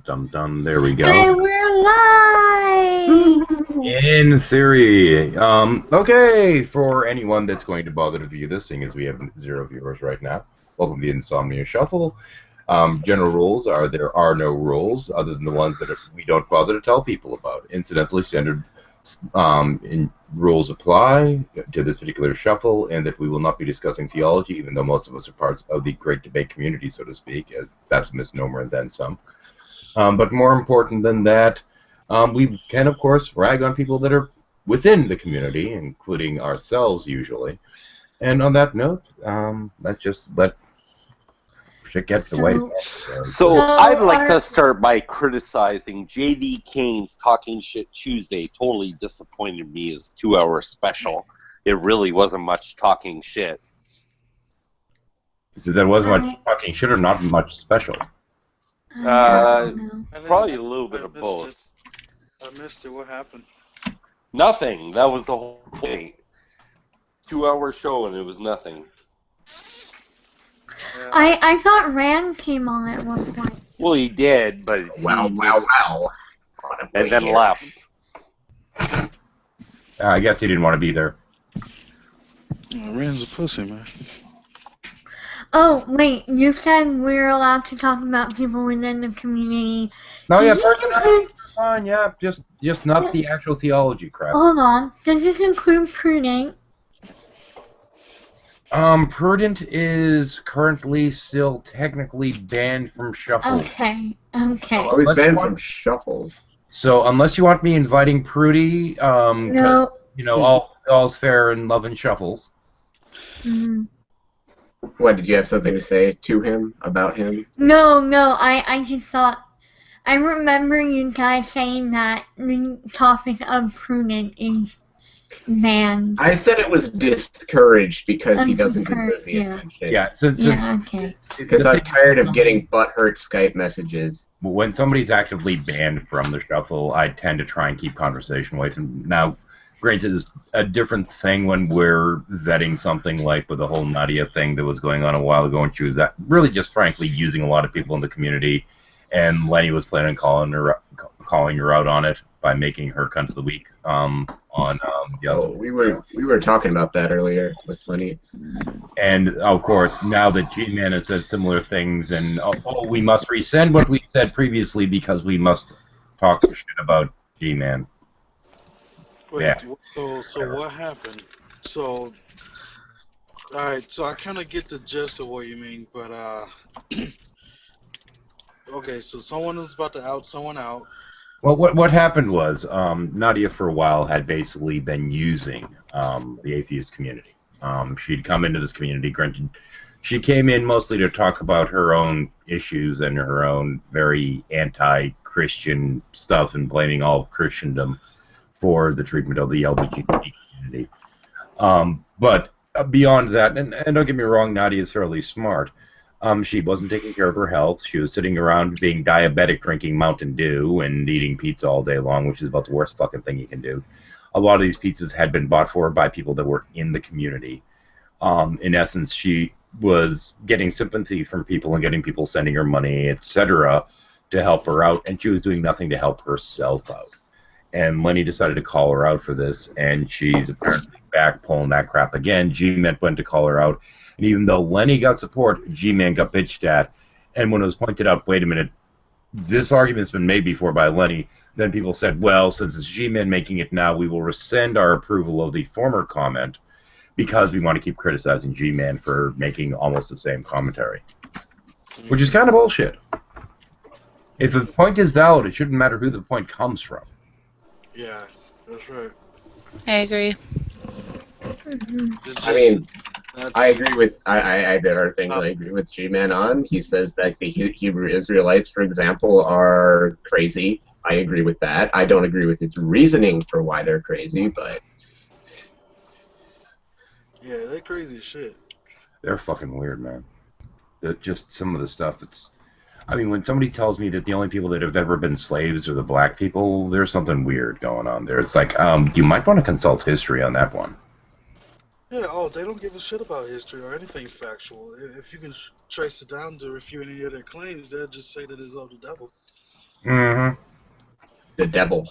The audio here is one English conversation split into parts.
Dum dum. There we And go. we're live! In theory. Okay, for anyone that's going to bother to view this, seeing as we have zero viewers right now, welcome to the Insomnia Shuffle. General rules are there are no rules other than the ones that we don't bother to tell people about. Incidentally, standard rules apply to this particular shuffle, and that we will not be discussing theology, even though most of us are parts of the great debate community, so to speak. That's a misnomer and then some. But more important than that, we can, of course, rag on people that are within the community, including ourselves usually. And on that note, let's just let shit get the way it So, goes. so So I'd like to our, start by criticizing J.D. Kane's Talking Shit Tuesday. Totally disappointed me as 2-hour special. It really wasn't much talking shit. So there wasn't much I, talking shit or not much special. I don't know. Probably a little bit I of missed both. it. I missed it. What happened? Nothing. That was the whole thing. 2-hour show and it was nothing. Yeah. I thought Rand came on at one point. Well, he did, but he just and then left. I guess he didn't want to be there. Oh, Rand's a pussy, man. Oh, wait, you said we're allowed to talk about people within the community. No, Does yeah, this personality, include, fine, yeah, just not the actual theology crap. hold on, does this include Prudent? Prudent is currently still technically banned from shuffles. Okay. Oh, he's Unless banned you want- from shuffles. So unless you want me inviting Prudy, 'cause, No. you know, all's fair in love and shuffles. Mm. What, did you have something to say to him, about him? No, I just thought, I remember you guys saying that the topic of Prudent is banned. I said it was discouraged because he doesn't deserve the Yeah. attention. Yeah, so Yeah, okay. Because I'm tired of getting butthurt Skype messages. when somebody's actively banned from the shuffle, I tend to try and keep conversation away. Now, granted, it's a different thing when we're vetting something like with the whole Nadia thing that was going on a while ago, and she was really just frankly using a lot of people in the community, and Lenny was planning on calling her out on it by making her cunt of the week on the other. Oh, we were talking about that earlier with Lenny. And of course, now that G-Man has said similar things, and we must rescind what we said previously because we must talk shit about G-Man. Wait, Yeah. so what happened? So, alright, so I kind of get the gist of what you mean, but, okay, so someone is about to out someone out. Well, what happened was Nadia for a while had basically been using the atheist community. She'd come into this community. Granted, she came in mostly to talk about her own issues and her own very anti-Christian stuff and blaming all of Christendom for the treatment of the LGBT community. But beyond that, and don't get me wrong, Nadia is fairly smart. She wasn't taking care of her health. She was sitting around being diabetic, drinking Mountain Dew, and eating pizza all day long, which is about the worst fucking thing you can do. A lot of these pizzas had been bought for her by people that were in the community. In essence, she was getting sympathy from people and getting people sending her money, etc., to help her out, and she was doing nothing to help herself out. And Lenny decided to call her out for this, and she's apparently back pulling that crap again. G-Man went to call her out, and even though Lenny got support, G-Man got bitched at. And when it was pointed out, wait a minute, this argument's been made before by Lenny, then people said, well, since it's G-Man making it now, we will rescind our approval of the former comment because we want to keep criticizing G-Man for making almost the same commentary. Which is kind of bullshit. If the point is valid, it shouldn't matter who the point comes from. Yeah, that's right. I agree. It's just, I mean, that's, I agree with there are things I agree with G-Man on. He says that the Hebrew Israelites, for example, are crazy. I agree with that. I don't agree with his reasoning for why they're crazy, but yeah, they're crazy as shit. They're fucking weird, man. Just some of the stuff that's... I mean, when somebody tells me that the only people that have ever been slaves are the black people, there's something weird going on there. It's like, you might want to consult history on that one. Yeah, oh, they don't give a shit about history or anything factual. If you can trace it down to refute any of their claims, they'll just say that it's of the devil. Mm-hmm. The devil.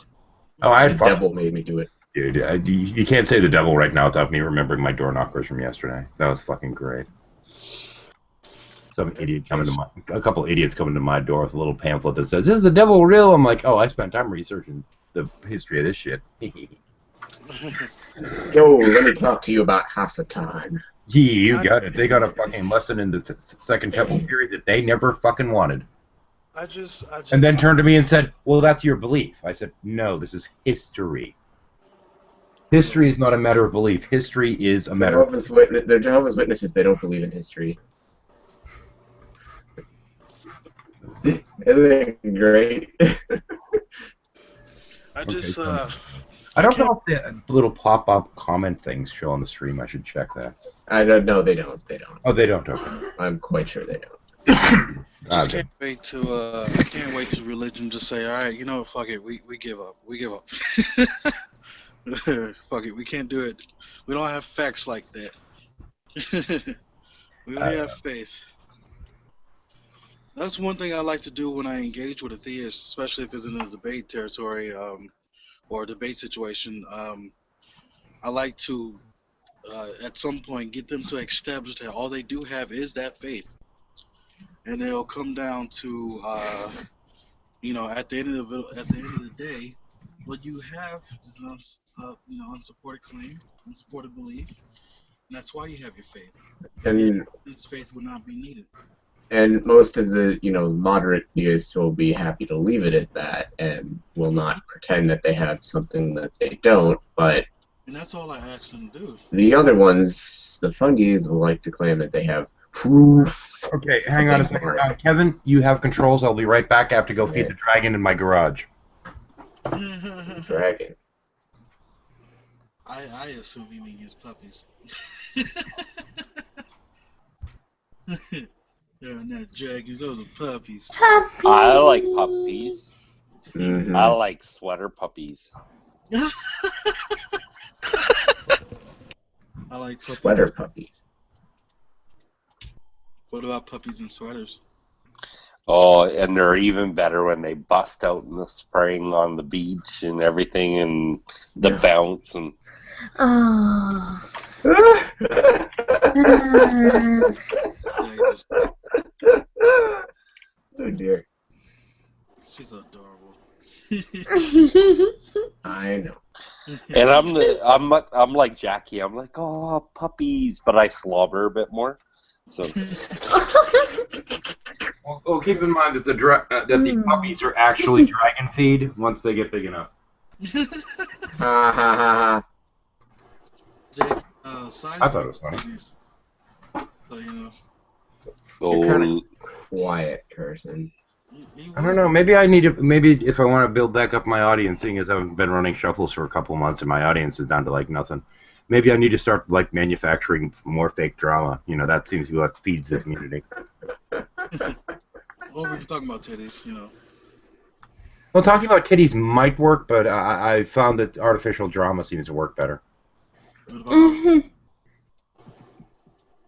Oh, I The had fun. devil made me do it. Dude, you can't say the devil right now without me remembering my door knockers from yesterday. That was fucking great. Some idiot a couple idiots coming to my door with a little pamphlet that says, "Is the devil real?" I'm like, "Oh, I spent time researching the history of this shit." Yo, let me talk to you about Hasatan. You got it. They got a fucking lesson in the Second Temple period that they never fucking wanted. I just. And then turned to me and said, "Well, that's your belief." I said, "No, this is history. History is not a matter of belief. History is a matter of..." They're Jehovah's Witnesses. They don't believe in history. Isn't it great? I just. I don't know if the little pop-up comment things show on the stream. I should check that. I don't know. They don't. They don't. Oh, they don't. Okay. I'm quite sure they don't. Just can't wait to I can't wait to religion just say, all right, you know, fuck it, we give up, fuck it, we can't do it, we don't have facts like that. We only have faith. That's one thing I like to do when I engage with a theist, especially if it's in a debate territory or a debate situation. I like to at some point get them to establish that all they do have is that faith. And it'll come down to, you know, at the end of the day, what you have is an unsupported claim, unsupported belief, and that's why you have your faith. And This faith would not be needed. And most of the, moderate theists will be happy to leave it at that and will not pretend that they have something that they don't, but... And that's all I ask them to do. The other ones, the fungies, will like to claim that they have proof. Okay, hang on a second. Kevin, you have controls. I'll be right back. I have to go feed the dragon in my garage. Dragon. I assume he means his puppies. They're not dragons, those are puppies. Puppy. I like puppies. Mm-hmm. I like sweater puppies. I like puppies. Sweater puppies. What about puppies and sweaters? Oh, and they're even better when they bust out in the spring on the beach and everything, and the bounce and. Oh. Oh dear. She's adorable. I know. And I'm like Jackie. I'm like, oh, puppies, but I slobber a bit more. So. Well, keep in mind that the puppies are actually dragon feed once they get big enough. Ha ha ha. Jake, I thought it was funny. puppies. So, you know. You're kind of quiet, Carson. I don't know. Maybe if I want to build back up my audience, seeing as I've been running shuffles for a couple months and my audience is down to like nothing. Maybe I need to start like manufacturing more fake drama. You know, that seems to be what feeds the community. Well, we can talk about titties, you know. Well, talking about titties might work, but I found that artificial drama seems to work better. What about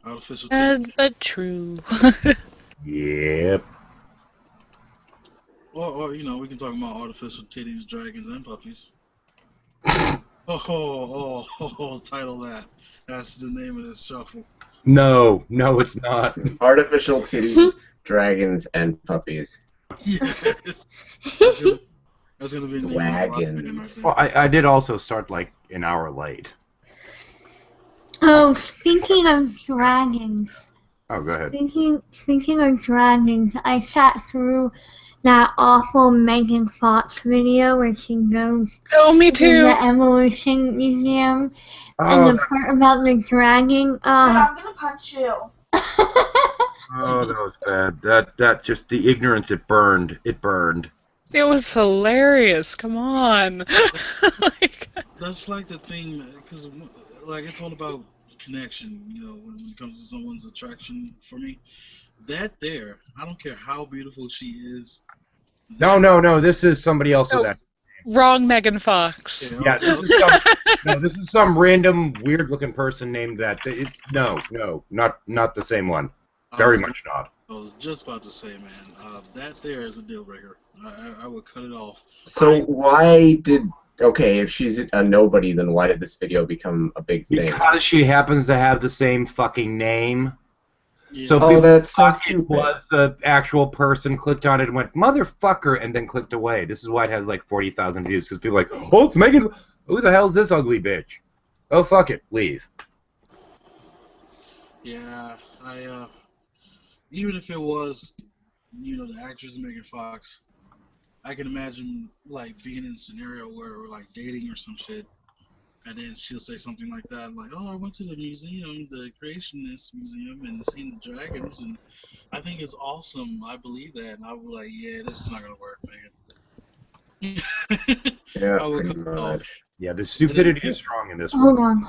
artificial titties? But true. Yep. Or, you know, we can talk about artificial titties, dragons, and puppies. Title that. That's the name of this shuffle. No, it's not. Artificial titties, dragons, and puppies. Yes. That's gonna be the name Wagons. of the rock band right there. Well, I did also start like an hour late. Oh, speaking of dragons. Oh, go ahead. Speaking of dragons, I sat through that awful Megan Fox video where she goes Oh, me to too. the Evolution Museum Oh, and the part about the dragon. I'm gonna punch you. oh, that was bad. That just the ignorance. It burned. It burned. It was hilarious. Come on. Like, That's like the thing, because like it's all about connection. You know, when it comes to someone's attraction. For me, that there, I don't care how beautiful she is. No. This is somebody else with Oh. that. wrong Megan Fox. Yeah, this is some random weird-looking person named that. Not the same one. Very much not. I was just about to say, man, that there is a deal breaker. I would cut it off. So why did... Okay, if she's a nobody, then why did this video become a big thing? Because she happens to have the same fucking name. Yeah. So Oh, people that's so thought it stupid. was the actual person, clicked on it and went, motherfucker, and then clicked away. This is why it has like 40,000 views, because people are like, oh, it's Megan. Who the hell's this ugly bitch? Oh, fuck it. Leave. Yeah, even if it was, the actress Megan Fox, I can imagine like being in a scenario where we're like dating or some shit, and then she'll say something like that, like, "Oh, I went to the museum, the Creationist Museum, and seen the dragons, and I think it's awesome. I believe that." And I'll be like, "Yeah, this is not gonna work, Megan." Yeah, I would pretty cut it off. much. Yeah, the stupidity is strong in this Hold one.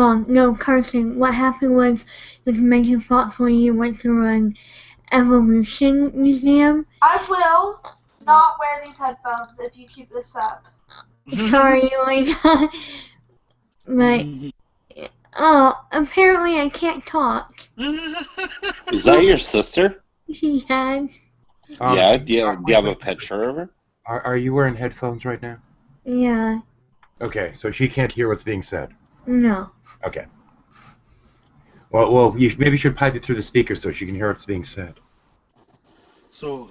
on. No, Carson, what happened was with Megan Fox when you went through an evolution museum. I will not wear these headphones if you keep this up. Sorry, like, but, oh, apparently I can't talk. Is that your sister? Yeah. Yeah. Do you have a picture of her? Are you wearing headphones right now? Yeah. Okay, so she can't hear what's being said. No. Okay. Well, you maybe should pipe it through the speaker so she can hear what's being said. So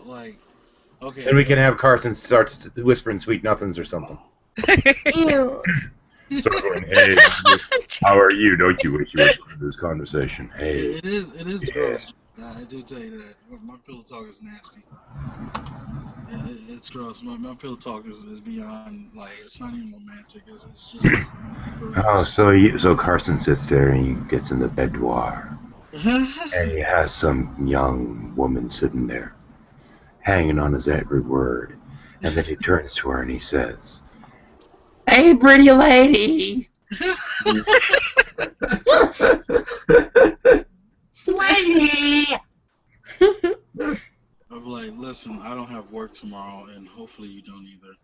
like, okay. Then we can have Carson start whispering sweet nothings or something. Ew. So, hey, how are you? Don't you wish you were part of this conversation? Hey. It is gross. I do tell you that. My pillow talk is nasty. It's gross. My pillow talk is beyond, like, it's not even romantic. It's just Oh, so Carson sits there and he gets in the boudoir, and he has some young woman sitting there, hanging on his every word, and then he turns to her and he says, "Hey, pretty lady." Lady. I'm like, listen, I don't have work tomorrow, and hopefully you don't either.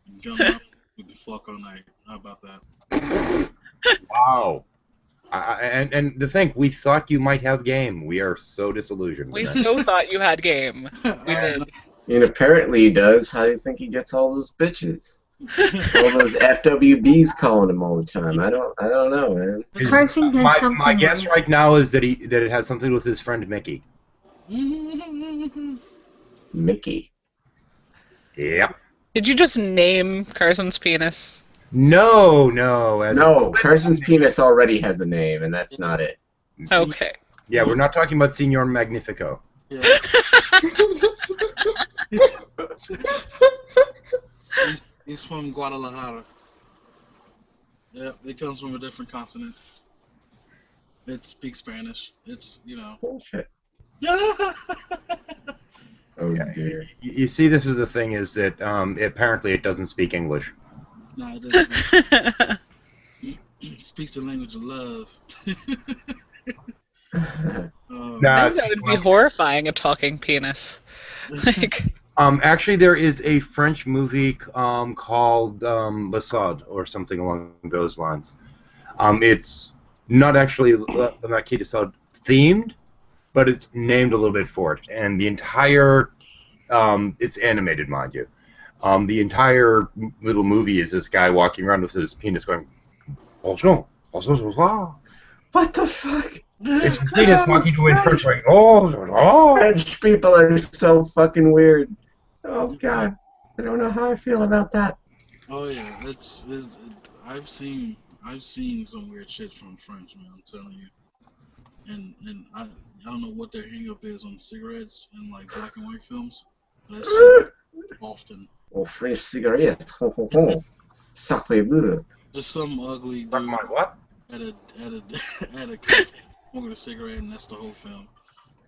I'm gonna up with the fuck all night. How about that? Wow. And to think, we thought you might have game. We are so disillusioned. We with that. so thought you had game. We did. And apparently he does. How do you think he gets all those bitches? All those FWBs calling him all the time. I don't know, man. Carson does my something guess wrong. right now is that it has something to do with his friend Mickey. Mickey. Yep. Did you just name Carson's penis? No. No, Carson's penis already has a name, and that's not it. Okay. Yeah, we're not talking about Senor Magnifico. Yeah. He's from Guadalajara. Yeah, it comes from a different continent. It speaks Spanish. It's, Bullshit. Yeah. Oh Yeah. dear. You see, this is the thing is that apparently it doesn't speak English. No, it doesn't. It speaks the language of love. Nah, I think that would be horrifying, a talking penis. Like, actually, there is a French movie called Le Sod or something along those lines. It's not actually the Marquis de Sade themed, but it's named a little bit for it. And the entire, it's animated, mind you. The entire little movie is this guy walking around with his penis going, "Bonjour, bonjour." What the fuck? It's penis walking to a church going, "Oh." French people are so fucking weird. Oh god. I don't know how I feel about that. Oh yeah, I've seen some weird shit from French, man. I'm telling you. And I don't know what their hang up is on cigarettes and like black and white films. But that's shit often. Oh, French cigarettes. Ho ho ho. Sacré-bleu. Just some ugly dude My what? at a cafe smoking a cigarette, and that's the whole film.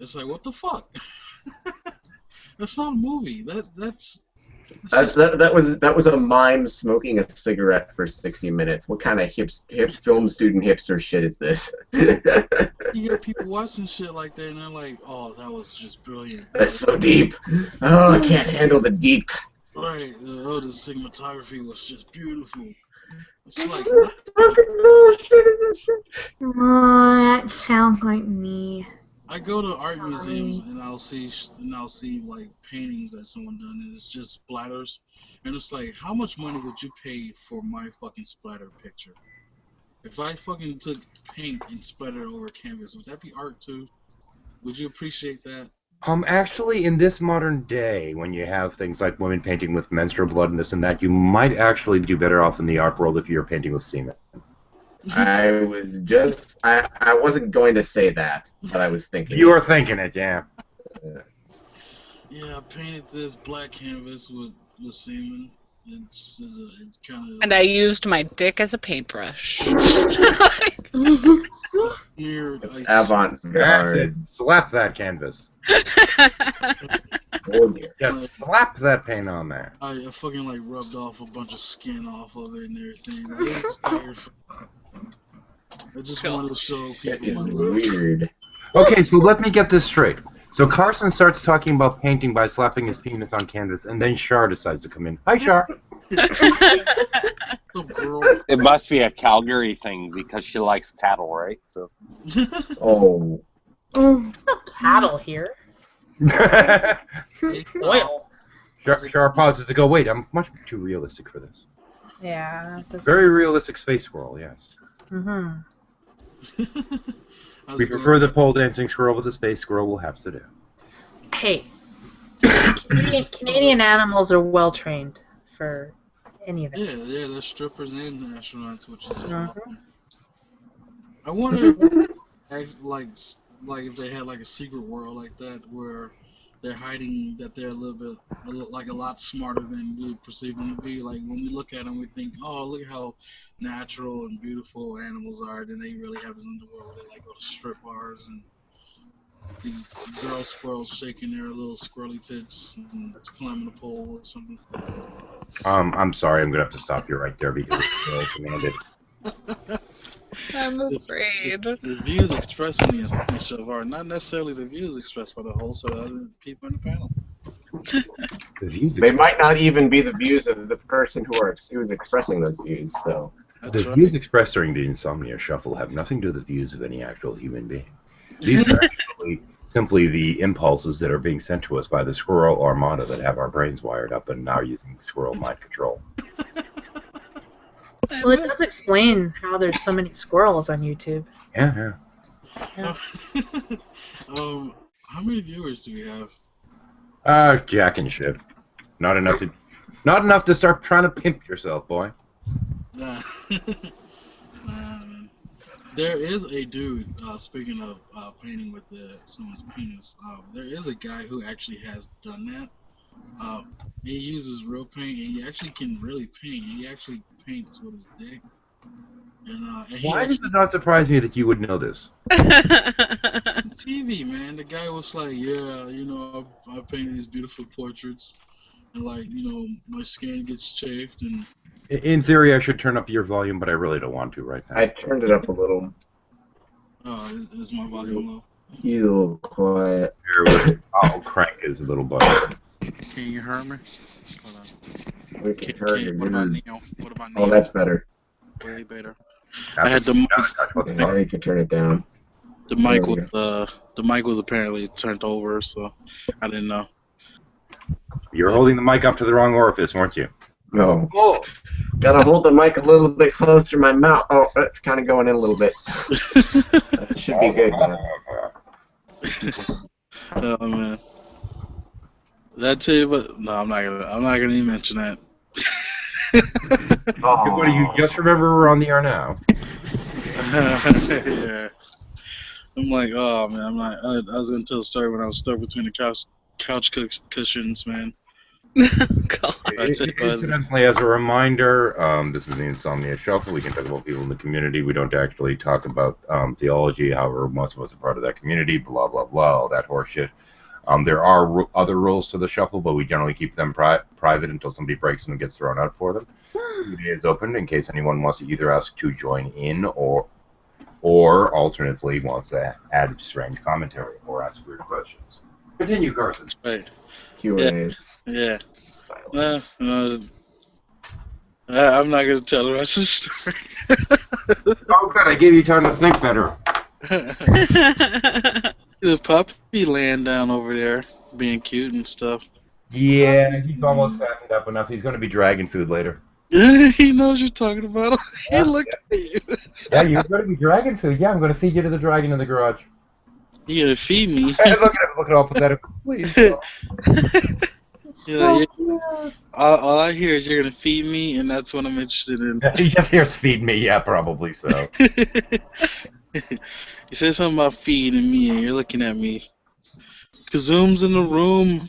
It's like, what the fuck? That's not a movie. That's just, That was a mime smoking a cigarette for 60 minutes. What kind of film student hipster shit is this? you get people watching shit like that, and they're like, "Oh, that was just brilliant." That's so deep. Oh, I can't handle the deep. Right. The cinematography was just beautiful. It's like, What fucking bullshit is this shit? Oh, that sounds like me. I go to art museums and I'll see like paintings that someone done, and it's just splatters, and it's like, how much money would you pay for my fucking splatter picture? If I fucking took paint and splattered it over a canvas, would that be art too? Would you appreciate that? Actually, in this modern day, when you have things like women painting with menstrual blood and this and that, you might actually do better off in the art world if you're painting with semen. I wasn't going to say that, but I was thinking. You were thinking it, yeah. Yeah, I painted this black canvas with semen. It just is it kind of. And I used my dick as a paintbrush. Weird. Avant-garde. Slap that canvas. Oh, dear. Just slap that paint on there. I fucking like rubbed off a bunch of skin off of it and everything. Like, it was tired. I just wanted to show That people is my love. weird. Okay, so let me get this straight. So Carson starts talking about painting by slapping his penis on canvas, and then Shar decides to come in. Hi, Shar. Little girl. It must be a Calgary thing because she likes cattle, right? So Oh. Cattle here. Oil. Shar pauses to go, wait, I'm much too realistic for this. Yeah. Very realistic space squirrel, yes. Mm-hmm. We prefer the pole dancing squirrel, but the space squirrel will have to do. Hey, Canadian animals are well trained for any of it. Yeah, they're strippers and astronauts, which is just Mhm. awesome. I wonder if, like if they had like a secret world like that where they're hiding that they're a lot smarter than we perceive them to be. Like when we look at them, we think, oh, look how natural and beautiful animals are. Then they really have this underworld where they like go to strip bars and these girl squirrels shaking their little squirrely tits and climbing a pole or something. I'm sorry, I'm gonna have to stop you right there because it's demanded. I'm afraid. The views expressed in the show are not necessarily the views expressed by the host or the other people in the panel. The views They might not even be the views of the person who's expressing those views. So That's The right. views expressed during the Insomnia Shuffle have nothing to do with the views of any actual human being. These are actually simply the impulses that are being sent to us by the Squirrel Armada that have our brains wired up and now using Squirrel mind control. Well, it does explain how there's so many squirrels on YouTube. Yeah. How many viewers do we have? Jack and shit. Not enough to start trying to pimp yourself, boy. There is a dude, speaking of painting with someone's penis, there is a guy who actually has done that. He uses real paint, and he actually can really paint. He actually paints with his dick. And he Why does actually, it not surprise me that you would know this? TV, man, the guy was like, yeah, I painted these beautiful portraits, and my skin gets chafed, and In theory, I should turn up your volume, but I really don't want to right now. I turned it up a little. is my volume low? You little quiet. I'll crank his little butt. Can you hear me? Hold on. We can hear you. What about Neo? What about Neo? Oh, that's better. Way better. I had the Yeah, you can turn it down. the mic There we was the mic was apparently turned over, so I didn't know. You were holding the mic up to the wrong orifice, weren't you? No. Oh, Gotta hold the mic a little bit closer to my mouth. Oh, it's kind of going in a little bit. That should be good, man. Oh man. Did I tell you about? No, I'm not gonna even mention that. Oh. What do you just remember we're on the air now? Yeah. I'm like, oh man, I was gonna tell a story when I was stuck between the couch cushions, man. God. Incidentally, as a reminder, this is the Insomnia Shuffle. We can talk about people in the community. We don't actually talk about theology. However, most of us are part of that community. Blah blah blah, all that horseshit. There are other rules to the shuffle, but we generally keep them private until somebody breaks them and gets thrown out for them. It is open in case anyone wants to either ask to join in or alternatively wants to add strange commentary or ask weird questions. Continue, Carson. Right. Q&As. Yeah. I'm not gonna tell the rest of the story. Oh, good. I gave you time to think better. The puppy laying down over there, being cute and stuff. Yeah, he's almost fattened up enough. He's going to be dragon food later. He knows you're talking about him. He Yeah. looked at you. Yeah, you're going to be dragon food. Yeah, I'm going to feed you to the dragon in the garage. You gonna feed me? Hey, look at him, looking all pathetic. Please. No. Yeah, all I hear is you're gonna feed me, and that's what I'm interested in. He just hears feed me. Yeah, probably so. You said something about feeding me, and you're looking at me. Kazoom's in the room.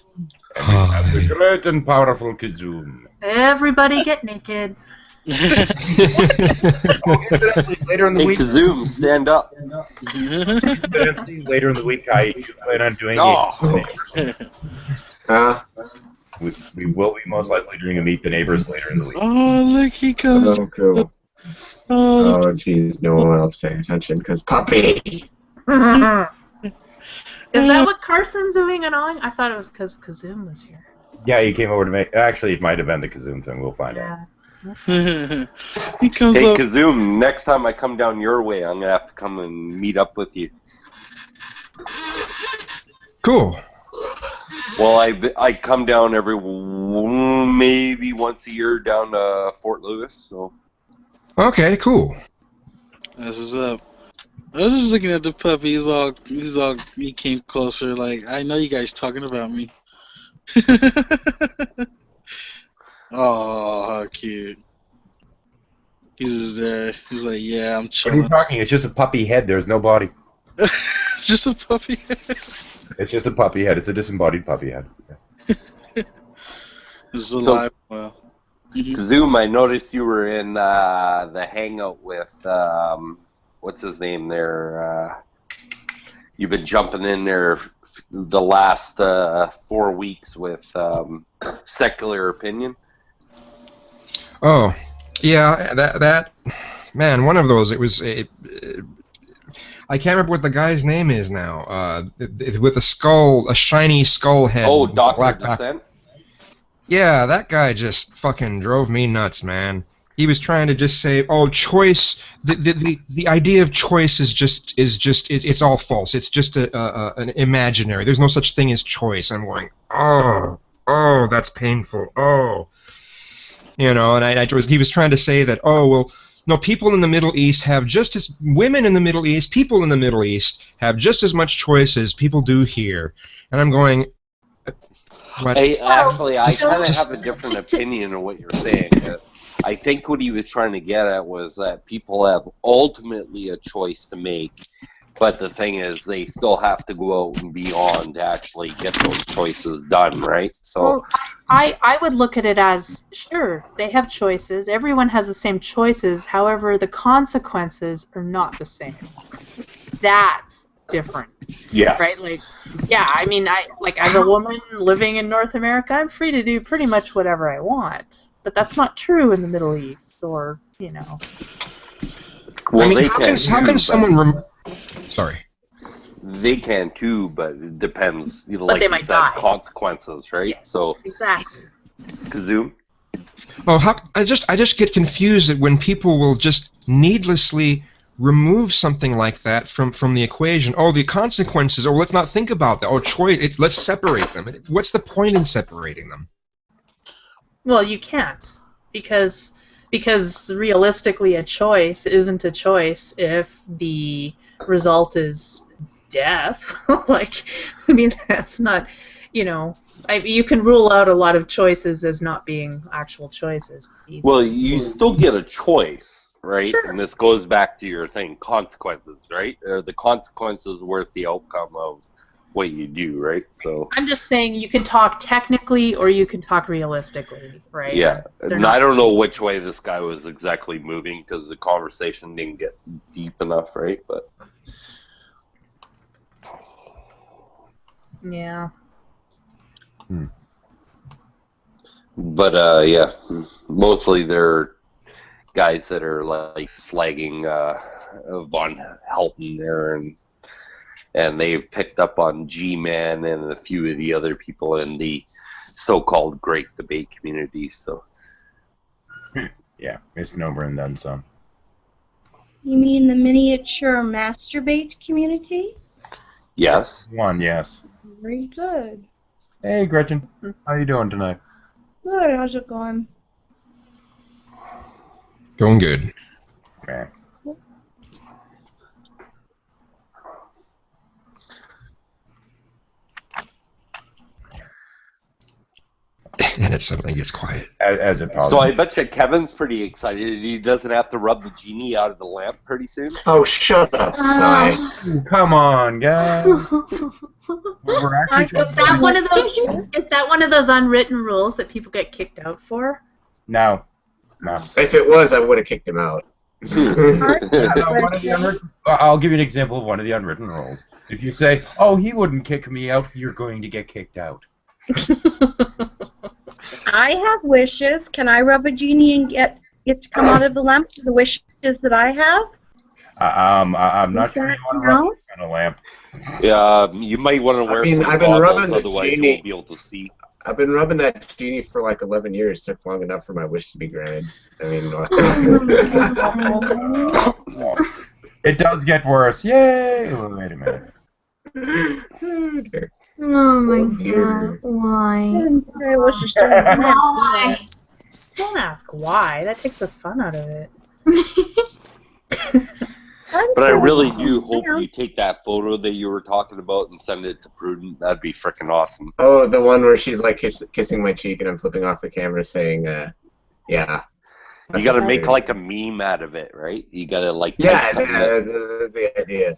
I'm the great and powerful Kazoom. Everybody get naked. Incidentally, later in the Hey, week, Kazoom, stand up. later in the week, I do plan on doing Oh. We will be most likely doing a Meet the Neighbors later in the week. Oh, look, he comes. Oh, cool. Oh, Oh, jeez, no one else paying attention because puppy. Is that what Carson's doing and on? I thought it was because Kazoom was here. Yeah, he came over to me. Actually, it might have been the Kazoom thing. We'll find out. Yeah. he comes Hey, up. Kazoom, next time I come down your way, I'm going to have to come and meet up with you. Cool. Well, I come down maybe once a year down to Fort Lewis, so. Okay, cool. That's what's up. I was just looking at the puppy. He came closer. Like, I know you guys talking about me. Oh, how cute. He's just there. He's like, yeah, I'm What are you chilling. talking? It's just a puppy head. There's no body. It's just a puppy. It's just a puppy head. It's a disembodied puppy head. It's alive. So- Well. Kazoom, I noticed you were in the hangout with, what's his name there? You've been jumping in there the last 4 weeks with Secular Opinion. Oh, yeah, that man, one of those. It was I can't remember what the guy's name is now. With a skull, a shiny skull head. Oh, with Dr. black back. Descent? Yeah, that guy just fucking drove me nuts, man. He was trying to just say, "Oh, choice." The idea of choice is just it's all false. It's just an imaginary. There's no such thing as choice. I'm going, oh, that's painful. Oh, you know. And he was trying to say that, oh well, no, people in the Middle East have just as women in the Middle East, people in the Middle East have just as much choice as people do here. And I'm going. What? I kind of just- have a different opinion on what you're saying. I think what he was trying to get at was that people have ultimately a choice to make, but the thing is they still have to go out and beyond to actually get those choices done, right? So, Well, I would look at it as, sure, they have choices. Everyone has the same choices. However, the consequences are not the same. That's different. yes. Right? Like, yeah, I mean, as a woman living in North America, I'm free to do pretty much whatever I want. But that's not true in the Middle East, or, you know. Well, I mean, they how can can too, someone Sorry. They can too, but it depends. they Like you might said, die. consequences, right? Yes, So, exactly. Kazoom? Oh, I just get confused when people will just needlessly remove something like that from the equation. Oh, the consequences. Oh, let's not think about that. Oh, choice. Let's separate them. What's the point in separating them? Well, you can't, because realistically a choice isn't a choice if the result is death. Like, I mean, that's not, you know, you can rule out a lot of choices as not being actual choices. Well, you still get a choice, right? Sure. And this goes back to your thing, consequences, right? Are the consequences worth the outcome of what you do, right? So, I'm just saying you can talk technically or you can talk realistically, right? yeah. They're And not- I don't know which way this guy was exactly moving because the conversation didn't get deep enough, right? But Yeah. yeah, mostly they're guys that are like slagging Von Helton there, and they've picked up on G-Man and a few of the other people in the so-called great debate community. So Yeah, misnomer and then some. You mean the miniature masturbate community? Yes. One, yes. Very good. Hey, Gretchen. How you doing tonight? Good. How's it going? Going good. Yeah. And it suddenly gets quiet. As it So I bet you Kevin's pretty excited. He doesn't have to rub the genie out of the lamp pretty soon. Oh, shut up, Sai. Come on, guys. We're actually Is that one of those unwritten rules that people get kicked out for? No. If it was, I would have kicked him out. I'll give you an example of one of the unwritten rules. If you say, "Oh, he wouldn't kick me out," you're going to get kicked out. I have wishes. Can I rub a genie and get it to come out of the lamp for the wishes that I have? I'm not sure you want to rub on a lamp. Yeah, you might want to wear some I've been rubbing goggles, the otherwise you genie. won't be able to see. I've been rubbing that genie for like 11 years. It took long enough for my wish to be granted. I mean, It does get worse. Yay! Oh, wait a minute. Oh my god, why? Why? Don't ask why. That takes the fun out of it. But I really do hope you take that photo that you were talking about and send it to Prudent. That'd be freaking awesome. Oh, the one where she's like kissing my cheek and I'm flipping off the camera saying, yeah. You gotta make like a meme out of it, right? You gotta like type Yeah, something that's the idea.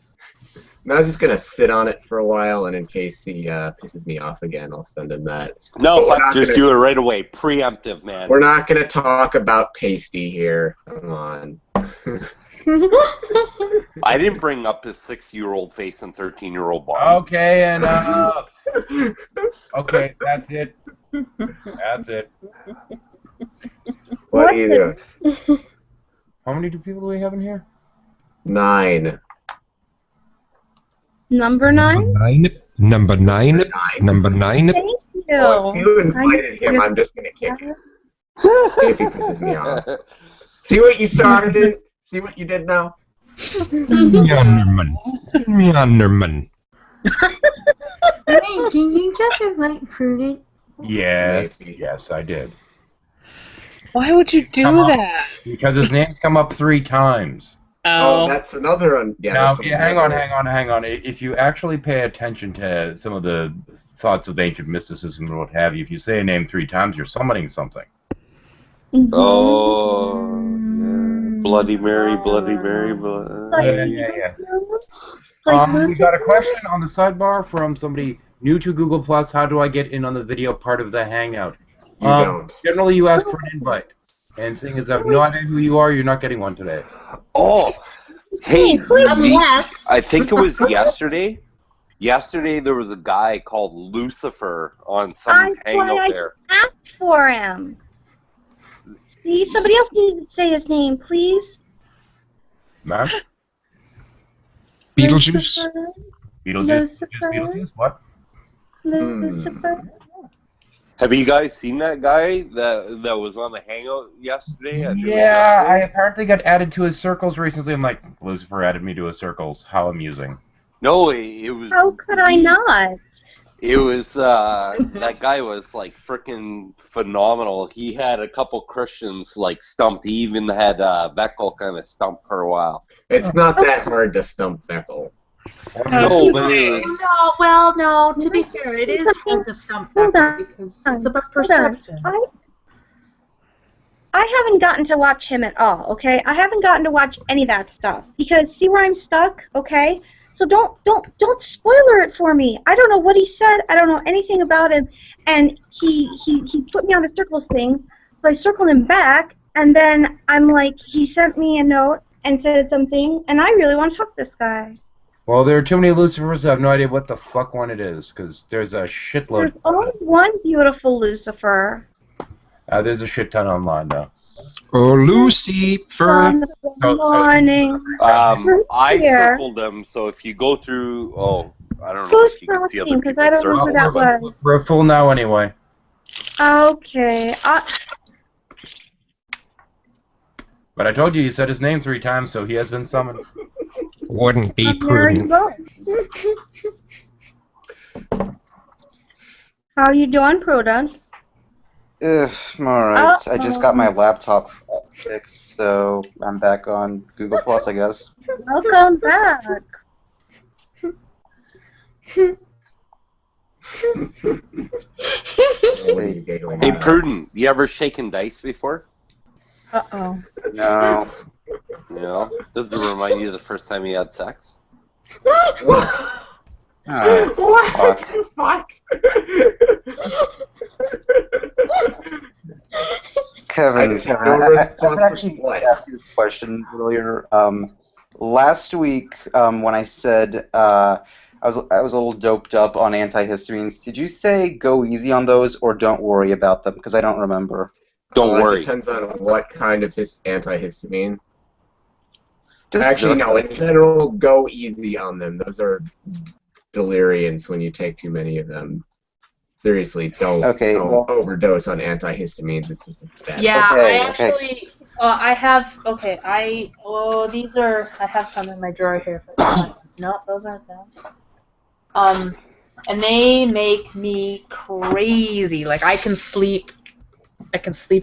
And I was just gonna sit on it for a while, and in case he pisses me off again, I'll send him that. No, But we're fuck, not just gonna- do it right away. Preemptive, man. We're not gonna talk about pasty here. Come on. I didn't bring up his 6-year-old face and 13-year-old body. Okay, enough. Okay, that's it. That's it. What are you doing? How many people do we have in here? 9. Number 9? Number 9. Number 9. Thank you. Well, if you invited him, I'm just gonna kick him. If he pisses me off. See what you started? See what you did now? Yannerman. Yannerman. Wait, did you just invite Prudent? Yes, yes, I did. Why would you do Come on. that? Because his name's come up 3 times. Oh, that's another one. Yeah, Now, that's yeah, hang on. If you actually pay attention to some of the thoughts of ancient mysticism and what have you, if you say a name 3 times, you're summoning something. Oh, yeah. Bloody Mary, Bloody Mary, Yeah. We got a question on the sidebar from somebody new to Google Plus. How do I get in on the video part of the Hangout? You don't. Generally, you ask for an invite. And seeing as I have no idea who you are, you're not getting one today. Oh, hey, Unless. I think it was yesterday. Yesterday there was a guy called Lucifer on some hangout there. Ask for him. See, somebody else needs to say his name, please. Ma'am? Beetlejuice? Beetlejuice? What? Lucifer. Have you guys seen that guy that was on the hangout yesterday? I think it was Yeah, I yesterday. apparently got added to his circles recently. I'm like, Lucifer added me to his circles. How amusing. No, it was. How could I not? It was that guy was like freaking phenomenal. He had a couple Christians like stumped. He even had Veckel kind of stumped for a while. It's not that hard to stump Veckel. No, but it was. No, well, no. To be fair, it is hard to stump Hold that on. because it's about Hold on. perception. I haven't gotten to watch him at all, okay? I haven't gotten to watch any of that stuff because see where I'm stuck, okay? So don't spoiler it for me. I don't know what he said. I don't know anything about him, and he put me on the circles thing. So I circled him back, and then I'm like, he sent me a note and said something, and I really want to talk to this guy. Well, there are too many Lucifers. I have no idea what the fuck one it is, because there's a shitload. There's only one beautiful Lucifer. There's a shit ton online, though. Oh, Lucifer. On the morning. I Here. circled them, so if you go through, I don't know Who's if you can see other talking? Because people's I don't know who circles. that but- was. We're full now anyway. Okay. But I told you, he said his name 3 times, so he has been summoned. Wouldn't be There you prudent. go. How you doing, Prudence? I'm alright. I just got my laptop fixed, so I'm back on Google Plus, I guess. Welcome back. Hey, Prudent, you ever shaken dice before? Uh-oh. No. No? Does it remind you of the first time you had sex? Oh, fuck. Kevin, I actually asked you this question earlier. Last week, when I said I was a little doped up on antihistamines, did you say go easy on those or don't worry about them? Because I don't remember. Don't worry. It depends on what kind of antihistamine. Just Actually, no. In general, go easy on them. Those are deliriants when you take too many of them. Seriously, don't overdose on antihistamines. It's just a bad. Yeah, Okay, I actually, I have. Okay, these are. I have some in my drawer here. No, those aren't them. And they make me crazy. Like I can sleep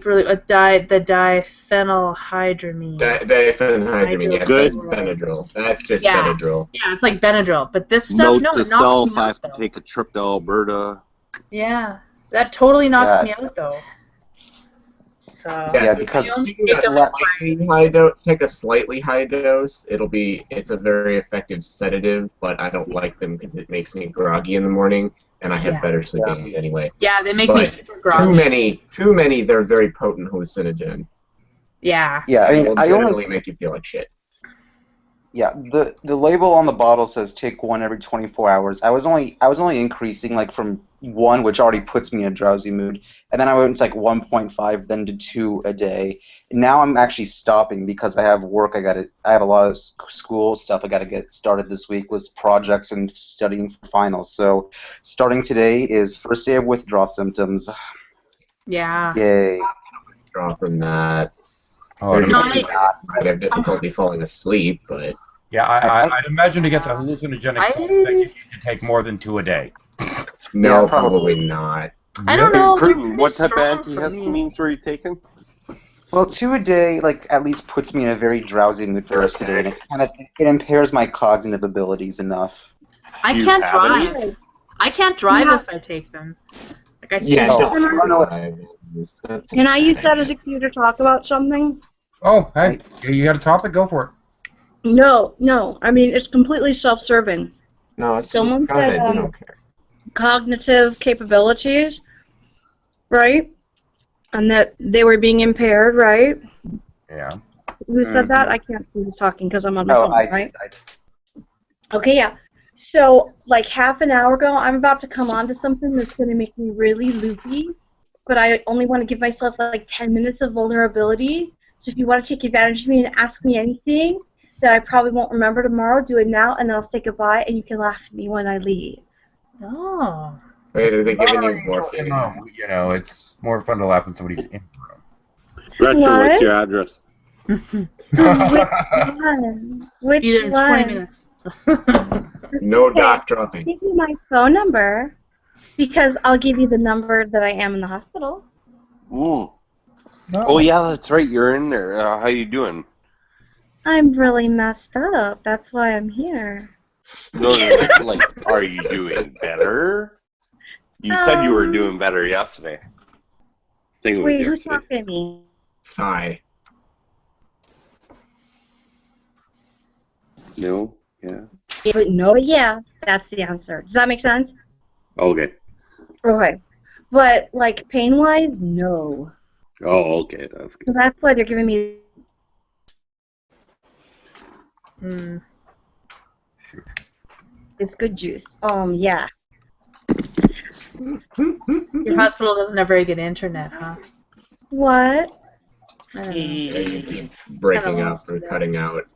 really. The diphenylhydramine. Diphenhydramine, yeah, Good. that's Benadryl. That's just Benadryl. Yeah, it's like Benadryl. But this stuff, Note to it knocks self, me I out, have to though. take a trip to Alberta. Yeah, that totally knocks Yeah. me out though. So Yeah, because take a slightly high dose. It's a very effective sedative, but I don't like them because it makes me groggy in the morning, and I have better sleeping anyway. Yeah, they make me But super groggy. Too many. They're very potent hallucinogen. Yeah. Yeah, I mean, will generally make you feel like shit. Yeah, the label on the bottle says take one every 24 hours. I was only increasing like from 1, which already puts me in a drowsy mood, and then I went to like 1.5, then to 2 a day. And now I'm actually stopping because I have work. I have a lot of school stuff I got to get started this week with projects and studying for finals. So starting today is first day of withdrawal symptoms. Yeah. Yay. Draw from that. Oh, They're no, usually I have difficulty falling asleep, but yeah, I'd imagine to get the hallucinogenic side effect, you need to take more than 2 a day. no, Yeah, probably not. I don't know. they're Prudent, pretty what type of strong for me. antihistamines were you taking? Well, 2 a day, like, at least puts me in a very drowsy mood for the rest of the day, and it impairs my cognitive abilities enough. I Do you can't have drive. any? I can't drive if I take them. Like I seriously. Can I use that as a cue to talk about something? Oh, hey, you got a topic? Go for it. No. I mean, it's completely self-serving. No, it's Someone go said ahead. We don't care. cognitive capabilities, right? And that they were being impaired, right? Yeah. Who said that? I can't see who's talking because I'm on my phone, right? I Okay, yeah. So, like half an hour ago, I'm about to come on to something that's going to make me really loopy, but I only want to give myself like 10 minutes of vulnerability. So if you want to take advantage of me and ask me anything that I probably won't remember tomorrow, do it now, and then I'll say goodbye, and you can laugh at me when I leave. Oh. Wait, are they giving you morphine? No, you know, it's more fun to laugh when somebody's in the room. Gretchen, What? what's your address? Which one? Which Either in one? 20 minutes. No Okay, doc dropping. give me my phone number, because I'll give you the number that I am in the hospital. Ooh. Oh yeah, that's right. You're in there. How you doing? I'm really messed up. That's why I'm here. No, like, are you doing better? You said you were doing better yesterday. I think it was Wait, who's yesterday. talking to me? Sigh. No. Yeah. No, yeah, that's the answer. Does that make sense? Okay. Okay. But, like, pain-wise, no. Oh, okay. That's good. So that's why they're giving me... It's good juice. Yeah. Your hospital doesn't have very good internet, huh? What? I don't know. You keep breaking up or cutting out.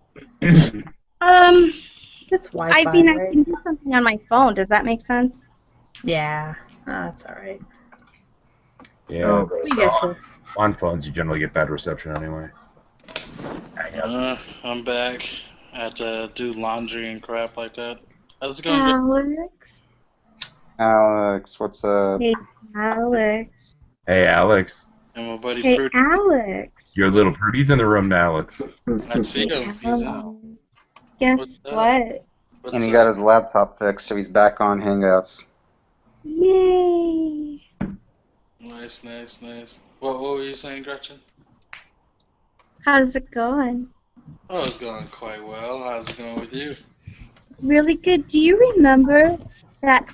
It's Wi-Fi, I mean, I right? can do something on my phone. Does that make sense? Yeah. That's alright. Yeah. We get you. On phones, you generally get bad reception anyway. I'm back. I had to do laundry and crap like that. How's it going? Alex. Alex, what's up? Hey, Alex. Hey, Alex. And my buddy Hey, Prudy. Alex. Your little Prudy's in the room now, Alex. I see him. He's in. Guess What's up? what? And he got his laptop fixed, so he's back on Hangouts. Yay. Nice, nice, nice. What were you saying, Gretchen? How's it going? Oh, it's going quite well. How's it going with you? Really good. Do you remember that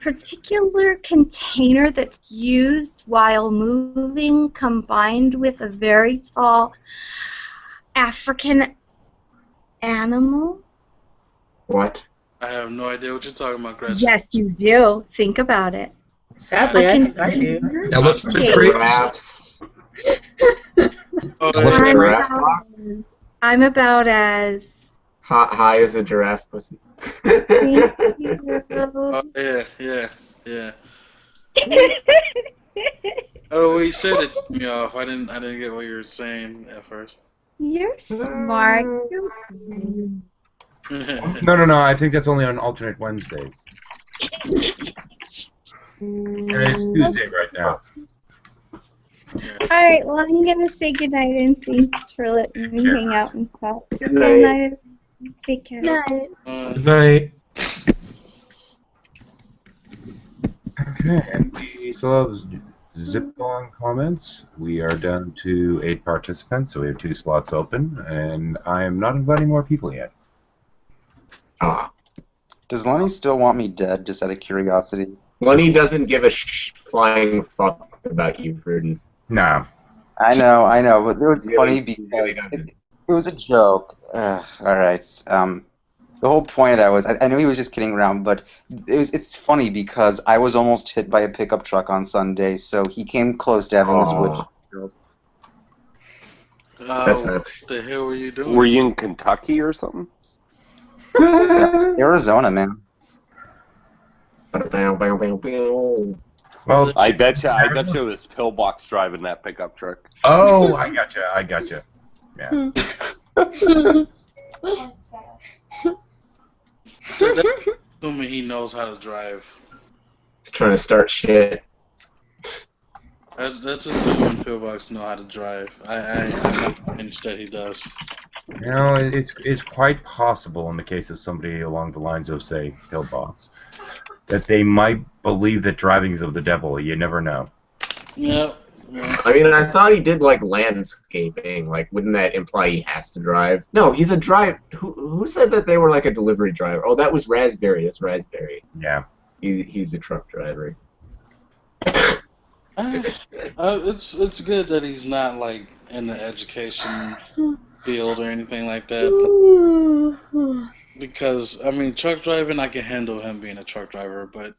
particular container that's used while moving, combined with a very tall African animal? What? I have no idea what you're talking about, Gretchen. Yes, you do. Think about it. Sadly, I think I do. Elephant Okay. crates. Giraffes. Oh, Elephant I'm giraffe about, block? I'm about as High as a giraffe pussy. thank you. oh, yeah. Oh, well, you said it threw me off. I didn't get what you were saying at first. You're smart. No. I think that's only on alternate Wednesdays. And it's Tuesday right now. Alright, well, I'm gonna say goodnight and thanks for letting me hang out and stuff. Good night. Take care. Night. Good night. Okay, and we still have zip on comments. We are down to 8 participants, so we have 2 slots open, and I am not inviting more people yet. Ah. Does Lenny still want me dead, just out of curiosity? Lenny doesn't give a flying fuck about you, Pruden. Nah. I know, but it was Really, funny because really doesn't. it was a joke. Alright. The whole point of that was, I knew he was just kidding around, but it's funny because I was almost hit by a pickup truck on Sunday, so he came close to having his wood killed. That's What nice. the hell were you doing? Were you in Kentucky or something? Arizona, man. Well, I bet you it was Pillbox driving that pickup truck. oh, I gotcha. Yeah. Assuming he knows how to drive. He's trying to start shit. That's assuming Pillbox know how to drive. I'm not convinced that he does. You know, it's quite possible in the case of somebody along the lines of, say, Pillbox, that they might believe that driving is of the devil. You never know. Yep. I mean, I thought he did like landscaping. Like, wouldn't that imply he has to drive? No, he's a drive. Who said that they were like a delivery driver? Oh, that was Raspberry. That's Raspberry. Yeah. He's a truck driver. It's good that he's not like in the education field or anything like that. Because I mean, truck driving, I can handle him being a truck driver, but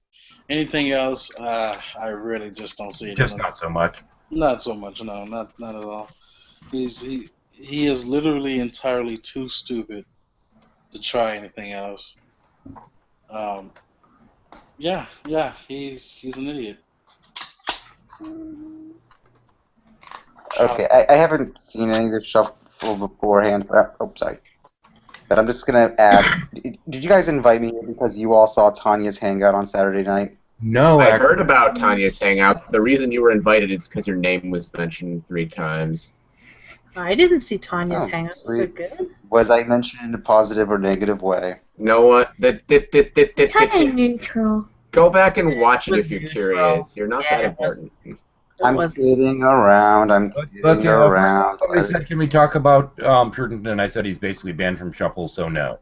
anything else, I really just don't see it. Just not so much. Not so much, no, not at all. He is literally entirely too stupid to try anything else. Yeah, he's an idiot. Okay, I haven't seen any of this shuffle beforehand, but sorry. But I'm just gonna ask, did you guys invite me because you all saw Tanya's hangout on Saturday night? No, I heard about Tanya's hangout. The reason you were invited is because your name was mentioned 3 times. I didn't see Tanya's Oh, hangout. Was sweet. it good? Was I mentioned in a positive or negative way? No one. Kind of neutral. Go back and watch it if you're curious. You're not that important. I'm kidding around. Let's see. Around. Somebody said, "Can we talk about Prudent?" And I said he's basically banned from Shuffle, so no.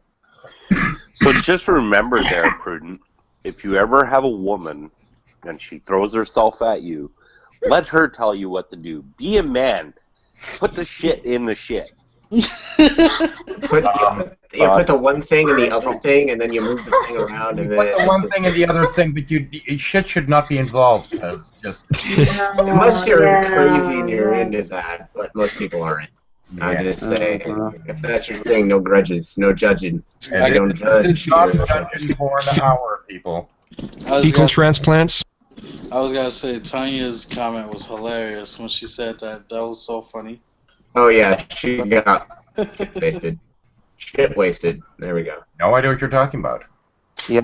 So just remember there, Prudent, if you ever have a woman and she throws herself at you, let her tell you what to do. Be a man. Put the shit in the shit. Put the one thing and the other thing, and then you move the thing around, and then Put the one thing and the other thing, but shit should not be involved, because just... Unless you're crazy and you're into that, but most people aren't. I'm just saying, if that's your thing, no grudges, no judging. I don't judge. It's not judging for an hour, people. Fecal transplants. I was gonna say Tanya's comment was hilarious when she said that. That was so funny. Oh yeah, she got wasted. Shit wasted. There we go. No idea what you're talking about. Yeah.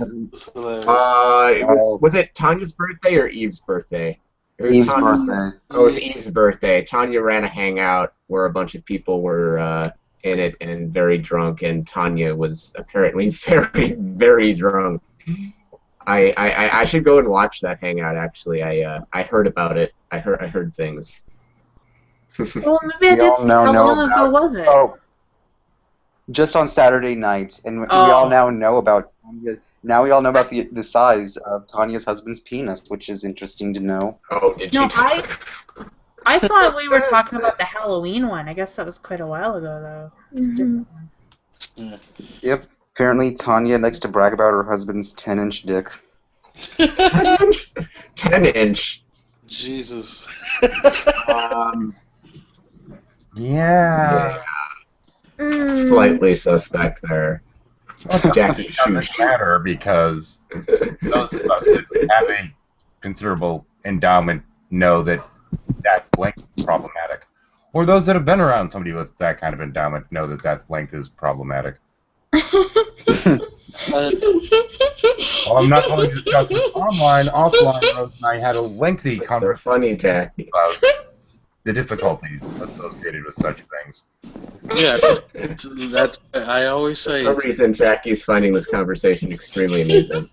Was it Tanya's birthday or Eve's birthday? It was Eve's Tanya's birthday. Oh, it was Eve's birthday. Tanya ran a hangout where a bunch of people were in it and very drunk, and Tanya was apparently very, very drunk. I should go and watch that hangout. Actually, I heard about it. I heard things. Well, maybe I did see. How long ago was it? Oh, just on Saturday night, and we all now know about Tanya. Now we all know about the size of Tanya's husband's penis, which is interesting to know. Oh, did No, I thought we were talking about the Halloween one. I guess that was quite a while ago, though. It's a different one. Yep. Apparently, Tanya likes to brag about her husband's 10-inch dick. 10-inch. Jesus. Yeah. Slightly suspect there. Jackie, it doesn't matter because those of us that have a considerable endowment know that length is problematic. Or those that have been around somebody with that kind of endowment know that length is problematic. Well, I'm not going to discuss this offline, Rose and I had a lengthy conversation funny, Jackie. about the difficulties associated with such things. Yeah, that's I always say. For some reason, Jackie's finding this conversation extremely amusing.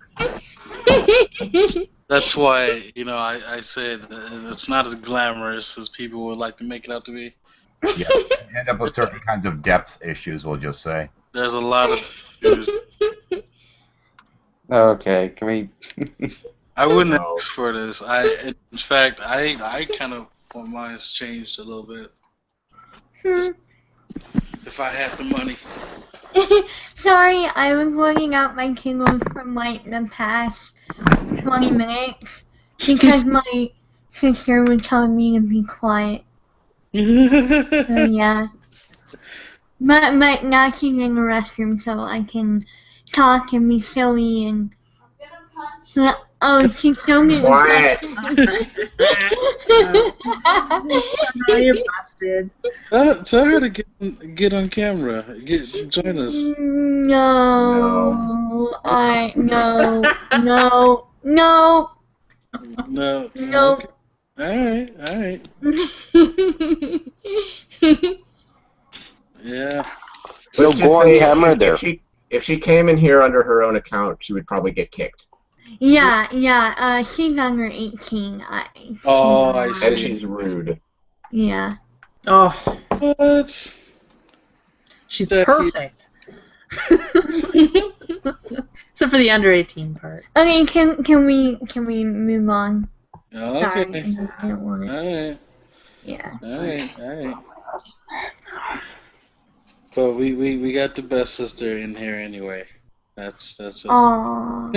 That's why, I say that it's not as glamorous as people would like to make it out to be. Yeah, you end up with certain kinds of depth issues, we'll just say. There's a lot of issues. Okay, can we... I wouldn't ask for this. In fact, I kind of want mine's changed a little bit. Just if I had the money. Sorry, I was loading out my Kindle from like the past 20 minutes because my sister was telling me to be quiet. So yeah. But now she's in the restroom, so I can talk and be silly and. Oh, she's showing me. Quiet. You're busted. Tell her to get on camera. Join us. No. No. Okay. All right. Yeah. We'll go on camera there. If she came in here under her own account, she would probably get kicked. Yeah, she's under 18. I see. And she's rude. Yeah. Oh. What? She's perfect. Except for the under 18 part. Okay, can we move on? Okay. Sorry, I don't want it. All right. Yeah. All right. But we got the best sister in here anyway. That's us. Aww.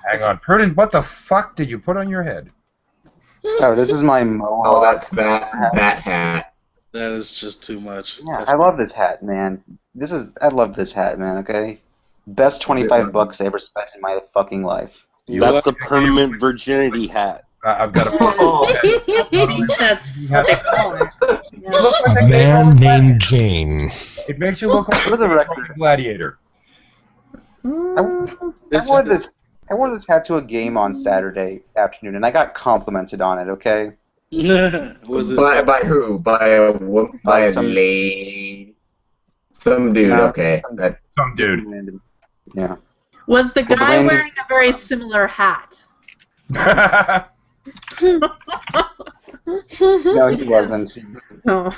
Hang on, Prudent, what the fuck did you put on your head? Oh, this is my mohawk. Oh, that's that hat. That is just too much. Yeah, I love this hat, man. I love this hat, man, okay? Best 25 bucks I ever spent in my fucking life. That's a permanent virginity hat. I've got a... That's what they call it. A man named Jane. It makes you look like a gladiator. I wore this hat to a game on Saturday afternoon, and I got complimented on it, okay? Was it by who? By a lady? Some dude, okay. Some dude. Yeah. Was the guy wearing a very similar hat? No, he wasn't. Oh,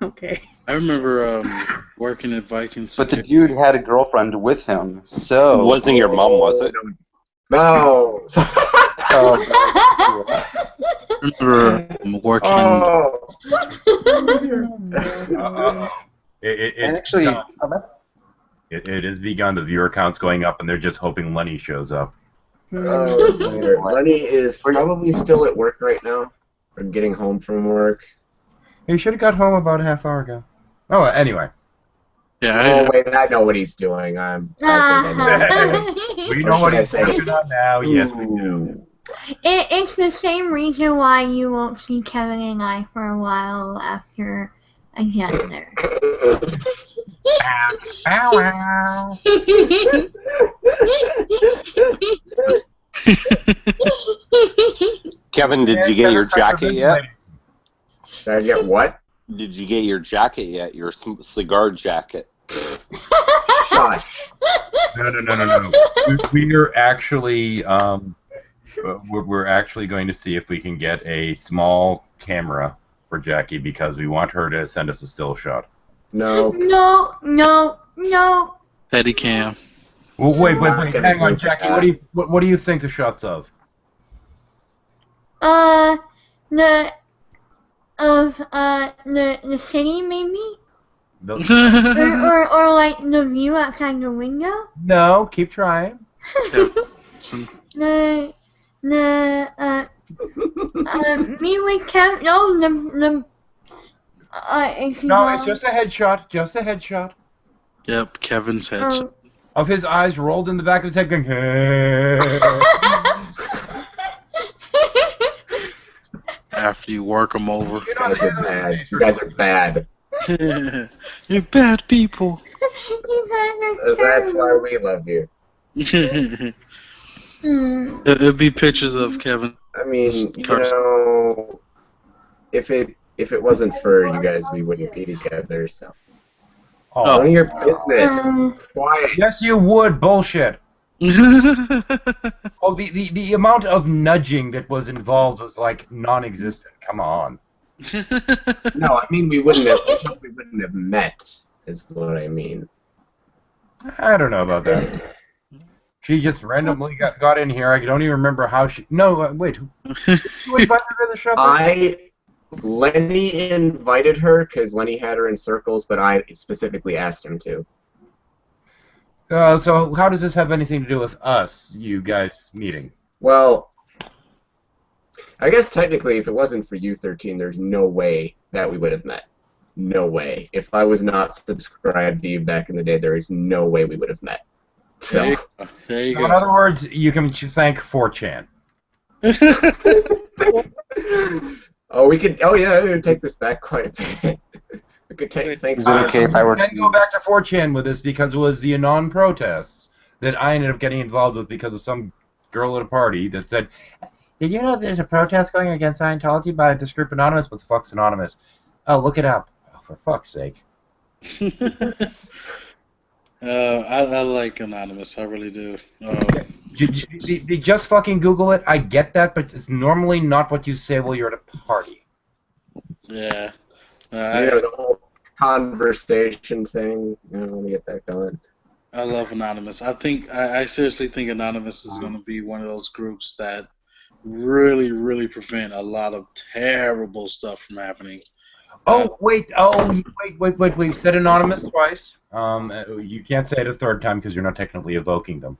okay. I remember working at Vikings. But the dude had a girlfriend with him, so... It wasn't your mom, was it? No! Oh, I remember working... It has begun. The viewer count's going up, and they're just hoping Lenny shows up. Lenny is probably still at work right now. Or getting home from work. He should have got home about a half hour ago. Oh, anyway. Yeah. Oh wait, I know what he's doing. I think I know. We know what he's working on now. Yes, we do. It's the same reason why you won't see Kevin and I for a while after I get there. Kevin, did you get your jacket yet? Did I get what? Did you get your jacket yet? Your cigar jacket? Shush. No. We're actually we're actually going to see if we can get a small camera for Jackie because we want her to send us a still shot. No. No. Pedicam. Well, wait. Not gonna Hang on, do Jackie. that. What do you think the shots of? The city maybe? or like the view outside the window? No, keep trying. Me with Kev. No, No, it's just a headshot. Just a headshot. Yep, Kevin's headshot. Of his eyes rolled in the back of his head going, After you work them over. You guys are bad. You guys are bad. You're bad people. That's why we love you. It'd be pictures of Kevin. I mean, if it wasn't for you guys, we wouldn't be together. So. Oh. None of your business. Quiet. Yes, you would. Bullshit. Oh, the amount of nudging that was involved was like non-existent. Come on. No, I mean we wouldn't have met. Is what I mean. I don't know about that. She just randomly got in here. I don't even remember how she. No, wait. Who invited her to the show? Lenny invited her because Lenny had her in circles, but I specifically asked him to. So how does this have anything to do with us, you guys meeting? Well, I guess technically, if it wasn't for U13, there's no way that we would have met. No way. If I was not subscribed to you back in the day, there is no way we would have met. So, there you go. In other words, you can thank 4chan. Oh, we could. Oh, yeah, we could take this back quite a bit. We could take things. Is it okay if I were to go back to 4chan with this because it was the Anon protests that I ended up getting involved with because of some girl at a party that said, "Did you know there's a protest going against Scientology by this group Anonymous? What the fuck's Anonymous? Oh, look it up. Oh, for fuck's sake." I like Anonymous. I really do. Just fucking Google it. I get that, but it's normally not what you say while you're at a party. Yeah. The whole conversation thing. Let me get that going. I love Anonymous. I seriously think Anonymous is going to be one of those groups that really, really prevent a lot of terrible stuff from happening. Wait. We've said Anonymous twice. You can't say it a third time because you're not technically evoking them.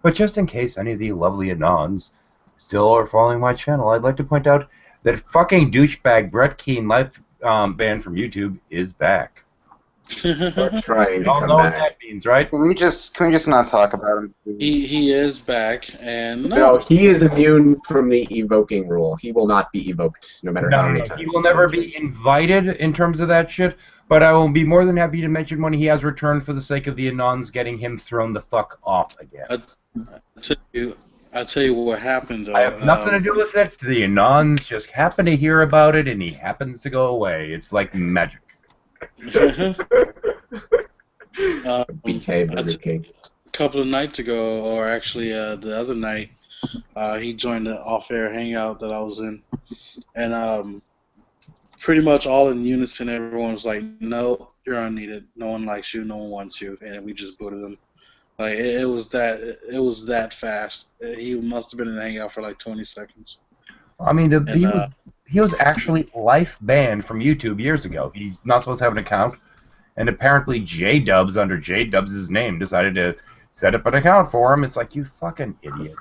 But just in case any of the lovely Anons still are following my channel, I'd like to point out that fucking douchebag Brett Keane, life banned from YouTube, is back. We're trying to Y'all come know back. what that means, right? Can we just not talk about him? He is back, and No, he is immune from the evoking rule. He will not be evoked, no matter how many times. He will never be invited in terms of that shit, but I will be more than happy to mention when he has returned for the sake of the Anons getting him thrown the fuck off again. I'll tell you what happened, though. I have nothing to do with it. The Anons just happen to hear about it, and he happens to go away. It's like magic. Behave, Burger King. A couple of nights ago, or actually the other night, he joined the off-air hangout that I was in, and pretty much all in unison, everyone was like, "No, you're unneeded. No one likes you. No one wants you," and we just booted him. Like it was that fast. He must have been in the hangout for like 20 seconds. I mean, he was actually life banned from YouTube years ago. He's not supposed to have an account, and apparently J-Dubs, under J-Dubs' name, decided to set up an account for him. It's like, you fucking idiot.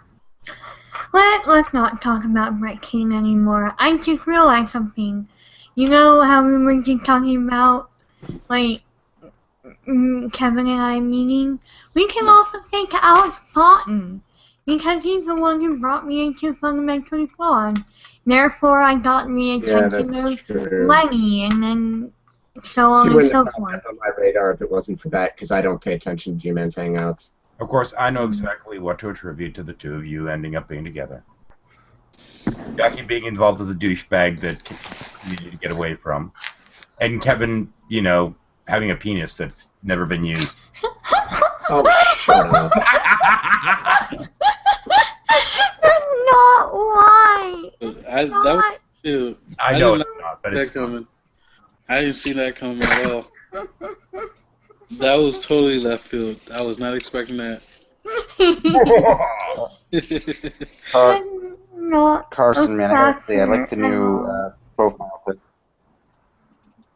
Let's not talk about Brett Keane anymore. I just realized something. You know how we were just talking about, like, Kevin and I meeting? We can also say to Alex Cotton, Because he's the one who brought me into Fundamentally Flawed. Therefore, I got the attention of Lenny, and then so on He and wouldn't so have popped forth. up on my radar if it wasn't for that, because I don't pay attention to G-Man's Hangouts. Of course, I know exactly what to attribute to the two of you ending up being together. Jackie being involved as a douchebag that you need to get away from. And Kevin, you know, having a penis that's never been used. Oh, shut up. That's not why. Dude, I know did it's not, but that it's coming. I didn't see that coming at all. That was totally left field. I was not expecting that. Not Carson, man, I gotta say, I like the new profile pic.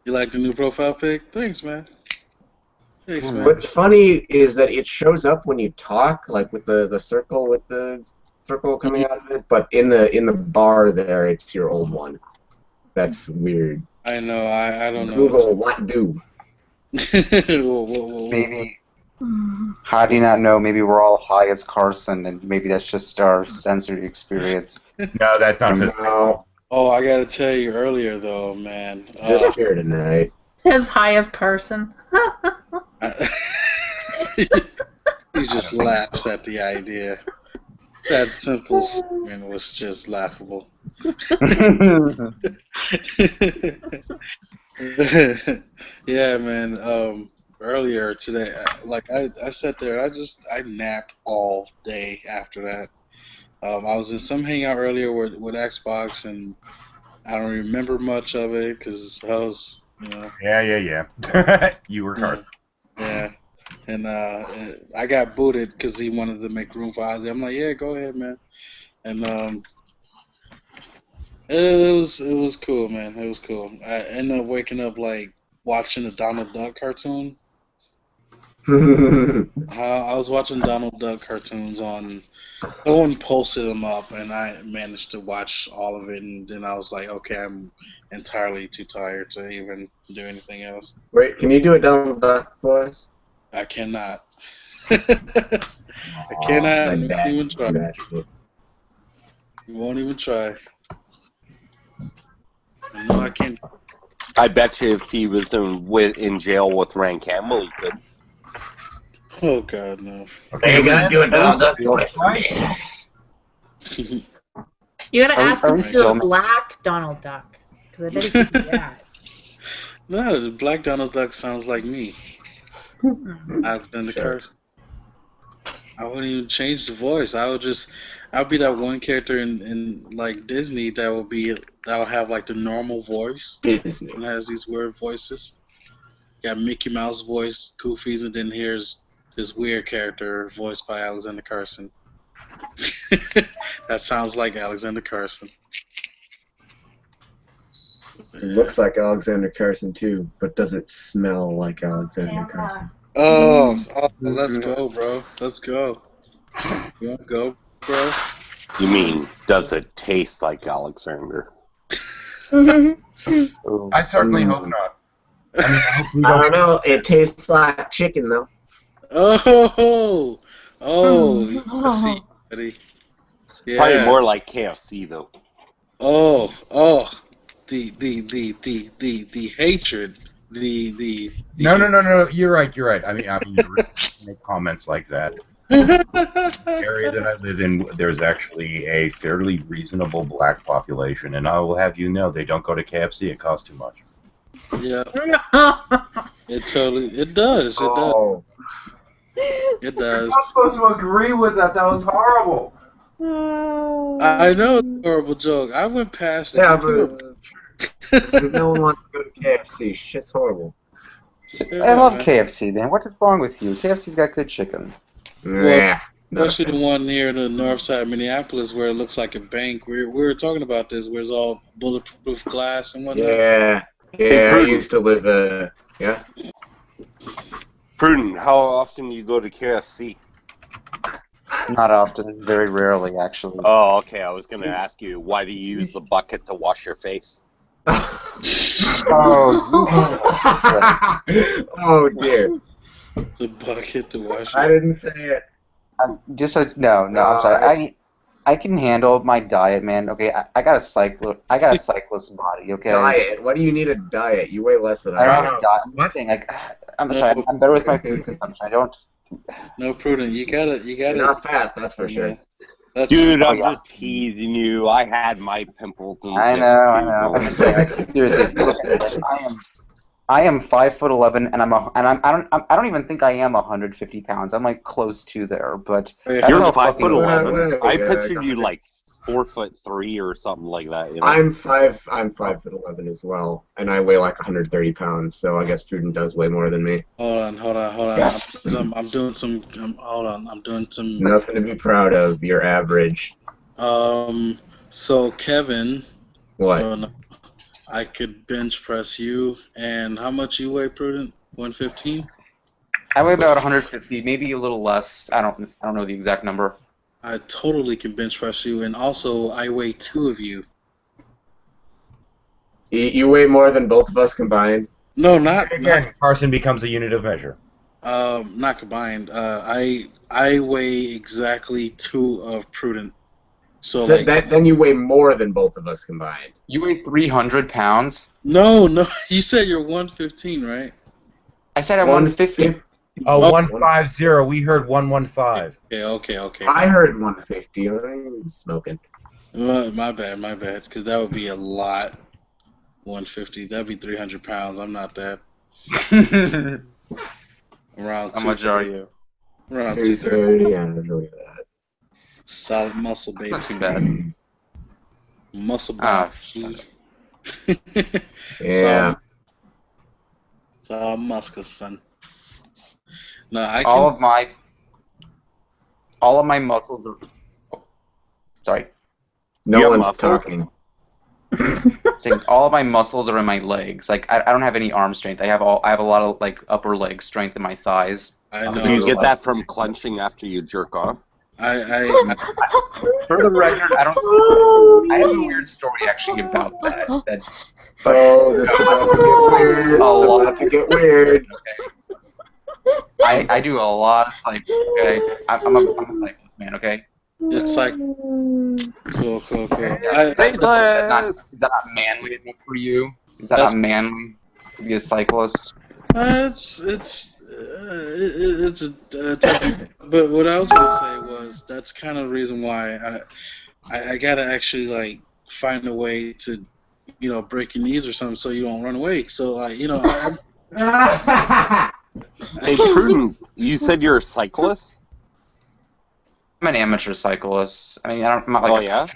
You like the new profile pic? Thanks, man. Thanks, man. What's funny is that it shows up when you talk, like with the circle coming out of it, but in the bar there, it's your old one. That's weird. I know. I don't know. Google what do. Maybe. How do you not know? Maybe we're all high as Carson, and maybe that's just our sensory experience. No, that's not No. Oh, I gotta tell you earlier though, man. Just here tonight. As high as Carson. He just laughs at the idea. That simple statement was just laughable. Yeah, man. Earlier today, like I sat there, I napped all day after that. I was in some hangout earlier with Xbox, and I don't remember much of it because I was, you know. Yeah. You were hard. Yeah. And I got booted because he wanted to make room for Ozzy. I'm like, yeah, go ahead, man. And it was cool, man. It was cool. I ended up waking up like watching the Donald Duck cartoon. I was watching Donald Duck cartoons on. Someone posted them up, and I managed to watch all of it. And then I was like, okay, I'm entirely too tired to even do anything else. Wait, can you do a Donald Duck voice? I cannot. I cannot. My bad. Even try. My bad. You won't even try. No, I can't. I bet you if he was in jail with Rand Campbell, he could. Oh God, no. Okay, you gotta do a Donald Duck voice. You gotta Are we- ask are him we to do still- a black Donald Duck. Because I bet he could do that. No, the Black Donald Duck sounds like me. Alexander Carson. I wouldn't even change the voice. I'll be that one character in like Disney that will have like the normal voice Disney. and has these weird voices. Got Mickey Mouse voice, Goofy's, and then here's this weird character voiced by Alexander Carson. That sounds like Alexander Carson. It looks like Alexander Carson too, but does it smell like Alexander Carson? Oh, let's go, bro. Let's go. You want to go, bro? You mean, does it taste like Alexander? I certainly hope not. I don't know. It tastes like chicken though. Oh, let's see, buddy. Yeah. Probably more like KFC though. Oh, the hatred, the. No. You're right. I mean, you make comments like that. The area that I live in, there's actually a fairly reasonable black population, and I will have you know they don't go to KFC. It costs too much. Yeah. It does. Oh. It does. I'm supposed to agree with that. That was horrible. I know it's a horrible joke. I went past it. Yeah, but no one wants to go to KFC. Shit's horrible. I love KFC, man. What is wrong with you? KFC's got good chicken. Yeah. Especially the one near the north side of Minneapolis where it looks like a bank. We were talking about this, where it's all bulletproof glass and whatnot. Yeah. I used to live. Yeah. Prudent, how often do you go to KFC? Not often, very rarely, actually. Oh, okay. I was going to ask you, why do you use the bucket to wash your face? Oh dear. The bucket to wash. I didn't say it. No, I'm sorry. I can handle my diet, man. Okay, I got a cyclist body. Okay. Diet? What do you need a diet? You weigh less than I don't I have do. a diet. I'm saying, like, I'm sorry. I'm better with my food consumption. I don't. No, Prudent, you gotta. You're not fat, that's for sure. Dude, Oh, I'm yeah. just teasing you. I had my pimples and I zits, know. I'm too. just saying, like, seriously, if you look at it, like, I am 5'11", and I don't even think I am 150 pounds. I'm like close to there, but that's You're how 5'11". I Yeah, pictured you like 4'3" or something like that. You know? I'm 5'11" as well, and I weigh like 130 pounds. So I guess Prudent does weigh more than me. Hold on. I'm doing some. Hold on. I'm doing some. Nothing to be proud of. You're average. So Kevin. What? I could bench press you, and how much you weigh, Prudent? 115? I weigh about 150, maybe a little less. I don't know the exact number. I totally can bench press you, and also I weigh 2 of you. You weigh more than both of us combined? No, not Carson becomes a unit of measure. not combined. I weigh exactly 2 of Prudent. So like, then you weigh more than both of us combined. You weigh 300 pounds? No, you said you're 115, right? I said I'm 150. Oh, 150. We heard 115. Okay. I heard 150. I'm smoking. My bad. Because that would be a lot. 150. That'd be 300 pounds. I'm not that. Around. How much are you? Around 230. Yeah, really that. Solid muscle, baby. Not too bad. Muscle bound. Yeah. It's all muscle, son. No, all of my muscles are. Oh, sorry. No one's talking. Saying all of my muscles are in my legs. Like I don't have any arm strength. I have a lot of like upper leg strength in my thighs. I know. Do you get that from clenching after you jerk off? For the record, I have a weird story actually about that. This is about to get weird. I do a lot of cycling. Okay, I'm a cyclist, man. Okay. It's like cool. Is that not manly enough for you? Is that not manly to be a cyclist? It's but what I was gonna say was that's kind of the reason why I gotta actually like find a way to break your knees or something so you don't run away. So Hey, Prudent, you said you're a cyclist? I'm an amateur cyclist. I mean, I'm not like. Oh yeah.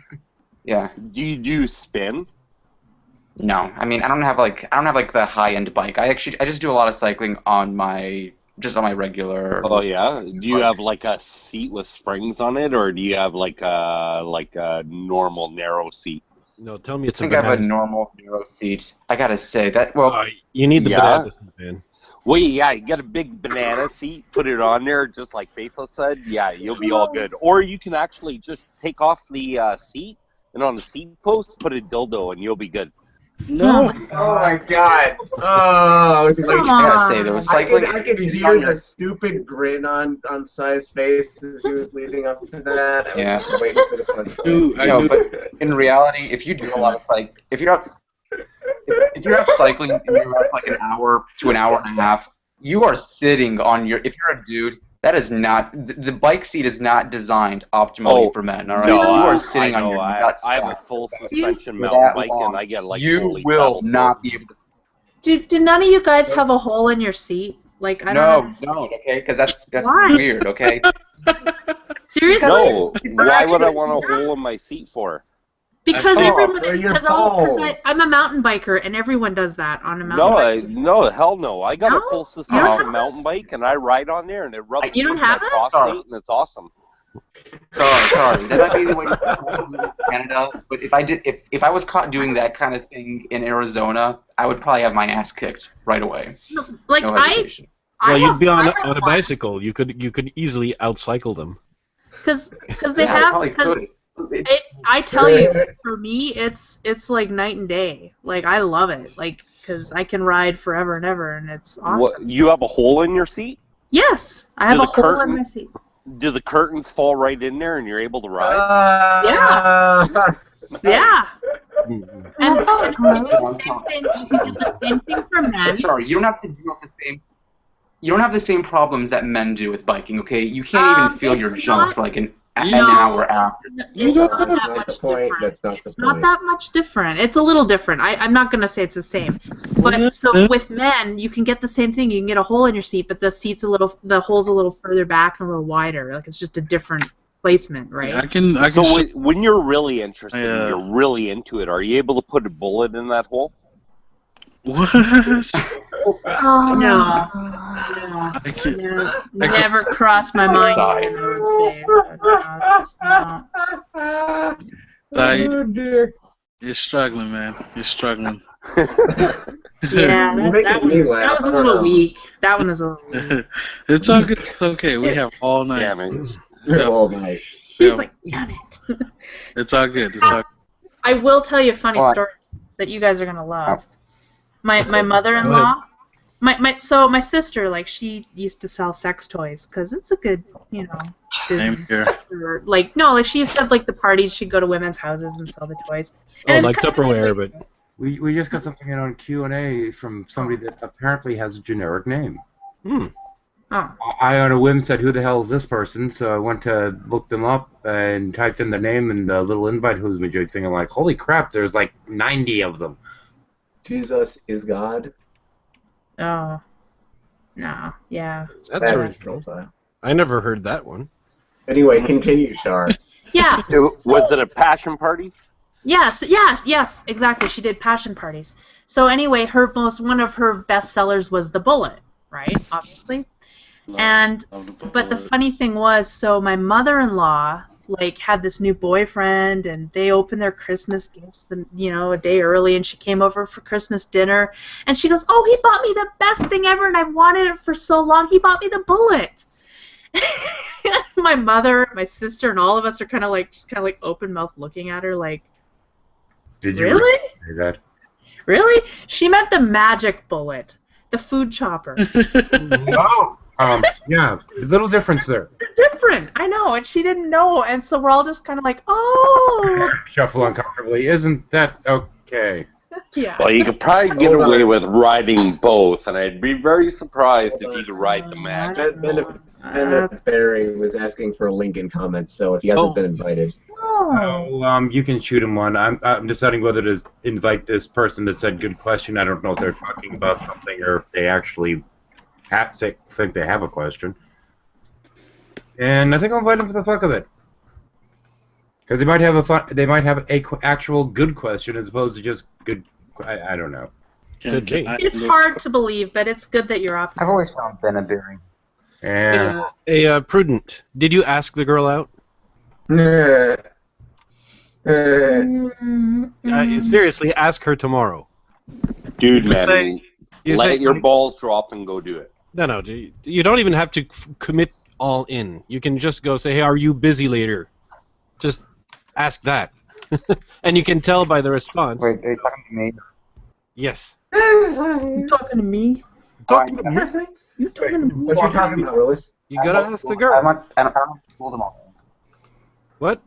Yeah. Do you do spin? No, I mean I don't have like the high-end bike. I just do a lot of cycling on my regular. Oh yeah. Do you have like a seat with springs on it, or do you have like a normal narrow seat? No, tell me it's I think I have a normal narrow seat. I gotta say that. Well, you need the banana seat, man. Well, yeah, you get a big banana seat, put it on there, just like Faithless said. Yeah, you'll be all good. Or you can actually just take off the seat, and on the seat post, put a dildo, and you'll be good. No. Oh my god. Oh, it's like, I gotta say there was cycling. I could hear the stupid grin on Sai's face as he was leading up to that. I was just waiting for the punch. But in reality, if you do a lot of if you're out cycling and you're out like an hour to an hour and a half, you are sitting on your. If you're a dude, that is not the bike seat is not designed optimally for men. All right, No, you are sitting on your nuts. I have a full suspension mountain bike, and I get like you will not be able to. Do none of you guys have a hole in your seat? Like I don't. No, okay, because that's Why? weird. Okay. Seriously? No. Why would I want a hole in my seat for? Because I'm a mountain biker, and everyone does that on a mountain bike. No, hell no. I got a full suspension mountain bike, and I ride on there, and it rubs You don't against have my it? prostate, and it's awesome. Sorry. That might be the way in Canada. But if I was caught doing that kind of thing in Arizona, I would probably have my ass kicked right away. Like no hesitation. Well, you'd be on a bicycle. You could easily outcycle them. Because they have. I tell you, for me, it's like night and day. Like I love it. Like because I can ride forever and ever, and it's awesome. What, you have a hole in your seat? Yes, I have a hole in my seat. Do the curtains fall right in there and you're able to ride? Yeah. And You you can do the same thing for men. Sorry, you don't have to deal with the same. You don't have the same problems that men do with biking. Okay, you can't even feel your junk for like an hour after. It's not that much different. That's not the It's not point. that much different. It's a little different. I'm not gonna say it's the same. But so with men, you can get the same thing. You can get a hole in your seat, but the hole's a little further back and a little wider. Like it's just a different placement, right? I can. So when you're really interested, and you're really into it, are you able to put a bullet in that hole? What? Oh, no. Never crossed my mind. I would say. Oh dear. You're struggling, man. You're struggling. Yeah, that was a little weak. That one was a little weak. It's all good. It's okay. We have all night. Damn it. All night. He's like, damn it. It's all good. It's all good. I will tell you a funny story that you guys are gonna love. My mother-in-law, so my sister, like, she used to sell sex toys because it's a good, business. She used to have like the parties. She'd go to women's houses and sell the toys. And like Tupperware, but we just got something in on Q&A from somebody that apparently has a generic name. Oh. I on a whim said, "Who the hell is this person?" So I went to look them up and typed in the name and the little invite who's me joke thing. I'm like, holy crap! There's like 90 of them. Jesus is God. Oh. No. Yeah. That's original. I never heard that one. Anyway, continue, Char. Yeah. Was it a passion party? Yes, exactly. She did passion parties. So anyway, one of her best sellers was the bullet, right? Obviously. But the funny thing was, so my mother-in-law had this new boyfriend, and they opened their Christmas gifts, a day early, and she came over for Christmas dinner, and she goes, "Oh, he bought me the best thing ever, and I've wanted it for so long. He bought me the bullet." My mother, my sister, and all of us are kind of open mouth looking at her, like, Did you really? Say that? Really? She meant the magic bullet, the food chopper. Oh, yeah, little difference there. They're different, I know, and she didn't know, and so we're all just kind of like, oh. Shuffle uncomfortably. Isn't that okay? Yeah. Well, you could probably get away with riding both, and I'd be very surprised if you could ride the magic. Benefits Barry was asking for a link in comments, so if he hasn't been invited. Oh, you can shoot him one. I'm deciding whether to invite this person that said good question. I don't know if they're talking about something or if they actually think they have a question. And I think I'll invite them for the fuck of it, because they might have a actual good question as opposed to just good. I don't know. It's hard to believe, but it's good that you're off. I've always found Ben a bearing. Yeah. Prudent, did you ask the girl out? Seriously, ask her tomorrow. Dude, man, let your balls drop and go do it. No, you don't even have to commit all in. You can just go say, "Hey, are you busy later?" Just ask that. And you can tell by the response. Wait, are you talking to me? Yes. You talking to me? Talking to me? You talking to me? What you talking about, Willis? You gotta ask the girl. I don't go to school tomorrow. What?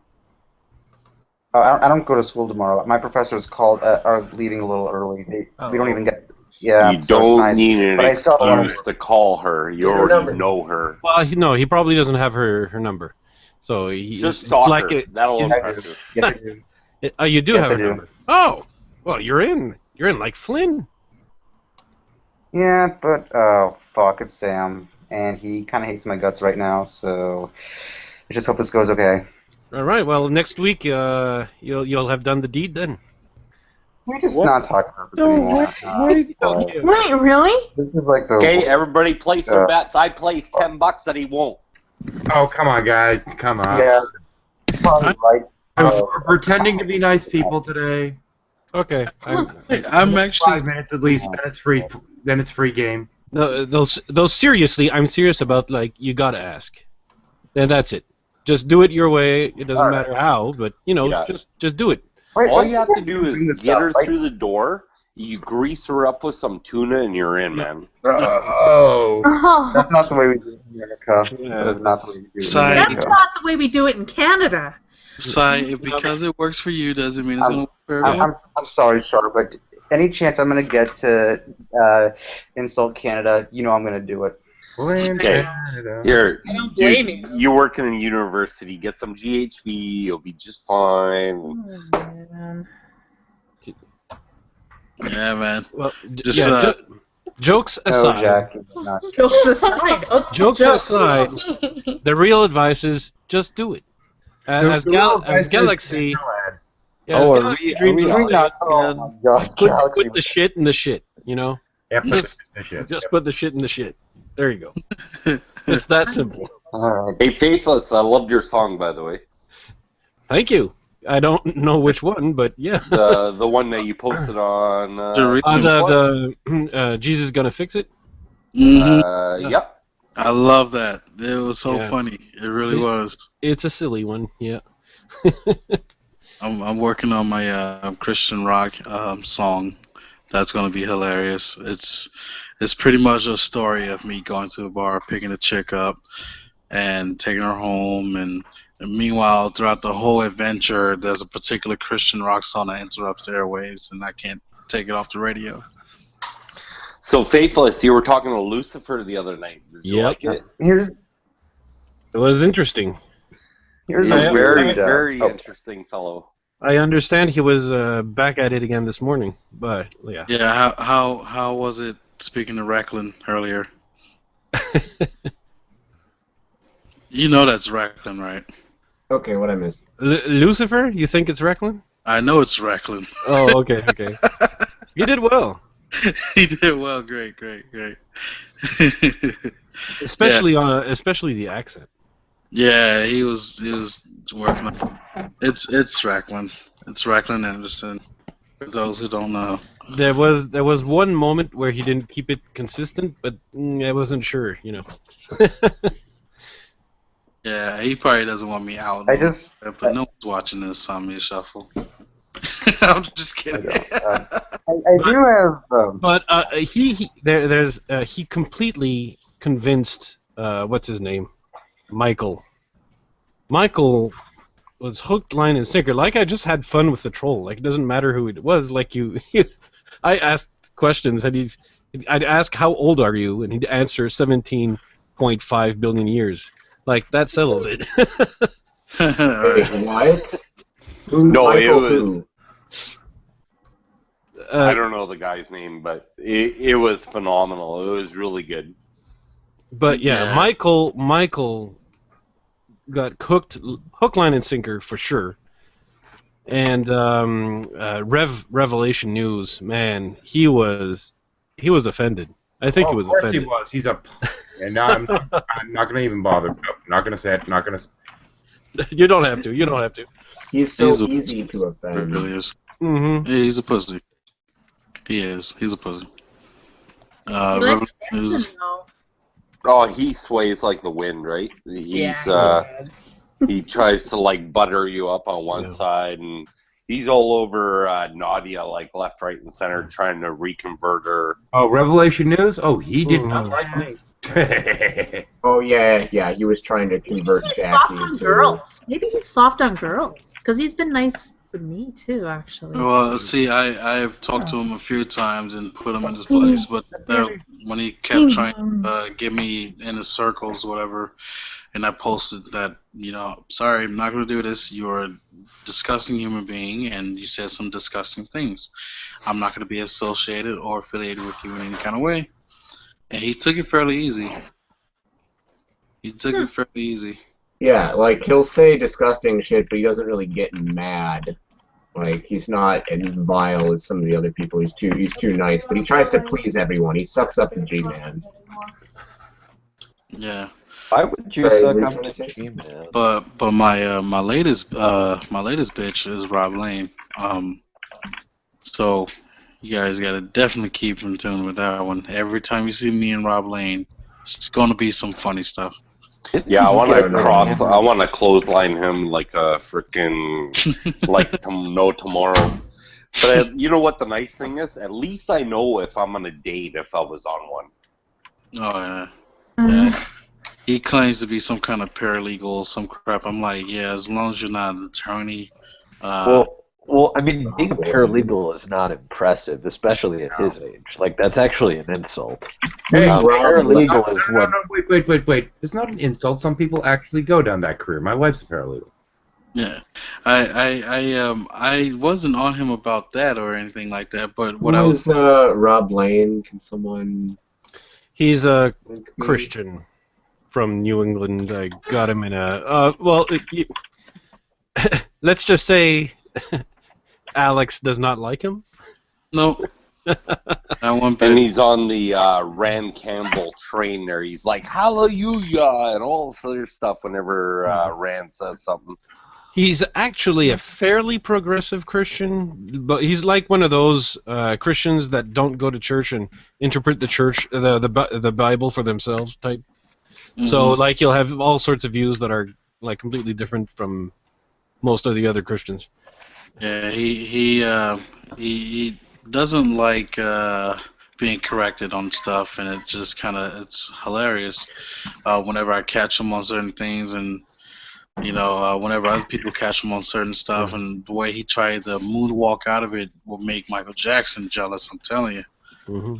I don't go to school tomorrow. My professors are leaving a little early. We don't even get. Yeah, you so don't it's nice. need an But I still don't excuse to call her. You already know her. Well, no, he probably doesn't have her number. So just stalk her. That'll impress her. Yes, I do. You do Yes, have I her do. number. Oh, well, you're in like Flynn. Yeah, but oh fuck, it's Sam, and he kind of hates my guts right now. So I just hope this goes okay. All right. Well, next week you'll have done the deed then. We just not talk about this anymore. Wait, really? This is like the. Okay, everybody place their bets. I placed $10 that he won't. Oh, come on, guys. Come on. Yeah. Probably right. We're pretending to be nice people today. Okay. I'm actually 5 minutes at least. Then it's free. Then it's free game. No, those seriously, I'm serious about, like, you gotta ask. And that's it. Just do it your way. It doesn't matter how, but just do it. All you have to do is get her through the door, You grease her up with some tuna and you're in, man. Oh. That's not the way we do it in America. That is not the way we do it in Sorry. That's America. not the way we do it in Canada. Sai, because it works for you doesn't mean it's going to work for everyone. I'm sorry, Char, but any chance I'm going to get to insult Canada, you know I'm going to do it. Okay. Here, I don't blame you. you work in a university. Get some GHB. You'll be just fine. Yeah, man. Well, Just jokes No, aside, Jack. it's not. Jokes aside. Oh, jokes aside, the real advice is just do it. As Galaxy, as Galaxy Dreams we would say, not? Oh my God, Galaxy. put the shit in the shit. You know, Yeah, put the shit. just put the shit in the shit. There you go. It's that simple. All right. Hey, Faithless, I loved your song, by the way. Thank you. I don't know which one, but yeah. The one that you posted on. The Jesus Gonna Fix It. Yep. I love that. It was so Yeah. funny. It really was. It's a silly one, yeah. I'm working on my Christian rock song. That's gonna be hilarious. It's pretty much a story of me going to a bar, picking a chick up, and taking her home. And meanwhile, throughout the whole adventure, there's a particular Christian rock song that interrupts the airwaves, and I can't take it off the radio. So, Faithless, you were talking to Lucifer the other night. Did you like it? It was interesting. Here's He's a a very, weird, very oh. interesting fellow. I understand he was back at it again this morning, but yeah. Yeah, how was it speaking to Recklin earlier? You know that's Recklin, right? Okay, what I missed? Lucifer? You think it's Recklin? I know it's Recklin. Oh, okay. You did well. He did well. Great. Especially the accent. Yeah, he was working on it. It's Recklin. It's Recklin Anderson. For those who don't know. There was one moment where he didn't keep it consistent, but I wasn't sure, you know. Yeah, he probably doesn't want me out. But no one's watching this on me shuffle. I'm just kidding. I do have. But he completely convinced what's his name, Michael. Michael was hooked, line, and sinker. Like I just had fun with the troll. Like it doesn't matter who it was. Like I asked questions, and I'd ask how old are you, and he'd answer 17.5 billion years. Like that settles it. Wait, what? No, it Michael was. who? I don't know the guy's name, but it was phenomenal. It was really good. But yeah, Michael got hooked, hook, line, and sinker for sure. And Revelation News, man, he was offended. I think he was of course offended. he was. He's a. And now I'm not going to even bother. I'm not going to say it. Not going to. You don't have to. He's so easy to offend. He really is. Mm-hmm. Yeah, he's a pussy. He is. He's a pussy. But Oh, he sways like the wind, right? He's he tries to like butter you up on one side, and he's all over Nadia, like left, right, and center, trying to reconvert her. Oh, Revelation News? Oh, he did not like me. Oh yeah, he was trying to convert He's Jackie soft on to girls. Maybe he's soft on girls. Because he's been nice to me, too, actually. Well, see, I've talked to him a few times and put him in his place, but when he kept trying to get me in his circles, whatever, and I posted that, sorry, I'm not going to do this. You're a disgusting human being, and you said some disgusting things. I'm not going to be associated or affiliated with you in any kind of way. And he took it fairly easy. Yeah, like he'll say disgusting shit, but he doesn't really get mad. Like he's not as vile as some of the other people. He's too nice, but he tries to please everyone. He sucks up to G-Man. Yeah. Why would you suck up to G-Man? But my latest bitch is Rob Lane. So you guys gotta definitely keep in tune with that one. Every time you see me and Rob Lane, it's gonna be some funny stuff. Yeah, I want to clothesline him like a freaking no tomorrow. But you know what the nice thing is? At least I know if I'm on a date if I was on one. Oh yeah. Mhm. Yeah. He claims to be some kind of paralegal, some crap. I'm like, yeah, as long as you're not an attorney. Well, I mean, being a paralegal is not impressive, especially at his age. Like, that's actually an insult. Hey, paralegal is what. No, wait. It's not an insult. Some people actually go down that career. My wife's a paralegal. Yeah, I wasn't on him about that or anything like that. But what I Who was is Rob Lane? Can someone? He's a Christian from New England. I got him in a. Let's just say Alex does not like him. No. And he's on the Rand Campbell train there. He's like, hallelujah, and all this other stuff whenever Rand says something. He's actually a fairly progressive Christian, but he's like one of those Christians that don't go to church and interpret the Bible for themselves type. So, like, you'll have all sorts of views that are like completely different from most of the other Christians. Yeah, he doesn't like being corrected on stuff, and it just it's hilarious whenever I catch him on certain things, and whenever other people catch him on certain stuff, and the way he tried the moonwalk out of it will make Michael Jackson jealous. I'm telling you. Mm-hmm.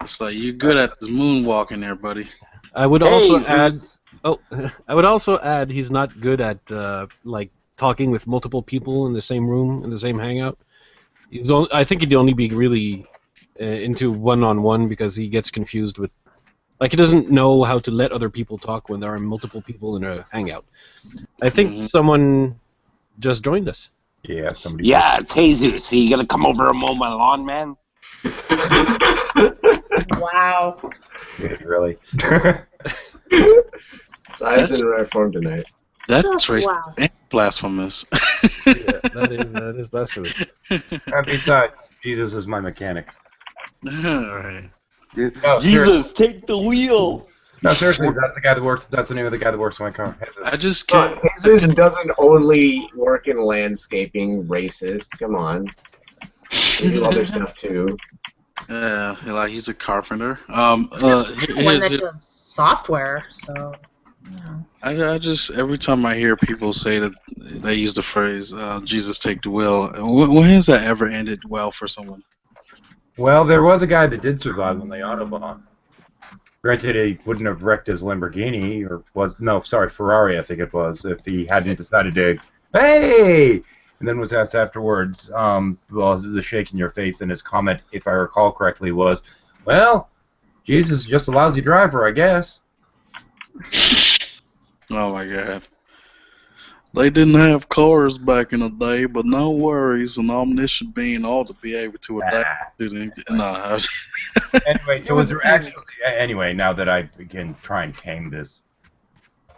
It's like, you're good at this moonwalking there, buddy. I would also add he's not good at like talking with multiple people in the same room in the same hangout. I think he'd only be really into one-on-one because he gets confused with, like, he doesn't know how to let other people talk when there are multiple people in a hangout. I think someone just joined us. Yeah, somebody. Yeah, it's Jesus. So you gonna come over and mow my lawn, man? Wow. Yeah, really. Size in rare form tonight. That's racist Wow. and blasphemous. That is blasphemous. And besides, Jesus is my mechanic. Alright. No, Jesus, take the wheel. No, seriously, that's the guy that works. That's the name of the guy that works on my car. I just can't. Jesus doesn't only work in landscaping. Racist. Come on. They do other stuff too. Yeah, like he's a carpenter. One that does software, so. I just, every time I hear people say that they use the phrase "Jesus take the wheel," when has that ever ended well for someone? Well, there was a guy that did survive on the Autobahn. Granted, he wouldn't have wrecked his Lamborghini, Ferrari, I think it was, if he hadn't decided to, hey! And then was asked afterwards, this is a shake in your face, and his comment, if I recall correctly, was, well, Jesus is just a lousy driver, I guess. Oh my God. They didn't have cars back in the day, but no worries, an omniscient being ought to be able to adapt to them. No. Anyway, so was there actually... Anyway, now that I can try and tame this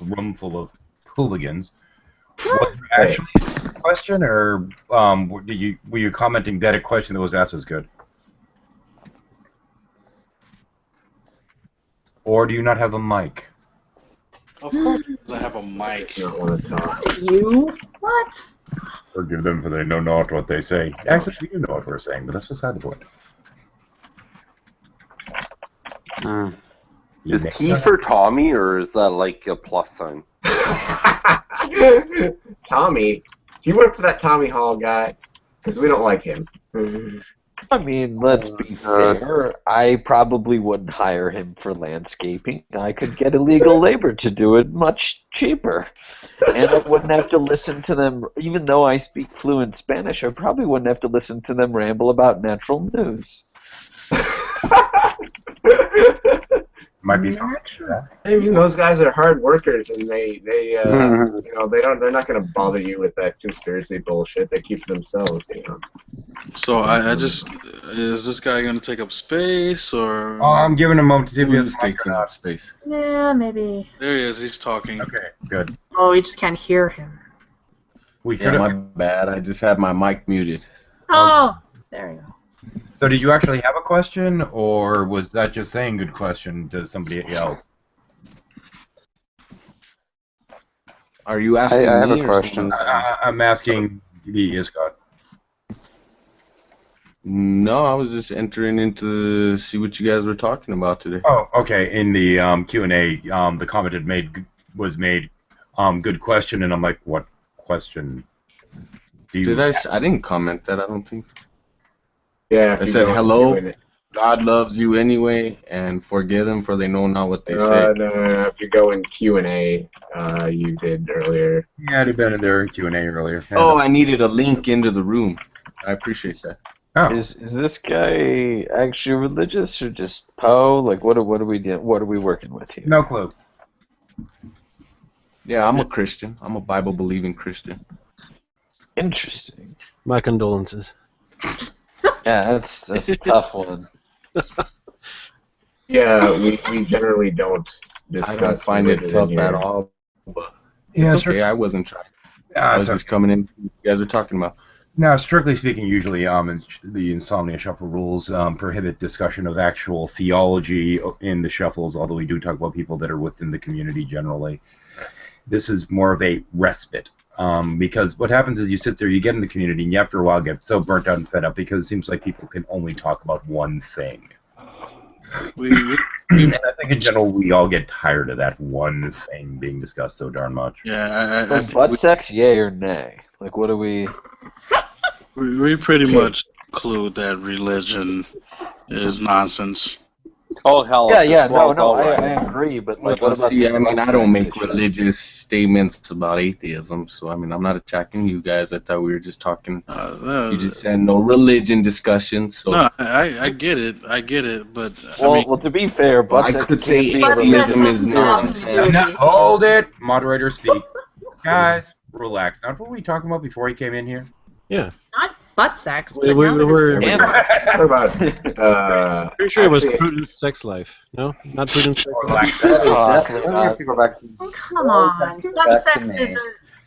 room full of hooligans, was there actually a question, or were you commenting that a question that was asked was good? Or do you not have a mic? Of course I have a mic. You? What? Forgive them, for they know not what they say. Actually, we do know what we're saying, but that's beside the point. Is T for Tommy, or is that like a plus sign? Tommy, do you work for that Tommy Hall guy? Because we don't like him. I mean, let's be fair. I probably wouldn't hire him for landscaping. I could get illegal labor to do it much cheaper. And I wouldn't have to listen to them, even though I speak fluent Spanish, I probably wouldn't have to listen to them ramble about natural news. Might be something to that. I mean, those guys are hard workers, and they're not going to bother you with that conspiracy bullshit. They keep to themselves, So is this guy going to take up space, or? Oh, I'm giving him a moment to see if he has taken up space. Yeah, maybe. There he is. He's talking. Okay, good. Oh, we just can't hear him. My bad. I just had my mic muted. Oh, there you go. So did you actually have a question, or was that just saying good question to somebody else? Are you asking I have me a or question. someone else? I'm asking the Iscott. No, I was just entering into see what you guys were talking about today. Oh, okay. In the Q&A, the comment was made, good question, and I'm like, what question? I didn't comment that, I don't think. Yeah. I said, hello, God loves you anyway, and forgive them for they know not what they say. No. If you go in Q&A, you did earlier. Yeah, I'd have been in there in Q&A earlier. Oh, I needed a link into the room. I appreciate that. Oh. Is this guy actually religious or just Poe? Like, what are we doing? What are we working with here? No clue. Yeah, I'm a Christian. I'm a Bible-believing Christian. Interesting. My condolences. Yeah, that's a tough one. Yeah, we generally don't discuss. I don't find it tough here. at all. But Yeah, it's okay. I wasn't trying. I was just coming in. You guys were talking about. Now, strictly speaking, usually the Insomnia Shuffle rules prohibit discussion of actual theology in the shuffles, although we do talk about people that are within the community generally. This is more of a respite, because what happens is you sit there, you get in the community, and you after a while get so burnt out and fed up because it seems like people can only talk about one thing. And I think in general we all get tired of that one thing being discussed so darn much. Yeah, So butt sex, yay or nay? Like, what do we? We pretty much conclude that religion is nonsense. Oh hell! Yeah, no, right. I agree, but like, Well, what about? see, the I mean, I butt don't sex make issue? religious statements about atheism, so I mean, I'm not attacking you guys. I thought we were just talking. You just said no religion discussion, so. No, I get it, but Well, I mean, to be fair, butt I sex could say can't be atheism is religious. nonsense. Hold it, moderator, speak. Guys, relax. Now, what were we talking about before he came in here? Yeah. Not butt sex, We but now that were. it's- What about? Pretty sure it was actually- Prudent's sex life. No, not Prudent's sex life. That is definitely not. Go back to Come on, back butt sex to me. isn't.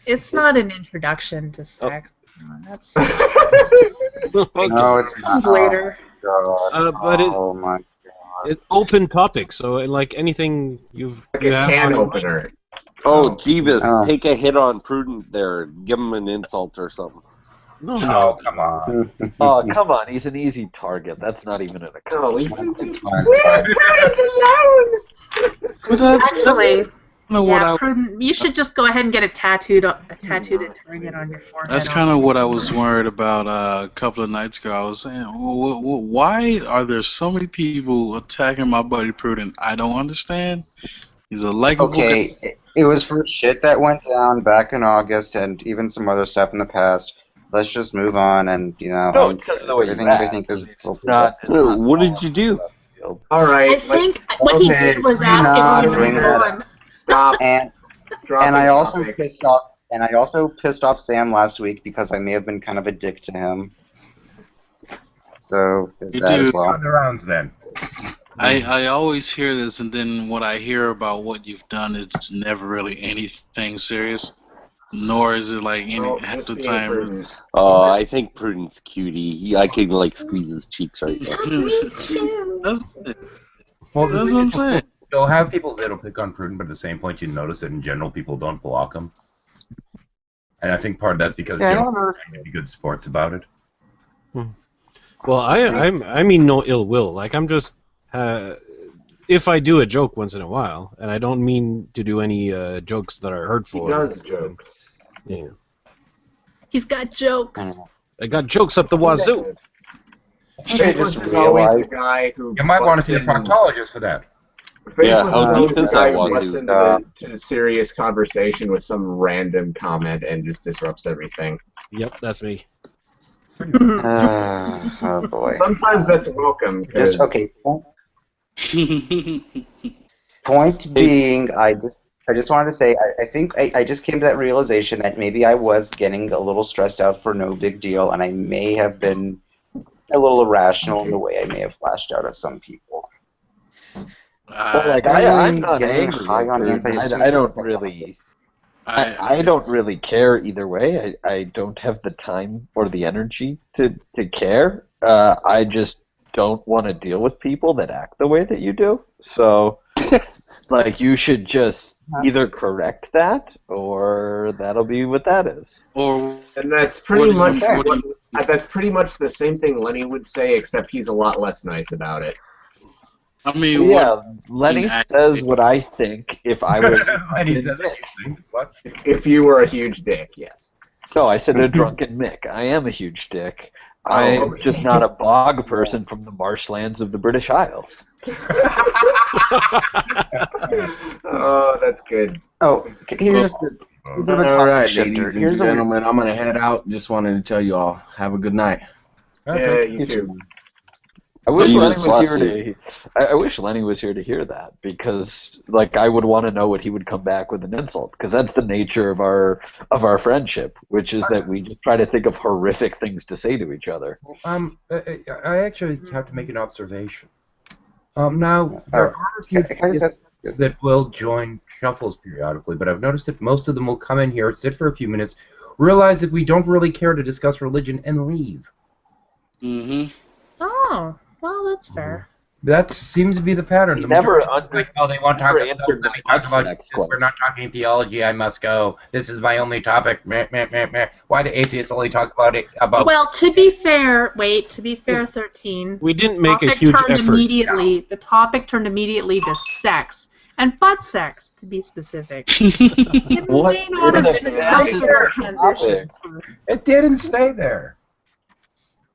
It's not an introduction to sex. That's No, it's comes not. later. But Oh my. it's open topic, so like anything you Like a have can on- opener. Oh, Jeebus, Oh. take a hit on Prudent there. Give him an insult or something. No, Oh, come on. Oh, come on, he's an easy target. That's not even an No, accomplishment. It's fine. It's fine. but that's Actually, what I. Prudent, you should just go ahead and get a tattooed target on your forehead. That's kind of what I was worried about a couple of nights ago. I was saying, why are there so many people attacking my buddy Prudent? I don't understand. He's a likable guy. Okay, it was for shit that went down back in August and even some other stuff in the past. Let's just move on and, you know, No, it's because of the way you everything act. we think is It's not. What did you do? All right. I think what he did was ask if you bring were that born. Stop. And Drop I it, also topic. pissed off Sam last week because I may have been kind of a dick to him. So there's You that as do. well. On the rounds then. I always hear this, and then what I hear about what you've done is never really anything serious. Nor is it like any Oh, half just the being time. prudent. Oh, I think Prudent's cutie. I could like squeeze his cheeks right now. That's it. Well, That's what I'm saying. You'll have people that'll pick on Prudent, but at the same point, you notice that in general, people don't block him. And I think part of that's because Yeah, I Joe don't notice. trying to be good sports about it. Well, I mean no ill will. Like I'm just if I do a joke once in a while, and I don't mean to do any jokes that are hurtful. He does jokes. Yeah. He's got jokes. I got jokes up the wazoo. Faithless is always the guy who. You might want to see a butts in- proctologist for that. Faithless Yeah, how is deep always the is guy that who wazoo? busts into the serious conversation with some random comment and just disrupts everything. Yep, that's me. Oh boy. Sometimes that's welcome. 'cause- Just, okay. Point being, I just wanted to say, I think I just came to that realization that maybe I was getting a little stressed out for no big deal, and I may have been a little irrational in the way I may have flashed out at some people. But like I'm I'm not getting angry. high on Prudent. antihistamines. I don't really. I don't really care either way. I don't have the time or the energy to care. I just don't want to deal with people that act the way that you do. So Like, you should just either correct that, or that'll be what that is. Or And that's pretty much what do that's pretty much the same thing Lenny would say, except he's a lot less nice about it. I mean, Yeah, Lenny says what I think if I was And he says, what? If you were a huge dick, yes. No, I said a drunken Mick. I am a huge dick. I'm just not a bog person from the marshlands of the British Isles. Oh, that's good. Oh, here's just a bit of a All topic right, shifter. ladies and Here's a weird- gentlemen, I'm gonna head out. Just wanted to tell you all, have a good night. Yeah, you too. I wish He Lenny was was here fussy. I wish Lenny was here to hear that, because like I would want to know what he would come back with an insult, because that's the nature of our friendship, which is that we just try to think of horrific things to say to each other. I actually have to make an observation. Now, there are a few Can I just ask- that will join shuffles periodically, but I've noticed that most of them will come in here, sit for a few minutes, realize that we don't really care to discuss religion, and leave. Mm-hmm. Oh, well, that's fair. That seems to be the pattern. He The never majority- like, oh, they want to talk never about, answered let my me talk about next Jesus. We're not talking theology. I must go. This is my only topic. Meh, meh, meh, meh. Why do atheists only talk about it? Well, to be fair, 13. We didn't make a topic huge turned effort. Immediately, the topic turned immediately to sex. And butt sex, to be specific. It What may not have is been the a natural topic? transition. It didn't stay there.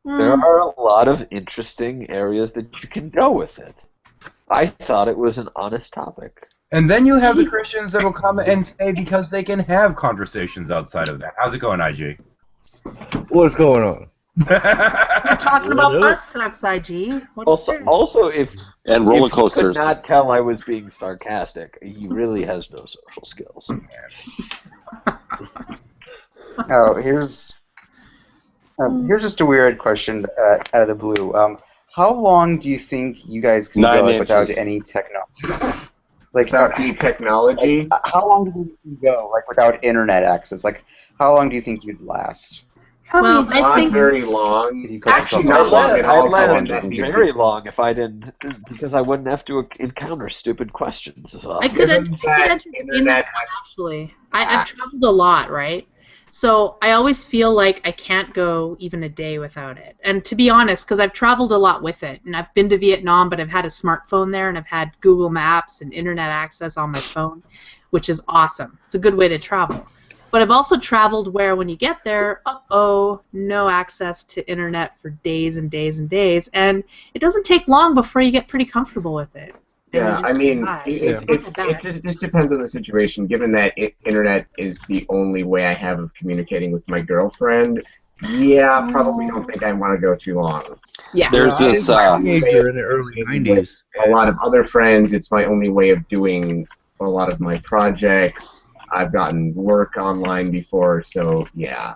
There are a lot of interesting areas that you can go with it. I thought it was an honest topic. And then you have the Christians that will come and say because they can have conversations outside of that. How's it going, IG? What's going on? We're talking about butt sex, IG. What Also, if And roller if he coasters. could not tell I was being sarcastic, he really has no social skills. Oh, here's just a weird question out of the blue. How long do you think you guys can 9 go without inches. any technology? Like Without any technology? how long do you think you go like without internet access? Like how long do you think you'd last? Well, I Not think very long. If you cut Actually, yourself not off? long at all. I'd last That'd be very long if I didn't, because I wouldn't have to encounter stupid questions. So. I could Given that entertain internet this one, actually. I've traveled a lot, right? So I always feel like I can't go even a day without it. And to be honest, because I've traveled a lot with it, and I've been to Vietnam, but I've had a smartphone there, and I've had Google Maps and internet access on my phone, which is awesome. It's a good way to travel. But I've also traveled where when you get there, no access to internet for days and days and days, and it doesn't take long before you get pretty comfortable with it. Yeah, I mean, It's it just depends on the situation. Given that internet is the only way I have of communicating with my girlfriend, yeah, probably don't think I want to go too long. Yeah. There's this. Teenager in the early 90s. A lot of other friends, it's my only way of doing a lot of my projects. I've gotten work online before, so yeah.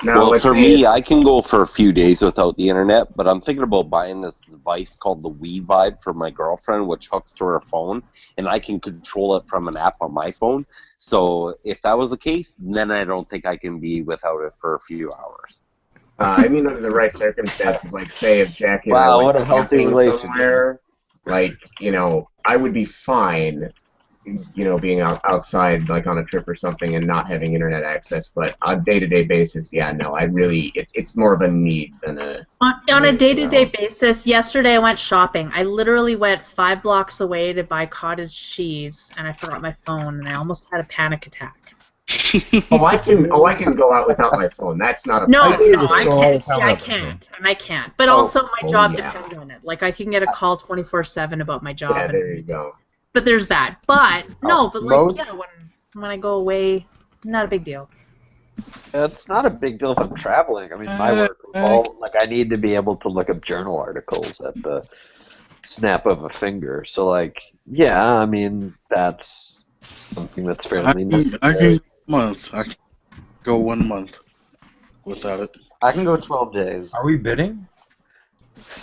Now, Well, let's for say me, I can go for a few days without the internet, but I'm thinking about buying this device called the Wii Vibe for my girlfriend, which hooks to her phone, and I can control it from an app on my phone. So if that was the case, then I don't think I can be without it for a few hours. I mean, under the right circumstances, like say if Jackie and I Wow, went what a healthy camping relationship. somewhere, like, I would be fine, being outside, like on a trip or something and not having internet access, but on a day-to-day basis, yeah, no, it's more of a need than a... On a day-to-day basis, yesterday I went shopping. I literally went 5 blocks away to buy cottage cheese, and I forgot my phone, and I almost had a panic attack. I can go out without my phone. That's not a No, problem. I can't. See, I can't, and I can't. But also, my job yeah. depends on it. Like, I can get a call 24/7 about my job. Yeah, there you go. But there's that. But no, but like, most- yeah, when I go away, not a big deal. It's not a big deal if I'm traveling. I mean, my work, I need to be able to look up journal articles at the snap of a finger. So, like, yeah, I mean, that's something that's fairly I can I can go 1 month without it. I can go 12 days. Are we bidding?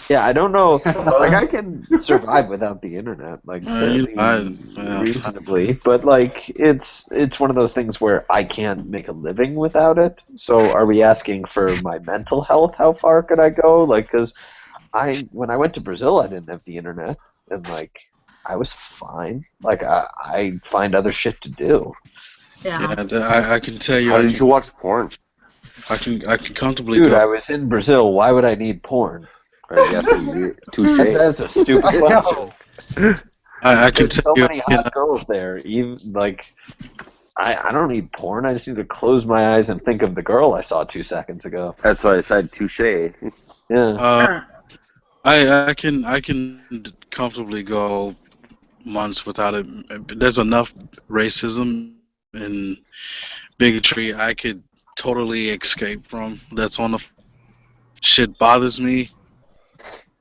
Yeah, I don't know. Like, I can survive without the internet, like, fairly reasonably. But, like, it's one of those things where I can't make a living without it. So, are we asking for my mental health? How far could I go? Like, because when I went to Brazil, I didn't have the internet, and like, I was fine. Like I find other shit to do. Yeah. I can tell you. How did you watch porn? I can comfortably Dude, go. I was in Brazil. Why would I need porn? Yes, touche. That's a stupid question. I can There's tell so you. many hot girls there. Even like, I don't need porn. I just need to close my eyes and think of the girl I saw 2 seconds ago. That's why I said touche. Yeah. I can comfortably go months without it. There's enough racism and bigotry I could totally escape from. That's on the shit bothers me.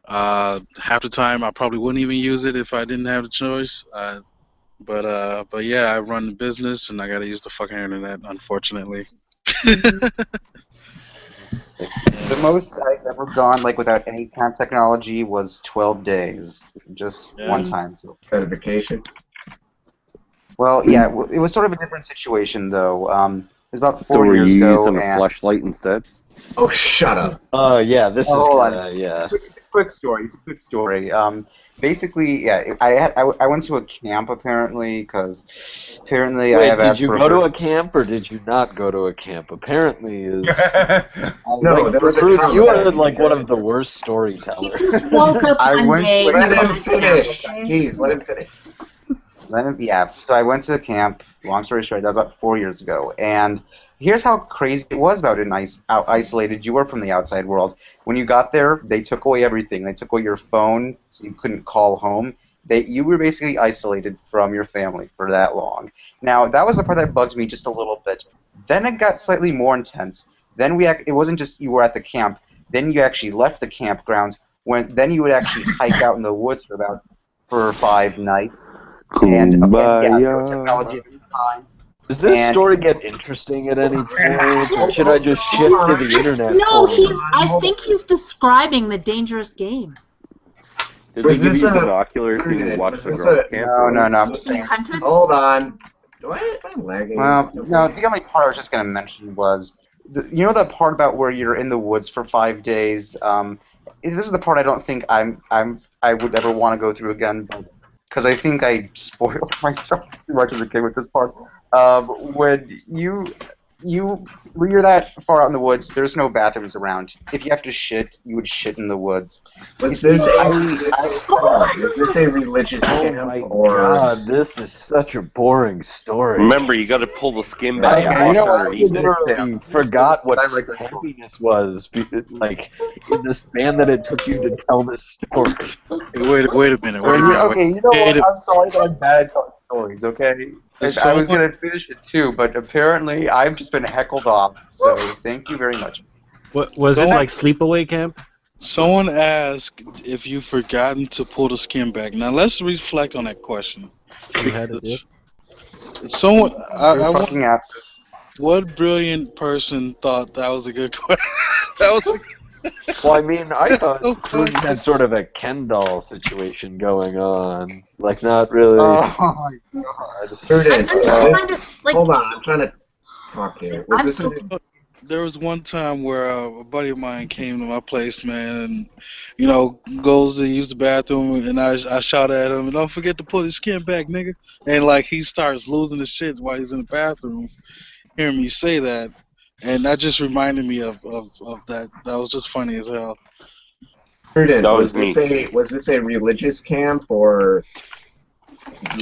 Half the time I probably wouldn't even use it if I didn't have the choice. But yeah, I run the business and I gotta use the fucking internet, unfortunately. The most I've ever gone like without any camp technology was 12 days, just one time. Certification. Well, yeah, it was sort of a different situation though. It was about 4 So were years you ago. using a and- flashlight instead? Oh, shut up. Yeah, this is hold on. kinda, yeah. Quick story. It's a quick story. Basically, yeah, I went to a camp apparently because apparently I Wait, have did asked you for go to a camp or did you not go to a camp? Apparently, is No, there was a Ruth, comment. you are like one of the worst storytellers. He just woke up I one went day. with- Let and him went to finish. camp, okay? Jeez, let him finish. Yeah, so I went to camp. Long story short, that was about 4 years ago. And here's how crazy it was about it and how isolated you were from the outside world. When you got there, they took away everything. They took away your phone, so you couldn't call home. You were basically isolated from your family for that long. Now, that was the part that bugged me just a little bit. Then it got slightly more intense. Then it wasn't just you were at the camp. Then you actually left the campgrounds. Then you would actually hike out in the woods for 5 nights. And yeah, no technology of any kind. Does this And- story get interesting at any point, or should I just shift to the internet? No, for it? I think he's describing the dangerous game. Did Was they give this you a- binoculars so you could watch was the this girls' a- camp? No. I'm Jason saying. Hunted? Hold on. What? I'm lagging. Well, no. The only part I was just going to mention was, you know, that part about where you're in the woods for 5 days. This is the part I don't think I would ever want to go through again, because I think I spoiled myself too much as a kid with this part. When you're that far out in the woods, there's no bathrooms around. If you have to shit, you would shit in the woods. Was this a religious Oh camp my or? god, this is such a boring story. Remember, you got to pull the skin back and you wash know what? underneath it. literally forgot what I like that story. happiness was, like, in the span that it took you to tell this story. Hey, wait a minute. Okay, you know Wait what? a- I'm sorry that I'm bad at telling stories, okay? And I was going to finish it too, but apparently I've just been heckled off, so thank you very much. What was it, Don't- like sleepaway camp? Someone asked if you've forgotten to pull the skin back. Now let's reflect on that question. You had it, Someone, I fucking asked. what brilliant person thought that was a good question? That was. Well, I mean, I thought so Putin had sort of a Ken doll situation going on. Like, not really. Oh my god. Prudent. I'm just trying to, like, Hold on, I'm trying to talk here. Was I'm this so There was one time where a buddy of mine came to my place, man, and goes to use the bathroom, and I shout at him, "Don't forget to pull your skin back, nigga!" And like he starts losing his shit while he's in the bathroom, hearing me say that, and that just reminded me of that. That was just funny as hell. Prudent, That was was this a religious camp or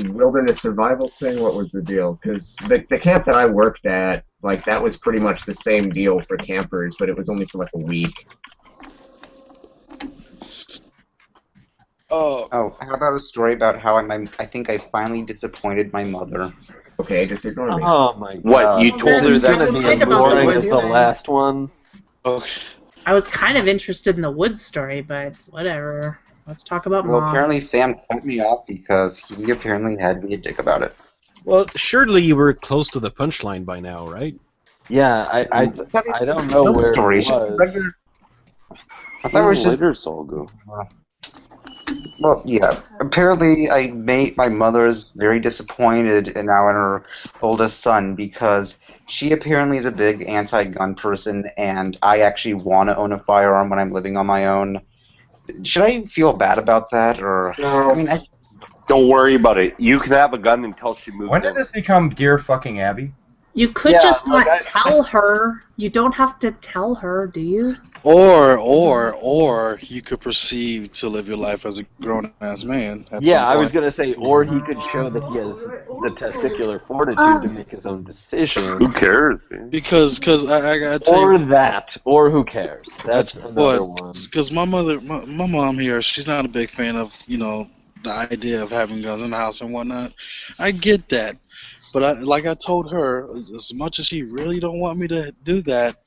wilderness survival thing? What was the deal? Because the camp that I worked at, like, that was pretty much the same deal for campers, but it was only for like a week. Oh, how about a story about how I think I finally disappointed my mother? Okay, just ignore me. Oh my god. What, you told her This that is gonna be as boring as the last one. Okay. I was kind of interested in the Woods story, but whatever. Let's talk about Well, Mom. apparently Sam cut me off because he apparently had me a dick about it. Well, surely you were close to the punchline by now, right? Yeah, I don't know Love where story. it was. Regular- I thought it was just. Later, Solgo. Well, yeah. Apparently, my mother is very disappointed now in her oldest son because she apparently is a big anti-gun person, and I actually want to own a firearm when I'm living on my own. Should I feel bad about that, or No. I mean, Don't worry about it. You can have a gun until she moves When did in. this become Dear Fucking Abby? You could Yeah, just like not tell her. You don't have to tell her, do you? Or you could proceed to live your life as a grown-ass man. At Yeah, some I was point. gonna say, or he could show that he has the testicular fortitude to make his own decision. Who cares? Because I gotta tell Or you, that, or who cares? That's another one. Because my mom here, she's not a big fan of the idea of having guns in the house and whatnot. I get that, but like I told her, as much as she really don't want me to do that,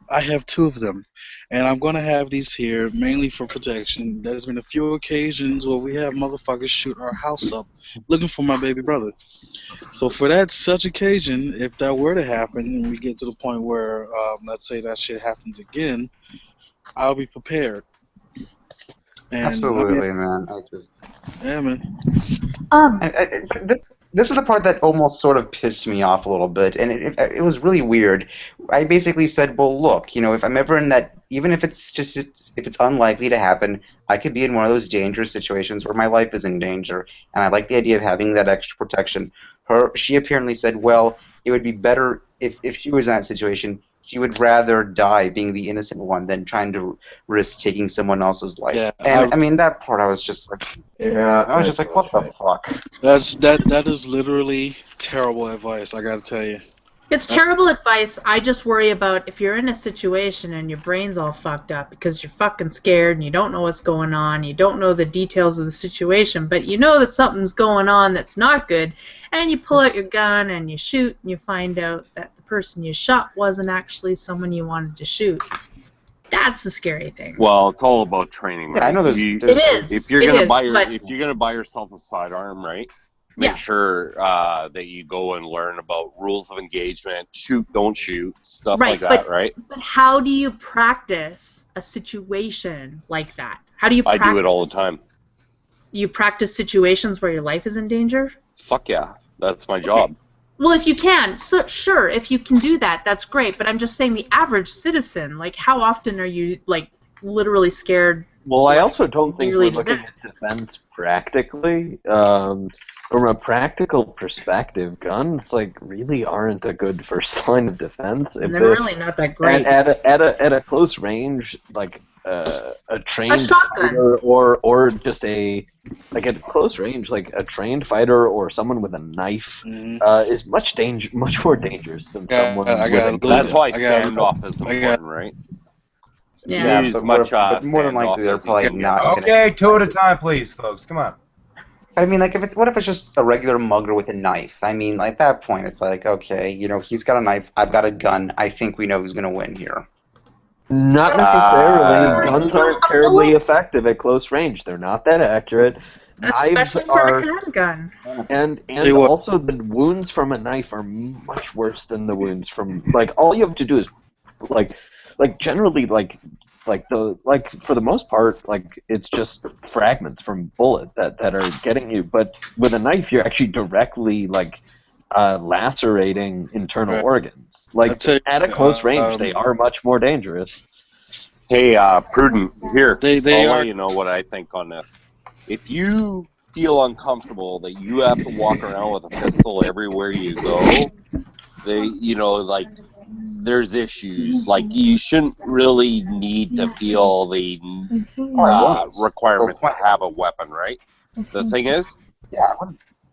I have 2 of them, and I'm gonna have these here mainly for protection. There's been a few occasions where we have motherfuckers shoot our house up looking for my baby brother. So for that such occasion, if that were to happen and we get to the point where let's say that shit happens again, I'll be prepared. And, Absolutely, man. Yeah, man. This is the part that almost sort of pissed me off a little bit, and it was really weird. I basically said, well, look, if I'm ever in that, even if it's unlikely to happen, I could be in one of those dangerous situations where my life is in danger, and I like the idea of having that extra protection. She apparently said, well, it would be better if she was in that situation. She would rather die being the innocent one than trying to risk taking someone else's life. Yeah, and I mean, that part I was just like, what the fuck? That is literally terrible advice. I gotta tell you. It's terrible advice. I just worry about if you're in a situation and your brain's all fucked up because you're fucking scared and you don't know what's going on, you don't know the details of the situation, but you know that something's going on that's not good, and you pull out your gun and you shoot and you find out that the person you shot wasn't actually someone you wanted to shoot. That's the scary thing. Well, it's all about training, right? Yeah, I know It is. If you're It gonna is, but- if you're gonna buy yourself a sidearm, right? Make Yeah. sure that you go and learn about rules of engagement, shoot, don't shoot, stuff Right, like that, but- right? But how do you practice a situation like that? How do you I practice? do it all the time. You practice situations where your life is in danger? Fuck yeah, that's my job. Well, if you can, so sure, if you can do that, that's great. But I'm just saying the average citizen, like, how often are you, like, literally scared? Well, I also don't think we're Nearly to looking death. at defense practically. From a practical perspective, guns really aren't a good first line of defense. And they're really not that great. And at a close range, a trained shotgun. fighter or just at close range, a trained fighter or someone with a knife is much more dangerous than someone. That's why standoff is important, right? Yeah. Use as much but more than standoff likely they're as you probably can. not. Okay, 2 at a time, please, folks. Come on. I mean, what if it's just a regular mugger with a knife? I mean, at that point, it's like, okay, he's got a knife, I've got a gun. I think we know who's gonna win here. Not necessarily. Guns aren't terribly effective at close range. They're not that accurate. Especially Knives for are, a handgun. and also the wounds from a knife are much worse than the wounds from all you have to do is generally for the most part it's just fragments from bullet that are getting you, but with a knife you're actually directly lacerating internal organs. At a close range they are much more dangerous. Hey, Prudent, here. They I'll are- let you know what I think on this. If you feel uncomfortable that you have to walk around with a pistol everywhere you go, there's issues. You shouldn't really need to feel the requirement to have a weapon, right? The thing is,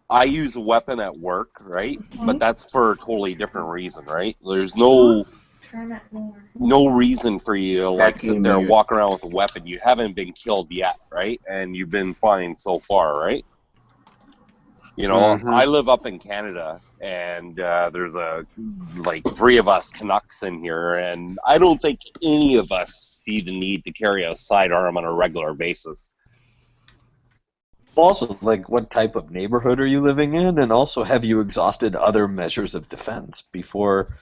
I use a weapon at work, right? But that's for a totally different reason, right? There's no reason for you to sit there and walk around with a weapon. You haven't been killed yet, right? And you've been fine so far, right? I live up in Canada, and there's 3 of us Canucks in here, and I don't think any of us see the need to carry a sidearm on a regular basis. Also, what type of neighborhood are you living in, and also have you exhausted other measures of defense before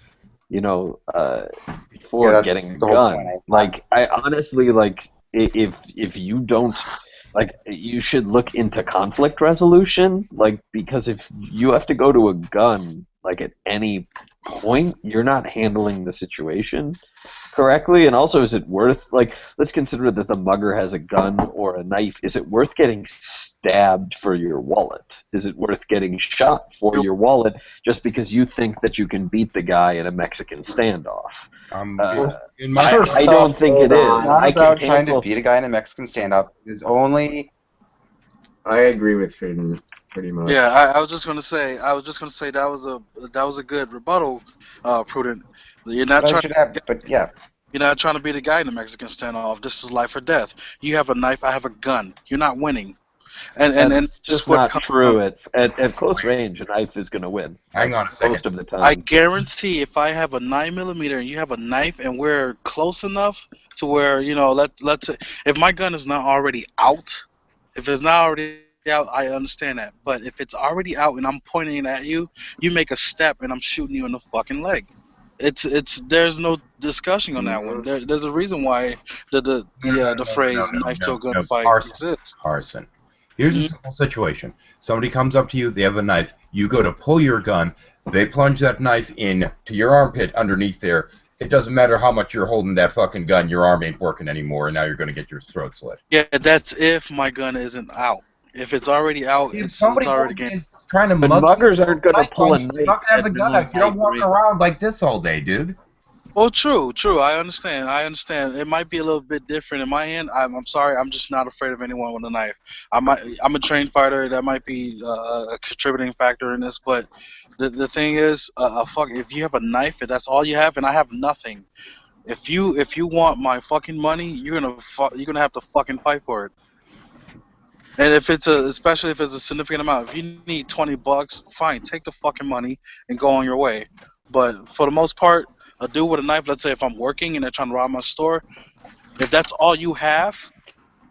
getting a gun? I honestly if you don't. You should look into conflict resolution, because if you have to go to a gun, at any point, you're not handling the situation. correctly? And also, is it worth, like, let's consider that the mugger has a gun or a knife. Is it worth getting stabbed for your wallet? Is it worth getting shot for your wallet just because you think that you can beat the guy in a Mexican standoff? I don't think it is. It's not I about can trying to handle- beat a guy in a Mexican standoff. It's only. I agree with Freedom pretty much. Yeah, I was just gonna say that was a good rebuttal, Prudent. You're not trying You're not trying to beat a guy in a Mexican standoff. This is life or death. You have a knife, I have a gun. You're not winning. And That's just not true. At close range, a knife is going to win. Hang on a second. Most of the time. I guarantee if I have a 9mm and you have a knife and we're close enough to where, let's say, if my gun is not already out, if it's not already out, I understand that. But if it's already out and I'm pointing at you, you make a step and I'm shooting you in the fucking leg. There's no discussion on that one. There's a reason why the phrase knife to a gunfight exists. Carson. Here's a simple situation. Somebody comes up to you, they have a knife, you go to pull your gun, they plunge that knife in to your armpit underneath there. It doesn't matter how much you're holding that fucking gun, your arm ain't working anymore, and now you're going to get your throat slit. Yeah, that's if my gun isn't out. If it's already out, it's already game. Trying to But muggers aren't going to pull a You're knife. not going to have the gun out. You don't walk around like this all day, dude. Well, true. I understand. It might be a little bit different in my end. I'm sorry. I'm just not afraid of anyone with a knife. I'm a trained fighter. That might be a contributing factor in this. But the thing is, if you have a knife, if that's all you have, and I have nothing, if you want my fucking money, you're gonna have to fucking fight for it. And especially if it's a significant amount, if you need $20, fine, take the fucking money and go on your way. But for the most part, a dude with a knife, let's say if I'm working and they're trying to rob my store, if that's all you have,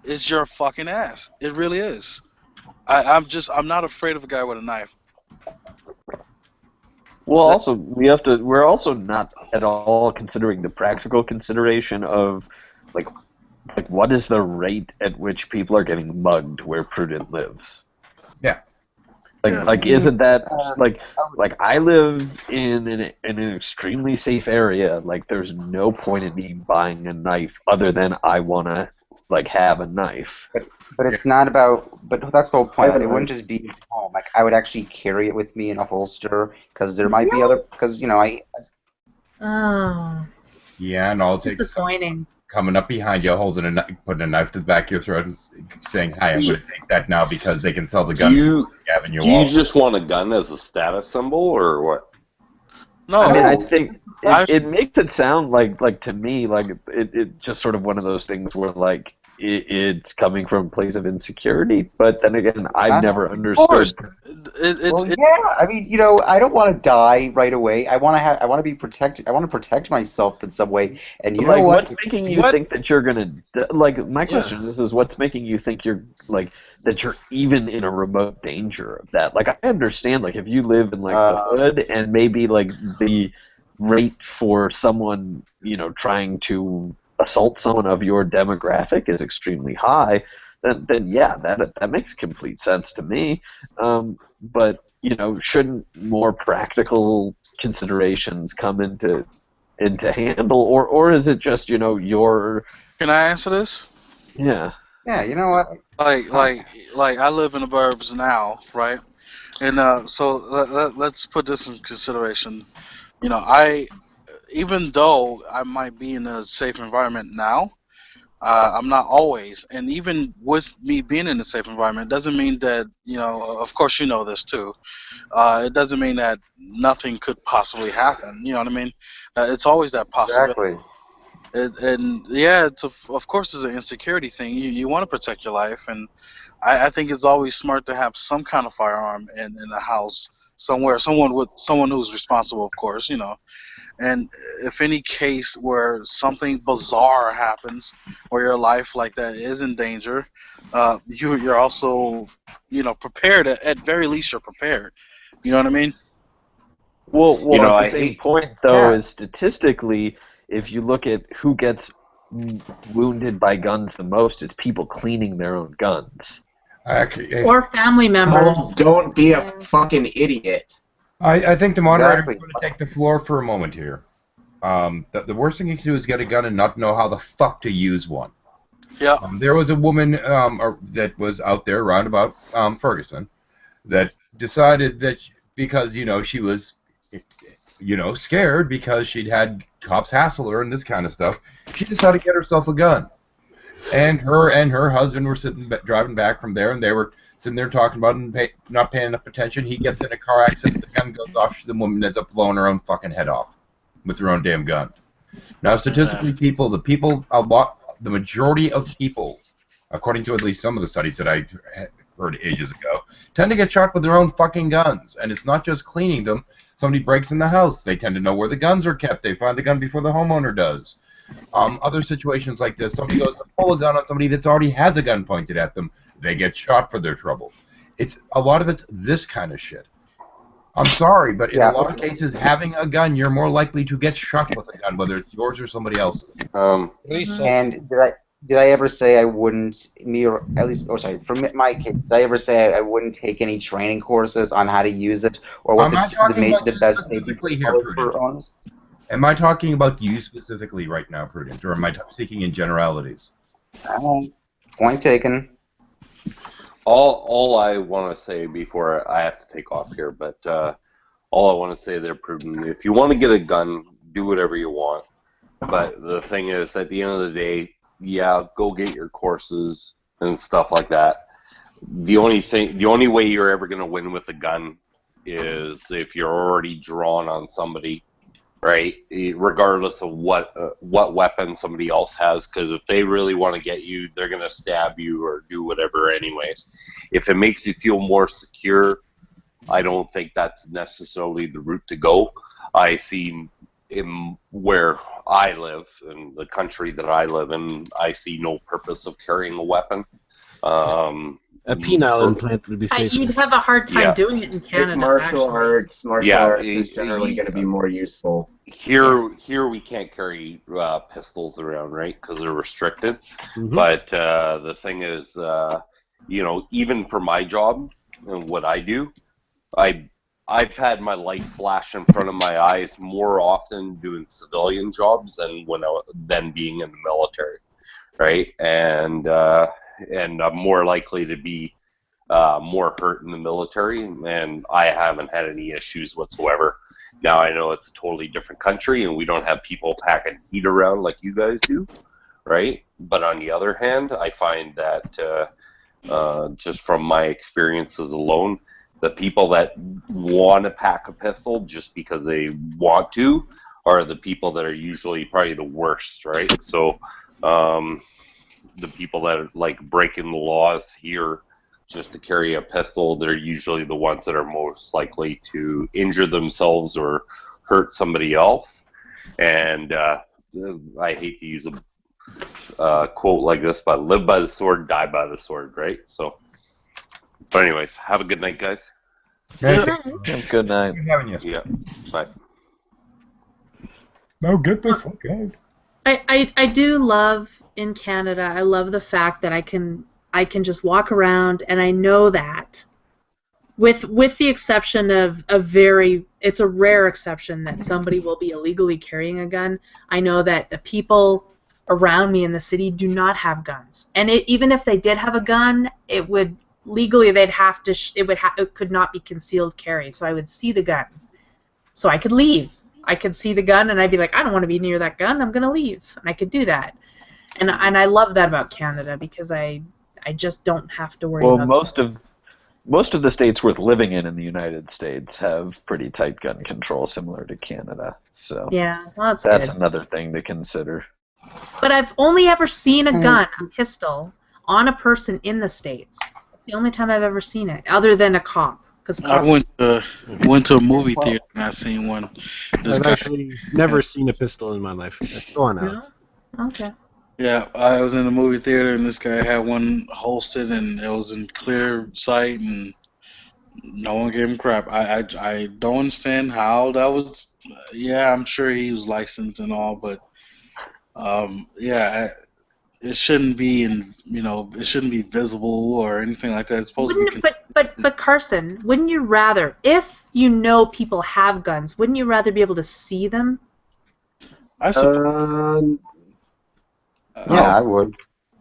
it's your fucking ass. It really is. I'm not afraid of a guy with a knife. Well, also we're also not at all considering the practical consideration of like what is the rate at which people are getting mugged where Prudent lives? Yeah. Isn't that like I live in an extremely safe area. Like there's no point in me buying a knife other than I wanna have a knife. But it's not about. But that's the whole point. It wouldn't just be at home. Like I would actually carry it with me in a holster because there might be other. Because Oh. Yeah, and all it takes is Disappointing. coming up behind you, holding a knife, putting a knife to the back of your throat, and saying, "Hi, I'm going to take that now because they can sell the gun." Do you just want a gun as a status symbol, or what? No, I mean, I think it makes it sound like to me it just sort of one of those things where it's coming from a place of insecurity. But then again, I've never understood. I mean, I don't want to die right away. I want to be protected. I want to protect myself in some way. And you know what? What's making you think that you're gonna my question is what's making you think you're that you're even in a remote danger of that? Like I understand if you live in the hood and maybe the rate for someone trying to assault someone of your demographic is extremely high, then yeah, that makes complete sense to me. But shouldn't more practical considerations come into handle, or is it just your? Can I answer this? Yeah. Yeah, you know what? Like I live in the burbs now, right? And so let's put this in consideration. Even though I might be in a safe environment now, I'm not always. And even with me being in a safe environment, doesn't mean that, of course you know this too, it doesn't mean that nothing could possibly happen. You know what I mean? It's always that possibility. Exactly. Of course it's an insecurity thing. You want to protect your life, and I think it's always smart to have some kind of firearm in a house somewhere, someone who's responsible, of course, And if any case where something bizarre happens, where your life like that is in danger, you're also, prepared. At very least, you're prepared. You know what I mean? Well, at the same point, though, is statistically, if you look at who gets wounded by guns the most, it's people cleaning their own guns. Or family members. Oh, don't be a fucking idiot. I think the moderator is going to take the floor for a moment here. the worst thing you can do is get a gun and not know how the fuck to use one. Yeah. There was a woman that was out there around about Ferguson that decided that because she was scared because she'd had cops hassle her and this kind of stuff, she decided to get herself a gun. And her husband were driving back from there, and they were sitting there talking about it and not paying enough attention. He gets in a car accident, the gun goes off, the woman ends up blowing her own fucking head off with her own damn gun. Now, statistically, the majority of people, according to at least some of the studies that I heard ages ago, tend to get shot with their own fucking guns. And it's not just cleaning them. Somebody breaks in the house. They tend to know where the guns are kept. They find the gun before the homeowner does. Other situations like this, somebody goes to pull a gun on somebody that's already has a gun pointed at them. They get shot for their trouble. A lot of it's this kind of shit. I'm sorry, but in a lot of cases, having a gun, you're more likely to get shot with a gun, whether it's yours or somebody else's. And did I ever say I wouldn't, for my case, did I ever say I wouldn't take any training courses on how to use it, or what the best safety for owners? Am I talking about you specifically right now, Prudent, or am I speaking in generalities? Point taken. All I want to say before I have to take off here, but all I want to say there, Prudent, if you want to get a gun, do whatever you want. But the thing is, at the end of the day, go get your courses and stuff like that. The only way you're ever going to win with a gun is if you're already drawn on somebody, right? Regardless of what weapon somebody else has, because if they really want to get you, they're going to stab you or do whatever anyways. If it makes you feel more secure, I don't think that's necessarily the route to go. I see in where I live, in the country that I live in, I see no purpose of carrying a weapon. A penile implant would be safer. You'd have a hard time doing it in Canada. Martial arts is generally going to be more useful. Here we can't carry pistols around, right? Because they're restricted. Mm-hmm. But the thing is, even for my job and what I do, I've had my life flash in front of my eyes more often doing civilian jobs than being in the military, right? And I'm more likely to be more hurt in the military, and I haven't had any issues whatsoever. Now, I know it's a totally different country, and we don't have people packing heat around like you guys do, right? But on the other hand, I find that just from my experiences alone, the people that want to pack a pistol just because they want to are the people that are usually probably the worst, right? So the people that are like breaking the laws here just to carry a pistol, they're usually the ones that are most likely to injure themselves or hurt somebody else. And I hate to use a quote like this, but live by the sword, die by the sword, right? So, but anyways, have a good night, guys. Good night. Good having you. Yeah, bye. No, get the fuck out. I do love in Canada. I love the fact that I can just walk around, and I know that with the exception of it's a rare exception that somebody will be illegally carrying a gun. I know that the people around me in the city do not have guns, and even if they did have a gun, it would legally they'd have to it could not be concealed carry. So I would see the gun, so I could leave. I could see the gun, and I'd be like, I don't want to be near that gun. I'm gonna leave, and I could do that. And I love that about Canada because I just don't have to worry. Well, about most of the states worth living in the United States have pretty tight gun control, similar to Canada. So yeah, well, that's good. another thing to consider. But I've only ever seen a gun, a pistol, on a person in the States. That's the only time I've ever seen it, other than a cop. I went to a movie theater and I seen one. I've actually never seen a pistol in my life. Go on, Alex. No? Okay. Yeah, I was in a movie theater and this guy had one holstered and it was in clear sight and no one gave him crap. I don't understand how that was. Yeah, I'm sure he was licensed and all, but it shouldn't be it shouldn't be visible or anything like that. It's supposed to be. But Carson, wouldn't you rather, if you know people have guns, wouldn't you rather be able to see them? Yeah, I would.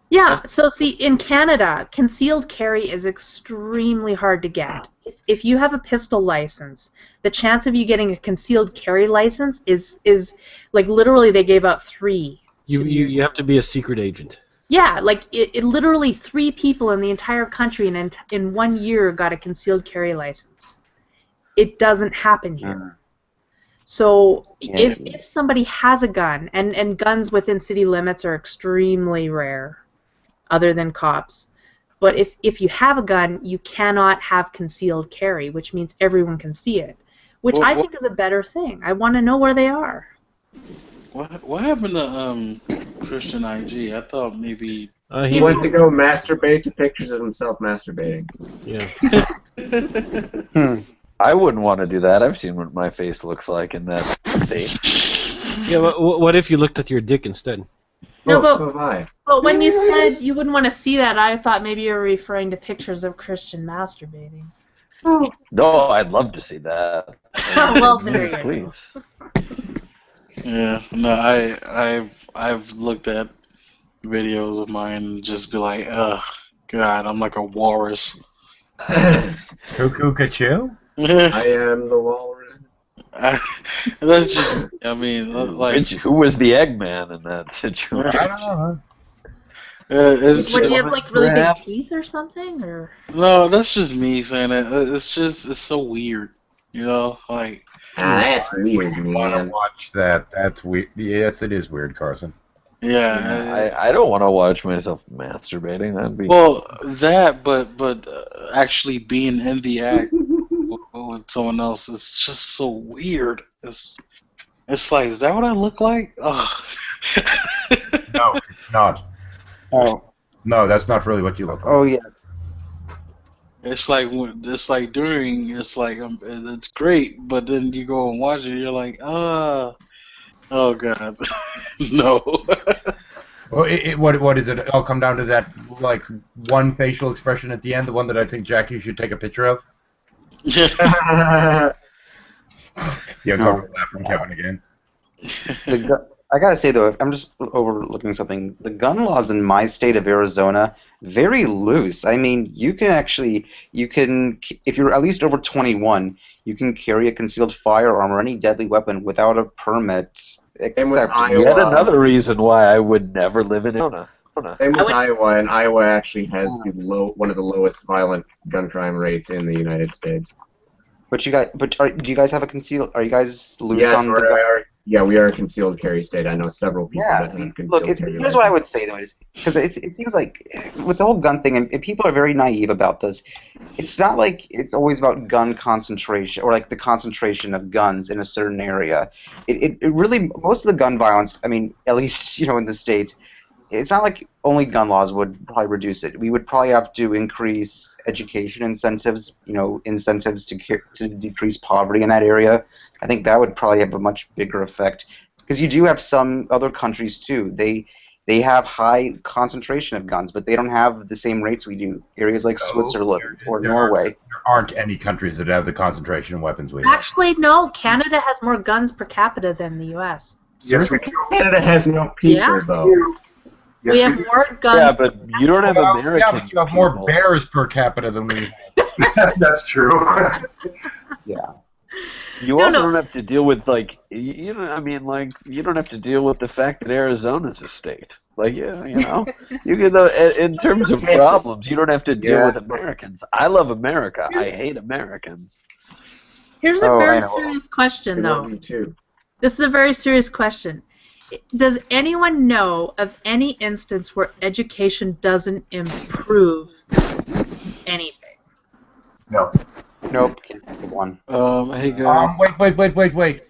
Yeah, so see, in Canada, concealed carry is extremely hard to get. If you have a pistol license, the chance of you getting a concealed carry license is like literally they gave out 3. You have to be a secret agent. Yeah, like it literally 3 people in the entire country in 1 year got a concealed carry license. It doesn't happen here. So if somebody has a gun, and guns within city limits are extremely rare, other than cops, but if you have a gun, you cannot have concealed carry, which means everyone can see it, which I think is a better thing. I want to know where they are. What happened to Christian IG? I thought maybe he went to go masturbate to pictures of himself masturbating. Yeah. I wouldn't want to do that. I've seen what my face looks like in that state. Yeah, what if you looked at your dick instead? No, but, so have I. But when you said you wouldn't want to see that, I thought maybe you were referring to pictures of Christian masturbating. No, I'd love to see that. Well, there you go. Please. Yeah, no, I've looked at videos of mine and just be like, ugh, God, I'm like a walrus. Cuckoo Cachu? I am the walrus. That's just, I mean, like... Who was the Eggman in that situation? I don't know. Would you have like really big teeth or something, or? No, that's just me saying it. It's so weird, you know, like. That's weird, man. Want to watch that? That's weird. Yes, it is weird, Carson. Yeah. I don't want to watch myself masturbating. That'd be. Well, that, but actually being in the act with someone else is just so weird. It's like, is that what I look like? Oh. No, it's not. Oh. No, that's not really what you look like. Oh yeah. It's like during. It's like it's great, but then you go and watch it, you're like, oh God, no. Well, what is it? It'll come down to that like one facial expression at the end, the one that I think Jackie should take a picture of. Yeah, go for that from Kevin again. I gotta say though, I'm just overlooking something. The gun laws in my state of Arizona, very loose. I mean, you can, if you're at least over 21, you can carry a concealed firearm or any deadly weapon without a permit. Except yet another reason why I would never live in Arizona. Same with Iowa, and Iowa actually has one of the lowest violent gun crime rates in the United States. But do you guys have a concealed? Are you guys loose on the gun? Yeah, we are a concealed carry state. I know several people that have concealed carry. Here's what I would say though, is because it seems like with the whole gun thing, and people are very naive about this. It's not like it's always about gun concentration or like the concentration of guns in a certain area. It really, most of the gun violence, I mean, at least in the States, it's not like only gun laws would probably reduce it. We would probably have to increase education incentives, incentives to decrease poverty in that area. I think that would probably have a much bigger effect, because you do have some other countries too. They have high concentration of guns, but they don't have the same rates we do. Areas like Switzerland or Norway. There aren't any countries that have the concentration of weapons we have. Actually, no. Canada has more guns per capita than the U.S. Yes, Canada has no people though. We have more guns. Yeah, but you don't have American. Yeah, but you have more bears per capita than we have. That's true. Yeah. You also don't have to deal with you don't have to deal with the fact that Arizona's a state. You can in terms of problems, you don't have to deal with Americans. I love America. I hate Americans. Here's a very serious question, though. Me too. This is a very serious question. Does anyone know of any instance where education doesn't improve anything? No. Nope. Can't think of one. Hey guys. Wait.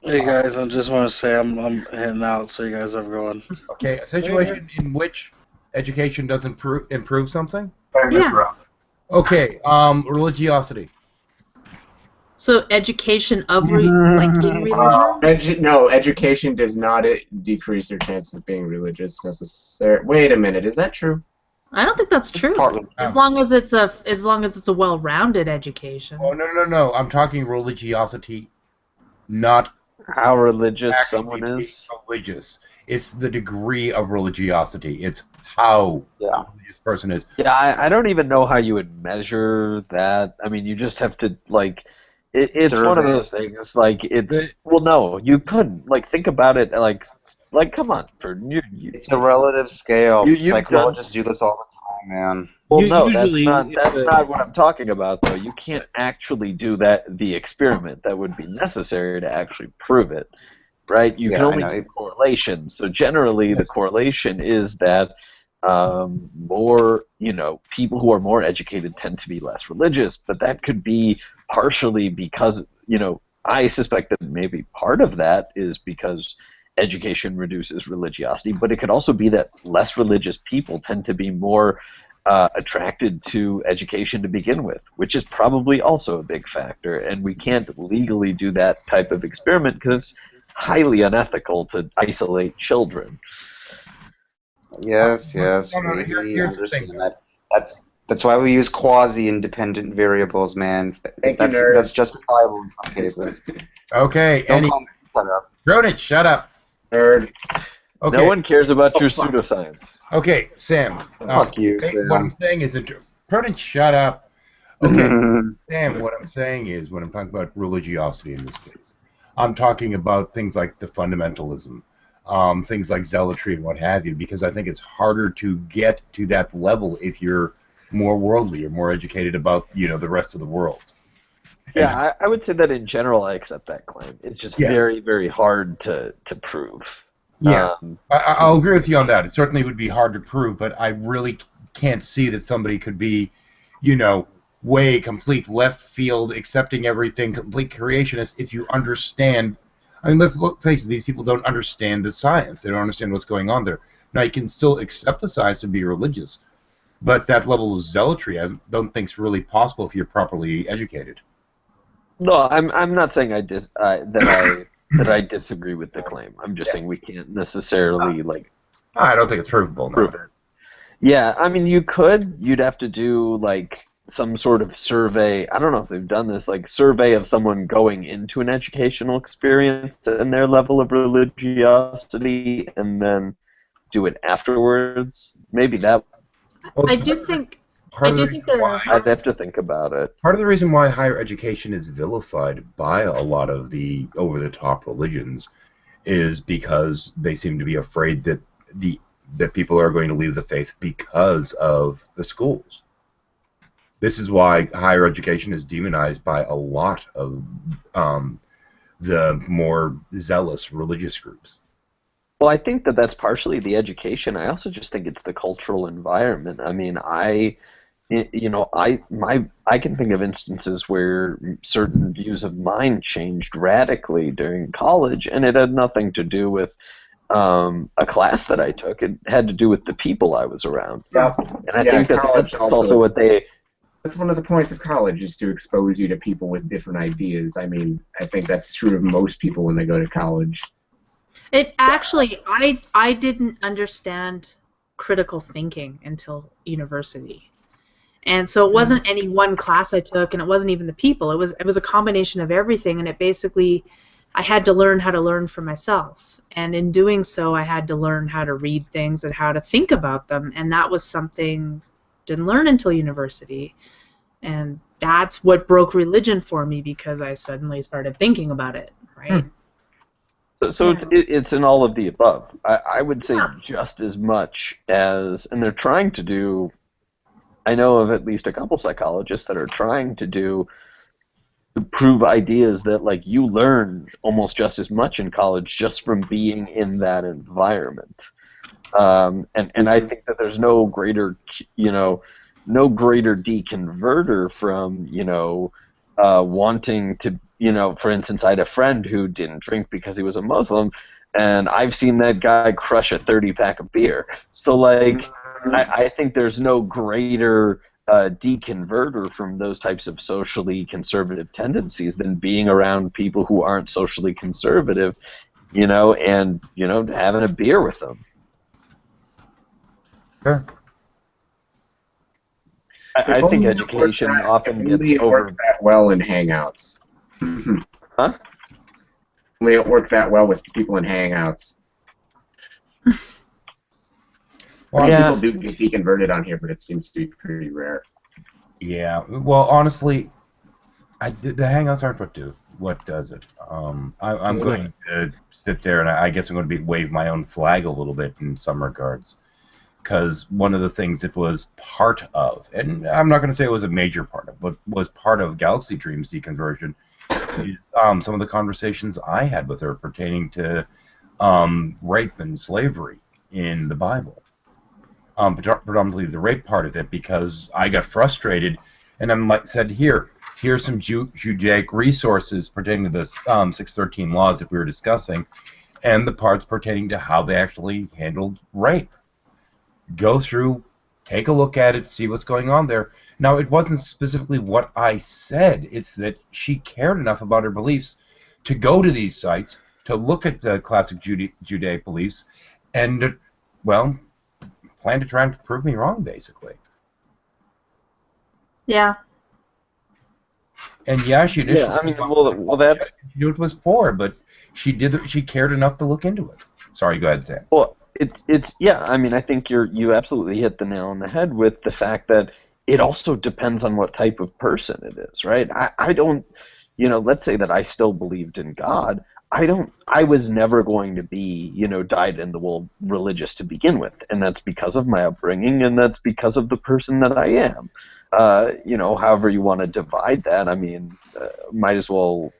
Hey guys, I just want to say I'm heading out, so you guys have a good one. Okay, a situation in which education doesn't improve something? Yeah. Okay, religiosity. So education of in religion? No, education does not decrease your chances of being religious necessarily. Wait a minute, is that true? I don't think that's true. As long as it's a well-rounded education. Oh no! I'm talking religiosity, not How religious someone is? Religious. It's the degree of religiosity. It's how a religious person is. Yeah, I don't even know how you would measure that. I mean, you just have to, like, it's one of those things, like, it's, well, no, you couldn't. Like, think about it, like come on, Jordan. It's a relative scale. you've Psychologists do this all the time, man. Well, no, usually, that's not what I'm talking about, though. You can't actually do the experiment. That would be necessary to actually prove it, right? You can only do correlations. So generally, the correlation is that more, people who are more educated tend to be less religious, but that could be partially because, I suspect that maybe part of that is because education reduces religiosity, but it could also be that less religious people tend to be more attracted to education to begin with, which is probably also a big factor, and we can't legally do that type of experiment because it's highly unethical to isolate children. Yes, we understand that. That's why we use quasi-independent variables, man. That's justifiable in some cases. Okay, Rodent, shut up. Nerd. Okay. No one cares about your pseudoscience. Okay, Sam. Fuck you, Sam. What I'm saying is that Rodent, shut up. Okay, Sam. What I'm saying is, when I'm talking about religiosity in this case, I'm talking about things like the fundamentalism, things like zealotry and what have you, because I think it's harder to get to that level if you're more worldly or more educated about, the rest of the world. Yeah, I would say that in general I accept that claim. It's just very, very hard to prove. Yeah, I'll agree with you on that. It certainly would be hard to prove, but I really can't see that somebody could be, way complete left field, accepting everything, complete creationist if you understand. I mean, let's face it, these people don't understand the science. They don't understand what's going on there. Now, you can still accept the science and be religious, but that level of zealotry I don't think is really possible if you're properly educated. No, I'm not saying that I disagree with the claim. I'm just saying we can't necessarily I don't think it's provable. Prove it. Yeah, I mean, you'd have to do some sort of survey. I don't know if they've done this, survey of someone going into an educational experience and their level of religiosity, and then do it afterwards. Maybe that. I do think there are. I'd have to think about it. Part of the reason why higher education is vilified by a lot of the over-the-top religions is because they seem to be afraid that people are going to leave the faith because of the schools. This is why higher education is demonized by a lot of the more zealous religious groups. Well, I think that that's partially the education. I also just think it's the cultural environment. I mean, I can think of instances where certain views of mine changed radically during college, and it had nothing to do with a class that I took. It had to do with the people I was around. Yeah. And I think that's also what they... That's one of the points of college, is to expose you to people with different ideas. I mean, I think that's true of most people when they go to college. It actually, I didn't understand critical thinking until university. And so it wasn't any one class I took, and it wasn't even the people. It was a combination of everything, and it basically, I had to learn how to learn for myself. And in doing so, I had to learn how to read things and how to think about them, and that was something I didn't learn until university. And that's what broke religion for me, because I suddenly started thinking about it, right? So it's in all of the above. I would say just as much as, and they're trying to do, I know of at least a couple psychologists that are trying to prove ideas that you learn almost just as much in college just from being in that environment. And I think that there's no greater deconverter from wanting to, for instance, I had a friend who didn't drink because he was a Muslim, and I've seen that guy crush a 30-pack of beer. So, I think there's no greater deconverter from those types of socially conservative tendencies than being around people who aren't socially conservative, and, having a beer with them. Sure. I think education often gets over that well in Hangouts. Huh? Only it worked that well with people in Hangouts. Well, People do get deconverted on here, but it seems to be pretty rare. Yeah. Well, honestly, the Hangouts aren't what does it. I'm going to sit there, and I guess I'm going to wave my own flag a little bit in some regards. Because one of the things it was part of, and I'm not going to say it was a major part of, but was part of Galaxy Dream's deconversion, is some of the conversations I had with her pertaining to rape and slavery in the Bible. Predominantly the rape part of it, because I got frustrated, and I said, here's some Judaic resources pertaining to this 613 laws that we were discussing, and the parts pertaining to how they actually handled rape. Go through, take a look at it, see what's going on there. Now, it wasn't specifically what I said. It's that she cared enough about her beliefs to go to these sites, to look at the classic Judaic beliefs, and, well, plan to try and prove me wrong, basically. Yeah. And yeah, she initially... Yeah, I mean, well, that's... She knew it was poor, but she cared enough to look into it. Sorry, go ahead, Sam. Well, it's yeah. I mean, I think you absolutely hit the nail on the head with the fact that it also depends on what type of person it is, right? I don't, let's say that I still believed in God. I was never going to be, dyed-in-the-wool religious to begin with, and that's because of my upbringing, and that's because of the person that I am. However you want to divide that, I mean, might as well,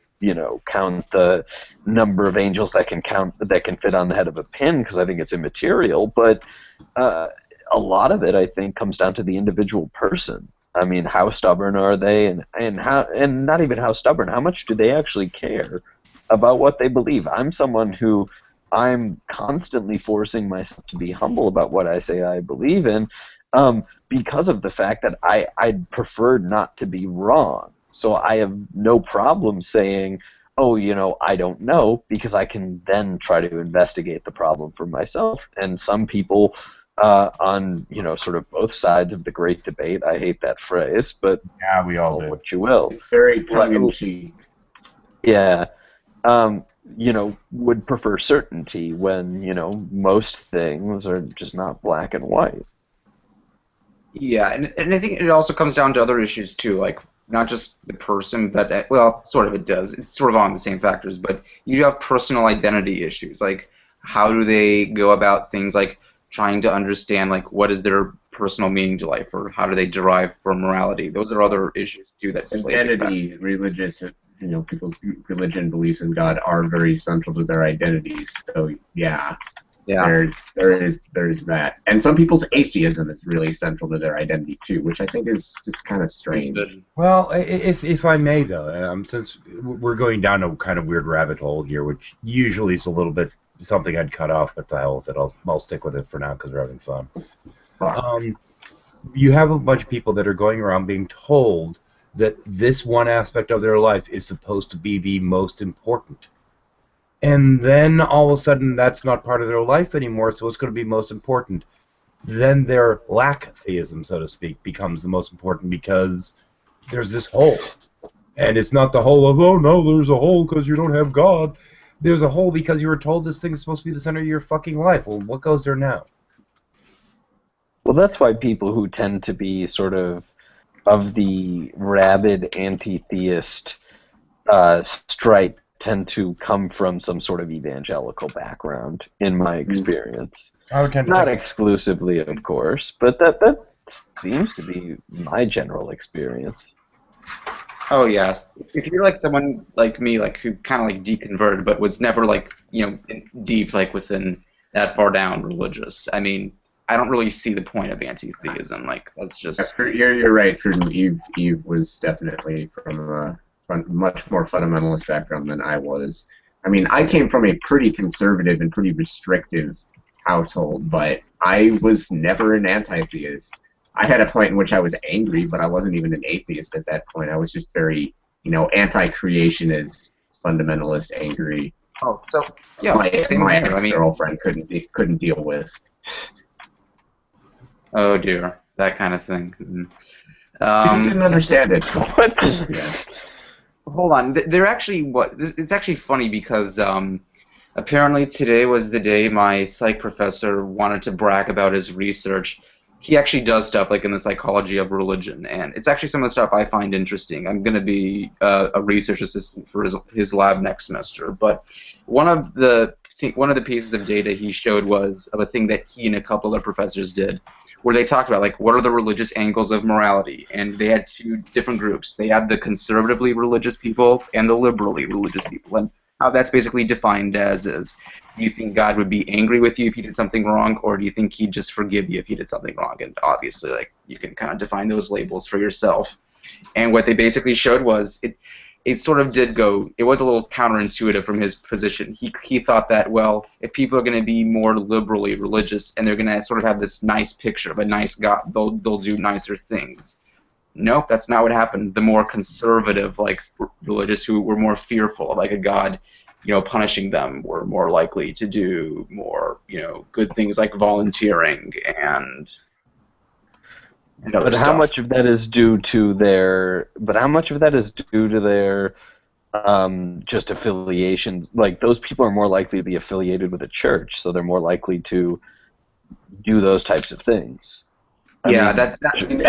count the number of angels that can fit on the head of a pin, because I think it's immaterial. But a lot of it, I think, comes down to the individual person. I mean, how stubborn are they, and not even how stubborn. How much do they actually care about what they believe? I'm someone who I'm constantly forcing myself to be humble about what I say I believe in, because of the fact that I'd prefer not to be wrong. So I have no problem saying, oh, I don't know, because I can then try to investigate the problem for myself. And some people on, sort of both sides of the great debate, I hate that phrase, but yeah, we all do. What you will. It's very tongue-in-cheek. Yeah. Would prefer certainty when, most things are just not black and white. Yeah, and I think it also comes down to other issues too, like not just the person, but, well, sort of it does. It's sort of on the same factors, but you have personal identity issues. Like, how do they go about things like trying to understand, like, what is their personal meaning to life, or how do they derive from morality? Those are other issues too that identity, religious, people's religion, beliefs in God are very central to their identities. So yeah. There is that, and some people's atheism is really central to their identity too, which I think is just kind of strange. Well, if I may though, since we're going down a kind of weird rabbit hole here, which usually is a little bit something I'd cut off, but the hell with it, I'll stick with it for now because we're having fun. You have a bunch of people that are going around being told that this one aspect of their life is supposed to be the most important. And then all of a sudden that's not part of their life anymore, so what's going to be most important? Then their lack theism, so to speak, becomes the most important because there's this hole. And it's not the hole of, oh no, there's a hole because you don't have God. There's a hole because you were told this thing is supposed to be the center of your fucking life. Well, what goes there now? Well, that's why people who tend to be sort of the rabid anti-theist stripe tend to come from some sort of evangelical background, in my experience. I would tend to not exclusively, of course, but that seems to be my general experience. Oh yes, if you're like someone like me, like who kind of like deconverted, but was never like deep like within that far down religious. I mean, I don't really see the point of anti-theism. Like that's just. You're right. Eve was definitely from a much more fundamentalist background than I was. I mean, I came from a pretty conservative and pretty restrictive household, but I was never an anti-theist. I had a point in which I was angry, but I wasn't even an atheist at that point. I was just very, anti-creationist, fundamentalist, angry. Oh, so yeah, my I mean, girlfriend couldn't deal with. Oh dear, that kind of thing. She didn't understand it. What? Yeah. Hold on. They're actually it's actually funny because apparently today was the day my psych professor wanted to brag about his research. He actually does stuff like in the psychology of religion, and it's actually some of the stuff I find interesting. I'm going to be a research assistant for his lab next semester, but one of the pieces of data he showed was of a thing that he and a couple other professors did, where they talked about like what are the religious angles of morality, and they had two different groups. They had the conservatively religious people and the liberally religious people, and how that's basically defined as is, do you think God would be angry with you if you did something wrong, or do you think he'd just forgive you if you did something wrong? And obviously, like, you can kind of define those labels for yourself. And what they basically showed was it sort of did go, it was a little counterintuitive from his position. He thought that, well, if people are going to be more liberally religious and they're going to sort of have this nice picture of a nice God, they'll do nicer things. Nope, that's not what happened. The more conservative, like, religious who were more fearful of, like, a God, you know, punishing them were more likely to do more, you know, good things like volunteering and other But how stuff. much of that is due to their? But how much of that is due to their just affiliation? Like those people are more likely to be affiliated with a church, so they're more likely to do those types of things. Yeah, that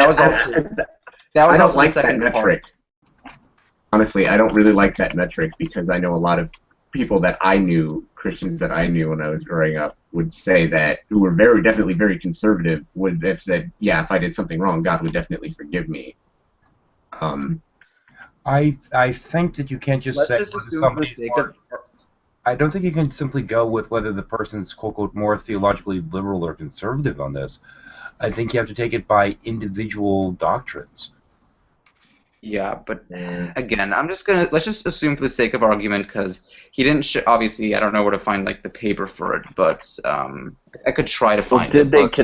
was also that was I don't also like the second that part. metric. Honestly, I don't really like that metric because I know a lot of people that I knew, Christians that I knew when I was growing up, would say that, who were definitely very conservative, would have said, yeah, if I did something wrong, God would definitely forgive me. I think that you can't just Let's say just whether assume for the somebody's sake more, of I don't think you can simply go with whether the person's quote unquote more theologically liberal or conservative on this. I think you have to take it by individual doctrines. Yeah, but again, let's just assume for the sake of argument, because he didn't obviously, I don't know where to find like the paper for it, but I could try to Well, find did it. they but-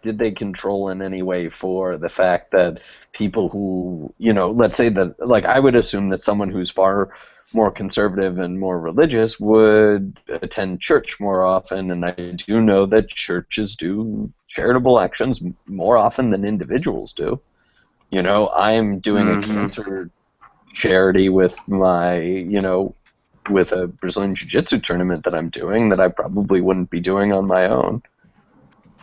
did they control in any way for the fact that people who, you know, let's say that, like, I would assume that someone who's far more conservative and more religious would attend church more often, and I do know that churches do charitable actions more often than individuals do. You know, I'm doing a cancer charity with my, you know, with a Brazilian Jiu-Jitsu tournament that I'm doing that I probably wouldn't be doing on my own.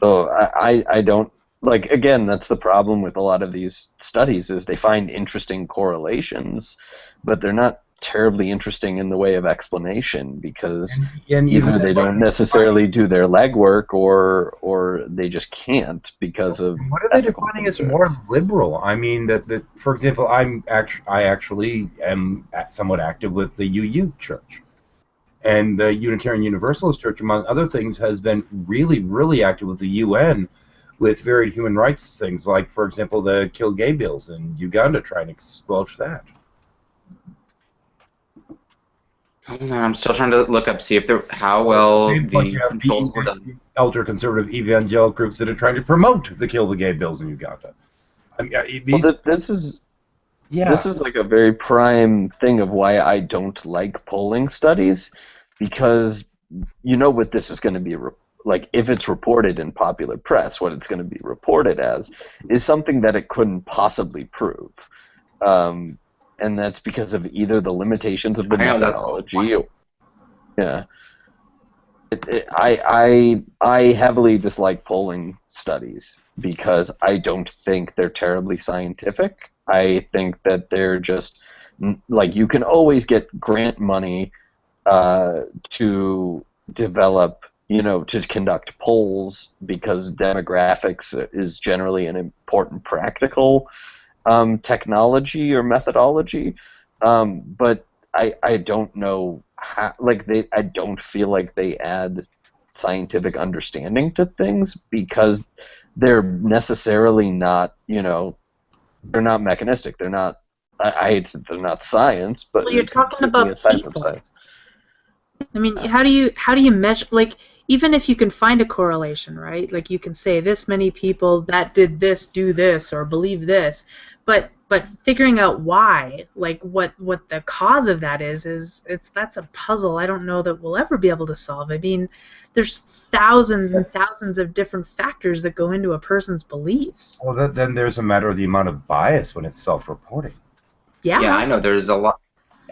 So I don't, like, again, that's the problem with a lot of these studies is they find interesting correlations, but they're not terribly interesting in the way of explanation because and either they don't necessarily do their legwork or they just can't because of What are they defining as more liberal? I mean, that for example, I actually am somewhat active with the UU Church, and the Unitarian Universalist Church, among other things, has been really, really active with the UN, with varied human rights things, like, for example, the kill gay bills in Uganda, trying to squelch that. Hold on, I'm still trying to look up, see if how well the controls were done. Ultra-conservative evangelical groups that are trying to promote the kill the gay bills in Uganda. I mean, this is like a very prime thing of why I don't like polling studies, because you know what this is going to be like. If it's reported in popular press, what it's going to be reported as is something that it couldn't possibly prove, and that's because of either the limitations of the methodology. Yeah. I heavily dislike polling studies because I don't think they're terribly scientific. I think that they're just, like, you can always get grant money to develop, you know, to conduct polls because demographics is generally an important practical technology or methodology. But I don't know how, like, I don't feel like they add scientific understanding to things because they're necessarily not, you know, they're not mechanistic. They're not, I hate to say they're not science, but Well, you're talking about a type of people. science. I mean, how do you measure, like, even if you can find a correlation, right? Like, you can say this many people that did this do this or believe this, but figuring out why, like what the cause of that is that's a puzzle I don't know that we'll ever be able to solve. I mean, there's thousands and thousands of different factors that go into a person's beliefs. well, then there's a matter of the amount of bias when it's self-reporting. Yeah. Yeah, I know there's a lot.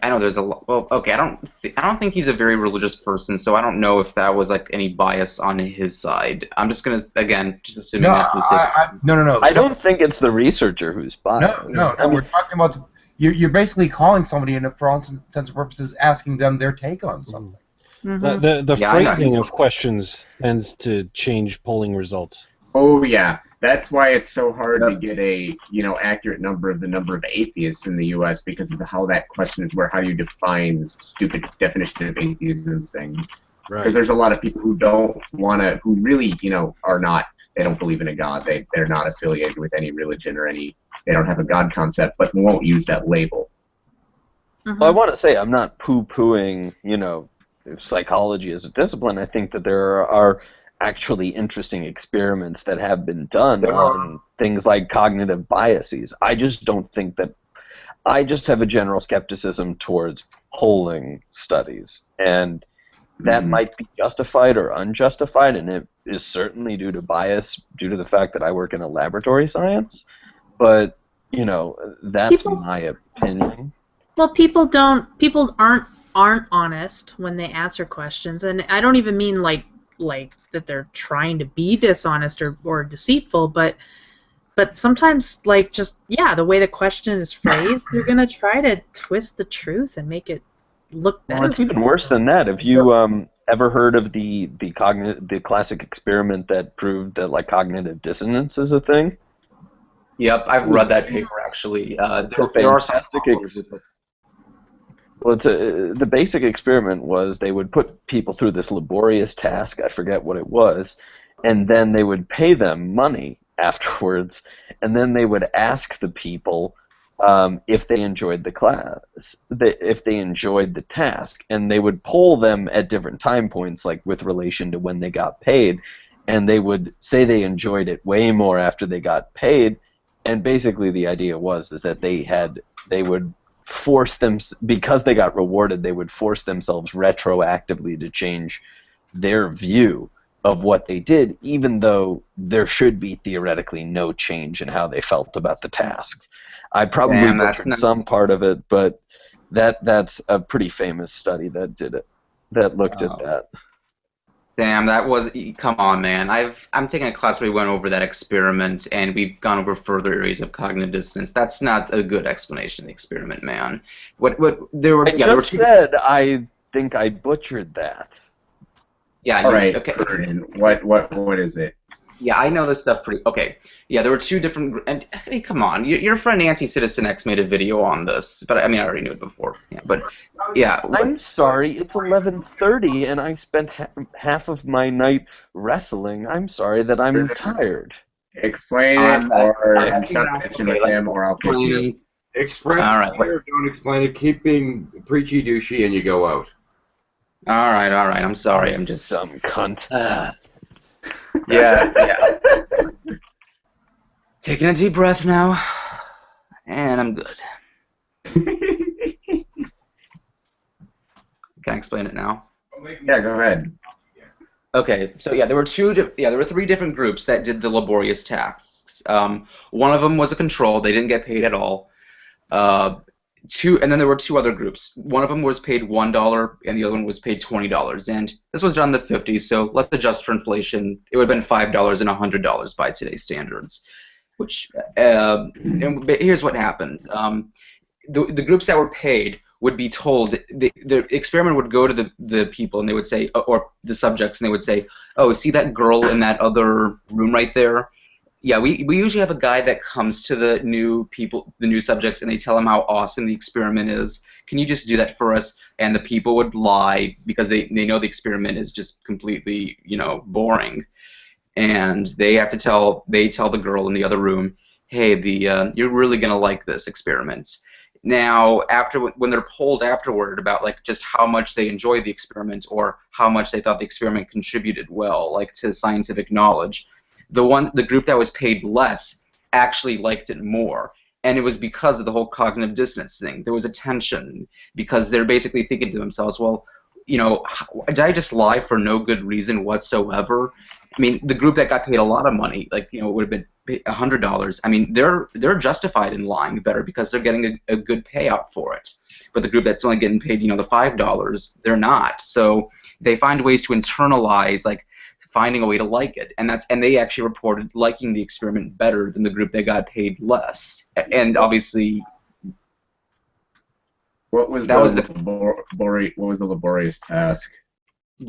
I know there's a lot. Well, okay, I don't think he's a very religious person, so I don't know if that was like any bias on his side. I'm just gonna again just assuming that for the sake. No. I don't think it's the researcher who's biased. No. We're talking about you're basically calling somebody and for all intents and purposes asking them their take on something. The phrasing of questions tends to change polling results. Oh yeah, that's why it's so hard to get a accurate number of the number of atheists in the U.S. because of how that question is where how do you define the stupid definition of atheism thing? Right. Because there's a lot of people who don't want to, who really are not. They don't believe in a god. They're not affiliated with any religion or any. They don't have a god concept, but won't use that label. Well, I want to say I'm not poo-pooing psychology as a discipline. I think that there are actually interesting experiments that have been done on things like cognitive biases. I just don't think that. I just have a general skepticism towards polling studies, and that might be justified or unjustified, and it is certainly due to bias, due to the fact that I work in a laboratory science. But that's my opinion. Well, people aren't honest when they answer questions, and I don't even mean like that they're trying to be dishonest or deceitful, but sometimes the way the question is phrased, they're gonna try to twist the truth and make it look better. Well, it's even worse than that. Have you ever heard of the classic experiment that proved that cognitive dissonance is a thing? Yep, I've read that paper actually. There are some problems with it. Well, the basic experiment was they would put people through this laborious task, I forget what it was, and then they would pay them money afterwards, and then they would ask the people if they enjoyed the class, if they enjoyed the task, and they would poll them at different time points, like with relation to when they got paid, and they would say they enjoyed it way more after they got paid, and basically the idea was that they would force them, because they got rewarded, they would force themselves retroactively to change their view of what they did, even though there should be theoretically no change in how they felt about the task. I probably butchered some part of it, but that's a pretty famous study that did it, that looked at that. Damn, that was, come on, man. I'm taking a class where we went over that experiment, and we've gone over further areas of cognitive dissonance. That's not a good explanation of the experiment, man. I think I butchered that. Yeah. All right. Okay. What is it? Yeah, I know this stuff pretty. Okay. Yeah, there were two different. And I mean, come on, your friend Anti-Citizen X made a video on this, but I mean, I already knew it before. Yeah, but yeah. I'm sorry, it's 11:30, and I spent half of my night wrestling. I'm sorry that I'm tired. Explain it, or stop pitching with him, or I'll pitch you. Express here, don't explain it. Keep being preachy douchey, and you go out. All right. I'm sorry. I'm just some cunt. Yes. Yeah. Taking a deep breath now, and I'm good. Can I explain it now? Yeah, go ahead. Okay, so yeah, there were three different groups that did the laborious tasks. One of them was a control; they didn't get paid at all. And then there were two other groups. One of them was paid $1, and the other one was paid $20. And this was done in the 50s, so let's adjust for inflation. It would have been $5 and $100 by today's standards. Which, but here's what happened. The groups that were paid would be told, the experiment would go to the people, and they would say, or the subjects, and they would say, oh, see that girl in that other room right there? Yeah, we usually have a guy that comes to the new people, the new subjects, and they tell them how awesome the experiment is. Can you just do that for us? And the people would lie because they know the experiment is just completely, boring. And they tell the girl in the other room, hey, you're really gonna like this experiment. Now, when they're polled afterward about just how much they enjoyed the experiment or how much they thought the experiment contributed well, to scientific knowledge, the group that was paid less actually liked it more. And it was because of the whole cognitive dissonance thing. There was a tension because they're basically thinking to themselves, well, did I just lie for no good reason whatsoever? I mean, the group that got paid a lot of money, it would have been $100, I mean, they're justified in lying better because they're getting a good payout for it. But the group that's only getting paid, the $5, they're not. So they find ways to internalize, like finding a way to like it, and they actually reported liking the experiment better than the group that got paid less. And obviously, what was the laborious task?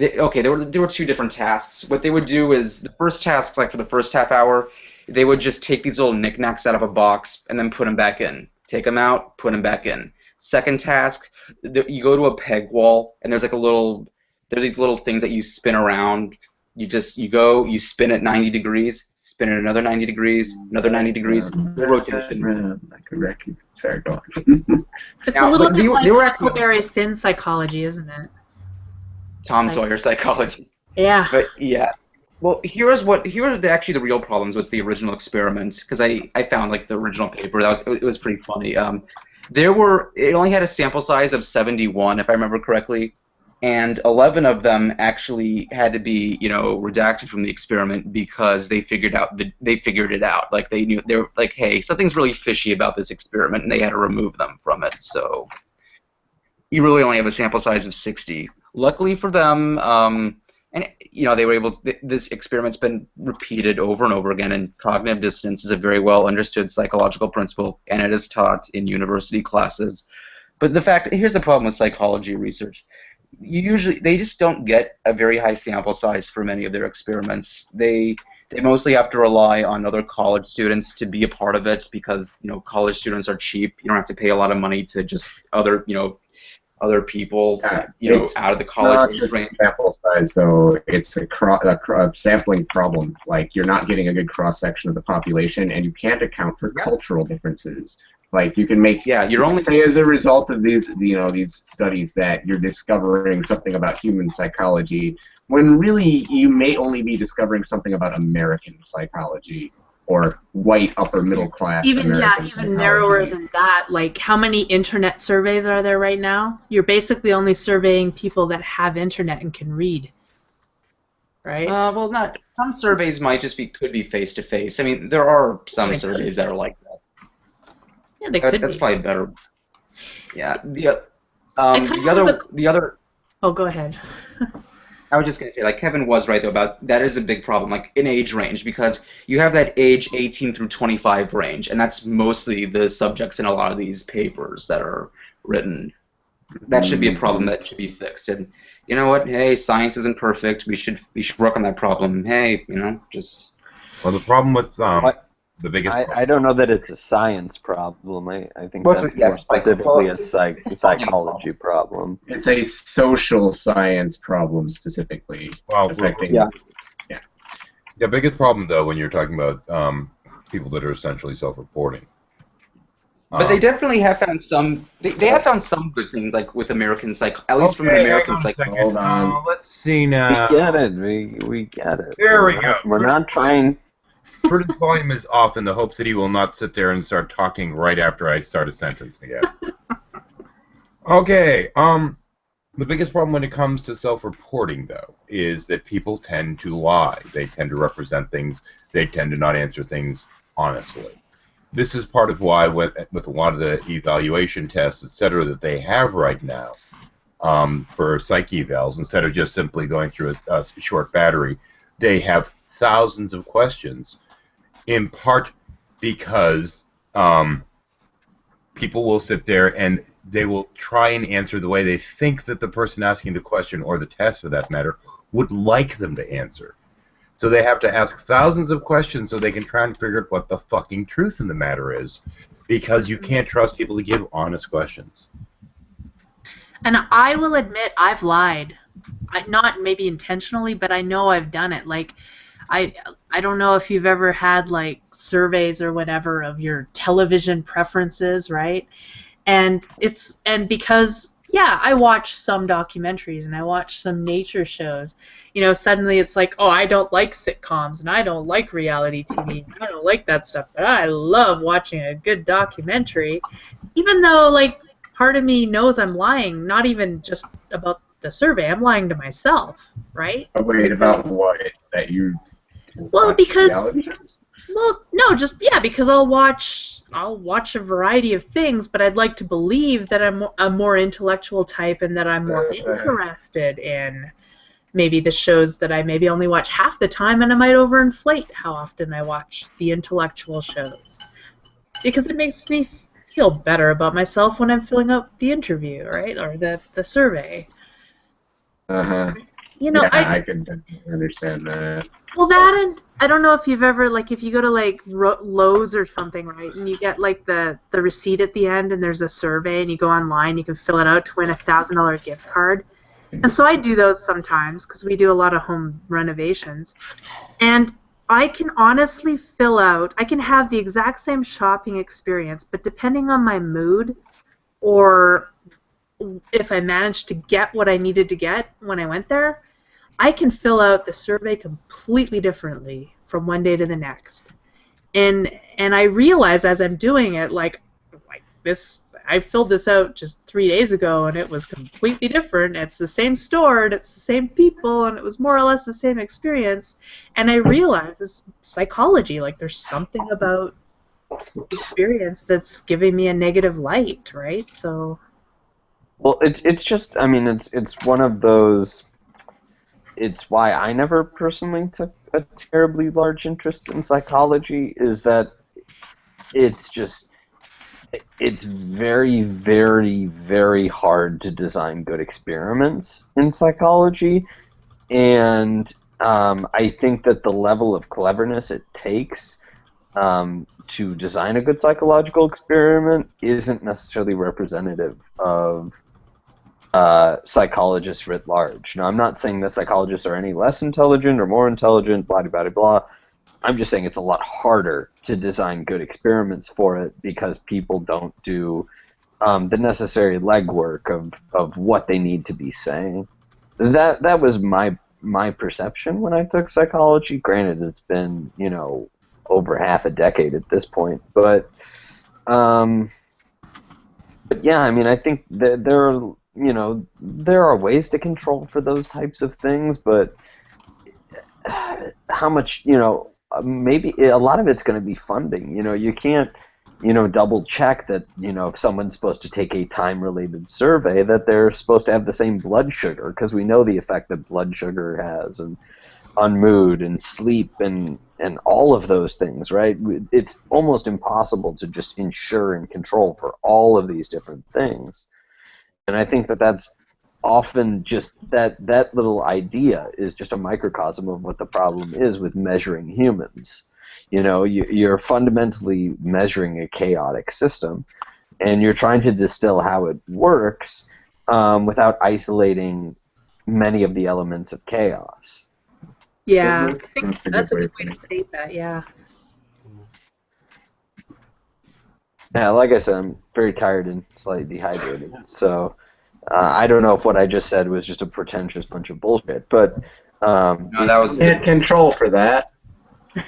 Okay, there were two different tasks. What they would do is the first task, like for the first half hour, they would just take these little knickknacks out of a box and then put them back in. Take them out, put them back in. Second task, you go to a peg wall, and there's like there's these little things that you spin around. You spin it 90 degrees, spin it another 90 degrees, another 90 degrees, rotation. Sorry, go on. It's a little bit like Huckleberry Finn psychology, isn't it? Tom Sawyer psychology. Yeah. But yeah. Well, here are actually the real problems with the original experiment, because I found like the original paper. It was pretty funny. It only had a sample size of 71, if I remember correctly, and 11 of them actually had to be redacted from the experiment because they figured it out. Like they were like, hey, something's really fishy about this experiment, and they had to remove them from it. So you really only have a sample size of 60. Luckily for them, and they were able to. This experiment's been repeated over and over again, and cognitive dissonance is a very well understood psychological principle, and it is taught in university classes. But here's the problem with psychology research. They just don't get a very high sample size for many of their experiments. They mostly have to rely on other college students to be a part of it because college students are cheap. You don't have to pay a lot of money to just other people out of the college range. Sample size, though, it's a sampling problem. Like you're not getting a good cross section of the population, and you can't account for cultural differences. Like you can make you're only say as a result of these these studies that you're discovering something about human psychology, when really you may only be discovering something about American psychology or white upper middle class. Even American narrower than that. Like how many internet surveys are there right now? You're basically only surveying people that have internet and can read. Right? Well, not some surveys could be face to face. I mean, there are some surveys that are like that. Yeah, they could. That's be. probably better. Yeah. The other. Oh, go ahead. I was just gonna say, like Kevin was right though about that is a big problem, like in age range, because you have that age 18 through 25 range, and that's mostly the subjects in a lot of these papers that are written. That should be a problem that should be fixed. And you know what? Hey, science isn't perfect. We should work on that problem. Hey, just. Well, the problem with the biggest. I don't know that it's a science problem. I think that's more specifically a psychology problem. It's a social science problem specifically affecting. Yeah. The biggest problem, though, when you're talking about people that are essentially self-reporting. But they definitely have found some. They have found some good things, like with American at least from an American psychology. Hold on. Let's see now. We get it. We get it. There we go. We're not trying. Prudent's volume is off in the hopes that he will not sit there and start talking right after I start a sentence again. Okay. The biggest problem when it comes to self-reporting, though, is that people tend to lie. They tend to represent things. They tend to not answer things honestly. This is part of why, with a lot of the evaluation tests, etc., that they have right now for psych evals, instead of just simply going through a short battery, they have thousands of questions. In part because people will sit there and they will try and answer the way they think that the person asking the question, or the test for that matter, would like them to answer. So they have to ask thousands of questions so they can try and figure out what the fucking truth in the matter is, because you can't trust people to give honest questions. And I will admit I've lied. Not maybe intentionally, but I know I've done it. Like, I don't know if you've ever had like surveys or whatever of your television preferences, right? And because I watch some documentaries and I watch some nature shows. Suddenly it's like, oh, I don't like sitcoms and I don't like reality TV. And I don't like that stuff, but I love watching a good documentary, even though like part of me knows I'm lying. Not even just about the survey. I'm lying to myself, right? Wait, about what? That you. Well, because Well, no, just yeah, because I'll watch a variety of things, but I'd like to believe that I'm a more intellectual type and that I'm more interested in maybe the shows that I maybe only watch half the time, and I might overinflate how often I watch the intellectual shows. Because it makes me feel better about myself when I'm filling out the interview, right? Or the survey. Uh-huh. You know, yeah, I can definitely understand that. Well, that and I don't know if you've ever, like, if you go to, like, Lowe's or something, right, and you get, like, the receipt at the end and there's a survey and you go online, you can fill it out to win a $1,000 gift card. And so I do those sometimes because we do a lot of home renovations. And I can honestly I can have the exact same shopping experience, but depending on my mood or if I managed to get what I needed to get when I went there, I can fill out the survey completely differently from one day to the next. And I realize as I'm doing it, like this, I filled this out just 3 days ago and it was completely different. It's the same store and it's the same people and it was more or less the same experience. And I realize it's psychology, like there's something about the experience that's giving me a negative light, right? So. Well, it's just, I mean, it's one of those. It's why I never personally took a terribly large interest in psychology, is that it's very, very, very hard to design good experiments in psychology, and I think that the level of cleverness it takes to design a good psychological experiment isn't necessarily representative of psychologists writ large. Now, I'm not saying that psychologists are any less intelligent or more intelligent, blah, blah, blah, blah. I'm just saying it's a lot harder to design good experiments for it because people don't do the necessary legwork of what they need to be saying. That was my perception when I took psychology. Granted, it's been, over half a decade at this point, but yeah, I mean, I think that there are ways to control for those types of things, but how much, maybe a lot of it's going to be funding. You can't, double check that, if someone's supposed to take a time-related survey, that they're supposed to have the same blood sugar, because we know the effect that blood sugar has on mood and sleep and all of those things, right? It's almost impossible to just ensure and control for all of these different things. And I think that that's often just that little idea is just a microcosm of what the problem is with measuring humans. You're fundamentally measuring a chaotic system, and you're trying to distill how it works without isolating many of the elements of chaos. Yeah, I think that's a good way to state that, yeah. Yeah, like I said, I'm very tired and slightly dehydrated, so I don't know if what I just said was just a pretentious bunch of bullshit, but no, that was can't control for that.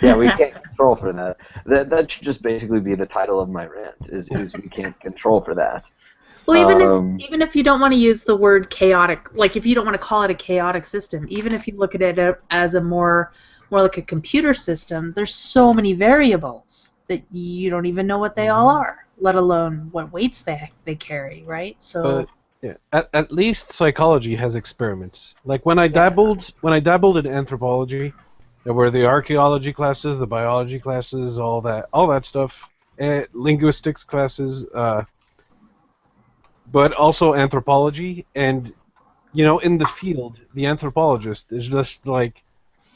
Yeah, we can't control for that. That should just basically be the title of my rant, is we can't control for that. Well, even if you don't want to use the word chaotic, like if you don't want to call it a chaotic system, even if you look at it as a more like a computer system, there's so many variables that you don't even know what they all are, let alone what weights they carry, right? So yeah, at least psychology has experiments. Like when I dabbled in anthropology, there were the archaeology classes, the biology classes, all that stuff, linguistics classes. But also anthropology, and in the field, the anthropologist is just like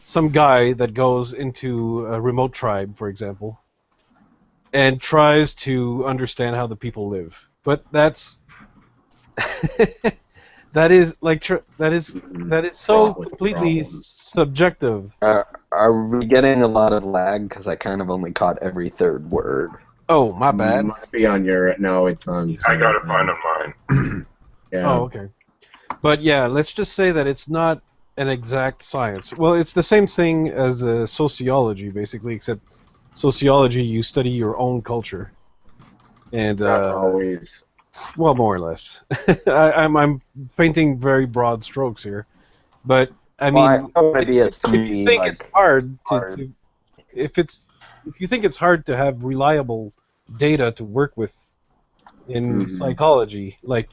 some guy that goes into a remote tribe, for example, and tries to understand how the people live. But that is so completely subjective. Are we getting a lot of lag? Because I kind of only caught every third word. Oh, my bad. Must be on your. No, it's on. I gotta find on mine. Yeah. Oh, okay. But yeah, let's just say that it's not an exact science. Well, it's the same thing as sociology, basically, except sociology, you study your own culture. And Not always. Well, more or less. I'm painting very broad strokes here, but I mean, Well, if you think it's hard to if it's if you think it's hard to have reliable data to work with in psychology, like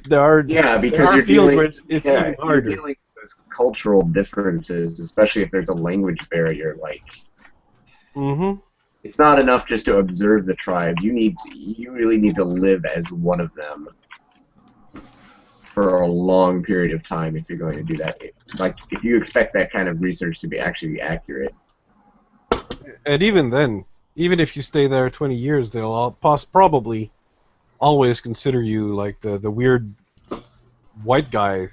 there are because there you're are fields dealing, where it's even you're harder. dealing with cultural differences, especially if there's a language barrier. Like, it's not enough just to observe the tribe. You really need to live as one of them for a long period of time if you're going to do that. Like, if you expect that kind of research to be actually accurate. And even then, even if you stay there 20 years, they'll probably always consider you like the weird white guy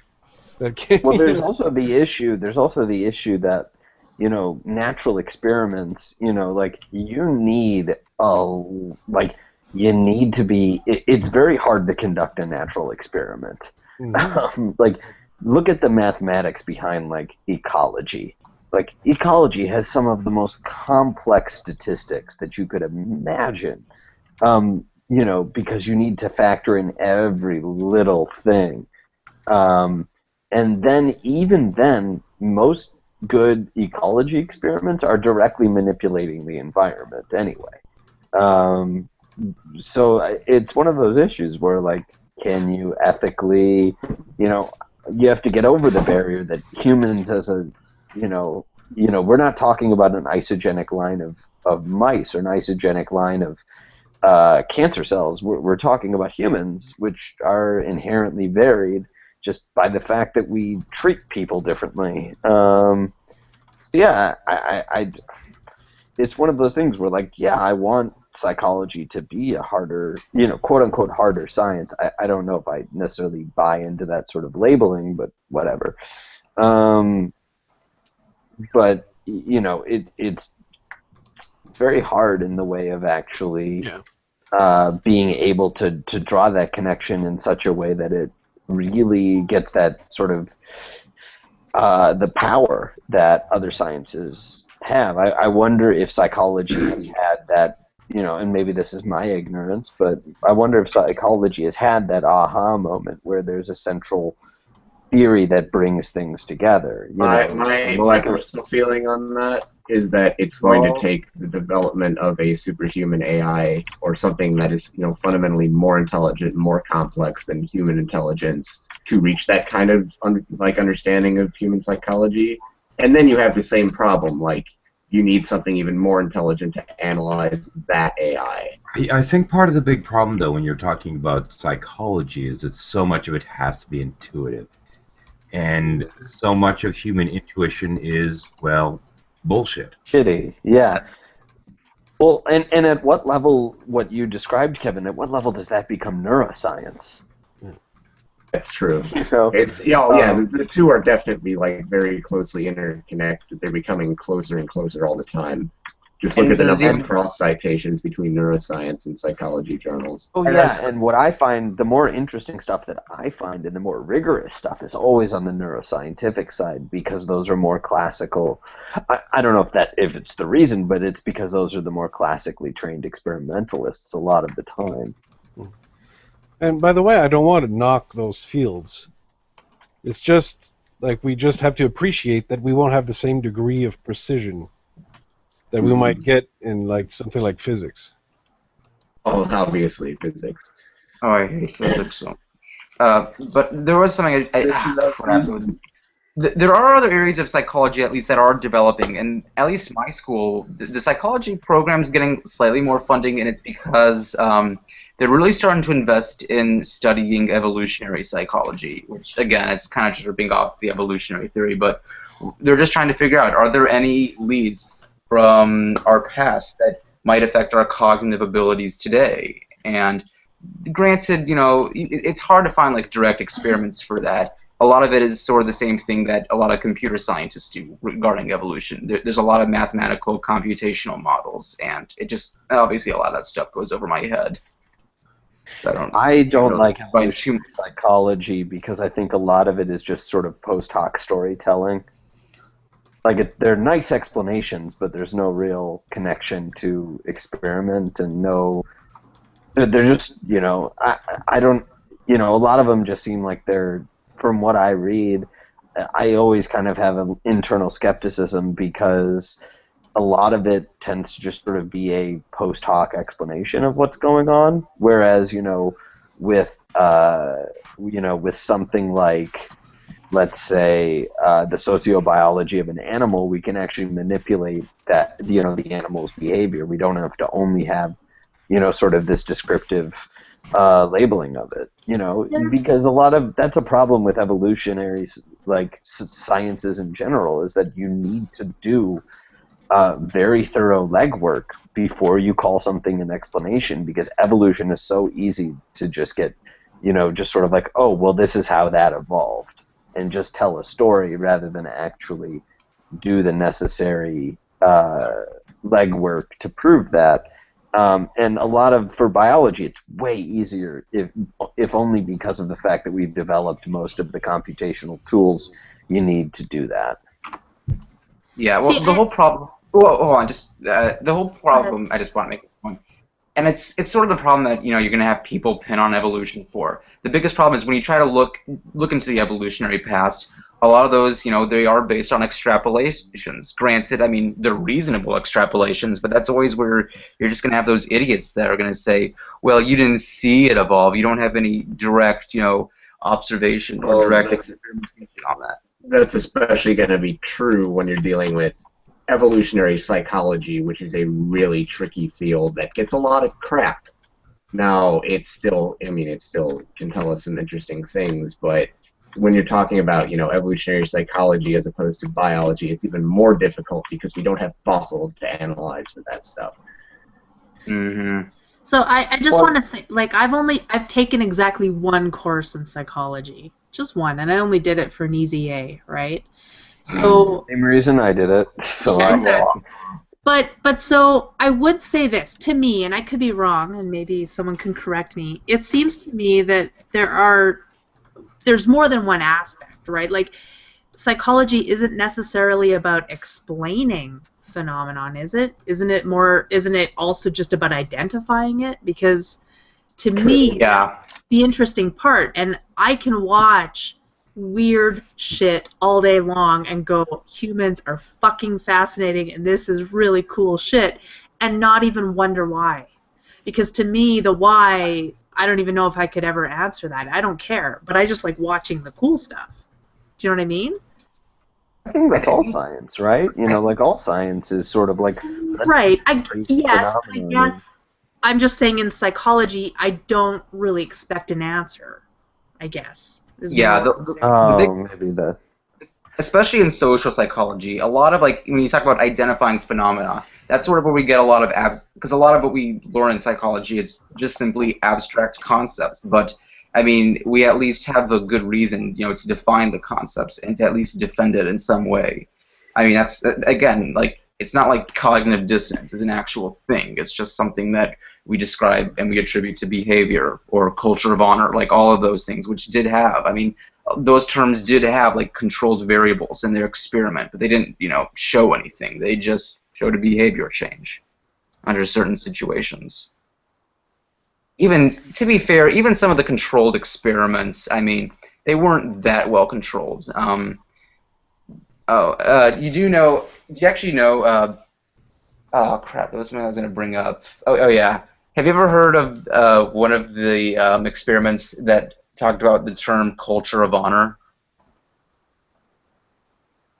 that came. Well, there's also the issue. There's also the issue that, you know, natural experiments. You know, like you need you need to be. It's very hard to conduct a natural experiment. Like, look at the mathematics behind like ecology. Like, ecology has some of the most complex statistics that you could imagine. You know, because you need to factor in every little thing. And then, even then, most good ecology experiments are directly manipulating the environment anyway. So it's one of those issues where, like, can you ethically, you know, you have to get over the barrier that humans as a, you know, we're not talking about an isogenic line of mice or an isogenic line of cancer cells. We're talking about humans, which are inherently varied just by the fact that we treat people differently. So yeah, it's one of those things where, like, yeah, I want psychology to be a harder, you know, quote unquote harder science. I don't know if I necessarily buy into that sort of labeling, but whatever. But you know, it's very hard in the way of actually being able to draw that connection in such a way that it really gets that sort of the power that other sciences have. I wonder if psychology has had that, you know, and maybe this is my ignorance, but I wonder if psychology has had that aha moment where there's a central theory that brings things together. My personal feeling on that is that it's going to take the development of a superhuman AI or something that is, you know, fundamentally more intelligent, more complex than human intelligence to reach that kind of understanding of human psychology. And then you have the same problem, like you need something even more intelligent to analyze that AI. I think part of the big problem, though, when you're talking about psychology is that so much of it has to be intuitive. And so much of human intuition is, well, bullshit. Shitty, yeah. Well, and at what level, what you described, Kevin, at what level does that become neuroscience? That's true. You know? It's the two are definitely like very closely interconnected. They're becoming closer and closer all the time. Just look at the number of cross citations between neuroscience and psychology journals. Oh yeah, and what I find, the more interesting stuff that I find and the more rigorous stuff is always on the neuroscientific side, because those are more classical. I don't know if it's the reason, but it's because those are the more classically trained experimentalists a lot of the time. And by the way, I don't want to knock those fields. It's just like we just have to appreciate that we won't have the same degree of precision that we might get in like something like physics. Oh, obviously physics. Oh, I hate physics so. But there was something there are other areas of psychology, at least, that are developing, and at least my school, the psychology program is getting slightly more funding, and it's because they're really starting to invest in studying evolutionary psychology, which again is kind of just ripping off the evolutionary theory, but they're just trying to figure out, are there any leads from our past that might affect our cognitive abilities today? And granted, you know, it's hard to find like direct experiments for that. A lot of it is sort of the same thing that a lot of computer scientists do regarding evolution. There's a lot of mathematical computational models, and it just, obviously a lot of that stuff goes over my head. So I don't like evolutionary psychology because I think a lot of it is just sort of post hoc storytelling. Like, they're nice explanations, but there's no real connection to experiment, and they're just, you know, I don't, you know, a lot of them just seem like they're, from what I read, I always kind of have an internal skepticism because a lot of it tends to just sort of be a post hoc explanation of what's going on, whereas with with something like, let's say, the sociobiology of an animal, we can actually manipulate that the animal's behavior. We don't have to only have sort of this descriptive labeling of it, because that's a problem with evolutionary sciences in general, is that you need to do very thorough legwork before you call something an explanation, because evolution is so easy to just get, just sort of like, oh, well, this is how that evolved, and just tell a story rather than actually do the necessary legwork to prove that. And for biology, it's way easier, if only because of the fact that we've developed most of the computational tools you need to do that. Yeah, well, the whole problem. Well, hold on, the whole problem. I just want to make a point, and it's sort of the problem that you're going to have people pin on evolution for. The biggest problem is when you try to look into the evolutionary past. A lot of those, they are based on extrapolations. Granted, I mean, they're reasonable extrapolations, but that's always where you're just going to have those idiots that are going to say, well, you didn't see it evolve. You don't have any direct, observation or direct experimentation on that. That's especially going to be true when you're dealing with evolutionary psychology, which is a really tricky field that gets a lot of crap. Now, it still can tell us some interesting things, but when you're talking about, evolutionary psychology as opposed to biology, it's even more difficult because we don't have fossils to analyze for that stuff. Mm-hmm. So I just want to say, I've taken exactly one course in psychology, just one, and I only did it for an easy A, right? So same reason I did it. So yeah, exactly. But so I would say this to me, and I could be wrong, and maybe someone can correct me. It seems to me that there's more than one aspect, right? Like, psychology isn't necessarily about explaining phenomenon, is it? Isn't it also just about identifying it? Because to me, that's the interesting part. And I can watch weird shit all day long and go, humans are fucking fascinating and this is really cool shit, and not even wonder why. Because to me, the why, I don't even know if I could ever answer that. I don't care, but I just like watching the cool stuff. Do you know what I mean? I think that's all science, right? Like all science is sort of like... Right. Yes, I guess I'm just saying in psychology, I don't really expect an answer, I guess. Yeah, maybe that. Especially in social psychology, a lot of, when you talk about identifying phenomena, that's sort of where we get a lot of because a lot of what we learn in psychology is just simply abstract concepts. But I mean, we at least have a good reason, to define the concepts and to at least defend it in some way. I mean, that's again, it's not like cognitive dissonance is an actual thing. It's just something that we describe and we attribute to behavior or culture of honor, like all of those things, which did have. I mean, those terms did have controlled variables in their experiment, but they didn't, show anything. They just showed a behavior change under certain situations. Even, to be fair, even some of the controlled experiments, I mean, they weren't that well controlled. Do you actually know, oh crap, that was something I was going to bring up. Oh yeah. Have you ever heard of one of the experiments that talked about the term culture of honor?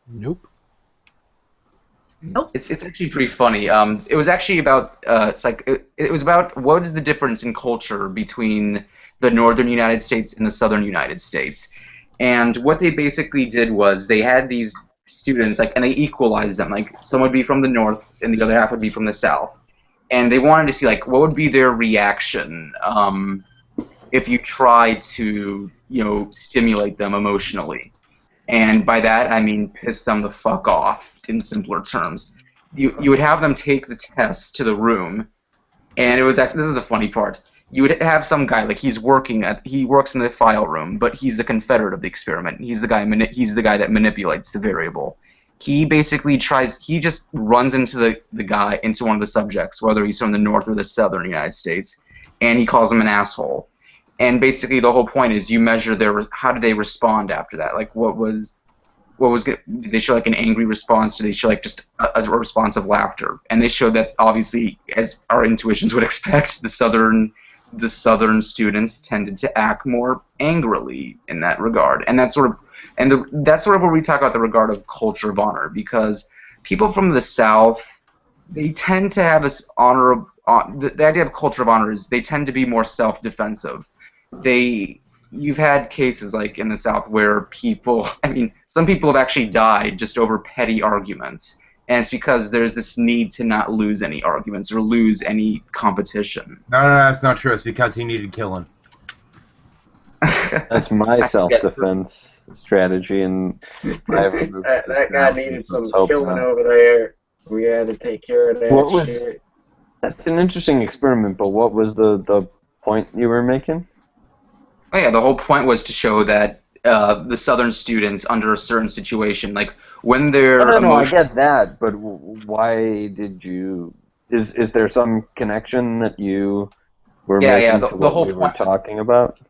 Nope. Nope. It's actually pretty funny. It was actually about it was about what is the difference in culture between the northern United States and the southern United States. And what they basically did was they had these students and they equalized them. Some would be from the north and the other half would be from the south. And they wanted to see what would be their reaction if you tried to stimulate them emotionally. And by that, I mean piss them the fuck off, in simpler terms. You would have them take the test to the room, and it was this is the funny part. You would have some guy he works in the file room, but he's the confederate of the experiment. He's the guy that manipulates the variable. He basically he just runs into into one of the subjects, whether he's from the north or the southern United States, and he calls him an asshole. And basically the whole point is you measure how do they respond after that? did they show like an angry response? Did they show like just a response of laughter? And they showed that obviously, as our intuitions would expect, the southern students tended to act more angrily in that regard, and that's sort of where we talk about the regard of culture of honor, because people from the South, they tend to have this honor. The idea of culture of honor is they tend to be more self-defensive. You've had cases like in the South where some people have actually died just over petty arguments, and it's because there's this need to not lose any arguments or lose any competition. No, that's not true. It's because he needed killing. That's my self-defense strategy, and that guy needed some killing over there. We had to take care of that shit. That's an interesting experiment, but what was the point you were making? Oh yeah, the whole point was to show that the Southern students, under a certain situation, like when they're No, I get that, but why did you? Is there some connection that you were making to the what whole we were talking about?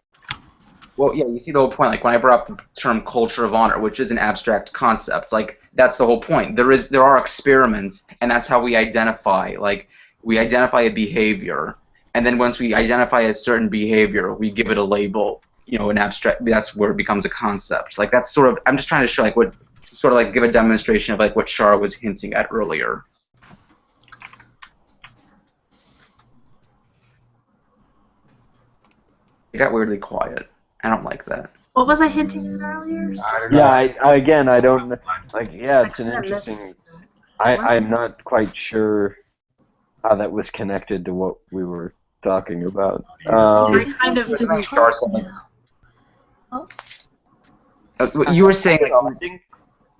Well, yeah, you see the whole point. Like when I brought up the term culture of honor, which is an abstract concept, like that's the whole point. There are experiments, and that's how we identify. Like we identify a behavior, and then once we identify a certain behavior, we give it a label. An abstract. That's where it becomes a concept. Like that's sort of. I'm just trying to show give a demonstration of like what Shara was hinting at earlier. It got weirdly quiet. I don't like that. What was I hinting at earlier? Yeah, I don't like. Yeah, it's an interesting. I'm not quite sure how that was connected to what we were talking about. Kind of. You were saying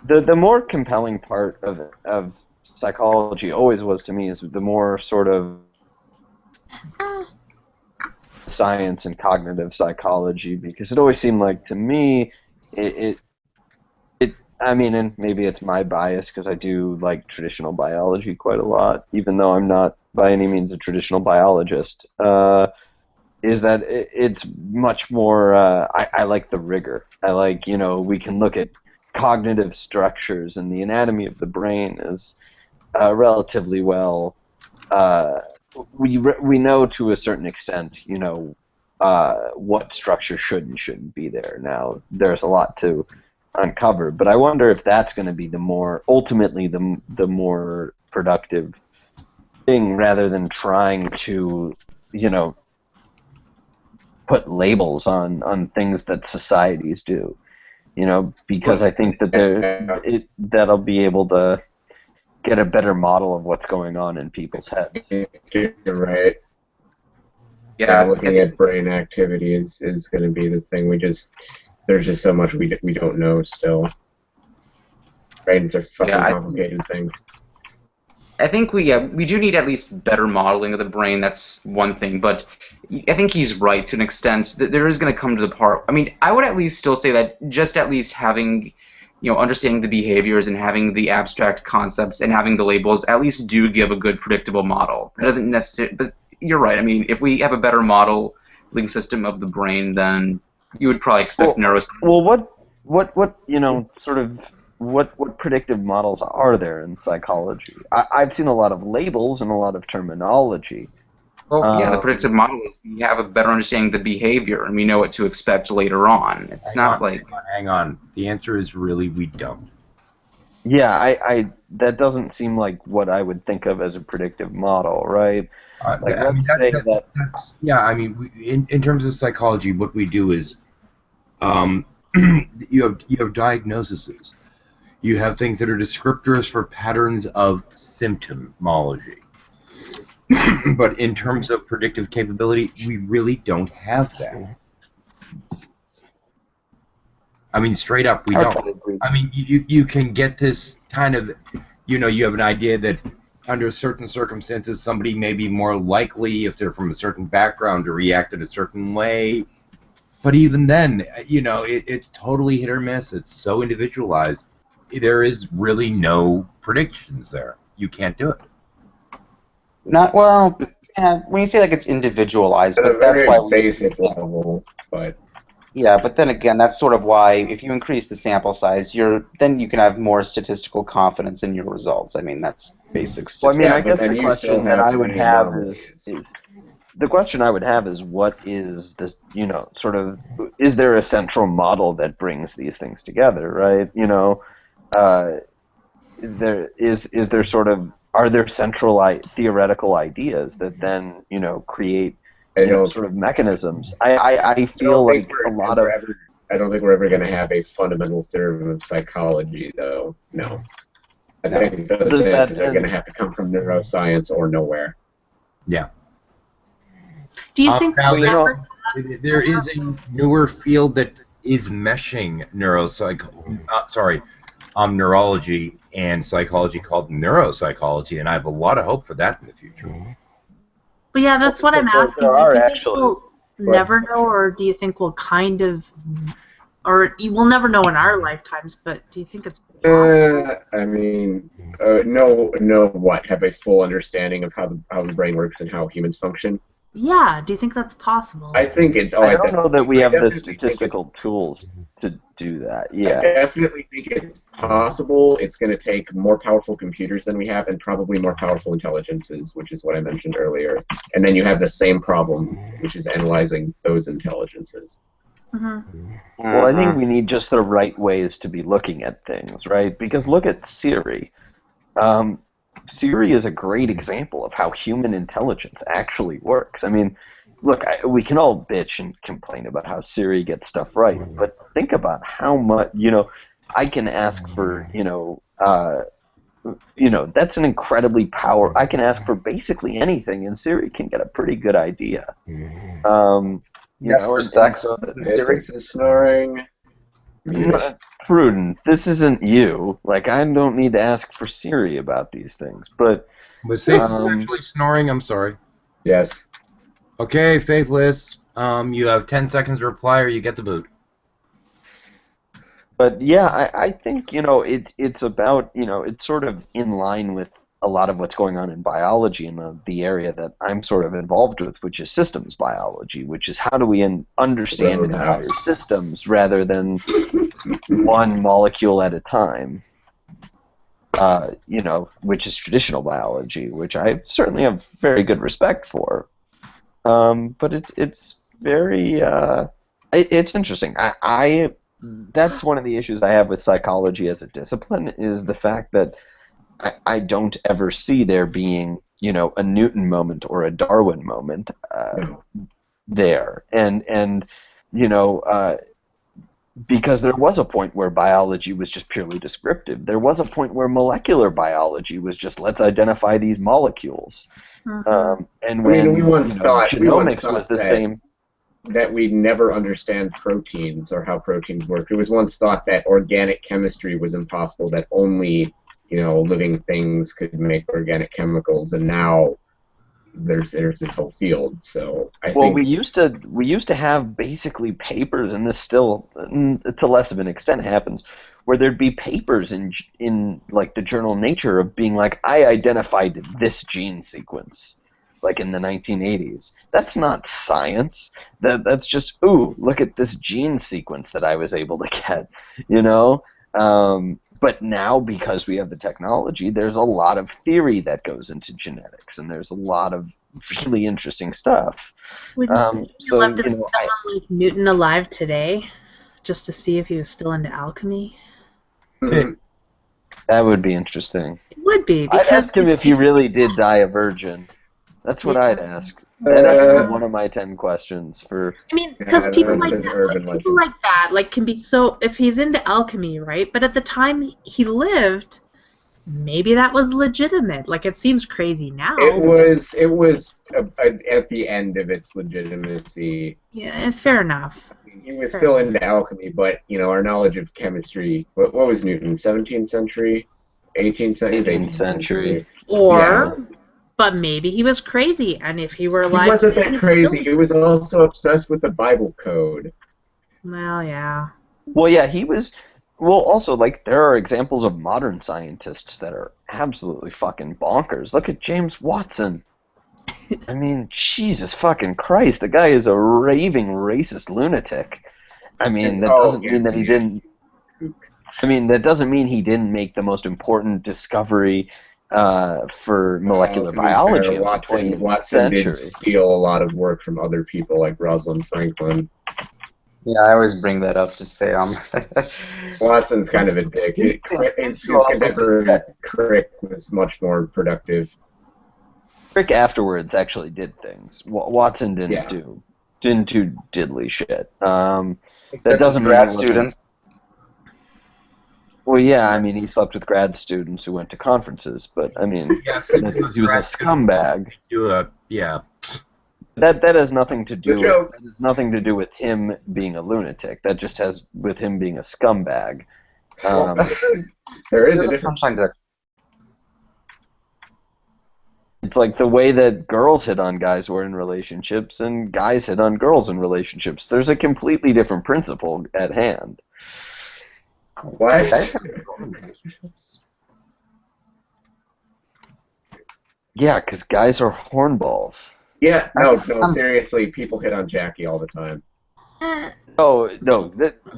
the more compelling part of psychology always was to me is the more sort of science and cognitive psychology, because it always seemed like to me and maybe it's my bias because I do like traditional biology quite a lot, even though I'm not by any means a traditional biologist. Is that it's much more, I like the rigor. I like, we can look at cognitive structures, and the anatomy of the brain is relatively well, we know to a certain extent, what structure should and shouldn't be there. Now, there's a lot to uncover, but I wonder if that's going to be ultimately the more productive thing, rather than trying to, put labels on things that societies do, because I think that that'll be able to get a better model of what's going on in people's heads. You're right. Yeah, looking at brain activity is going to be the thing. There's just so much we don't know still. Brains are fucking complicated things. I think we do need at least better modeling of the brain. That's one thing, but I think he's right to an extent. That there is going to come to the part. I mean, I would at least still say that just at least having, understanding the behaviors and having the abstract concepts and having the labels at least do give a good predictable model. It doesn't necessarily, but you're right. I mean, if we have a better modeling system of the brain, then you would probably expect neuroscience. Well, what predictive models are there in psychology? I've seen a lot of labels and a lot of terminology. Well, the predictive model is we have a better understanding of the behavior, and we know what to expect later on. It's Hang on. The answer is really we don't. Yeah, that doesn't seem like what I would think of as a predictive model, right? In terms of psychology, what we do is you have diagnoses. You have things that are descriptors for patterns of symptomology. But in terms of predictive capability, we really don't have that. I mean, straight up, we don't. I mean, you can get this kind of, you have an idea that under certain circumstances, somebody may be more likely, if they're from a certain background, to react in a certain way. But even then, it's totally hit or miss. It's so individualized. There is really no predictions there. You can't do it. When you say like it's individualized, but that's why basic level, but Yeah, but then again, that's sort of why if you increase the sample size, then you can have more statistical confidence in your results. I mean, that's basic Well, I mean, statistics. I guess the question that I would have is the question I would have is what is this, sort of, is there a central model that brings these things together, right? Is there sort of, are there central theoretical ideas that then, create, sort of mechanisms? I feel like a lot of... I don't think we're ever going to have a fundamental theorem of psychology, though. No. I think those are going to have to come from neuroscience or nowhere. Yeah. Do you think now there is a newer field that is meshing neurology and psychology called neuropsychology, and I have a lot of hope for that in the future. But yeah, that's what I'm asking. There are do you actually, think we'll never know, or do you think we'll kind of, or we'll never know in our lifetimes? But do you think it's possible? I mean, no. What? Have a full understanding of how the brain works and how humans function? Yeah. Do you think that's possible? I think it. I don't know that we have the statistical tools to do that. Yeah. I definitely think it's possible. It's going to take more powerful computers than we have, and probably more powerful intelligences, which is what I mentioned earlier. And then you have the same problem, which is analyzing those intelligences. Well, I think we need just the right ways to be looking at things, right? Because look at Siri. Siri is a great example of how human intelligence actually works. I mean, look, we can all bitch and complain about how Siri gets stuff right, but think about how much, I can ask for, that's an incredibly I can ask for basically anything, and Siri can get a pretty good idea. For sex. Siri is snoring. Prudent, this isn't you. Like, I don't need to ask for Siri about these things, but... Was Faithless actually snoring? I'm sorry. Yes. Okay, Faithless, you have 10 seconds to reply or you get the boot. But yeah, I think, it's about, it's sort of in line with a lot of what's going on in biology in the area that I'm sort of involved with, which is systems biology, which is how do we understand entire systems rather than one molecule at a time, which is traditional biology, which I certainly have very good respect for. But it's very, it's interesting. That's one of the issues I have with psychology as a discipline, is the fact that I don't ever see there being, a Newton moment or a Darwin moment there. And because there was a point where biology was just purely descriptive. There was a point where molecular biology was just, let's identify these molecules. And when we once thought genomics was the same. That we'd never understand proteins or how proteins work. It was once thought that organic chemistry was impossible, that only living things could make organic chemicals, and now there's this whole field. So I think we used to have basically papers, and this still to less of an extent happens, where there'd be papers in like the journal Nature of being like, I identified this gene sequence, like in the 1980s. That's not science. That's just, ooh, look at this gene sequence that I was able to get, But now, because we have the technology, there's a lot of theory that goes into genetics, and there's a lot of really interesting stuff. Would you love to see someone like Newton alive today, just to see if he was still into alchemy? That would be interesting. It would be. I'd ask him if he really did die a virgin. That's what I'd ask. That'd be one of my 10 questions for. I mean, because people like that, can be so. If he's into alchemy, right? But at the time he lived, maybe that was legitimate. Like, it seems crazy now. It was at the end of its legitimacy. Yeah, fair enough. He was still into alchemy, but our knowledge of chemistry. What was Newton? 17th century, 18th century, 18th century. Or. Yeah. But maybe he was crazy, and if he were alive... He wasn't that crazy. He was also obsessed with the Bible code. Well, yeah. Well, yeah, he was... Well, also, there are examples of modern scientists that are absolutely fucking bonkers. Look at James Watson. I mean, Jesus fucking Christ, the guy is a raving racist lunatic. I mean, that doesn't mean that he didn't. I mean, that doesn't mean he didn't make the most important discovery for molecular biology of the 20th Watson century. did steal a lot of work from other people like Rosalind Franklin. Yeah, I always bring that up to say Watson's kind of a dick. His contemporary Crick was much more productive. Crick afterwards actually did things. Watson didn't do diddly shit. That doesn't mean grad students. Well, yeah, I mean, he slept with grad students who went to conferences, but I mean, he was a scumbag. Yeah. That has nothing to do. That has nothing to do with him being a lunatic. That just has with him being a scumbag. There is a difference. It's like the way that girls hit on guys who are in relationships and guys hit on girls in relationships. There's a completely different principle at hand. What? Yeah, because guys are hornballs. Yeah, no, seriously, people hit on Jackie all the time. Oh, no,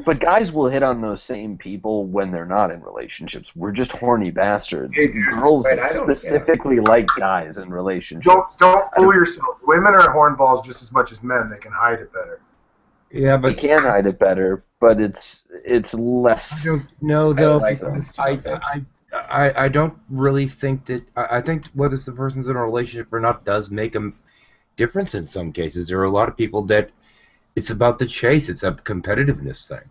but guys will hit on those same people when they're not in relationships. We're just horny bastards. Girls specifically like guys in relationships. Don't fool yourself. Women are hornballs just as much as men. They can hide it better. Yeah, but they can hide it better, but it's less. I don't know though. I don't really think that. I think whether the person's in a relationship or not does make a difference in some cases. There are a lot of people that it's about the chase. It's a competitiveness thing.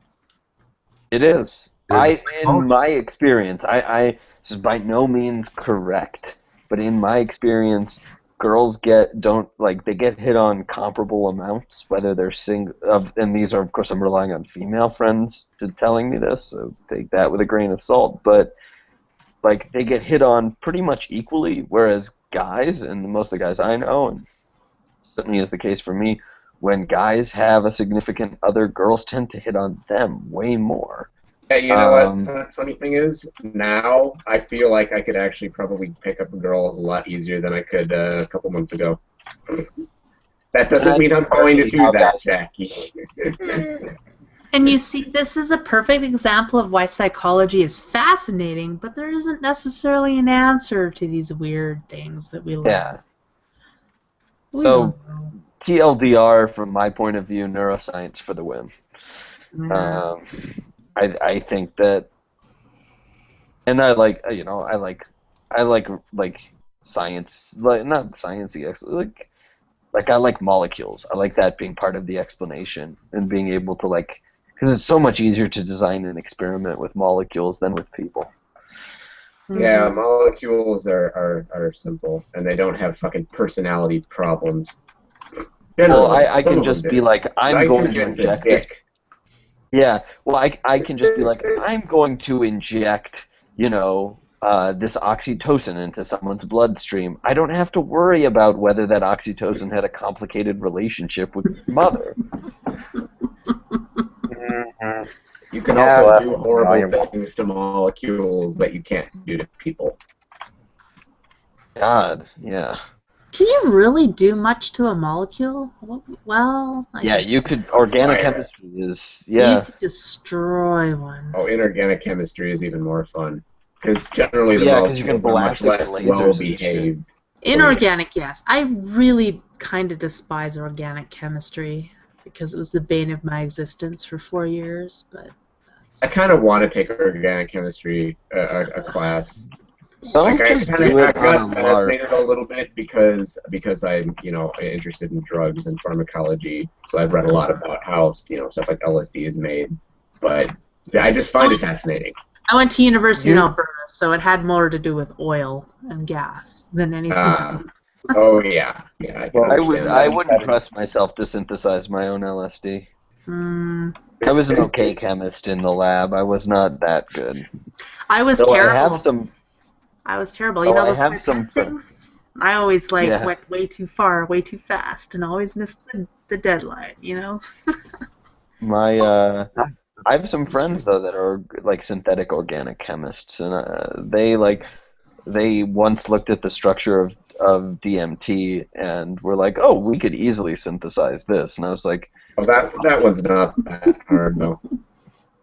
It is. In my experience, this is by no means correct, but in my experience, girls get hit on comparable amounts, whether they're and these are, of course, I'm relying on female friends to telling me this, so take that with a grain of salt, but like they get hit on pretty much equally, whereas guys, and most of the guys I know, and certainly is the case for me, when guys have a significant other, girls tend to hit on them way more. Yeah, you know what the funny thing is? Now I feel like I could actually probably pick up a girl a lot easier than I could a couple months ago. That doesn't mean I'm going to do that, Jackie. And you see, this is a perfect example of why psychology is fascinating, but there isn't necessarily an answer to these weird things that we learn. Yeah. So, TLDR, from my point of view, neuroscience for the win. I think that, and I like science, not sciencey, actually, like I like molecules. I like that being part of the explanation and being able to because it's so much easier to design an experiment with molecules than with people. Yeah, molecules are simple, and they don't have fucking personality problems. Well, I can just be like, I'm going to inject this. Yeah, well, I can just be like, I'm going to inject, this oxytocin into someone's bloodstream. I don't have to worry about whether that oxytocin had a complicated relationship with his mother. You can also do horrible things to molecules that you can't do to people. God, yeah. Can you really do much to a molecule? Well, you could. Organic chemistry is, yeah. You could destroy one. Oh, inorganic chemistry is even more fun. Because generally the molecules are much less well-behaved. Inorganic, yes. I really kind of despise organic chemistry because it was the bane of my existence for 4 years. But I kind of want to take organic chemistry a class. I got fascinated a little bit because I'm interested in drugs and pharmacology, so I've read a lot about how stuff like LSD is made. But I just find it fascinating. I went to University in Alberta, so it had more to do with oil and gas than anything else. Oh yeah. I wouldn't trust myself to synthesize my own LSD. I was an okay chemist in the lab. I was not that good. I was terrible. I was terrible. Those things? I always went way too far, way too fast, and always missed the deadline, I have some friends though that are synthetic organic chemists, and they once looked at the structure of DMT and were like, oh, we could easily synthesize this, and I was like, Oh, that one's not that hard though.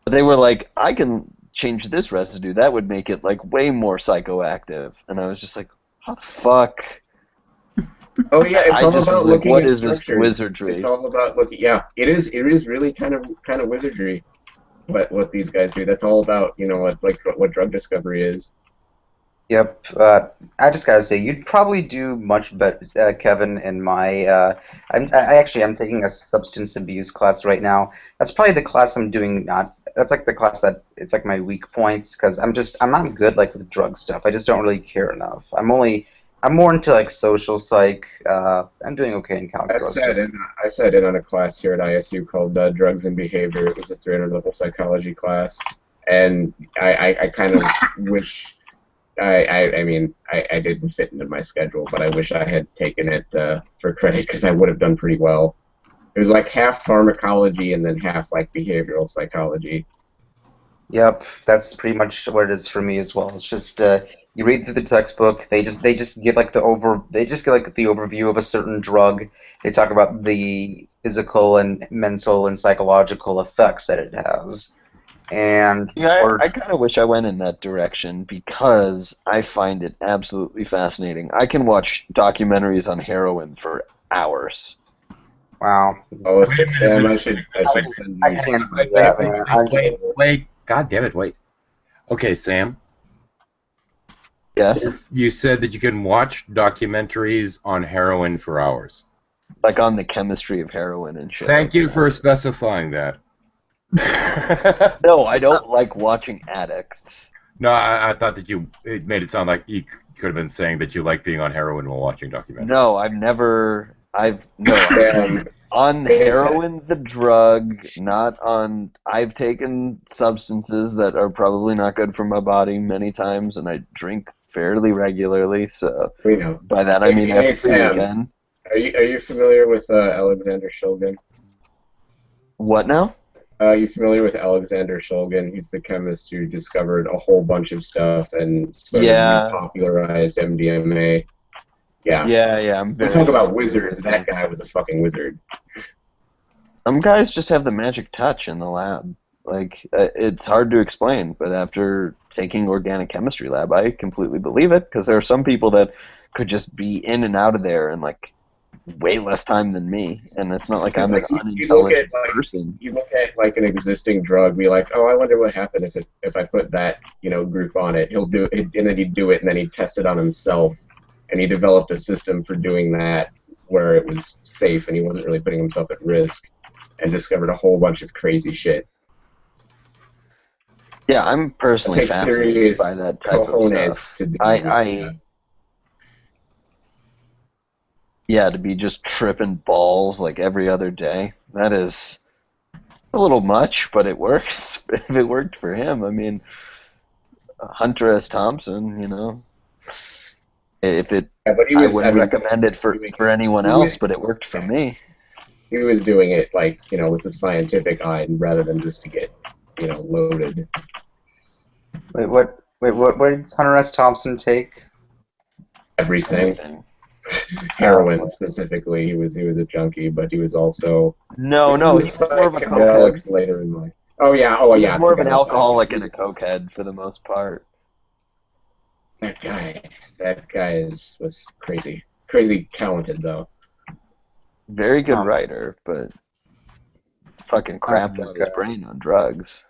But they were like, I can change this residue. That would make it like way more psychoactive. And I was just like, what the fuck? Oh yeah, it's I all just about was like, looking what at is this structures. wizardry? It's all about looking. Yeah, it is. It is really kind of wizardry. What these guys do. That's all about what drug discovery is. Yep. I just gotta say, you'd probably do much better, Kevin. In my, I'm taking a substance abuse class right now. That's probably the class I'm doing. That's like the class that it's like my weak points because I'm not good like with drug stuff. I just don't really care enough. I'm more into like social psych. I'm doing okay in calculus. I sat in on a class here at ISU called Drugs and Behavior. It was a 300-level psychology class, and I kind of wish. I mean, I didn't fit into my schedule, but I wish I had taken it for credit because I would have done pretty well. It was like half pharmacology and then half like behavioral psychology. Yep, that's pretty much what it is for me as well. It's just you read through the textbook. They just give like the overview of a certain drug. They talk about the physical and mental and psychological effects that it has. And yeah, I kind of wish I went in that direction because I find it absolutely fascinating. I can watch documentaries on heroin for hours. Wow. Oh, Sam, I should send you. I can't do that, man. Wait. God damn it, wait. Okay, Sam. Yes? You said that you can watch documentaries on heroin for hours. Like on the chemistry of heroin and shit. Thank you for specifying that. No, I don't like watching addicts. No, I thought that it made it sound like you could have been saying that you like being on heroin while watching documentaries. No, on heroin, the drug, not on. I've taken substances that are probably not good for my body many times, and I drink fairly regularly. So we know. By that I mean every Sam, weekend. Are you familiar with Alexander Shulgin? What now? You familiar with Alexander Shulgin? He's the chemist who discovered a whole bunch of stuff and sort of popularized MDMA. Yeah. Yeah. I'm very talk about wizards. That guy was a fucking wizard. Some guys just have the magic touch in the lab. Like, it's hard to explain, but after taking organic chemistry lab, I completely believe it, because there are some people that could just be in and out of there in, like, way less time than me, and it's not like I'm an unintelligent person. You look at, like, an existing drug, be like, oh, I wonder what happened if I put that, group on it. He'll do it, and then he'd do it, and then he'd test it on himself, and he developed a system for doing that where it was safe, and he wasn't really putting himself at risk, and discovered a whole bunch of crazy shit. Yeah, I'm personally fascinated by that type of stuff. To be just tripping balls like every other day, that is a little much, but it works. If it worked for him, I mean, Hunter S. Thompson, I wouldn't recommend it for anyone else, but it worked for me. He was doing it, with a scientific eye rather than just to get, loaded. Wait, what did Hunter S. Thompson take? Everything. Heroin specifically. He was a junkie, but he was also no. He's more of a cokehead later in life. Oh yeah. He's more of an alcoholic and a cokehead for the most part. That guy was crazy talented though. Very good writer, but fucking crapped out his brain on drugs.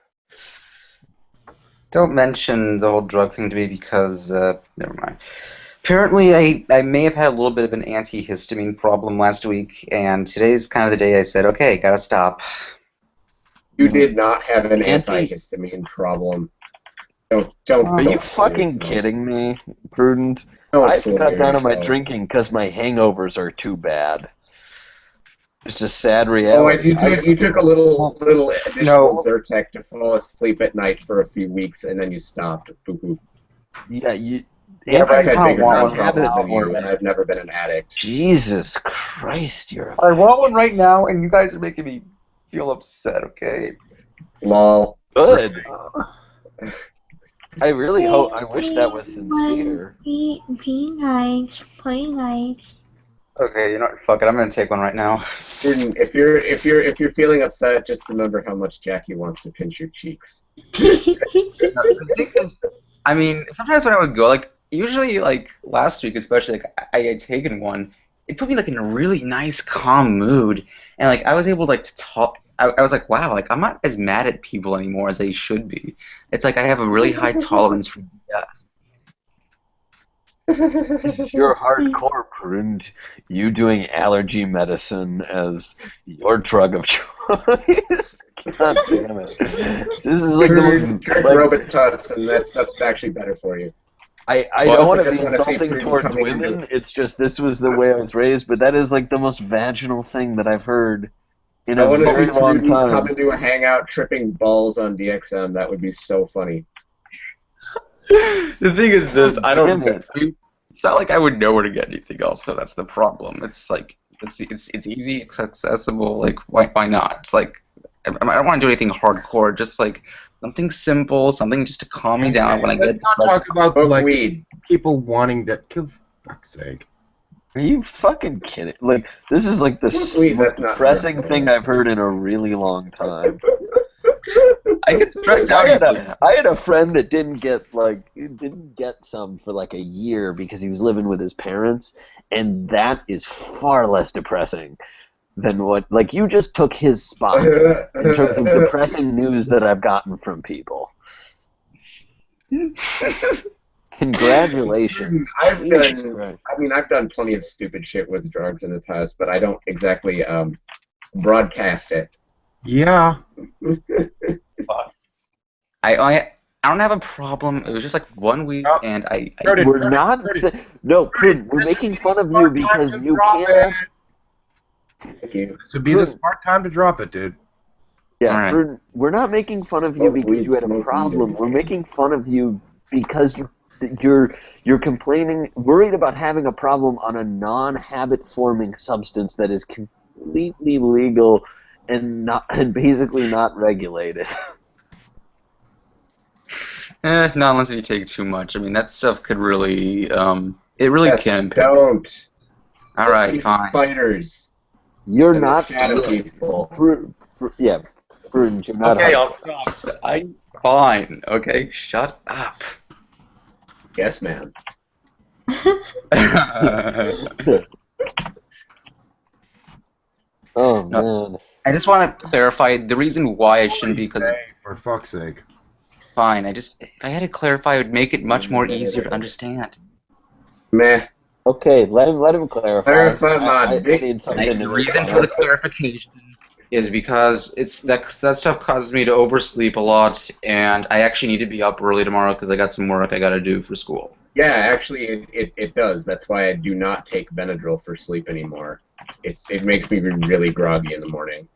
Don't mention the whole drug thing to me because never mind. Apparently, I may have had a little bit of an antihistamine problem last week, and today's kind of the day I said, okay, gotta stop. You did not have an antihistamine problem. Don't. Are you fucking kidding me, Prudent? I cut down on my drinking because my hangovers are too bad. It's a sad reality. Oh, and you took a little additional Zyrtec to fall asleep at night for a few weeks, and then you stopped. Boo-hoo. Yeah, I've had bigger problems than you, and I've never been an addict. Jesus Christ, you're. I'm rolling right now, and you guys are making me feel upset. Okay. Lol. Good. I really hope. I wish that was sincere. Be nice. Play nice. Okay, you know what? Fuck it. I'm gonna take one right now. Student, if you're feeling upset, just remember how much Jackie wants to pinch your cheeks. The thing is, I mean, sometimes when I would go, like, usually, like, last week especially, like, I had taken one, it put me, like, in a really nice, calm mood, and, like, I was able, like, to talk, I was like, wow, like, I'm not as mad at people anymore as I should be. It's like I have a really high tolerance for BS. You're hardcore, pruned. You doing allergy medicine as your drug of choice. God damn it. This is like the most, Drink Robitussin, that's actually better for you. I don't want to be insulting towards women. It's just this was the way I was raised, but that is like the most vaginal thing that I've heard in a very long time. Come and do a hangout tripping balls on DXM. That would be so funny. The thing is this, I don't. It's not like I would know where to get anything else, so that's the problem. It's like it's easy, it's accessible. Like why not? It's like I don't want to do anything hardcore. Just like something simple, something just to calm me down when I get. Let's not talk about like weed. People wanting to kill. For fuck's sake. Are you fucking kidding? Like this is like the most depressing thing I've heard in a really long time. I get stressed out. I had a friend that didn't get some for like a year because he was living with his parents, and that is far less depressing than what like you just took his spot in terms of depressing news that I've gotten from people. Congratulations. I've done plenty of stupid shit with drugs in the past, but I don't exactly broadcast it. Yeah. I don't have a problem. It was just like 1 week, and we're not. No, Prin, we're making fun of you because you can't. To be the smart time to drop it, dude. Yeah, right. We're not making fun of you because you had a problem. We're making fun of you because you're complaining, worried about having a problem on a non-habit forming substance that is completely legal and basically not regulated. Not unless you take too much. I mean, that stuff could really, it really can. Don't. All right, fine. Spiders. You're not shadow people. Yeah, Prudence, you're not. Okay, I'll stop. I'm fine. Okay, shut up. Yes, ma'am. Oh man. I just want to clarify the reason why I shouldn't be because. For fuck's sake. Fine. If I had to clarify, it would make it much more easier to understand. Meh. Okay, let him clarify. The reason for the clarification is because that stuff causes me to oversleep a lot, and I actually need to be up early tomorrow because I got some work I got to do for school. Yeah, actually, it does. That's why I do not take Benadryl for sleep anymore. It makes me really groggy in the morning.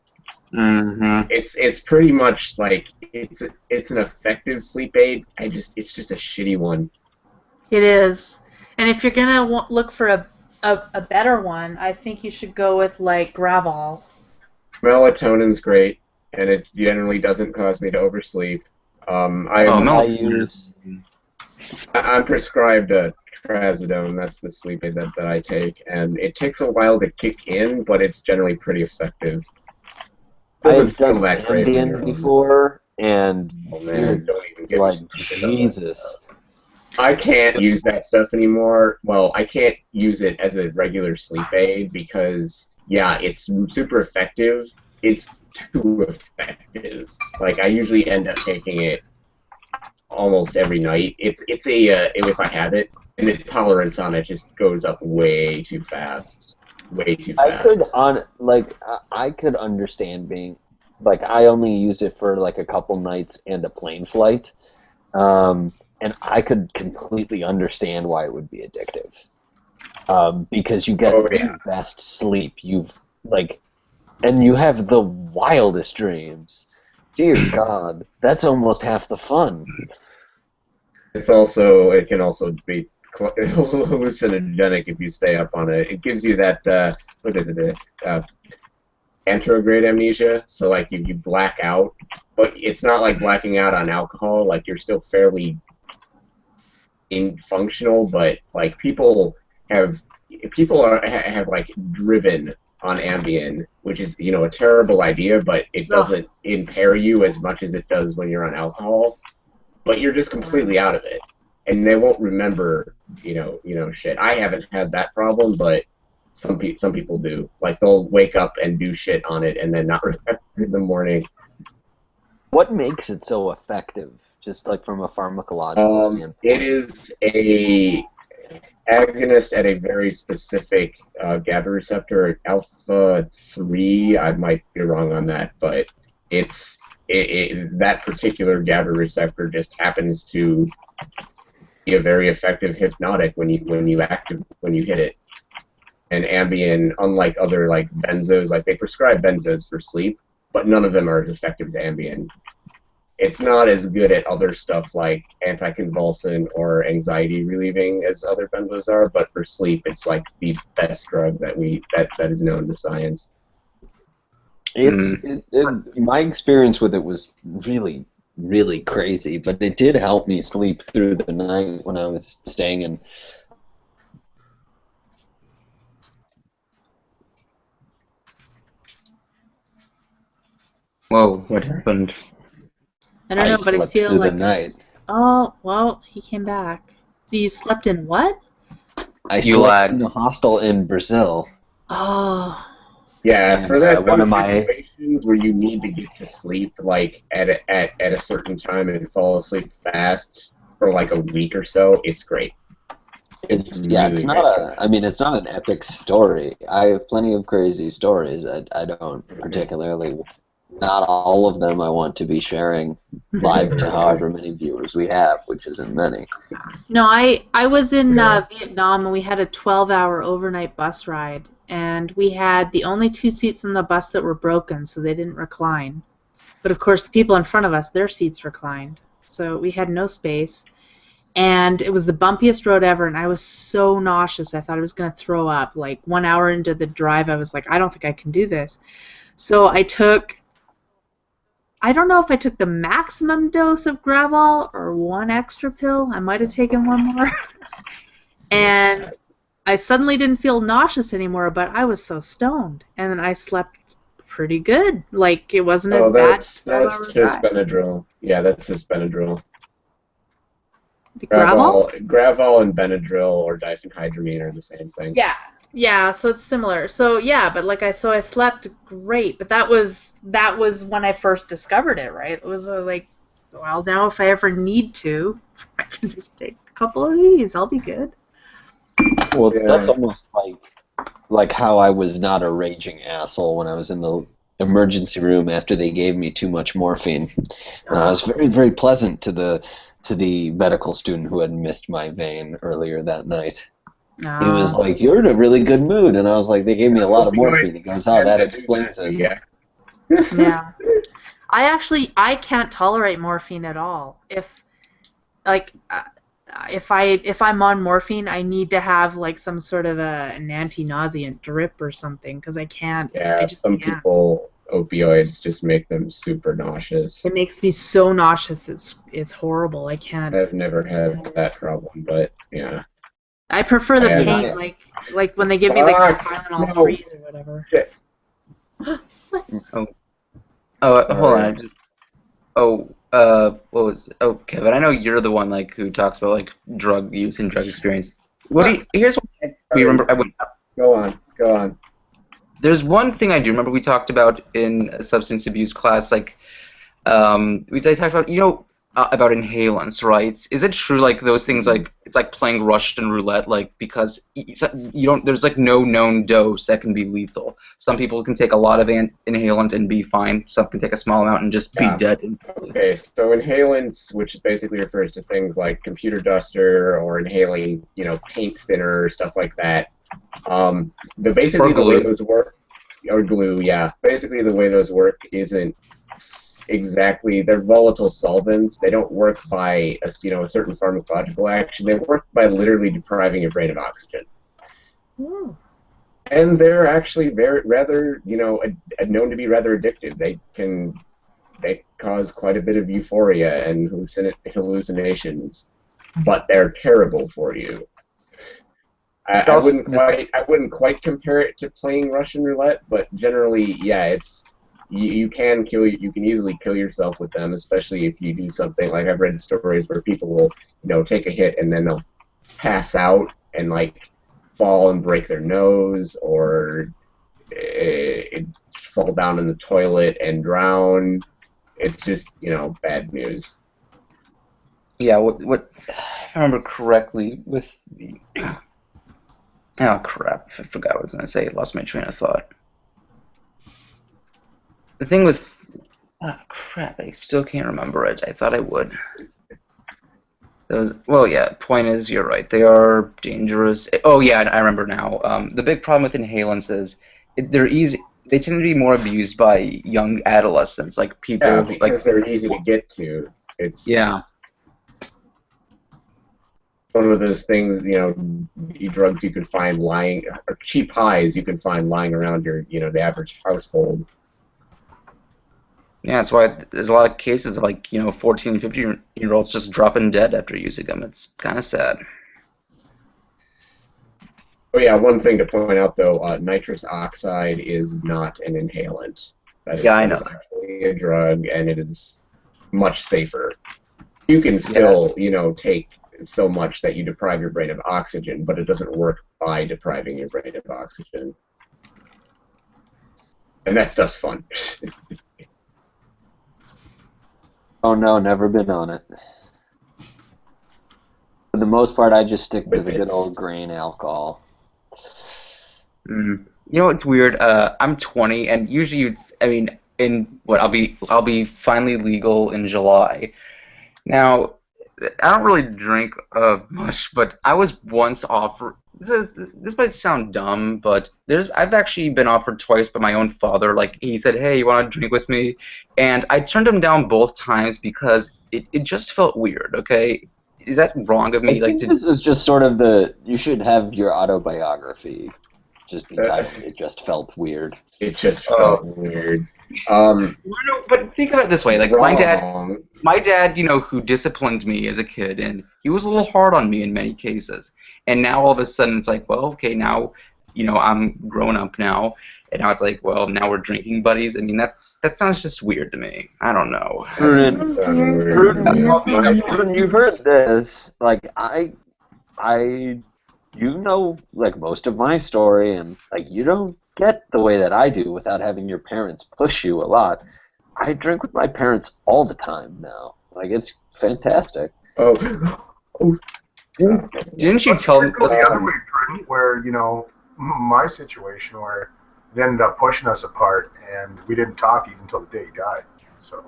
Mm-hmm. It's pretty much like it's an effective sleep aid. It's just a shitty one. It is. And if you're gonna look for a better one, I think you should go with like Gravol. Melatonin's great, and it generally doesn't cause me to oversleep. I'm prescribed Trazodone. That's the sleep aid that I take, and it takes a while to kick in, but it's generally pretty effective. I've done Ambien before, and don't even get like Jesus. I can't use that stuff anymore. Well, I can't use it as a regular sleep aid because, yeah, it's super effective. It's too effective. Like, I usually end up taking it almost every night. It's if I have it, and the tolerance on it just goes up way too fast. Way too fast. I could understand being, like, I only used it for, like, a couple nights and a plane flight. And I could completely understand why it would be addictive, because you get the best sleep. And you have the wildest dreams. Dear God, that's almost half the fun. It can also be hallucinogenic if you stay up on it. It gives you that anterograde amnesia. So like you black out, but it's not like blacking out on alcohol. Like you're still fairly functional, but like people have people have like driven on Ambien, which is a terrible idea, but it doesn't impair you as much as it does when you're on alcohol. But you're just completely out of it, and they won't remember shit. I haven't had that problem, but some people do. Like they'll wake up and do shit on it and then not remember in the morning. What makes it so effective? Just like from a pharmacological standpoint. It is a agonist at a very specific GABA receptor, alpha 3. I might be wrong on that, but it's that particular GABA receptor just happens to be a very effective hypnotic when you hit it. And Ambien, unlike other like benzos, like they prescribe benzos for sleep, but none of them are as effective as Ambien. It's not as good at other stuff like anticonvulsant or anxiety relieving as other benzos are, but for sleep, it's like the best drug that is known to science. My experience with it was really, really crazy, but it did help me sleep through the night when I was staying in. Whoa, what happened? I don't know, but I slept feel through like the night. Oh, well, he came back. You slept in what? I slept in the hostel in Brazil. Oh. Yeah, for that one of my situations where you need to get to sleep like at a certain time and fall asleep fast for like a week or so, it's great. It's not it's not an epic story. I have plenty of crazy stories. I don't particularly, not all of them I want to be sharing live to however many viewers we have, which isn't many. No, I was in Vietnam, and we had a 12-hour overnight bus ride, and we had the only 2 seats in the bus that were broken, so they didn't recline. But of course, the people in front of us, their seats reclined, so we had no space. And it was the bumpiest road ever, and I was so nauseous, I thought I was going to throw up. Like 1 hour into the drive, I was like, I don't think I can do this. So I don't know if I took the maximum dose of Gravol or 1 extra pill. I might have taken 1 more. And I suddenly didn't feel nauseous anymore, but I was so stoned. And then I slept pretty good. Like, it wasn't a bad that's just Benadryl. Yeah, that's just Benadryl. Gravol and Benadryl or diphenhydramine are the same thing. Yeah, so it's similar. So yeah, but I slept great, but that was when I first discovered it, right? It was well, now if I ever need to, I can just take a couple of these. I'll be good. Well, that's almost like how I was not a raging asshole when I was in the emergency room after they gave me too much morphine. And I was very, very pleasant to the medical student who had missed my vein earlier that night. He was like, "You're in a really good mood," and I was like, "They gave me a lot of morphine." He goes, "Oh, that explains it." Yeah. Yeah. I can't tolerate morphine at all. If I'm on morphine, I need to have some sort of an anti-nauseant drip or something because I can't. Yeah, some people opioids just make them super nauseous. It makes me so nauseous. It's horrible. I can't. I've never had that problem, but yeah. I prefer the pain, like when they give me the Tylenol freeze or whatever. Hold on. Kevin, I know you're the one who talks about drug use and drug experience. Here's what we remember. Go on. There's one thing I do remember we talked about in a substance abuse class, they talked about about inhalants, right? Is it true those things it's like playing Russian roulette, because there's no known dose that can be lethal. Some people can take a lot of inhalant and be fine. Some can take a small amount and just be dead. Okay, so inhalants, which basically refers to things like computer duster or inhaling, paint thinner, stuff like that. Basically the way those work, or glue, yeah. Basically the way those work isn't exactly, they're volatile solvents. They don't work by a certain pharmacological action. They work by literally depriving your brain of oxygen. And they're actually rather known to be rather addictive. They cause quite a bit of euphoria and hallucinations, but they're terrible for you. I wouldn't quite compare it to playing Russian roulette, but generally, yeah, it's you can easily kill yourself with them, especially if you do something like I've read stories where people will take a hit and then they'll pass out and like fall and break their nose or fall down in the toilet and drown. It's just bad news. Yeah, what if I remember correctly with the oh crap, I forgot what I was gonna say. I lost my train of thought. The thing with crap, I still can't remember it. I thought I would. Point is, you're right. They are dangerous. Oh yeah, I remember now. The big problem with inhalants is they're easy. They tend to be more abused by young adolescents, like people because they're easy to get to. It's one of those things, drugs you could find lying, or cheap highs you can find lying around the average household. Yeah, that's why there's a lot of cases of 14 and 15-year-olds just dropping dead after using them. It's kind of sad. Oh yeah, one thing to point out though, nitrous oxide is not an inhalant. I know. It's actually a drug, and it is much safer. You can still, take so much that you deprive your brain of oxygen, but it doesn't work by depriving your brain of oxygen. And that stuff's fun. Oh no, never been on it. For the most part, I just stick to the good old grain alcohol. It's weird. I'm 20, and usually, I'll be finally legal in July. Now, I don't really drink much, but I was once offered. This might sound dumb, but I've actually been offered twice by my own father. Like, he said, "Hey, you want to drink with me?" And I turned him down both times because it just felt weird. Okay, is that wrong of me? I think this is just sort of you should have your autobiography. Just because it just felt weird. It just felt weird. But think of it this way: my dad, who disciplined me as a kid, and he was a little hard on me in many cases. And now all of a sudden, it's like, well, okay, now, I'm grown up now, and now it's like, well, now we're drinking buddies. I mean, that sounds just weird to me. I don't know. Pruden, you've heard this. Like most of my story, and you don't get the way that I do without having your parents push you a lot. I drink with my parents all the time now. It's fantastic. Didn't you tell me the other way, where my situation where they ended up pushing us apart, and we didn't talk even until the day he died. So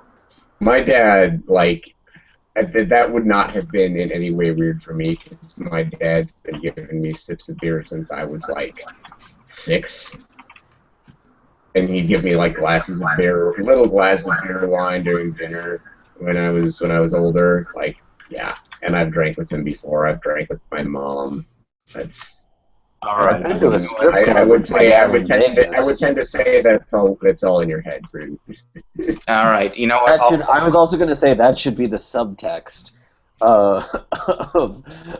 my dad, that would not have been in any way weird for me, because my dad's been giving me sips of beer since I was 6, and he'd give me glasses of beer, little glasses of beer wine during dinner when I was older. And I've drank with him before. I've drank with my mom. That's all right. I would tend to say that's all in your head, Pruden. All right. You know what? I was also going to say that should be the subtext of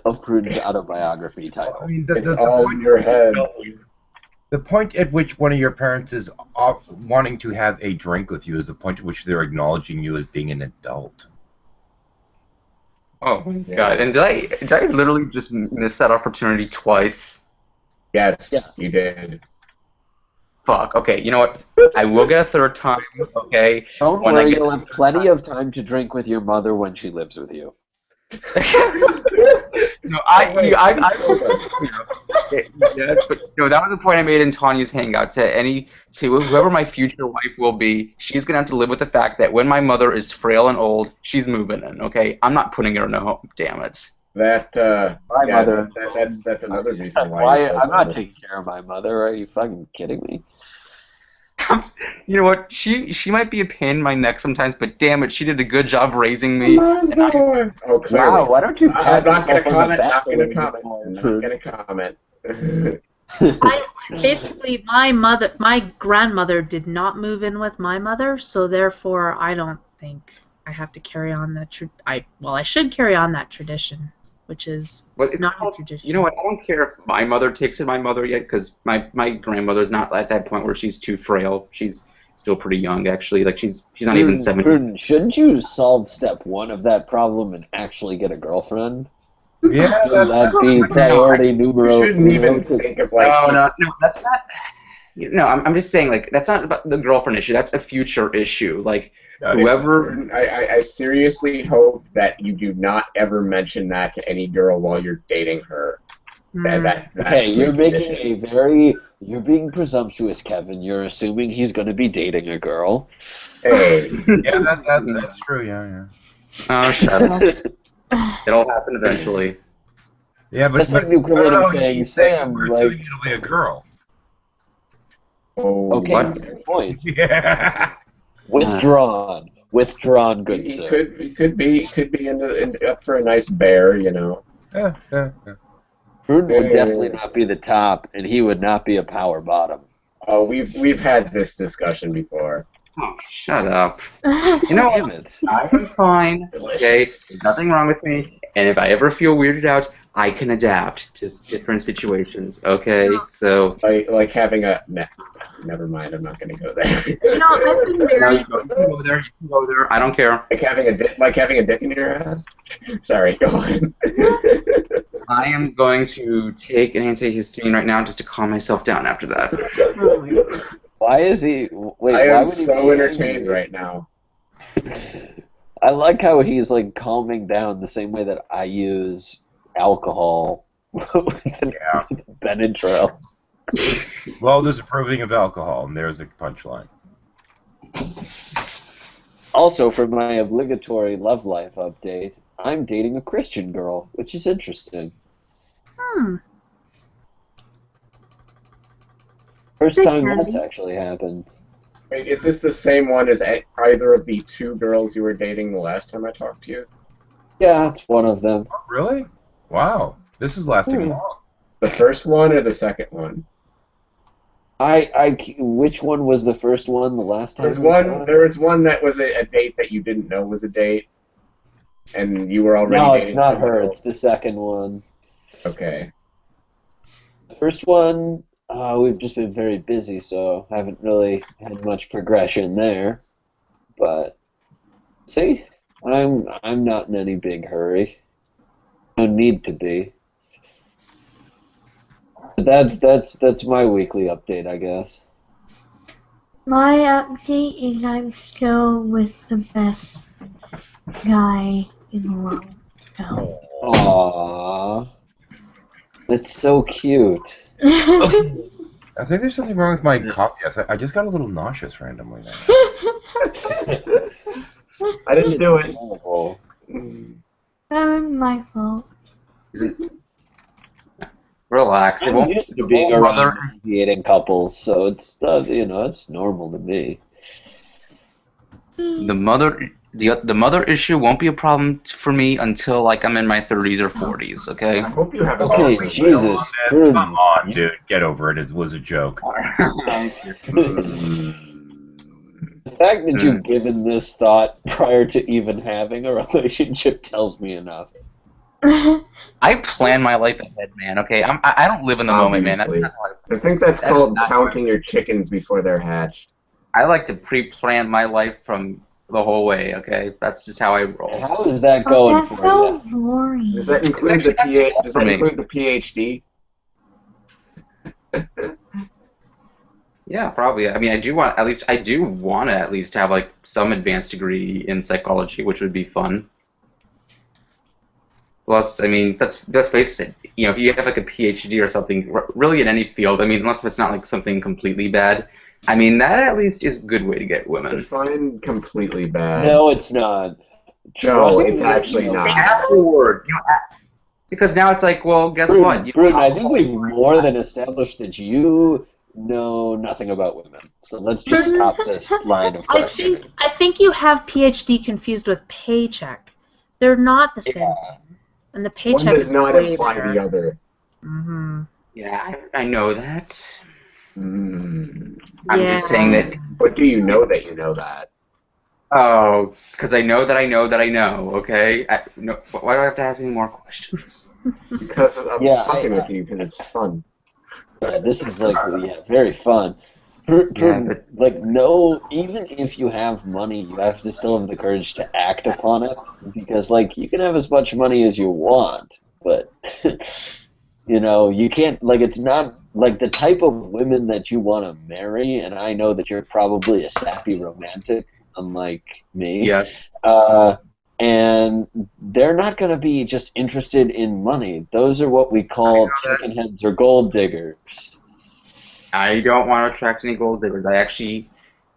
Pruden's autobiography title. It's all in your head. The point at which one of your parents is wanting to have a drink with you is the point at which they're acknowledging you as being an adult. Oh my God! And did I literally just miss that opportunity twice? Yes, you did. Fuck. Okay, you know what? I will get a third time. Okay. Don't worry, you'll have plenty of time to drink with your mother when she lives with you. No, yes, but that was the point I made in Tanya's hangout. To whoever my future wife will be, she's gonna have to live with the fact that when my mother is frail and old, she's moving in. Okay, I'm not putting her in a home. Damn it. That's another reason why. I'm not taking care of my mother. Are you fucking kidding me? You know what? She might be a pain in my neck sometimes, but damn it, she did a good job raising me. Wow, why don't you pat yourself on the back? I'm not gonna comment. Basically, my grandmother did not move in with my mother, so therefore I don't think I have to carry on that. I should carry on that tradition. which is Well, it's not called, a tradition. you know what? I don't care if my mother takes it, my mother yet, because my grandmother's not at that point where she's too frail. She's still pretty young, actually. Like she's not even 70. Pruden, shouldn't you solve step 1 of that problem and actually get a girlfriend? Yeah, Shouldn't that be priority numero You shouldn't even uno? think of like. No, that's not. No, I'm just saying, like, that's not about the girlfriend issue. That's a future issue. Like, whoever. I seriously hope that you do not ever mention that to any girl while you're dating her. Okay, you're being presumptuous, Kevin. You're assuming he's going to be dating a girl. Hey. Yeah, that's true. Yeah. Oh, shut up. It'll happen eventually. Yeah, but That's like the equivalent of saying, Sam, we're like, assuming it'll be a girl. okay, What? fair point. Yeah. Withdrawn, good He sir. could be up for a nice bear, you know. Yeah. Pruden would definitely not be the top, and he would not be a power bottom. Oh, we've had this discussion before. Oh, shut up. You know what? I'm fine. Okay, there's nothing wrong with me. And if I ever feel weirded out, I can adapt to different situations. Okay, so like having a never mind. I'm not going to go there. You know, I've been very. you can go there. You can go there. I don't care. Like having a dick in your ass. Sorry, go on. I am going to take an antihistamine right now just to calm myself down after that. Why is he? Wait, I why am would he so be entertained angry? right now. I like how he's like calming down the same way that I use alcohol with Benadryl. Well, there's approving of alcohol, and there's a punchline. Also, for my obligatory love life update, I'm dating a Christian girl, which is interesting. First time that's actually happened. Wait, is this the same one as either of the two girls you were dating the last time I talked to you? Yeah, it's one of them. Oh, really? Wow. This is lasting long. The first one or the second one? Which one was the first one the last time? There was one that was a date that you didn't know was a date, and you were already No, dating it's not someone her. else. It's the second one. Okay. The first one, we've just been very busy, so haven't really had much progression there. But see, I'm not in any big hurry. No need to be. But that's my weekly update, I guess. My update is I'm still with the best guy in the world. So. Aww. That's so cute. I think there's something wrong with my coffee. I just got a little nauseous randomly now. I didn't do it. That was my fault. Relax. It I'm won't used to being around dating couples, so it's it's normal to me. The mother issue won't be a problem for me until like I'm in my 30s or 40s. Okay. I hope you have a Okay, Jesus. Come on, dude. Get over it. It was a joke. The fact that you've given this thought prior to even having a relationship tells me enough. I plan my life ahead, man. Okay, I don't live in the moment, man. Obviously. I think that's called counting your chickens before they're hatched. I like to pre-plan my life from the whole way. Okay, that's just how I roll. How is that going That's for so you? boring. Does that include the PhD? Yeah, probably. I mean, I do want to at least have like some advanced degree in psychology, which would be fun. Plus, I mean, let's face it. You know, if you have like a PhD or something, really in any field, I mean, unless it's not like something completely bad, I mean, that at least is a good way to get women. Define completely bad. No, it's not. No, it's actually not. Afterward, because now it's like, well, guess what? Bruden, I think we've more than established that you know nothing about women. So let's just stop this line of questioning. I think you have PhD confused with paycheck. They're not the same thing. And the paycheck One does is not way imply better. the other. Mm-hmm. Yeah, I know that. I'm Yeah. just saying that. What do you know that you know that? Oh, because I know that I know that I know. Okay. No, why do I have to ask any more questions? Because I'm fucking with you because it's fun. Yeah, this is like very fun. No, even if you have money, you have to still have the courage to act upon it, because you can have as much money as you want, but you can't, it's not the type of women that you want to marry, and I know that you're probably a sappy romantic, unlike me. Yes. And they're not going to be just interested in money. Those are what we call chicken heads or gold diggers. I don't want to attract any gold diggers. I actually,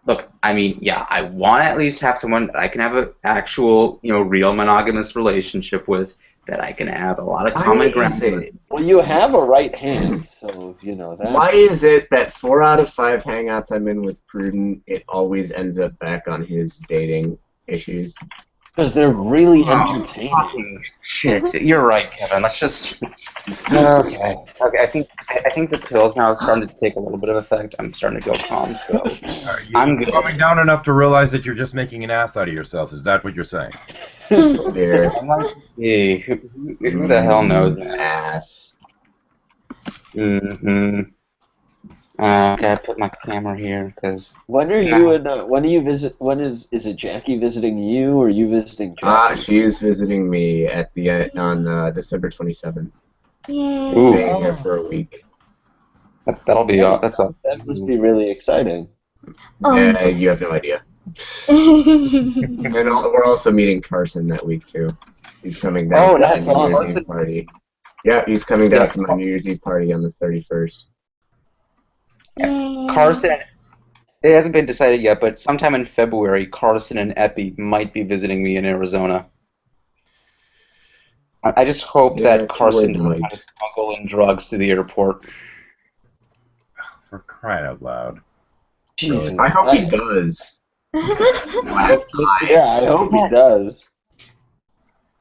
look, I mean, yeah, I want to at least have someone that I can have an actual, real monogamous relationship with, that I can have a lot of common ground with. Well, you have a right hand, so, that. Why is it that 4 out of 5 hangouts I'm in with Prudent, it always ends up back on his dating issues? Because they're really entertaining. Fucking shit. You're right, Kevin. Let's just. Okay. I think the pills now are starting to take a little bit of effect. I'm starting to go calm, so I'm good. Calming down enough to realize that you're just making an ass out of yourself. Is that what you're saying? I'm like, hey, who the hell knows, man? Ass. Mm-hmm. Okay, I put my camera here because. When are you in? When do you visit? When is it Jackie visiting you, or you visiting Jackie? She is visiting me on December 27th. Yay. Staying here for a week. That must be really exciting. Yeah, you have no idea. And we're also meeting Carson that week too. He's coming down. Oh, that's to my New Year's awesome. Eve party. Yeah, he's coming down to my New Year's Eve party on the 31st. Carson, it hasn't been decided yet, but sometime in February, Carson and Epi might be visiting me in Arizona. I just hope that Carson doesn't try to smuggle in drugs to the airport. For crying out loud. Jesus. I hope he does. Yeah, I hope he does.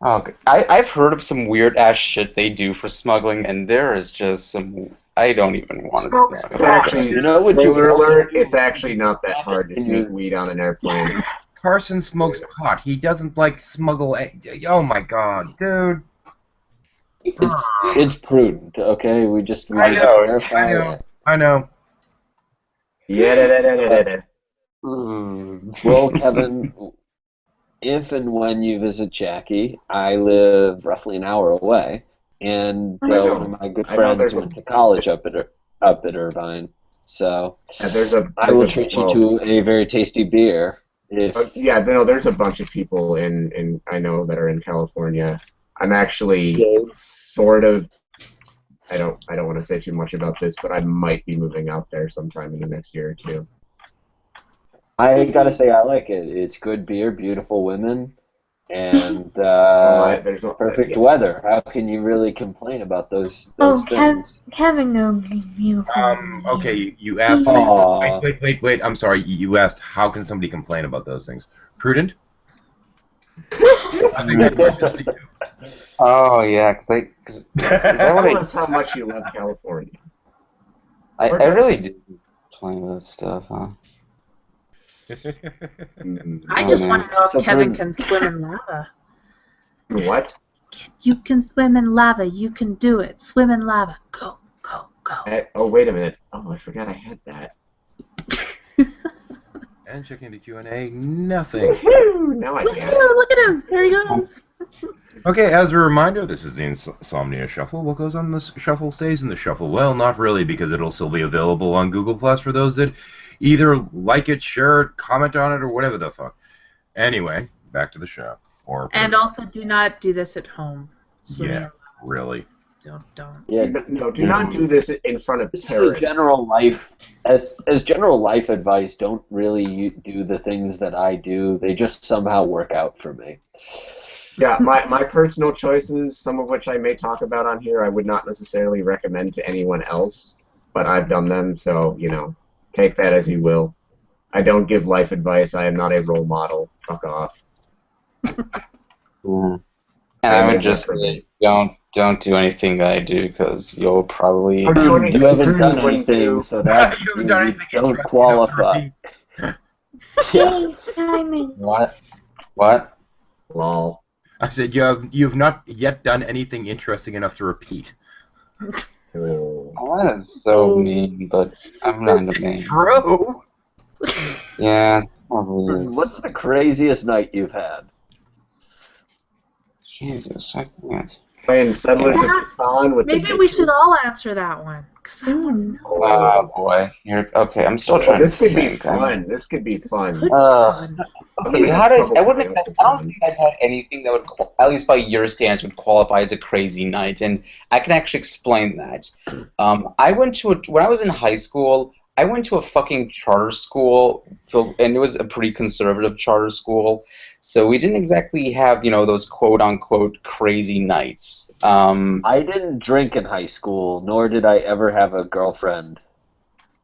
Okay. I've heard of some weird ass shit they do for smuggling, and there is just some. I don't even want to talk about it. Actually, spoiler alert, it's actually not that hard to sneak weed on an airplane. Carson smokes pot. He doesn't smuggle. Oh my god, dude. It's prudent, okay? We I know. Yeah. Well, Kevin, if and when you visit Jackie, I live roughly an hour away, and one of my good friends went to college up at Irvine, so I will treat you to a very tasty beer. There's a bunch of people in I know that are in California. I'm actually sort of. I don't want to say too much about this, but I might be moving out there sometime in the next year or two. I gotta say, I like it. It's good beer, beautiful women, and perfect weather. How can you really complain about those things? Kevin knows he's beautiful. Okay, you asked. Wait. I'm sorry. You asked how can somebody complain about those things? Prudent? I think that's Oh yeah, because that's how much you love California. I really do complain about stuff, huh? I just want to know if Kevin can swim in lava. What? You can swim in lava. You can do it. Swim in lava. Go, go, go. Oh, wait a minute. Oh, I forgot I had that. And checking the Q&A, nothing. Now I Look can. at him. Look at him. There he goes. Okay, as a reminder, this is the Insomnia Shuffle. What goes on the shuffle stays in the shuffle. Well, not really, because it'll still be available on Google Plus for those that either like it, share it, comment on it, or whatever the fuck. Anyway, back to the show. And also, do not do this at home. Swimming. Yeah, really. Don't. Yeah, no, do not do this in front of this parents. Is a general life, as general life advice, don't really do the things that I do. They just somehow work out for me. Yeah, my personal choices, some of which I may talk about on here, I would not necessarily recommend to anyone else, but I've done them, so, take that as you will. I don't give life advice. I am not a role model. Fuck off. And I would just say, don't do anything that I do, because you'll probably... You haven't done anything, so that you don't qualify. Yeah. timing. What? What? Lol. I said you've not yet done anything interesting enough to repeat. Oh, that is so mean, but I'm not a mean. True. Yeah, probably is. What's the craziest night you've had? Jesus, I can't. Playing Settlers of Catan with Maybe the we should all answer that one. 'Cause I don't know. Oh boy, okay. I'm still trying This to could be think. fun. This could be fun. Okay, how does I wouldn't have, I don't think I've had anything that would, at least by your standards, would qualify as a crazy night, and I can actually explain that. I went to when I was in high school. I went to a fucking charter school, and it was a pretty conservative charter school, so we didn't exactly have, those quote-unquote crazy nights. I didn't drink in high school, nor did I ever have a girlfriend.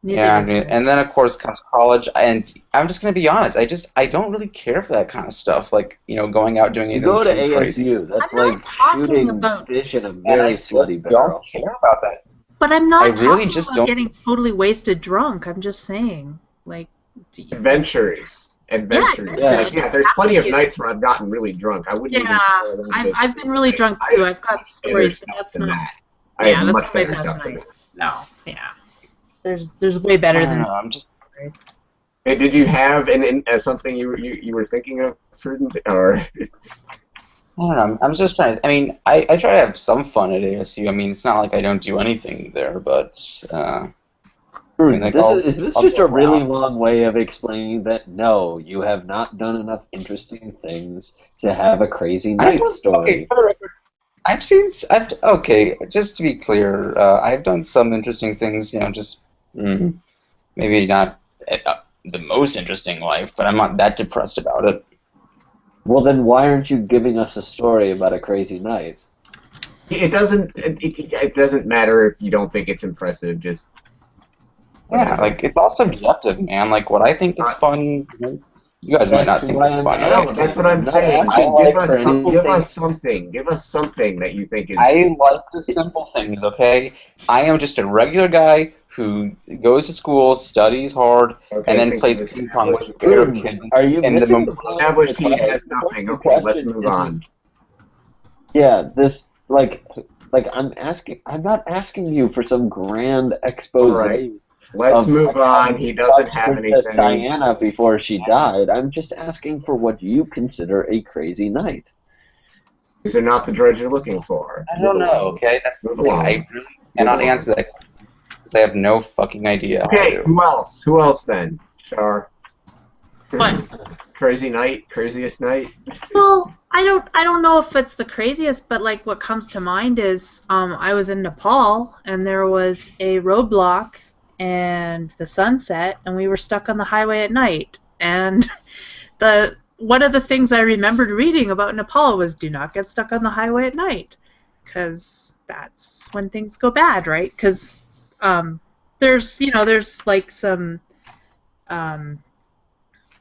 Yeah, and then of course comes college, and I'm just gonna be honest. I don't really care for that kind of stuff, like going out doing You anything go to too crazy. ASU. That's I'm not like talking shooting about- fish in a And very I sweaty just barrel. don't care about that. But I'm not I really talking just about don't- getting totally wasted drunk. I'm just saying, like, Adventures. Yeah, there's plenty of nights where I've gotten really drunk. I wouldn't even. I've been really drunk too. I've got stories, but that's not. I have that's much way better past stuff than mine. that. No, yeah. There's way better I than. don't know, I'm just. Hey, did you have something you were thinking of, Ferdinand, or? I don't know. I'm just trying to. I mean, I try to have some fun at ASU. I mean, it's not like I don't do anything there, but. Is this just a really long way of explaining that no, you have not done enough interesting things to have a crazy night story? Okay, for the record, okay, just to be clear, I've done some interesting things, just maybe not the most interesting life, but I'm not that depressed about it. Well, then why aren't you giving us a story about a crazy night? It doesn't matter if you don't think it's impressive. Just yeah, like it's all subjective, man. Like what I think is fun, you guys might not think is fun. No, that's what I'm saying. Give us something. Give us something that you think is. I like the simple things. Okay, I am just a regular guy who goes to school, studies hard, and then plays ping pong with other kids. Are you missing the established he has nothing? Okay, let's move on. Yeah, this I'm not asking you for some grand expose. All right. Let's move on. He doesn't have Princess anything. Diana before she died. I'm just asking for what you consider a crazy night. These are not the dreads you're looking for. I don't know. Okay, that's the thing. I really cannot answer that because I have no fucking idea. Okay, who else? Who else then? Char. What? Crazy night? Craziest night? Well, I don't know if it's the craziest, but like what comes to mind is I was in Nepal and there was a roadblock and the sunset and we were stuck on the highway at night, and one of the things I remembered reading about Nepal was do not get stuck on the highway at night because that's when things go bad, right? Because there's like some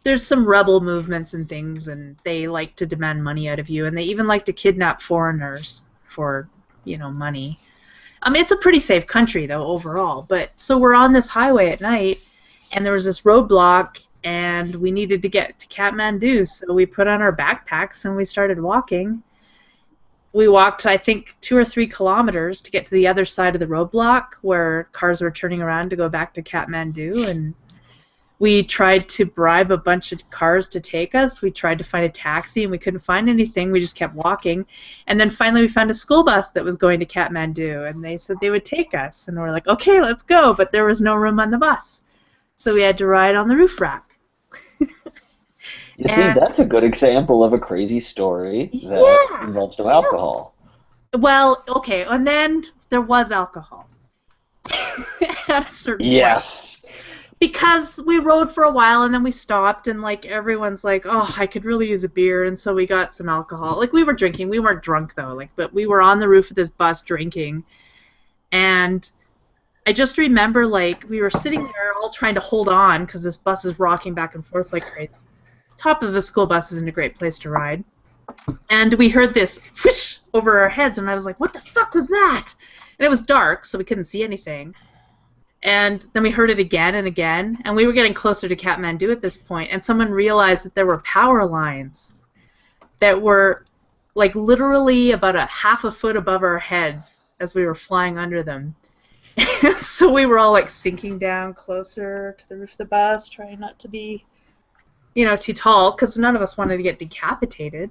there's some rebel movements and things, and they like to demand money out of you, and they even like to kidnap foreigners for money. It's a pretty safe country though overall, but so we're on this highway at night and there was this roadblock and we needed to get to Kathmandu, so we put on our backpacks and we started walking. We walked, I think, 2 or 3 kilometers to get to the other side of the roadblock where cars were turning around to go back to Kathmandu, and we tried to bribe a bunch of cars to take us. We tried to find a taxi, and we couldn't find anything. We just kept walking. And then finally we found a school bus that was going to Kathmandu, and they said they would take us. And we're like, okay, let's go. But there was no room on the bus. So we had to ride on the roof rack. You see, that's a good example of a crazy story that involves no alcohol. Well, okay, and then there was alcohol at a certain point. Because we rode for a while and then we stopped and like everyone's like, oh, I could really use a beer, and so we got some alcohol. Like we were drinking, we weren't drunk though, but we were on the roof of this bus drinking, and I just remember like we were sitting there all trying to hold on because this bus is rocking back and forth like crazy. Top of the school bus isn't a great place to ride, and we heard this whoosh over our heads, and I was like, what the fuck was that? And it was dark, so we couldn't see anything. And then we heard it again and again, and we were getting closer to Kathmandu at this point, and someone realized that there were power lines that were like literally about a half a foot above our heads as we were flying under them. And so we were all like sinking down closer to the roof of the bus, trying not to be, too tall, because none of us wanted to get decapitated.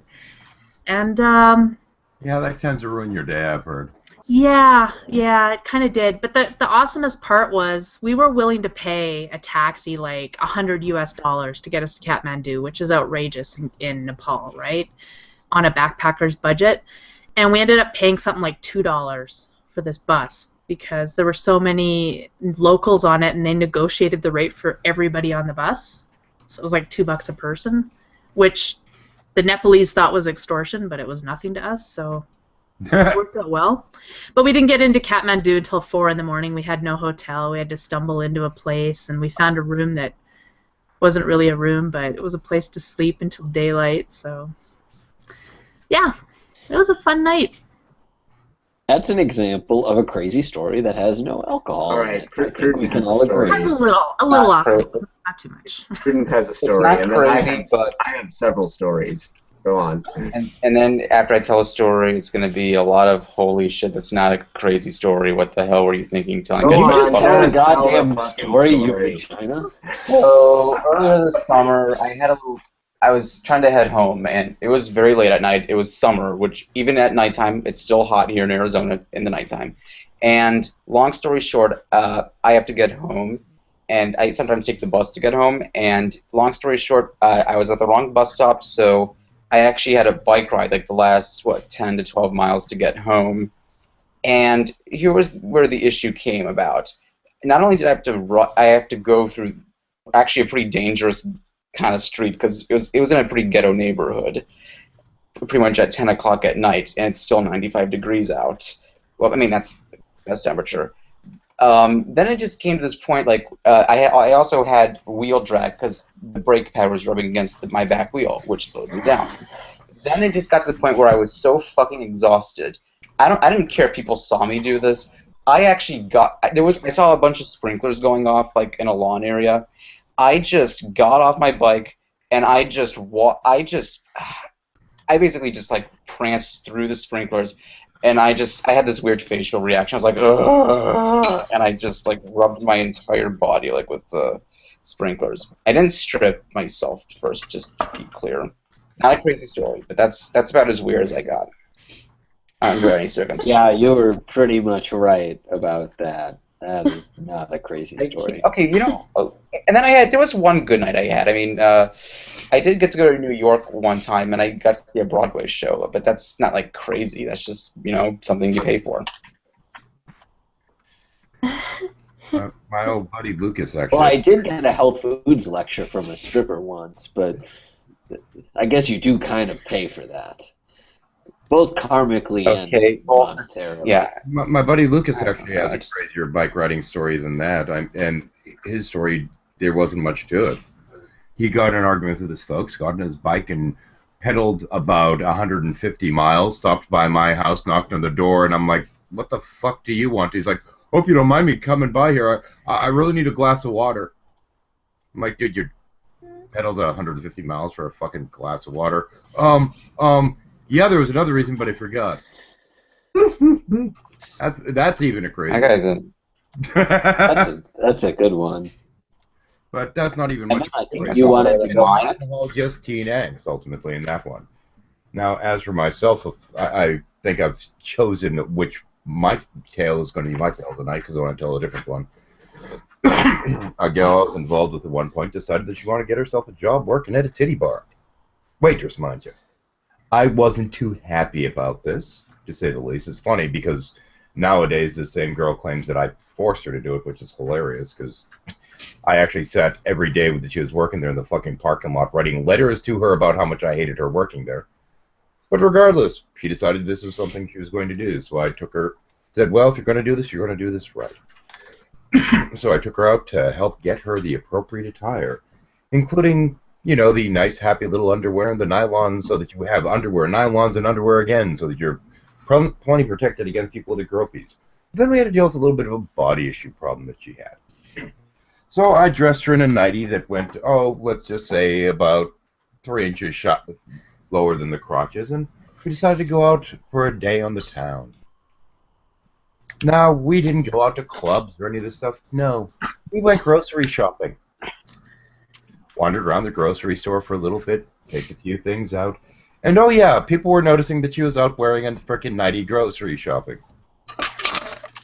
And yeah, that tends to ruin your day, I've heard. Yeah, it kind of did. But the awesomest part was we were willing to pay a taxi like $100 to get us to Kathmandu, which is outrageous in Nepal, right? On a backpacker's budget. And we ended up paying something like $2 for this bus because there were so many locals on it, and they negotiated the rate for everybody on the bus. So it was like $2 a person, which the Nepalese thought was extortion, but it was nothing to us, so it worked out well. But we didn't get into Kathmandu until 4 in the morning. We had no hotel. We had to stumble into a place, and we found a room that wasn't really a room, but it was a place to sleep until daylight. So, yeah, it was a fun night. That's an example of a crazy story that has no alcohol. All right, in it. I think we can all agree. That's a little off, not too much. Prudent has a story, It's not and crazy, then but I have several stories. Go on. And then after I tell a story, it's going to be a lot of holy shit. That's not a crazy story. What the hell were you thinking? Telling Can you me just tell a goddamn story, you vagina? So earlier this summer, I was trying to head home, and it was very late at night. It was summer, which even at nighttime, it's still hot here in Arizona in the nighttime. And long story short, I have to get home, and I sometimes take the bus to get home. And long story short, I was at the wrong bus stop, so I actually had a bike ride, like the last 10 to 12 miles to get home. And here was where the issue came about. Not only did I have to go through actually a pretty dangerous kind of street, because it was in a pretty ghetto neighborhood, pretty much at 10 o'clock at night, and it's still 95 degrees out. Well, I mean, that's temperature. Then it just came to this point, like, I also had wheel drag because the brake pad was rubbing against my back wheel, which slowed me down. Then it just got to the point where I was so fucking exhausted. I didn't care if people saw me do this. I actually I saw a bunch of sprinklers going off, like, in a lawn area. I just got off my bike, and I basically just, like, pranced through the sprinklers, and I had this weird facial reaction. I was like, ugh, and I just, like, rubbed my entire body, like, with the sprinklers. I didn't strip myself first, just to be clear. Not a crazy story, but that's about as weird as I got under any circumstance. Yeah, you were pretty much right about that. That is not a crazy story. Okay, and then there was one good night I had. I mean, I did get to go to New York one time, and I got to see a Broadway show, but that's not, like, crazy. That's just, something you pay for. My old buddy Lucas, actually. Well, I did get a health foods lecture from a stripper once, but I guess you do kind of pay for that. Both karmically and monetarily. Yeah. My buddy Lucas actually has a crazier bike riding story than that. And his story, there wasn't much to it. He got in an argument with his folks, got on his bike and pedaled about 150 miles, stopped by my house, knocked on the door, and I'm like, what the fuck do you want? He's like, hope you don't mind me coming by here. I really need a glass of water. I'm like, dude, you pedaled 150 miles for a fucking glass of water. Yeah, there was another reason, but I forgot. That's even a crazy. That guy's in. That's a good one. But that's not even much. You want to alcohol, just teen angst ultimately in that one. Now, as for myself, I think I've chosen which my tale is going to be my tale tonight because I want to tell a different one. A gal I was involved with at one point decided that she wanted to get herself a job working at a titty bar. Waitress, mind you. I wasn't too happy about this, to say the least. It's funny because nowadays the same girl claims that I forced her to do it, which is hilarious because I actually sat every day that she was working there in the fucking parking lot writing letters to her about how much I hated her working there. But regardless, she decided this was something she was going to do, so I took her, said, well, if you're going to do this, you're going to do this right. So I took her out to help get her the appropriate attire, including, the nice, happy little underwear and the nylons so that you have underwear, nylons, and underwear again so that you're plenty protected against people with the gropies. Then we had to deal with a little bit of a body issue problem that she had. So I dressed her in a nightie that went, let's just say about 3 inches lower than the crotches, and we decided to go out for a day on the town. Now, we didn't go out to clubs or any of this stuff. No, we went grocery shopping. Wandered around the grocery store for a little bit, picked a few things out, and oh yeah, people were noticing that she was out wearing a frickin' nightie grocery shopping.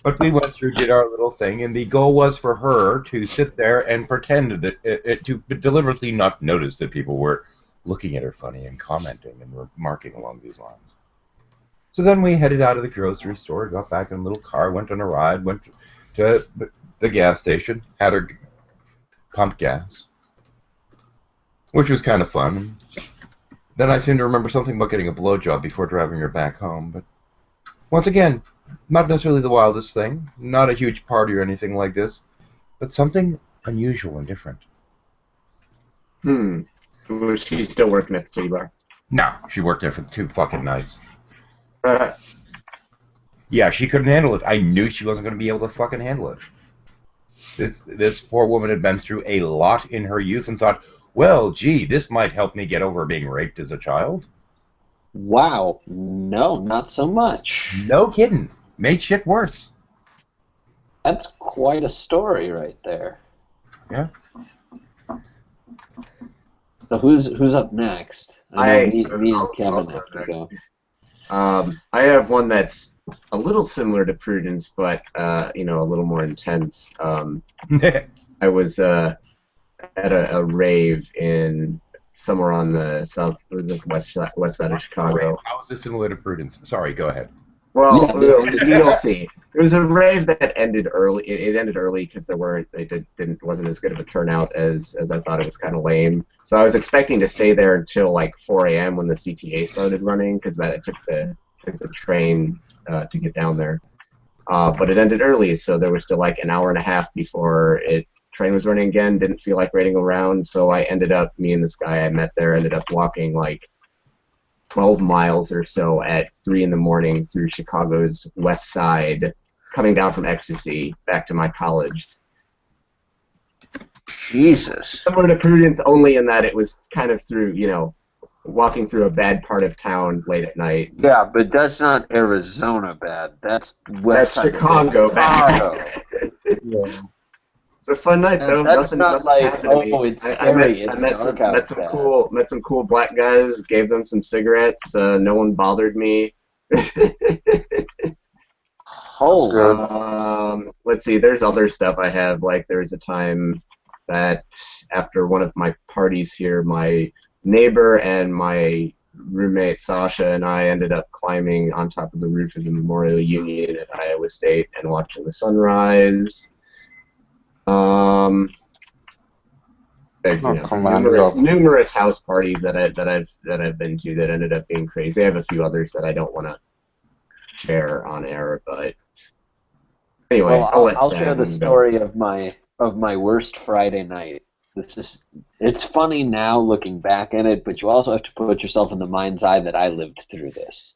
But we went through, did our little thing, and the goal was for her to sit there and pretend that, to deliberately not notice that people were looking at her funny and commenting and remarking along these lines. So then we headed out of the grocery store, got back in a little car, went on a ride, went to the gas station, had her pump gas, which was kind of fun. Then I seem to remember something about getting a blowjob before driving her back home, but once again, not necessarily the wildest thing, not a huge party or anything like this, but something unusual and different. Was she still working at the titty bar? No, she worked there for 2 fucking nights. Yeah, she couldn't handle it. I knew she wasn't going to be able to fucking handle it. This poor woman had been through a lot in her youth and thought, well, gee, this might help me get over being raped as a child. Wow. No, not so much. No kidding. Made shit worse. That's quite a story right there. Yeah. So who's up next? I know me and Kevin have to go. I have one that's a little similar to Prudence, but a little more intense. I was at a rave in somewhere on the west side of Chicago. How is this similar to Prudence? Sorry, go ahead. Well, you'll see. It was a rave that ended early. It ended early because wasn't as good of a turnout as I thought. It was kind of lame. So I was expecting to stay there until like 4 a.m. when the CTA started running, because it took the train to get down there. But it ended early, so there was still like an hour and a half before train was running again. Didn't feel like waiting around, so me and this guy I met there ended up walking like 12 miles or so at 3 in the morning through Chicago's west side, coming down from Ecstasy back to my college. Jesus. Similar to Prudence, only in that it was kind of through, walking through a bad part of town late at night. Yeah, but that's not Arizona bad. That's west side Chicago bad. Yeah. It's a fun night though. That's not like, it's scary. I met some cool black guys. Gave them some cigarettes. No one bothered me. Let's see. There's other stuff I have. Like there was a time that after one of my parties here, my neighbor and my roommate Sasha and I ended up climbing on top of the roof of the Memorial Union at Iowa State and watching the sunrise. Numerous house parties that I've been to that ended up being crazy. I have a few others that I don't want to share on air, but anyway, well, I'll share the story of my worst Friday night. It's funny now looking back at it, but you also have to put yourself in the mind's eye that I lived through this.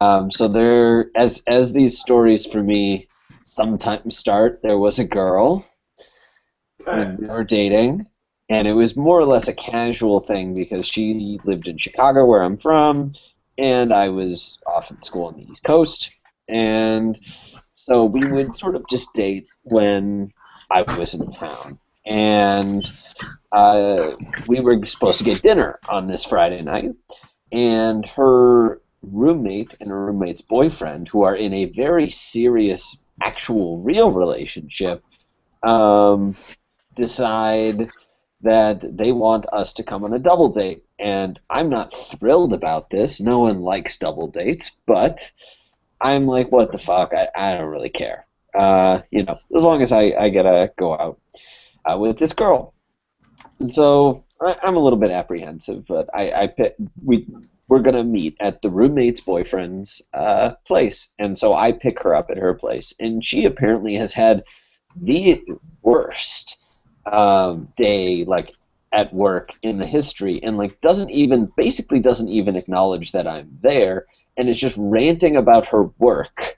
So there, as these stories for me sometimes start, there was a girl, and we were dating, and it was more or less a casual thing because she lived in Chicago, where I'm from, and I was off at school on the East Coast, and so we would sort of just date when I was in town. And we were supposed to get dinner on this Friday night, and her roommate and her roommate's boyfriend, who are in a very serious, actual, real relationship, decide that they want us to come on a double date. And I'm not thrilled about this. No one likes double dates, but I'm like, what the fuck? I don't really care. As long as I get to go out with this girl. And so I'm a little bit apprehensive, but we're going to meet at the roommate's boyfriend's place. And so I pick her up at her place. And she apparently has had the worst day, like, at work in the history, and like doesn't even acknowledge that I'm there, and is just ranting about her work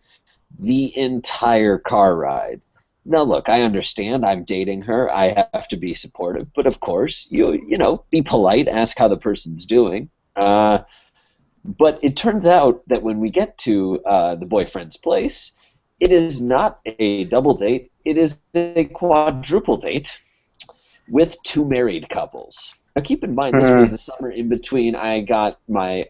the entire car ride. Now, look, I understand. I'm dating her. I have to be supportive, but of course, you know, be polite. Ask how the person's doing. But it turns out that when we get to the boyfriend's place, it is not a double date. It is a quadruple date with 2 married couples. Now, keep in mind, this was the summer in between I got my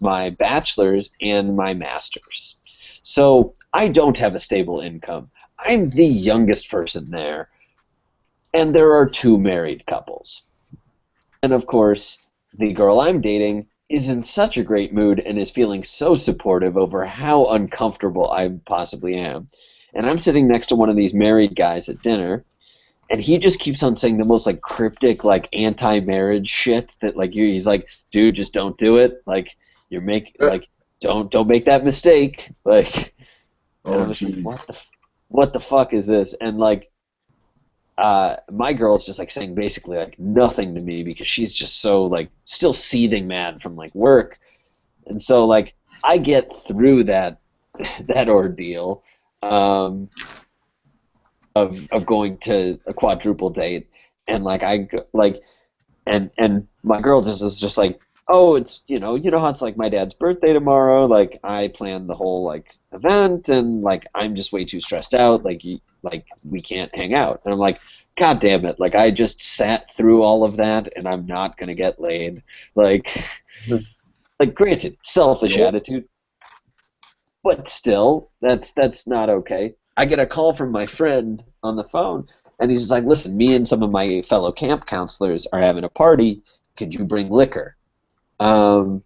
bachelor's and my master's. So I don't have a stable income. I'm the youngest person there, and there are 2 married couples. And of course, the girl I'm dating is in such a great mood and is feeling so supportive over how uncomfortable I possibly am. And I'm sitting next to one of these married guys at dinner, and he just keeps on saying the most like cryptic, like anti-marriage shit that like he's like, dude, just don't do it. Like don't make that mistake. Like, and I was like, what the fuck is this? And like, my girl's just like saying basically like nothing to me because she's just so like still seething mad from like work, and so like I get through that ordeal of going to a quadruple date, and like and my girl just is just like, oh, it's you know how it's like my dad's birthday tomorrow, like I planned the whole like event, and like I'm just way too stressed out, like we can't hang out. And I'm like, God damn it, like I just sat through all of that and I'm not gonna get laid. Like granted, selfish attitude, but still, that's not okay. I get a call from my friend on the phone, and he's like, listen, me and some of my fellow camp counselors are having a party, could you bring liquor? No.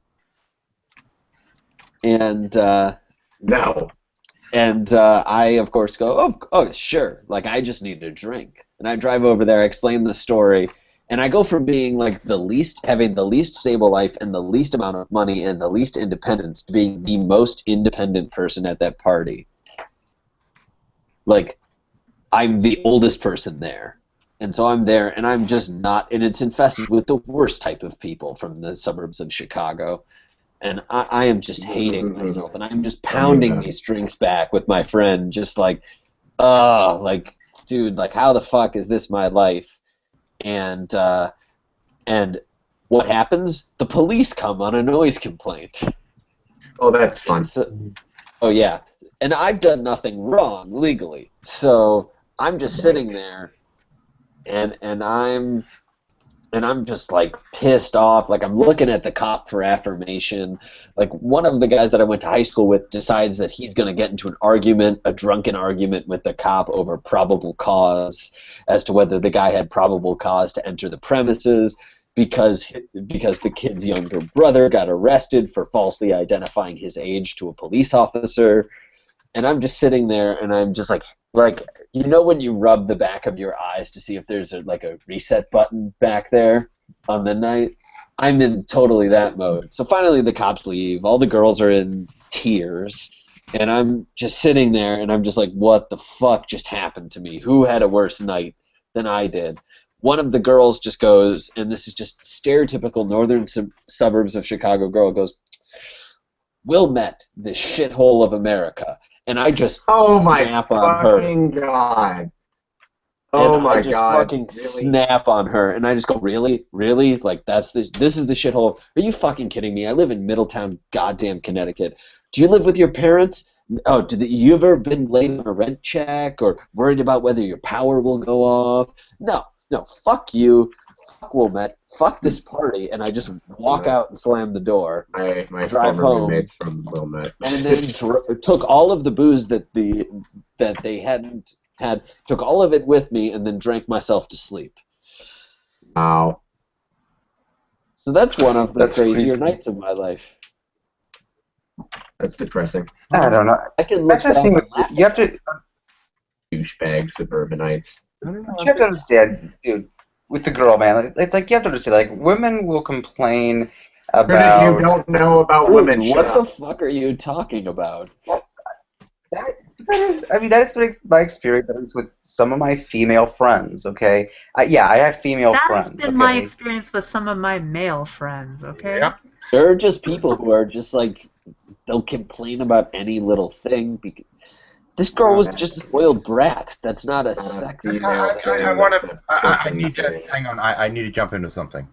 And I, of course, go, oh, sure. Like, I just need a drink. And I drive over there, I explain the story, and I go from being, like, having the least stable life and the least amount of money and the least independence to being the most independent person at that party. Like, I'm the oldest person there. And so I'm there, and I'm just not, and it's infested with the worst type of people from the suburbs of Chicago. And I am just hating myself, and I'm just pounding these drinks back with my friend, just like, like, dude, like, how the fuck is this my life? And what happens? The police come on a noise complaint. Oh, that's fun. Oh, yeah. And I've done nothing wrong legally, so I'm just sitting there, and I'm just like pissed off. Like I'm looking at the cop for affirmation. Like one of the guys that I went to high school with decides that he's going to get into a drunken argument with the cop over probable cause as to whether the guy had probable cause to enter the premises because the kid's younger brother got arrested for falsely identifying his age to a police officer. And I'm just sitting there, and I'm just like you know when you rub the back of your eyes to see if there's a reset button back there on midnight? I'm in totally that mode. So finally the cops leave. All the girls are in tears, and I'm just sitting there, and I'm just like, what the fuck just happened to me? Who had a worse night than I did? One of the girls just goes, and this is just stereotypical northern suburbs of Chicago girl, goes, Wilmette, the shithole of America. And I just snap on her. God. I just fucking snap on her, and I just go, really? Really? Like, this is the shithole? Are you fucking kidding me? I live in Middletown, goddamn Connecticut. Do you live with your parents? Oh, you ever been late on a rent check or worried about whether your power will go off? No, fuck you. Fuck Wilmette. Fuck this party. And I just walk out and slam the door. My drive home. roommate's from Wilmette. And then took all of the booze that they hadn't had, took all of it with me, and then drank myself to sleep. Wow. So that's one of the crazier nights of my life. That's depressing. I don't know. I can That's the thing. You have to. Douchebag suburbanites. You have to understand, dude. With the girl, man, it's like you have to understand. Like women will complain about. You don't know about women. What the fuck are you talking about? That is been my experience. That is with some of my female friends. Okay, I have female friends. That has been my experience with some of my male friends. Okay. Yep. There are just people who are just like they'll complain about any little thing. This girl was just a spoiled brat. That's not a sex. I need to hang on. I need to jump into something.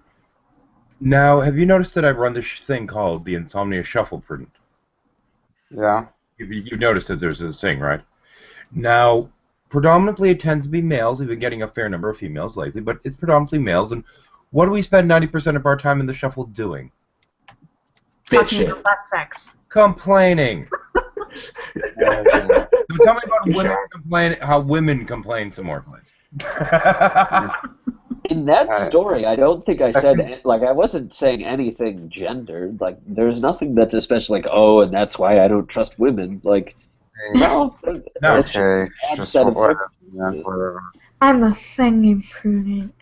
Now, have you noticed that I run this thing called the Insomnia Shuffle print? Yeah. You've noticed that there's this thing, right? Now, predominantly it tends to be males. We've been getting a fair number of females lately, but it's predominantly males. And what do we spend 90% of our time in the shuffle doing? Talking about sex. Complaining. So tell me about women how women complain some more, please. In that story, I don't think I said, like, I wasn't saying anything gendered. Like, there's nothing that's especially like, oh, and that's why I don't trust women. Like, no. Okay. Just whatever. I'm offended, Prudent.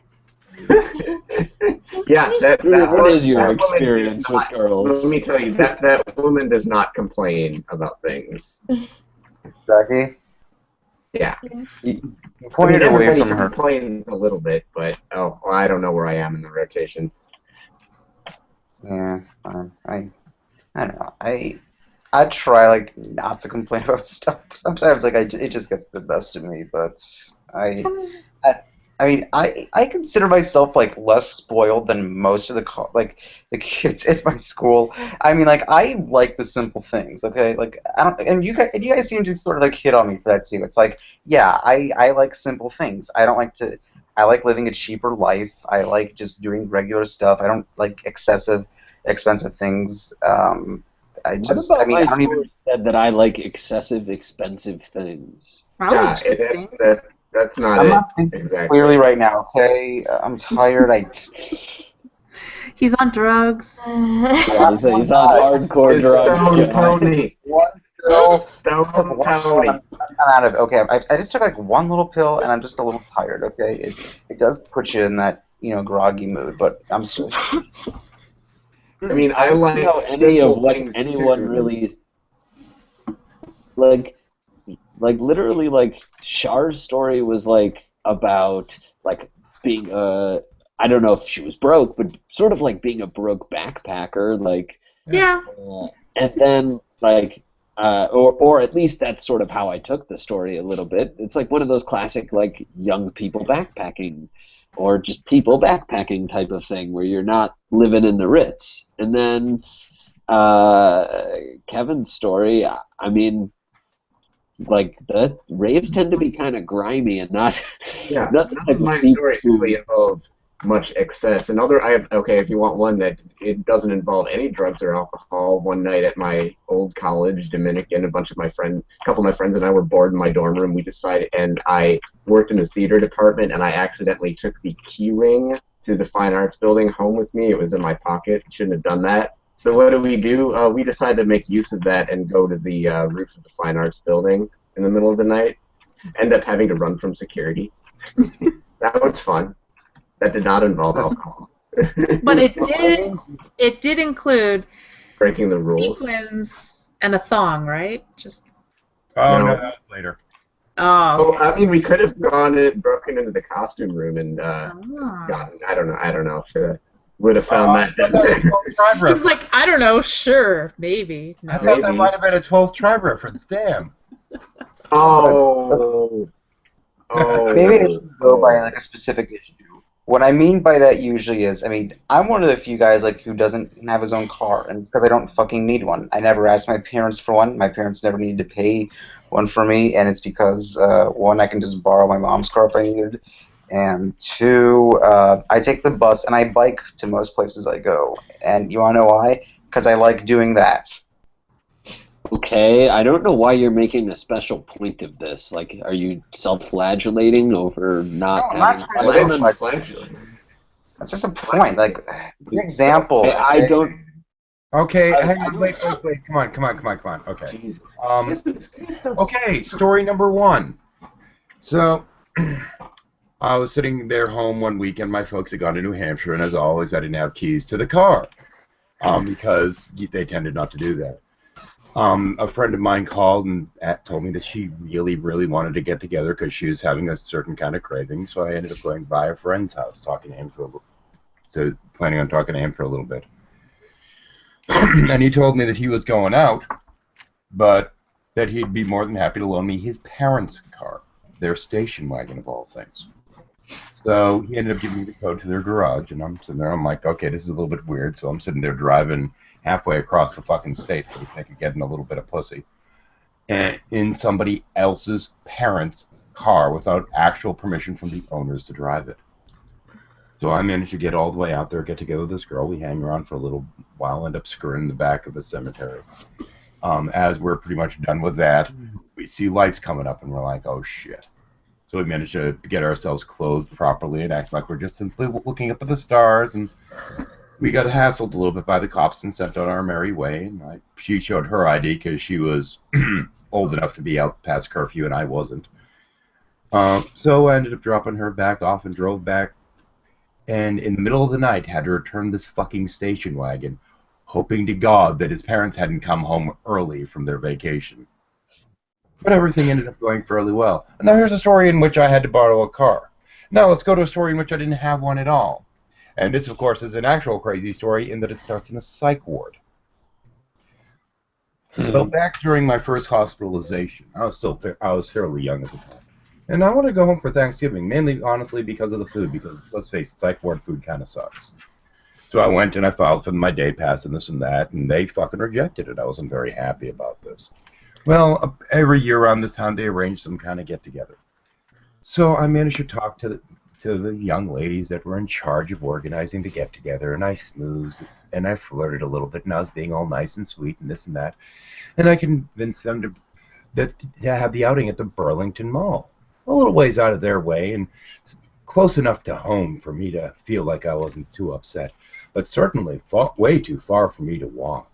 Yeah, what is your that experience with girls? Let me tell you, that woman does not complain about things. Becky? Yeah. You pointed away from her. Complains a little bit, but I don't know where I am in the rotation. Yeah, fine. I don't know. I try like not to complain about stuff. Sometimes like it just gets the best of me, but I mean I consider myself like less spoiled than most of the kids at my school. I mean like I like the simple things, okay? Like I don't, and you guys seem to sort of like hit on me for that too. It's like yeah, I like simple things. I like living a cheaper life. I like just doing regular stuff. I don't like excessive, expensive things. I don't even said that I like excessive, expensive things. Yeah, that's not I'm it. not thinking Exactly. clearly right now, okay? I'm tired. He's on drugs. He's on hardcore drugs. I'm out of okay. I just took like one little pill and I'm just a little tired. Okay, it does put you in that groggy mood, but I'm still. I mean, I like how any of what anyone really like literally like Char's story was like about like being I don't know if she was broke, but sort of like being a broke backpacker, like yeah, and then like or at least that's sort of how I took the story a little bit. It's like one of those classic like young people backpacking. Or just people backpacking type of thing where you're not living in the Ritz. And then Kevin's story, I mean, like the raves tend to be kind of grimy and not. Yeah, none of my stories really involve much excess. If you want one that it doesn't involve any drugs or alcohol, one night at my old college, Dominican, a couple of my friends and I were bored in my dorm room. We decided, and I worked in the theater department, and I accidentally took the key ring to the Fine Arts building home with me. It was in my pocket. Shouldn't have done that. So what do? We decided to make use of that and go to the roof of the Fine Arts building in the middle of the night. End up having to run from security. That was fun. That did not involve alcohol. But it did include breaking the rules. Sequins and a thong, right? Just. Oh no, that's later. Oh. I mean, we could have broken into the costume room and gotten. I don't know. Should would have found that. He's like, I don't know. Sure, maybe. No. I thought that might have been a 12th Tribe reference. Damn. Oh. Maybe I should go by like a specific issue. What I mean by that usually is, I mean, I'm one of the few guys like who doesn't have his own car, and it's because I don't fucking need one. I never asked my parents for one. My parents never needed to pay one for me, and it's because one, I can just borrow my mom's car if I needed, and two, I take the bus and I bike to most places I go. And you wanna know why? Because I like doing that. Okay, I don't know why you're making a special point of this. Like, are you self-flagellating over not having... That's just a point. Like, an example. I don't... Okay, hang on, wait. Come on. Okay. Okay, story number one. So, I was sitting there home one weekend. My folks had gone to New Hampshire, and as always, I didn't have keys to the car because they tended not to do that. A friend of mine called and told me that she really, really wanted to get together because she was having a certain kind of craving. So I ended up going by a friend's house, planning on talking to him for a little bit. And he told me that he was going out, but that he'd be more than happy to loan me his parents' car, their station wagon of all things. So he ended up giving me the code to their garage, and I'm sitting there, I'm like, okay, this is a little bit weird, so I'm sitting there driving halfway across the fucking state for the sake of getting a little bit of pussy, and in somebody else's parents' car without actual permission from the owners to drive it. So I managed to get all the way out there, get together with this girl. We hang around for a little while, end up skirting the back of a cemetery. As we're pretty much done with that, we see lights coming up, and we're like, oh shit. So we managed to get ourselves clothed properly and act like we're just simply looking up at the stars, and we got hassled a little bit by the cops and sent on our merry way. And she showed her ID because she was old enough to be out past curfew, and I wasn't. So I ended up dropping her back off and drove back, and in the middle of the night had to return this fucking station wagon, hoping to God that his parents hadn't come home early from their vacation. But everything ended up going fairly well. And now here's a story in which I had to borrow a car. Now let's go to a story in which I didn't have one at all. And this, of course, is an actual crazy story in that it starts in a psych ward. So back during my first hospitalization, I was fairly young at the time. And I wanted to go home for Thanksgiving, mainly, honestly, because of the food, because, let's face it, psych ward food kind of sucks. So I went and I filed for my day pass and this and that, and they fucking rejected it. I wasn't very happy about this. Well, every year around this time, they arrange some kind of get-together. So I managed to talk to the young ladies that were in charge of organizing the get-together, and I smoothed, and I flirted a little bit, and I was being all nice and sweet and this and that. And I convinced them to have the outing at the Burlington Mall, a little ways out of their way, and close enough to home for me to feel like I wasn't too upset, but certainly way too far for me to walk.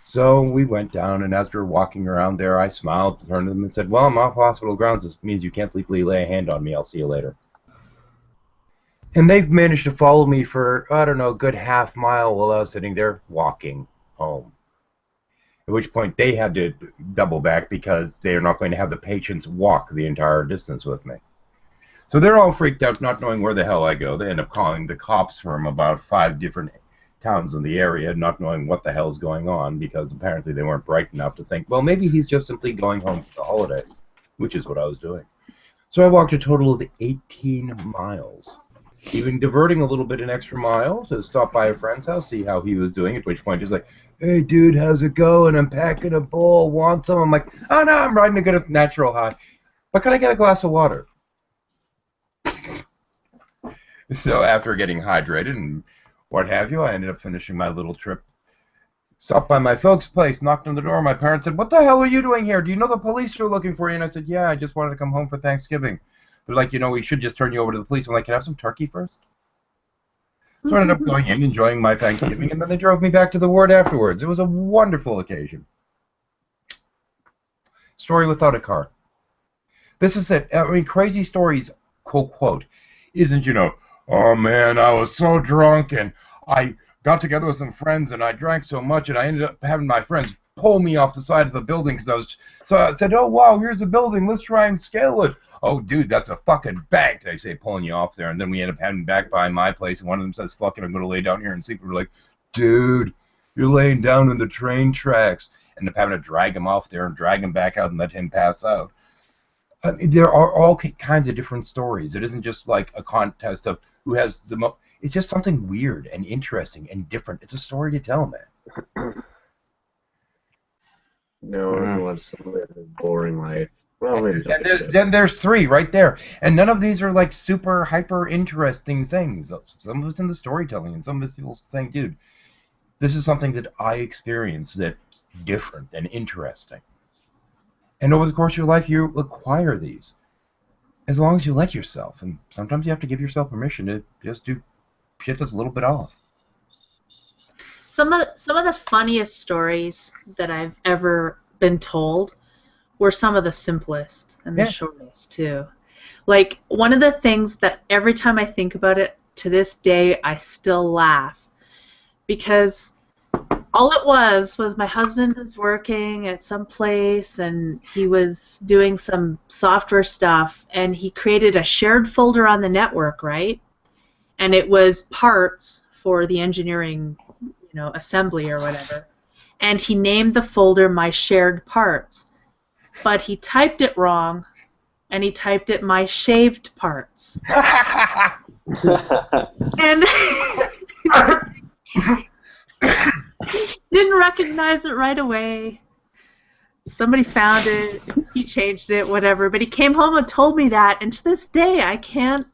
So we went down, and as we were walking around there, I smiled, turned to them, and said, well, I'm off hospital grounds. This means you can't legally lay a hand on me. I'll see you later. And they've managed to follow me for, I don't know, a good half mile while I was sitting there walking home. At which point they had to double back because they are not going to have the patients walk the entire distance with me. So they're all freaked out, not knowing where the hell I go. They end up calling the cops from about 5 different towns in the area, not knowing what the hell's going on, because apparently they weren't bright enough to think, well, maybe he's just simply going home for the holidays, which is what I was doing. So I walked a total of 18 miles, even diverting a little bit an extra mile to stop by a friend's house, see how he was doing, at which point he's like, hey, dude, how's it going? I'm packing a bowl. Want some? I'm like, oh, no, I'm riding a good natural high. But can I get a glass of water? So after getting hydrated and what have you, I ended up finishing my little trip. Stopped by my folks' place, knocked on the door. My parents said, what the hell are you doing here? Do you know the police are looking for you? And I said, yeah, I just wanted to come home for Thanksgiving. They're like, you know, we should just turn you over to the police. I'm like, can I have some turkey first? So I ended up going in, enjoying my Thanksgiving, and then they drove me back to the ward afterwards. It was a wonderful occasion. Story without a car. This is it. I mean, crazy stories, quote, quote, isn't, you know, oh, man, I was so drunk, and I got together with some friends, and I drank so much, and I ended up having my friends pull me off the side of the building because so I said, oh, wow, here's a building. Let's try and scale it. Oh, dude, that's a fucking bank, they say, pulling you off there. And then we end up having back by my place, and one of them says, fucking, I'm going to lay down here and sleep. We're like, dude, you're laying down in the train tracks. End up having to drag him off there and drag him back out and let him pass out. There are all kinds of different stories. It isn't just like a contest of who has the most. It's just something weird and interesting and different. It's a story to tell, man. No one wants to live a boring life. Well, then there's 3 right there. And none of these are like super hyper interesting things. Some of it's in the storytelling, and some of it's people saying, dude, this is something that I experienced that's different and interesting. And over the course of your life, you acquire these. As long as you let yourself. And sometimes you have to give yourself permission to just do shit that's a little bit off. Some of the funniest stories that I've ever been told were some of the simplest and the shortest, too. Like, one of the things that every time I think about it, to this day, I still laugh. Because all it was my husband was working at some place, and he was doing some software stuff, and he created a shared folder on the network, right? And it was parts for the engineering, you know, assembly or whatever. and he named the folder My Shared Parts. But he typed it wrong, and he typed it My Shaved Parts. And didn't recognize it right away. Somebody found it, he changed it, whatever. But he came home and told me that, and to this day, I can't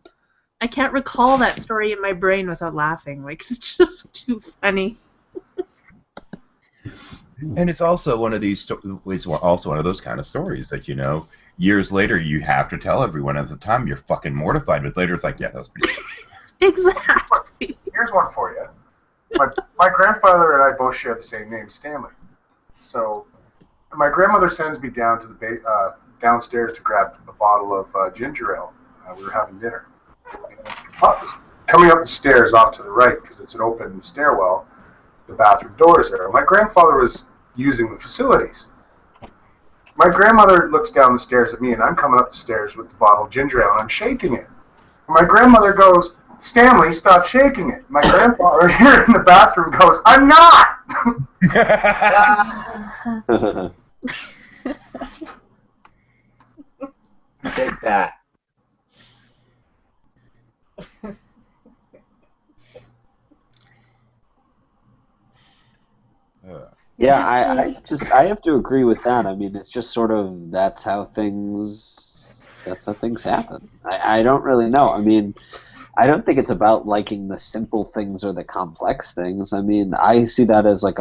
recall that story in my brain without laughing. Like, it's just too funny. And it's also one of these. It's also one of those kind of stories that, you know, years later you have to tell everyone. At the time, you're fucking mortified, but later it's like, yeah, that was pretty funny. Exactly. Here's one for you. My grandfather and I both share the same name, Stanley. So my grandmother sends me down to the downstairs to grab a bottle of ginger ale. We were having dinner. Coming up the stairs off to the right, because it's an open stairwell, the bathroom door is there. My grandfather was using the facilities. My grandmother looks down the stairs at me, and I'm coming up the stairs with the bottle of ginger ale, and I'm shaking it. And my grandmother goes, "Stanley, stop shaking it." My grandfather here in the bathroom goes, "I'm not!" Take that. Yeah, I have to agree with that. I mean, it's just sort of that's how things happen. I don't really know. I mean, I don't think it's about liking the simple things or the complex things. I mean, I see that as like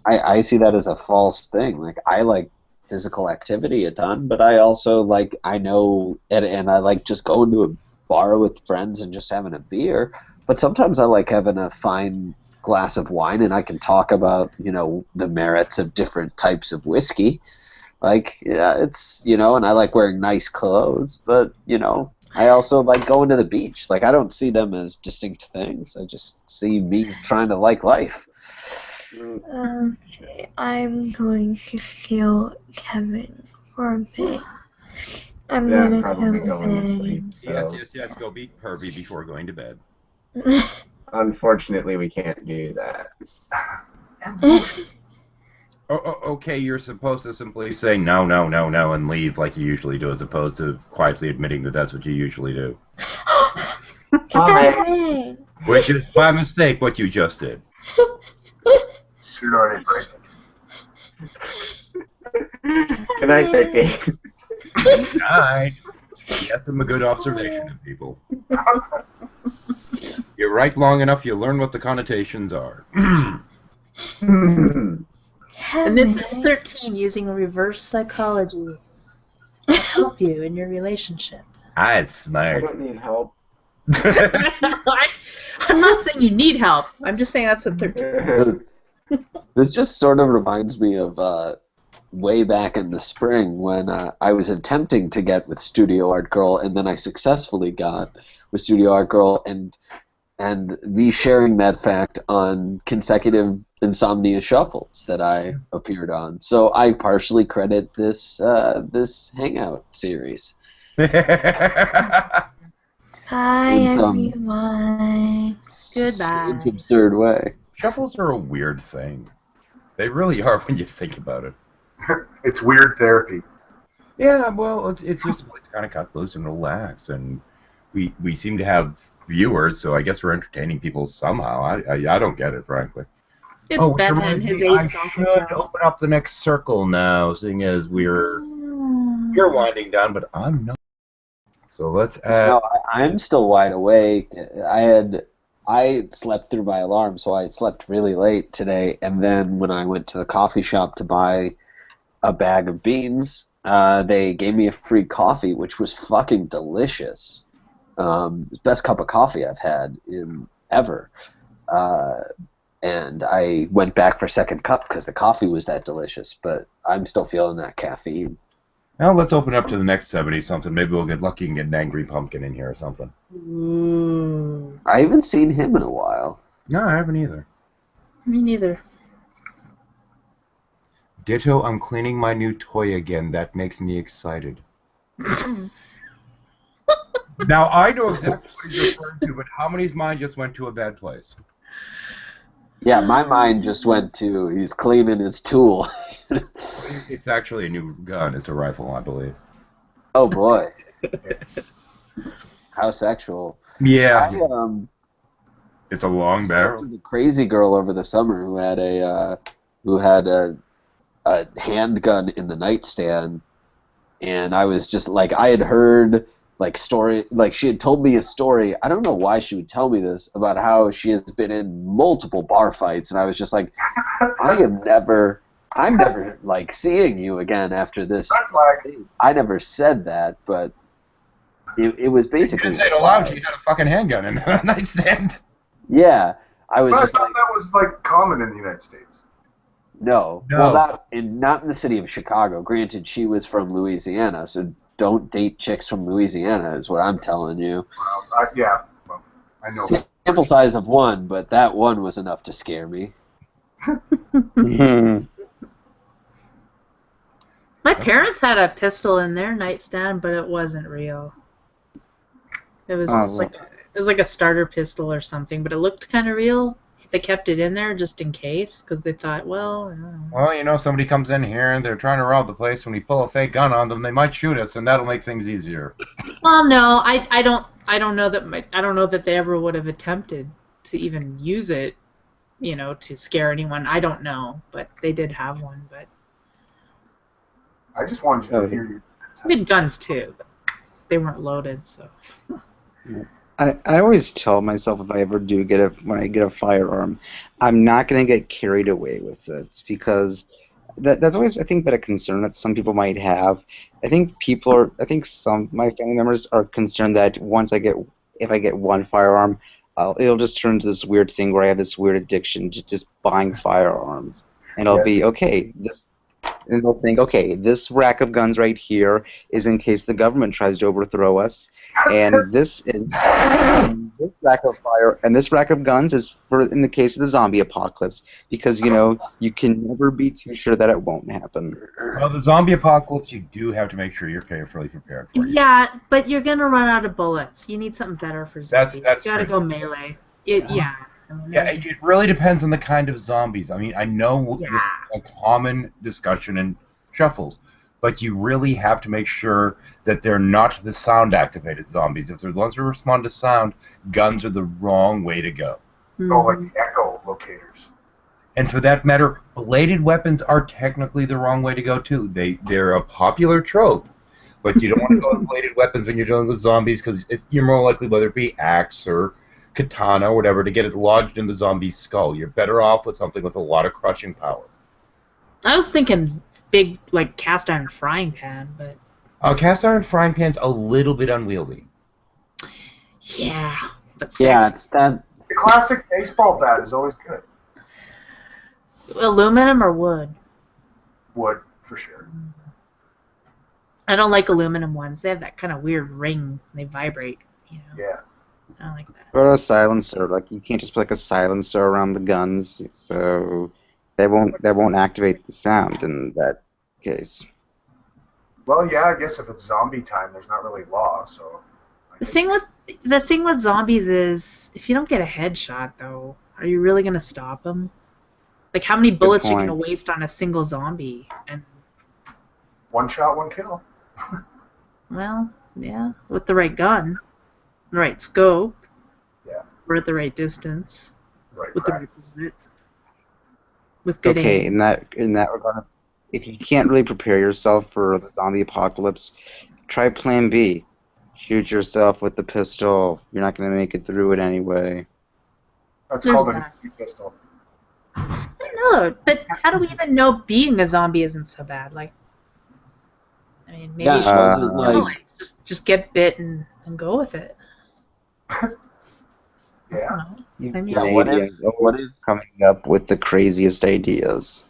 I see that as a false thing. Like, I like physical activity a ton, but I also like, I know, and I like just going to a bar with friends and just having a beer. But sometimes I like having a fine glass of wine, and I can talk about, you know, the merits of different types of whiskey. Like, yeah, it's, you know, and I like wearing nice clothes, but, you know, I also like going to the beach. Like, I don't see them as distinct things. I just see me trying to like life. Okay, I'm going to steal Kevin for a bit. I'm gonna probably go going to bed. sleep. So. Yes. Go beat Herbie before going to bed. Unfortunately, we can't do that. Okay, you're supposed to simply say no, and leave like you usually do, as opposed to quietly admitting that that's what you usually do. Which is by mistake what you just did. Good night, Vicky. Good night. That's a good observation of people. You write long enough, you learn what the connotations are. And this is 13, using reverse psychology to help you in your relationship. That's smart. I don't need help. I'm not saying you need help. I'm just saying that's what 13. This just sort of reminds me of way back in the spring when I was attempting to get with Studio Art Girl, and then I successfully got with Studio Art Girl, and me sharing that fact on consecutive Insomnia Shuffles that I appeared on. So I partially credit this this Hangout series. Hi, everyone. Goodbye. Absurd way. Shuffles are a weird thing. They really are when you think about it. It's weird therapy. Yeah, well, it's just it's kind of cut loose and relax, and we seem to have viewers, so I guess we're entertaining people somehow. I don't get it, frankly. It's Ben and his 8 I song. should open up the next circle now, seeing as you're winding down, but I'm not. So let's add. No, I'm still wide awake. I slept through my alarm, so I slept really late today. And then when I went to the coffee shop to buy a bag of beans, they gave me a free coffee, which was fucking delicious. The best cup of coffee I've had in ever. And I went back for a second cup because the coffee was that delicious. But I'm still feeling that caffeine. Now let's open up to the next 70-something. Maybe we'll get lucky and get an Angry Pumpkin in here or something. I haven't seen him in a while. No, I haven't either. Me neither. Ditto, I'm cleaning my new toy again. That makes me excited. Now, I know exactly what he's referring to, but how many's mind just went to a bad place? Yeah, my mind just went to he's cleaning his tool. It's actually a new gun. It's a rifle, I believe. Oh boy. How sexual. Yeah. It's a long barrel. The crazy girl over the summer who had a handgun in the nightstand, and I was just like, I had heard she had told me a story. I don't know why she would tell me this about how she has been in multiple bar fights, and I was just like, I'm never like seeing you again after this. I never said that, but it was basically. You didn't say it aloud. You had a fucking handgun in the nightstand. Yeah, I was. But Just I thought that was like common in the United States. No. No. Well, not in the city of Chicago. Granted, she was from Louisiana, so don't date chicks from Louisiana is what I'm telling you. Yeah, well, I know. Sample size of one, but that one was enough to scare me. My parents had a pistol in their nightstand, but it wasn't real. It was like a starter pistol or something, but it looked kind of real. They kept it in there just in case, because they thought, well, I don't know. Well, you know, somebody comes in here and they're trying to rob the place. When we pull a fake gun on them, they might shoot us, and that'll make things easier. Well, no, I don't know that they ever would have attempted to even use it, you know, to scare anyone. I don't know, but they did have one. But I just wanted you to hear you. we had guns too, but they weren't loaded, so. I always tell myself if I ever do when I get a firearm, I'm not going to get carried away with it, because that's always, I think, been a concern that some people might have. I think some of my family members are concerned that if I get one firearm, it'll just turn into this weird thing where I have this weird addiction to just buying firearms, and I'll be okay. And they'll think, okay, this rack of guns right here is in case the government tries to overthrow us, and this rack of guns is for in the case of the zombie apocalypse, because you can never be too sure that it won't happen. Well, the zombie apocalypse, you do have to make sure you're carefully prepared for it. Yeah, but you're gonna run out of bullets. You need something better for zombies. That's you gotta true. go melee. Yeah. Yeah, it really depends on the kind of zombies. I mean, I know this is a common discussion in shuffles, but you really have to make sure that they're not the sound-activated zombies. If they're the ones who respond to sound, guns are the wrong way to go. Oh, like the echo locators. And for that matter, bladed weapons are technically the wrong way to go, too. They're a popular trope, but you don't want to go with bladed weapons when you're dealing with zombies, because you're more likely, whether it be axe or katana or whatever, to get it lodged in the zombie's skull. You're better off with something with a lot of crushing power. I was thinking big, like, cast iron frying pan, but... Cast iron frying pan's a little bit unwieldy. Yeah, but sexy. Yeah, it's that. The classic baseball bat is always good. Aluminum or wood? Wood, for sure. I don't like aluminum ones. They have that kind of weird ring. They vibrate, you know? Yeah. I don't like that. Or a silencer, like you can't just put like a silencer around the guns, so they won't activate the sound in that case. Well, yeah, I guess if it's zombie time, there's not really law, so. The thing with zombies is, if you don't get a headshot, though, are you really gonna stop them? Like, how many bullets are you gonna waste on a single zombie? And one shot, one kill. well, yeah, with the right gun, the right scope, yeah, or at the right distance, right, with the right bullet, with good aim. In that regard, if you can't really prepare yourself for the zombie apocalypse, try Plan B. Shoot yourself with the pistol. You're not going to make it through it anyway. That's called a pistol. I know, but how do we even know being a zombie isn't so bad? Like, I mean, maybe you should just get bit and go with it. Yeah. What if coming up with the craziest ideas?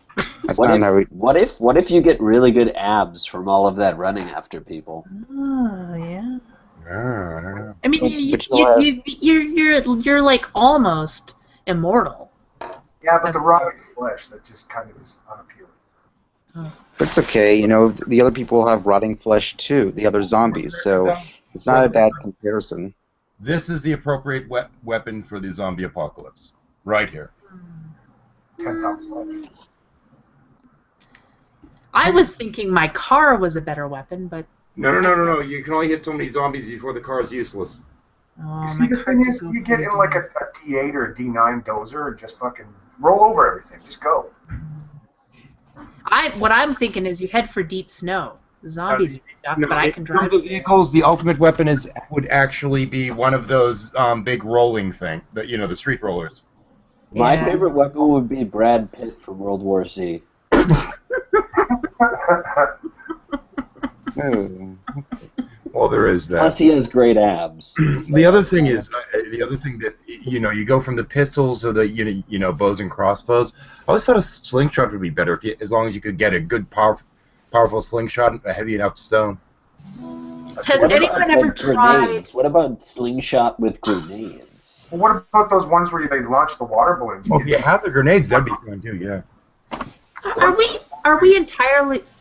That's not how we... What if you get really good abs from all of that running after people? Oh yeah. I mean, But you're like almost immortal. Yeah, but the rotting flesh, that just kind of is unappealing. But it's okay, the other people have rotting flesh too, the other zombies, so it's not a bad comparison. This is the appropriate weapon for the zombie apocalypse. Right here. 10 times much. I was thinking my car was a better weapon, but No. You can only hit so many zombies before the car is useless. oh, See, my the car thing could is, go you get pretty in like a T8 or a D9 dozer and just fucking roll over everything. Just go. What I'm thinking is you head for deep snow. The zombies are stuck, but I can In terms drive. of vehicles, the ultimate weapon would actually be one of those big rolling thing, the street rollers. My favorite weapon would be Brad Pitt from World War Z. Well, there is that. Plus, he has great abs. The other thing that you go from the pistols or the bows and crossbows. I always thought a slingshot would be better as long as you could get a good powerful slingshot, a heavy enough stone. Has anyone ever tried? What about slingshot with grenades? Well, what about those ones where they launch the water balloons? Well, if you have the grenades, that'd be fun too. Yeah.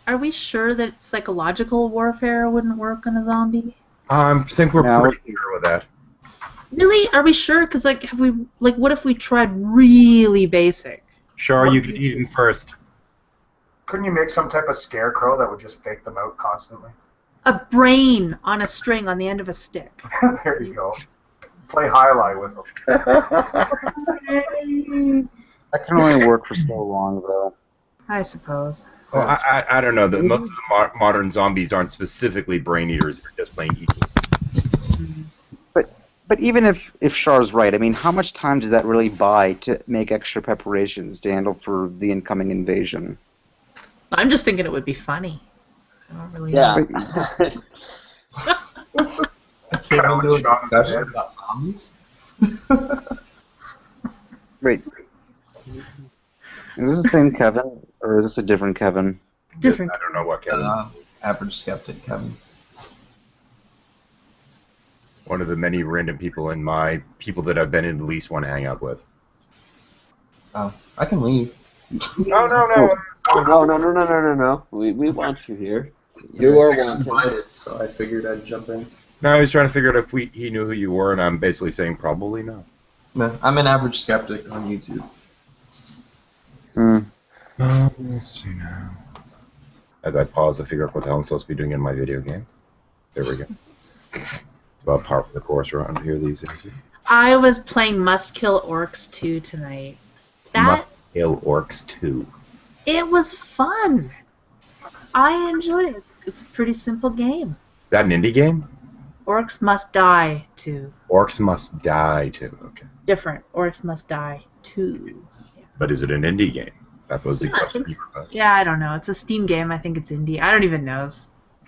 Are we sure that psychological warfare wouldn't work on a zombie? I think we're pretty sure with that. Really? Are we sure? Because what if we tried really basic? Sure, you could eat them first. Couldn't you make some type of scarecrow that would just fake them out constantly? A brain on a string on the end of a stick. There you go. Play highlight with them. That can only work for so long, though. I suppose. Well, I don't know. Most of the modern zombies aren't specifically brain eaters; they're just plain evil. But even if Char's right, I mean, how much time does that really buy to make extra preparations to handle for the incoming invasion? I'm just thinking it would be funny. I don't really Yeah. I came into a discussion about zombies. Wait. Is this the same Kevin, or is this a different Kevin? Different. I don't know what Kevin. Average skeptic, Kevin. One of the many random people that I've been in at least want to hang out with. Oh, I can leave. No. No. We want you here. You are wanted. Invited, so I figured I'd jump in. No, I was trying to figure out if he knew who you were, and I'm basically saying probably no. No, I'm an average skeptic on YouTube. Let's see now. As I pause to figure out what the hell I'm supposed to be doing in my video game. There we go. It's about par for the course around here these days. I was playing Must Kill Orcs 2 tonight. Must Kill Orcs 2. It was fun. I enjoyed it. It's a pretty simple game. Is that an indie game? Orcs Must Die 2. Orcs Must Die 2. Okay. Different. Orcs Must Die 2. But is it an indie game? That was the question. Yeah, I don't know. It's a Steam game. I think it's indie. I don't even know.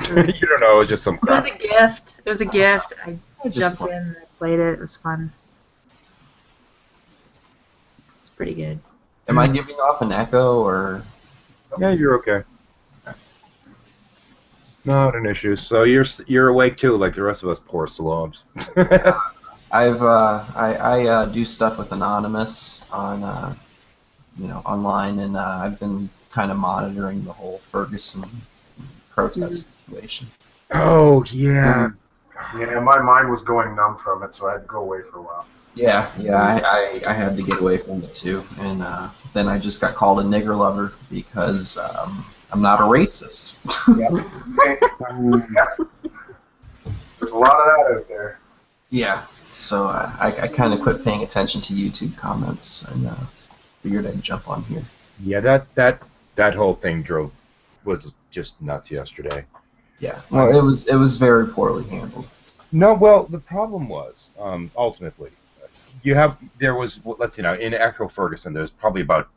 You don't know. It's just some crap. It was a gift. It was a gift. I jumped in and I played it. It was fun. It's pretty good. Am I giving off an echo or? Yeah, you're okay. Not an issue. So you're awake too, like the rest of us poor slobs. I do stuff with Anonymous on online, and I've been kind of monitoring the whole Ferguson protest situation. Oh yeah. Yeah, my mind was going numb from it, so I had to go away for a while. Yeah, I had to get away from it too, and then I just got called a nigger lover because I'm not a racist. There's a lot of that out there. Yeah, so I kind of quit paying attention to YouTube comments and figured I'd jump on here. Yeah, that whole thing was just nuts yesterday. Yeah, well, it was very poorly handled. No, well, the problem was ultimately there was let's see now in actual Ferguson there's probably about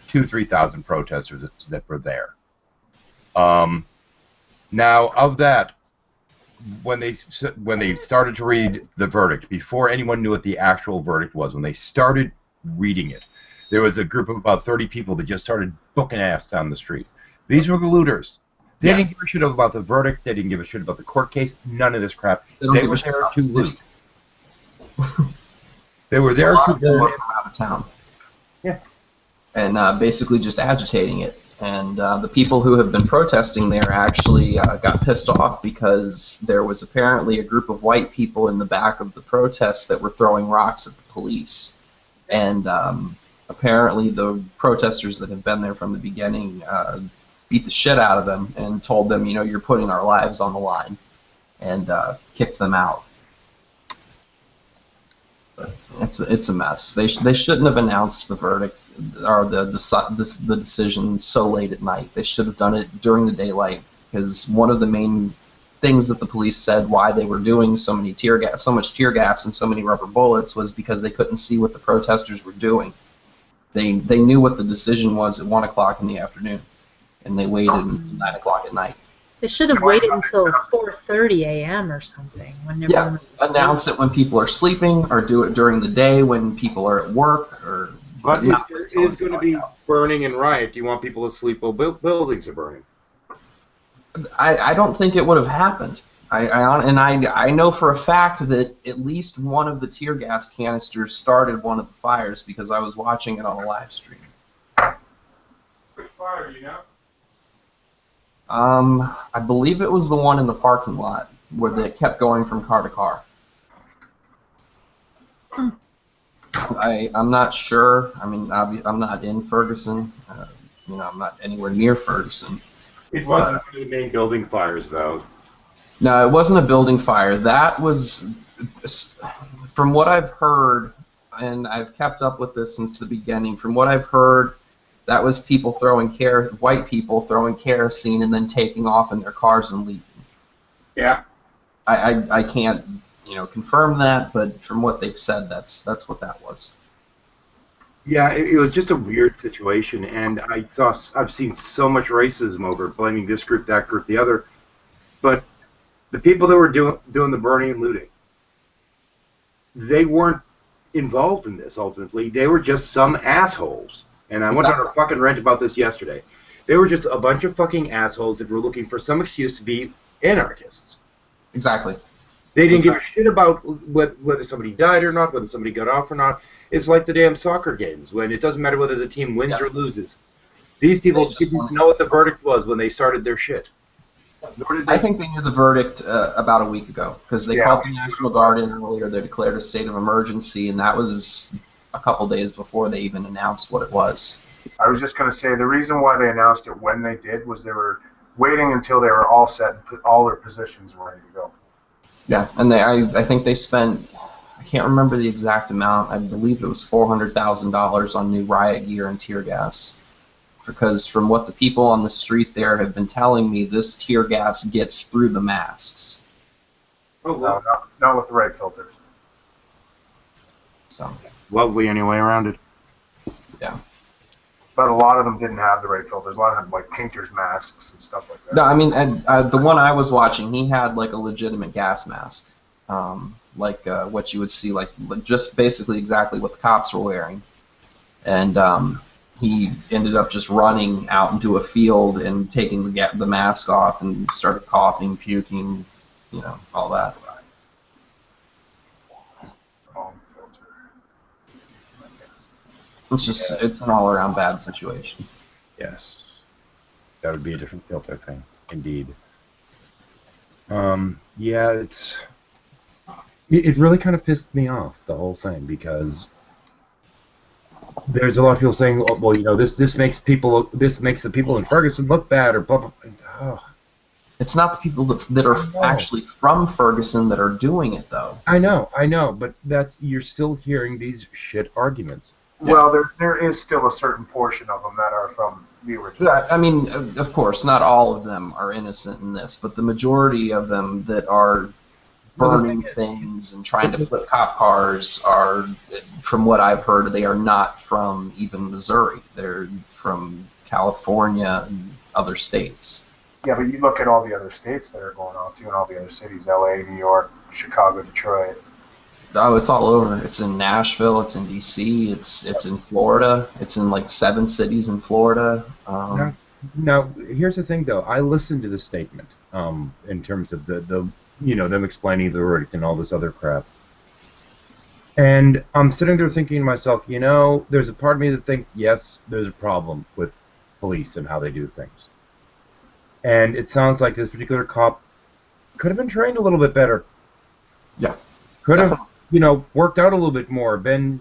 2,000-3,000 protesters that were there. Now of that, when they started to read the verdict, before anyone knew what the actual verdict was, when they started reading it, there was a group of about 30 people that just started booking ass down the street. These were the looters. They didn't give a shit about the verdict. They didn't give a shit about the court case. None of this crap. They were there to loot. They were there to go out of town. Yeah. And basically just agitating it. And the people who have been protesting there actually got pissed off because there was apparently a group of white people in the back of the protests that were throwing rocks at the police. And apparently the protesters that have been there from the beginning beat the shit out of them and told them, you know, you're putting our lives on the line, and kicked them out. But it's a mess. They shouldn't have announced the verdict or the decision so late at night. They should have done it during the daylight, because one of the main things that the police said why they were doing so much tear gas and so many rubber bullets was because they couldn't see what the protesters were doing. They knew what the decision was at 1 o'clock in the afternoon, and they waited until 9 o'clock at night. They should have waited until 4:30 a.m. or something. When everyone was Announce it when people are sleeping, or do it during the day when people are at work. But if it's going to be burning and riot, do you want people to sleep while buildings are burning? I don't think it would have happened. I know for a fact that at least one of the tear gas canisters started one of the fires, because I was watching it on a live stream. Which fire, do you know? I believe it was the one in the parking lot where they kept going from car to car. I'm not sure. I mean, I'm not in Ferguson. You know, I'm not anywhere near Ferguson. It wasn't one of the main building fires, though. No, it wasn't a building fire. That was, from what I've heard, and I've kept up with this since the beginning, from what I've heard, that was people white people throwing kerosene and then taking off in their cars and leaving. Yeah. I can't, you know, confirm that, but from what they've said, that's what that was. Yeah, it was just a weird situation, and I've seen so much racism over blaming this group, that group, the other, but the people that were doing the burning and looting, they weren't involved in this. Ultimately, they were just some assholes. And I went on a fucking rant about this yesterday. They were just a bunch of fucking assholes that were looking for some excuse to be anarchists. Exactly. They didn't give a shit about whether somebody died or not, whether somebody got off or not. It's like the damn soccer games, when it doesn't matter whether the team wins or loses. These people didn't know what the verdict was when they started their shit. I think they knew the verdict about a week ago, because they called the National Guard in earlier. They declared a state of emergency, and that was a couple days before they even announced what it was. I was just going to say, the reason why they announced it when they did was they were waiting until they were all set and all their positions were ready to go. Yeah, and I think they spent, I can't remember the exact amount, I believe it was $400,000 on new riot gear and tear gas. Because from what the people on the street there have been telling me, this tear gas gets through the masks. Oh, well. No, not with the right filters. So. Lovely anyway around it. Yeah. But a lot of them didn't have the right filters. A lot of them had like painter's masks and stuff like that. No, I mean, the one I was watching, he had like a legitimate gas mask, like what you would see, like just basically exactly what the cops were wearing, and he ended up just running out into a field and taking the mask off and started coughing, puking, you know, all that. It's just, it's an all-around bad situation. Yes. That would be a different filter thing, indeed. Yeah, it really kind of pissed me off, the whole thing, because there's a lot of people saying, oh, well, you know, this makes the people in Ferguson look bad, or blah, blah, blah. Oh. It's not the people that are actually from Ferguson that are doing it, though. I know, but you're still hearing these shit arguments. Well, there is still a certain portion of them that are from the original. Yeah, I mean, of course, not all of them are innocent in this, but the majority of them that are burning things and trying to flip cop cars are, from what I've heard, they are not from even Missouri. They're from California and other states. Yeah, but you look at all the other states that are going on, too, and all the other cities, L.A., New York, Chicago, Detroit. Oh, it's all over. It's in Nashville. It's in D.C. It's in Florida. It's in like 7 cities in Florida. Now, here's the thing, though. I listened to the statement in terms of the you know, them explaining the verdict and all this other crap. And I'm sitting there thinking to myself, you know, there's a part of me that thinks, yes, there's a problem with police and how they do things. And it sounds like this particular cop could have been trained a little bit better. Yeah. Could have worked out a little bit more, been,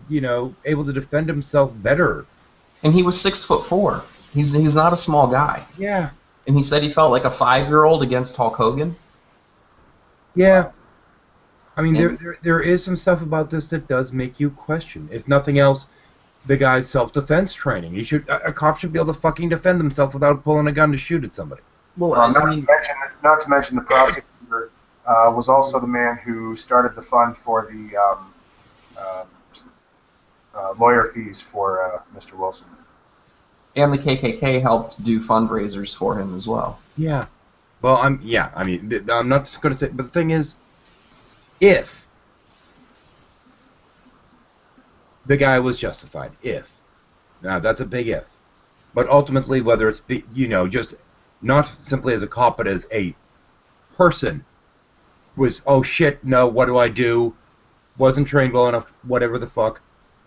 able to defend himself better. And he was 6'4". He's not a small guy. Yeah. And he said he felt like a 5-year-old against Hulk Hogan. Yeah. I mean, there is some stuff about this that does make you question. If nothing else, the guy's self-defense training. A cop should be able to fucking defend himself without pulling a gun to shoot at somebody. Well, not to mention the prosecutor was also the man who started the fund for the lawyer fees for Mr. Wilson. And the KKK helped do fundraisers for him as well. Yeah. Well, I'm not going to say, but the thing is, if the guy was justified, now that's a big if, but ultimately whether it's, just not simply as a cop, but as a person, was, oh shit, no, what do I do? Wasn't trained well enough, whatever the fuck,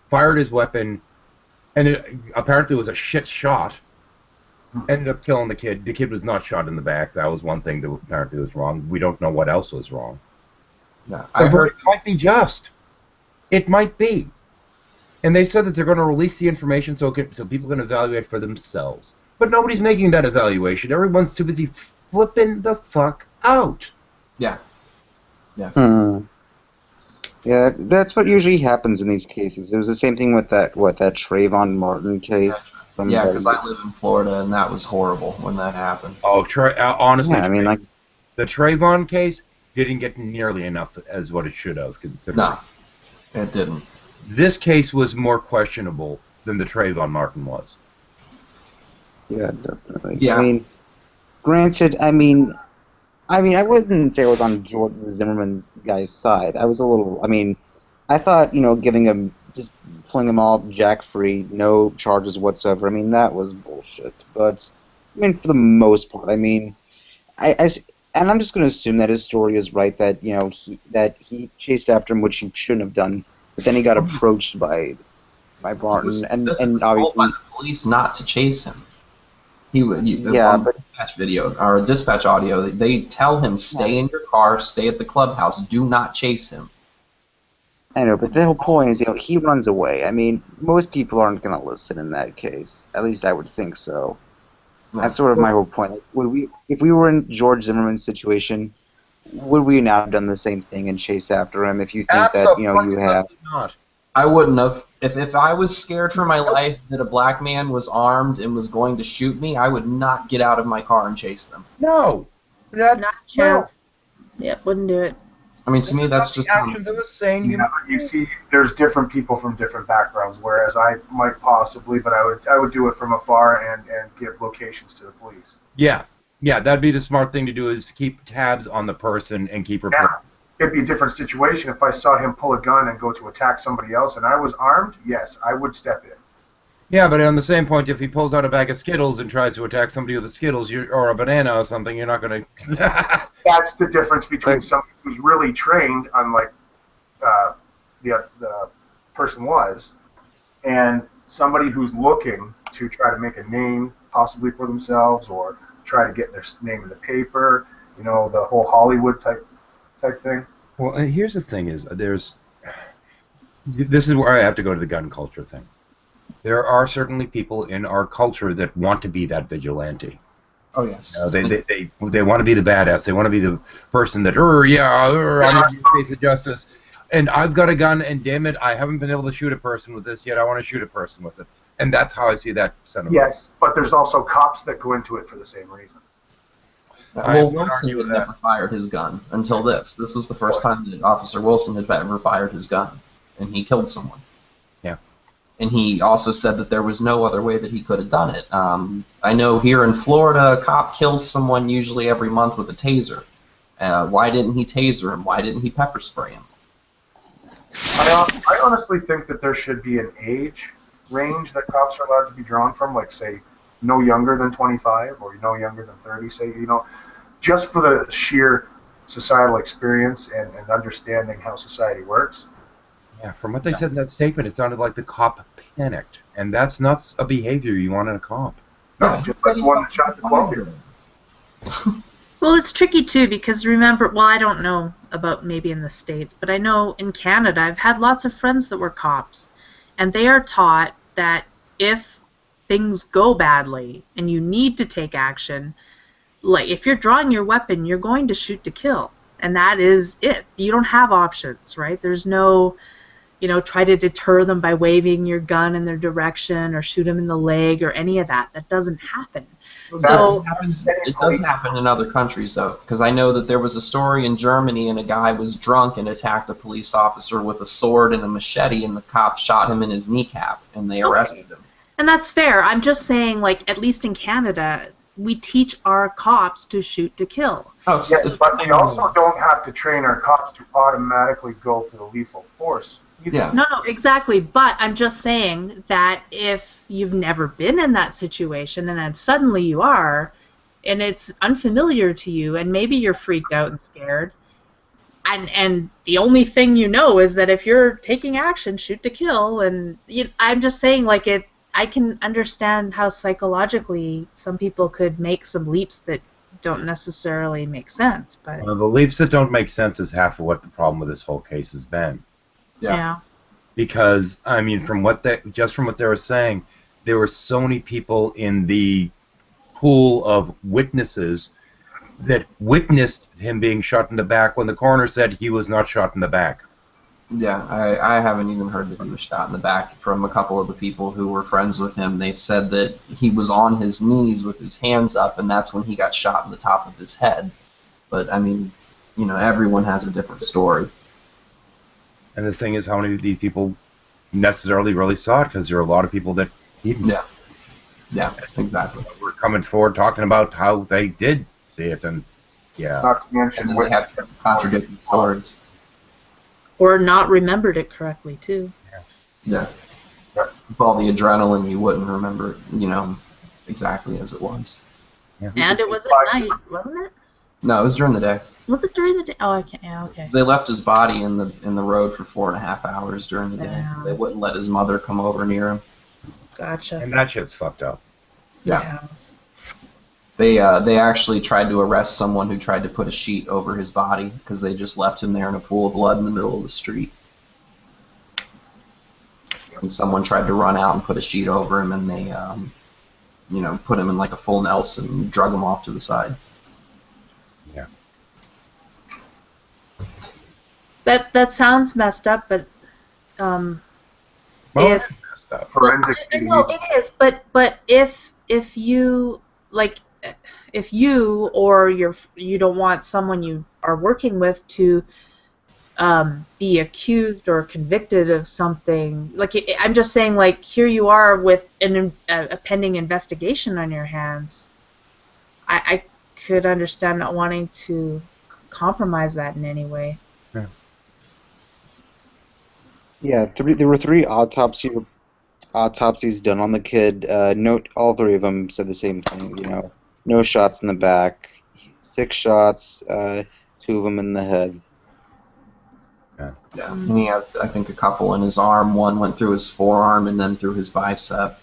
fired his weapon, and it apparently was a shit shot, ended up killing the kid. The kid was not shot in the back. That was one thing that apparently was wrong. We don't know what else was wrong. Yeah, The verdict might be just. It might be. And they said that they're going to release the information so people can evaluate for themselves. But nobody's making that evaluation. Everyone's too busy flipping the fuck out. Yeah. Yeah. Yeah, that's what usually happens in these cases. It was the same thing with that Trayvon Martin case. Yeah, because I live in Florida, and that was horrible when that happened. Oh, honestly, Yeah, I mean, like, the Trayvon case didn't get nearly enough as what it should have, considering. No, it didn't. This case was more questionable than the Trayvon Martin was. yeah, definitely. Yeah. I mean, granted, I wouldn't say I was on George Zimmerman's guy's side. I was a little. I thought giving him just pulling him all jack free, no charges whatsoever. That was bullshit. But for the most part, and I'm just going to assume that his story is right. That he chased after him, which he shouldn't have done. But then he got approached by Barton, and obviously by the police not to chase him. Dispatch video or dispatch audio, they tell him stay in your car, stay at the clubhouse, do not chase him. I know, but the whole point is, he runs away. Most people aren't going to listen in that case. At least I would think so. That's sort of my whole point. If we were in George Zimmerman's situation, would we not have done the same thing and chased after him? If you think that you have, not. I wouldn't have. If I was scared for my life that a black man was armed and was going to shoot me, I would not get out of my car and chase them. No, that's not a chance. Yep, wouldn't do it. To me, that's just actions of a sane human. You see, there's different people from different backgrounds, whereas I might possibly, but I would do it from afar and give locations to the police. Yeah, that'd be the smart thing to do, is keep tabs on the person and keep reporting. Now, it'd be a different situation if I saw him pull a gun and go to attack somebody else and I was armed. Yes, I would step in. Yeah, but on the same point, if he pulls out a bag of Skittles and tries to attack somebody with the Skittles or a banana or something, you're not going to... That's the difference between somebody who's really trained, unlike the person was, and somebody who's looking to try to make a name possibly for themselves or try to get their name in the paper, the whole Hollywood type thing. Well, here's the thing is, this is where I have to go to the gun culture thing. There are certainly people in our culture that want to be that vigilante. Oh, yes. They want to be the badass. They want to be the person that, I'm in the face of justice. And I've got a gun, and damn it, I haven't been able to shoot a person with this yet. I want to shoot a person with it. And that's how I see that sentiment. Yes, but there's also cops that go into it for the same reason. Well, Wilson had never fired his gun until this. This was the first time that Officer Wilson had ever fired his gun, and he killed someone. Yeah. And he also said that there was no other way that he could have done it. I know here in Florida, a cop kills someone usually every month with a taser. Why didn't he taser him? Why didn't he pepper spray him? I honestly think that there should be an age range that cops are allowed to be drawn from, like, say, no younger than 25 or no younger than 30, say, just for the sheer societal experience and understanding how society works. Yeah, from what they said in that statement, it sounded like the cop panicked, and that's not a behavior you want in a cop. No, just like the one that shot the 12-year-old. Well, it's tricky too because remember, well, I don't know about maybe in the States, but I know in Canada I've had lots of friends that were cops, and they are taught that if things go badly and you need to take action, like if you're drawing your weapon, you're going to shoot to kill, and that is it. You don't have options, right? There's no, try to deter them by waving your gun in their direction or shoot them in the leg or any of that. That doesn't happen. So it does happen in other countries, though, because I know that there was a story in Germany and a guy was drunk and attacked a police officer with a sword and a machete, and the cop shot him in his kneecap, and they arrested him. And that's fair. I'm just saying, like, at least in Canada, we teach our cops to shoot to kill. But we also don't have to train our cops to automatically go for the lethal force. Yeah. No, exactly. But I'm just saying that if you've never been in that situation and then suddenly you are, and it's unfamiliar to you, and maybe you're freaked out and scared, and the only thing you know is that if you're taking action, shoot to kill, and I'm just saying, like, I can understand how psychologically some people could make some leaps that don't necessarily make sense. But the leaps that don't make sense is half of what the problem with this whole case has been. Yeah. Because I mean, from what they were saying, there were so many people in the pool of witnesses that witnessed him being shot in the back when the coroner said he was not shot in the back. Yeah, I haven't even heard that he was shot in the back from a couple of the people who were friends with him. They said that he was on his knees with his hands up, and that's when he got shot in the top of his head. But, I mean, everyone has a different story. And the thing is, how many of these people necessarily really saw it? Because there are a lot of people that didn't. Yeah, exactly. We're coming forward talking about how they did see it, and Not to mention they have contradicting stories. Or not remembered it correctly, too. Yeah. With all the adrenaline, you wouldn't remember it, exactly as it was. Yeah. And it was at night, wasn't it? No, it was during the day. Was it during the day? Oh, I can't. Yeah, okay. They left his body in the road for 4.5 hours during the day. Yeah. They wouldn't let his mother come over near him. Gotcha. And that shit's fucked up. Yeah. They actually tried to arrest someone who tried to put a sheet over his body because they just left him there in a pool of blood in the middle of the street. And someone tried to run out and put a sheet over him, and they, put him in like a full Nelson and drug him off to the side. Yeah. That sounds messed up, but Well, if it's messed up. Forensic no, it is. But if you like, if you or you don't want someone you are working with to be accused or convicted of something, like I'm just saying, like here you are with a pending investigation on your hands. I could understand not wanting to compromise that in any way. Yeah, there were 3 autopsies done on the kid. All 3 of them said the same thing. No shots in the back, 6 shots, 2 of them in the head. Yeah, and he had, I think, a couple in his arm. One went through his forearm and then through his bicep.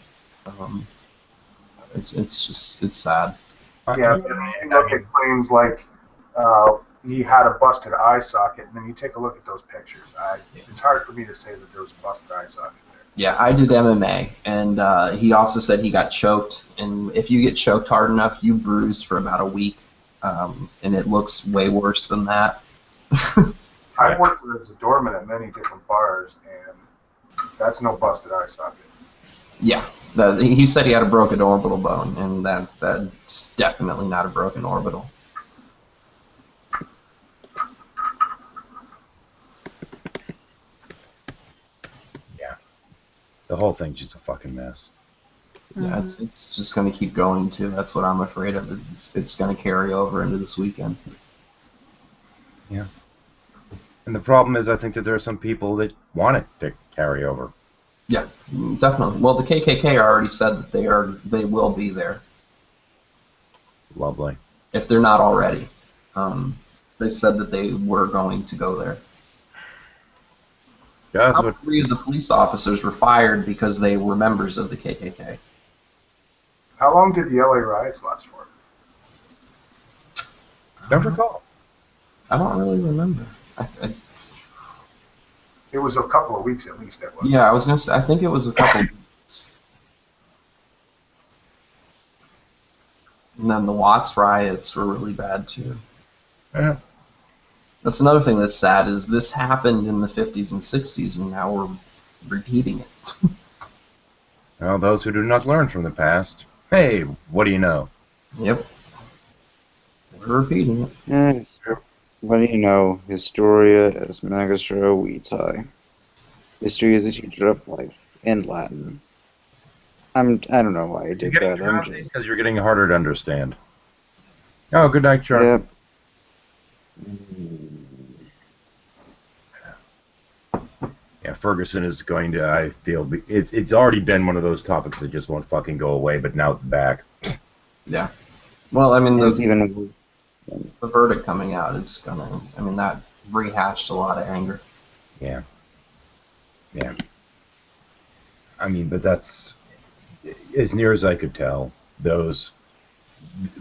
It's sad. Yeah, if you look at claims like he had a busted eye socket, and then you take a look at those pictures. It's hard for me to say that there was a busted eye socket there. Yeah, I did MMA, and he also said he got choked. And if you get choked hard enough, you bruise for about a week, and it looks way worse than that. I've worked as a doorman at many different bars, and that's no busted eye socket. Yeah, he said he had a broken orbital bone, and that's definitely not a broken orbital. Yeah, the whole thing's just a fucking mess. Yeah, it's just going to keep going too. That's what I'm afraid of. It's going to carry over into this weekend. Yeah. And the problem is, I think that there are some people that want it to carry over. Yeah, definitely. Well, the KKK already said that they will be there. Lovely. If they're not already. They said that they were going to go there. Yeah, All 3 of the police officers were fired because they were members of the KKK. How long did the LA riots last for? Don't recall. I don't really remember. It was a couple of weeks at least. It was. Yeah, I was gonna say. I think it was a couple. Weeks. And then the Watts riots were really bad too. Yeah. That's another thing that's sad is this happened in the 50s and 60s, and now we're repeating it. Well, those who do not learn from the past, hey, what do you know? Yep. We're repeating it. Yes. What do you know? Historia est magistra vitae. History is a teacher of life in Latin. I don't know why I did that. I'm just... Because you're getting harder to understand. Oh, good night, Charlie. Yep. Yeah, Ferguson is going to, I feel, it's already been one of those topics that just won't fucking go away, but now it's back. Yeah. Well, I mean, the verdict coming out is gonna, I mean, that rehashed a lot of anger. Yeah. Yeah. I mean, but that's, as near as I could tell, those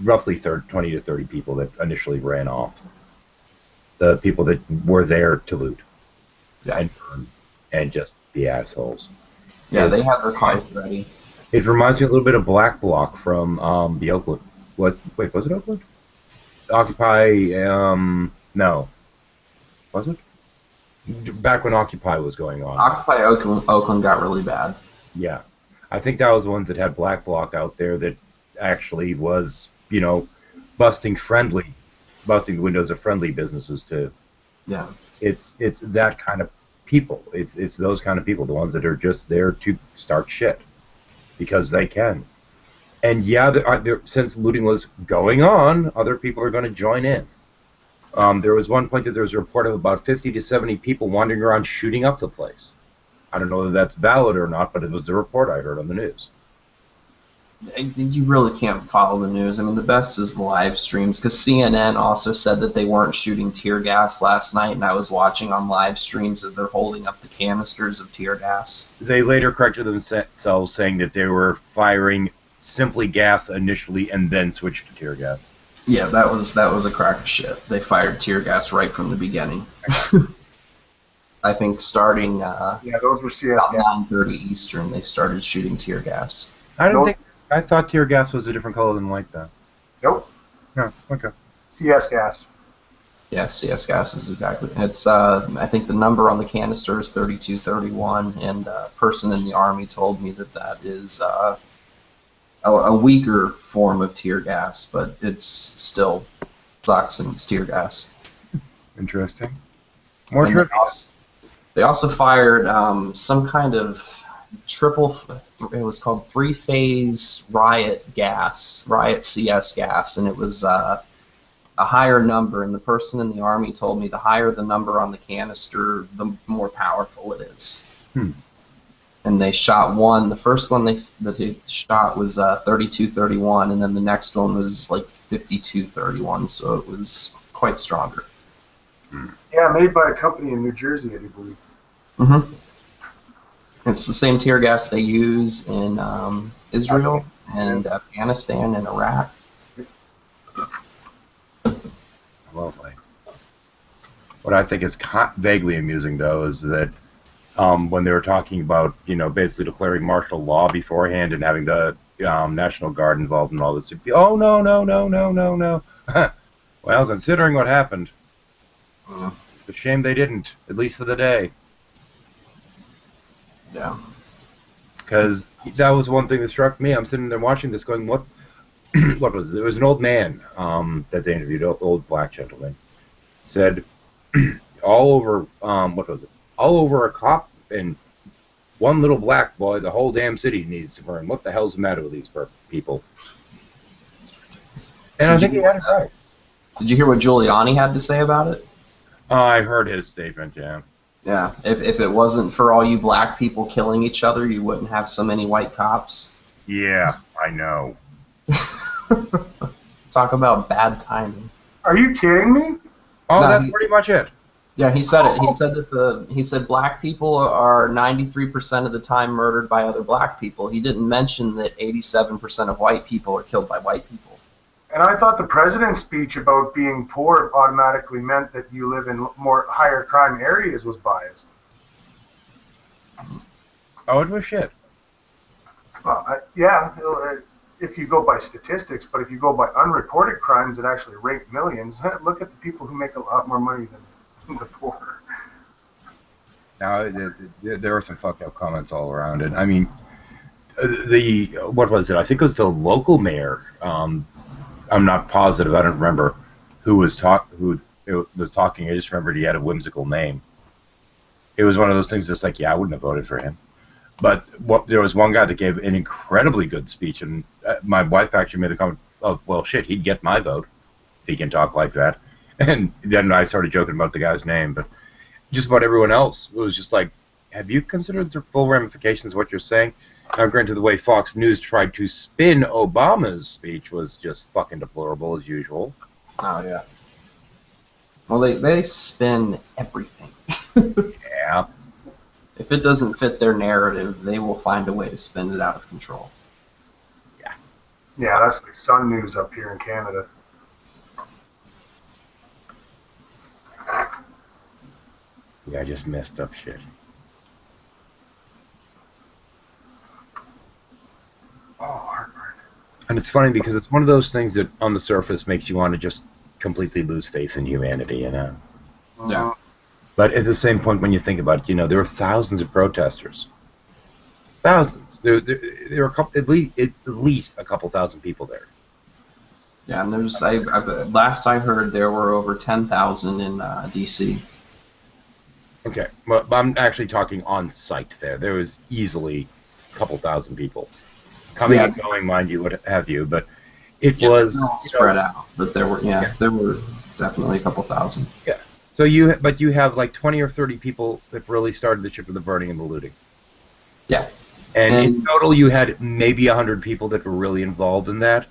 roughly 20 to 30 people that initially ran off, the people that were there to loot and burn and just be assholes. Yeah, they had their cards ready. It reminds me a little bit of Black Bloc from the Oakland. Wait, was it Oakland? Occupy, no. Was it? Back when Occupy was going on. Occupy Oakland got really bad. Yeah. I think that was the ones that had Black Bloc out there that actually was, you know, busting the windows of friendly businesses too. Yeah. It's that kind of people. It's those kind of people, the ones that are just there to start shit because they can. And yeah, since looting was going on, other people are going to join in. There was one point that there was a report of about 50 to 70 people wandering around shooting up the place. I don't know whether that's valid or not, but it was the report I heard on the news. You really can't follow the news. I mean, the best is the live streams, because CNN also said that they weren't shooting tear gas last night, and I was watching on live streams as they're holding up the canisters of tear gas. They later corrected themselves, saying that they were firing simply gas initially and then switched to tear gas. Yeah, that was a crack of shit. They fired tear gas right from the beginning. I think starting those were CS about 9:30 Eastern, they started shooting tear gas. I thought tear gas was a different color than light, though. Nope. No, okay. CS gas. Yeah, CS gas is exactly. It's I think the number on the canister is 3231, and a person in the Army told me that is a weaker form of tear gas, but it's still sucks and it's tear gas. Interesting. More trivia. They also fired some kind of it was called three-phase riot CS gas, and it was a higher number, and the person in the Army told me the higher the number on the canister, the more powerful it is. And they shot one. The first one that they shot was 3231, and then the next one was like 5231, so it was quite stronger. Yeah, made by a company in New Jersey, I do believe. Mm-hmm. It's the same tear gas they use in Israel and Afghanistan and Iraq. Lovely. What I think is vaguely amusing, though, is that when they were talking about, you know, basically declaring martial law beforehand and having the National Guard involved in all this, oh, no. Well, considering what happened, it's a shame they didn't, at least for the day. Yeah. Because that was one thing that struck me. I'm sitting there watching this going, what was it? It was an old man that they interviewed, old black gentleman, said all over, all over a cop and one little black boy, the whole damn city needs to burn. What the hell's the matter with these people? And I think he had it right. Did you hear what Giuliani had to say about it? I heard his statement, yeah. Yeah, if it wasn't for all you black people killing each other, you wouldn't have so many white cops. Yeah, I know. Talk about bad timing. Are you kidding me? Oh, no, that's pretty much it. Yeah, he said it. He said that he said black people are 93% of the time murdered by other black people. He didn't mention that 87% of white people are killed by white people. And I thought the president's speech about being poor automatically meant that you live in more higher crime areas was biased. Oh, it was shit. Well, yeah, if you go by statistics, but if you go by unreported crimes that actually rate millions, look at the people who make a lot more money than the poor. Now, there were some fucked up comments all around it. I mean, what was it? I think it was the local mayor. I'm not positive. I don't remember who was talking. I just remembered he had a whimsical name. It was one of those things that's like, yeah, I wouldn't have voted for him. But there was one guy that gave an incredibly good speech, and my wife actually made the comment, oh, well, shit, he'd get my vote if he can talk like that. And then I started joking about the guy's name, but just about everyone else, it was just like, have you considered the full ramifications of what you're saying? Now, granted, the way Fox News tried to spin Obama's speech was just fucking deplorable as usual. Oh, yeah. Well, they spin everything. Yeah. If it doesn't fit their narrative, they will find a way to spin it out of control. Yeah, that's the Sun News up here in Canada. Yeah, I just messed up shit. Oh, heartburn. And it's funny because it's one of those things that on the surface makes you want to just completely lose faith in humanity, you know? Yeah. But at the same point, when you think about it, there were thousands of protesters. Thousands. There were at least a couple thousand people there. Yeah, and there's last I heard there were over 10,000 in D.C. Okay, but I'm actually talking on site there. There was easily a couple thousand people coming and going, mind you, what have you. But it was spread out. But there were there were definitely a couple thousand. Yeah. So you have like 20 or 30 people that really started the shit with the burning and the looting. Yeah. And in total, you had maybe 100 people that were really involved in that.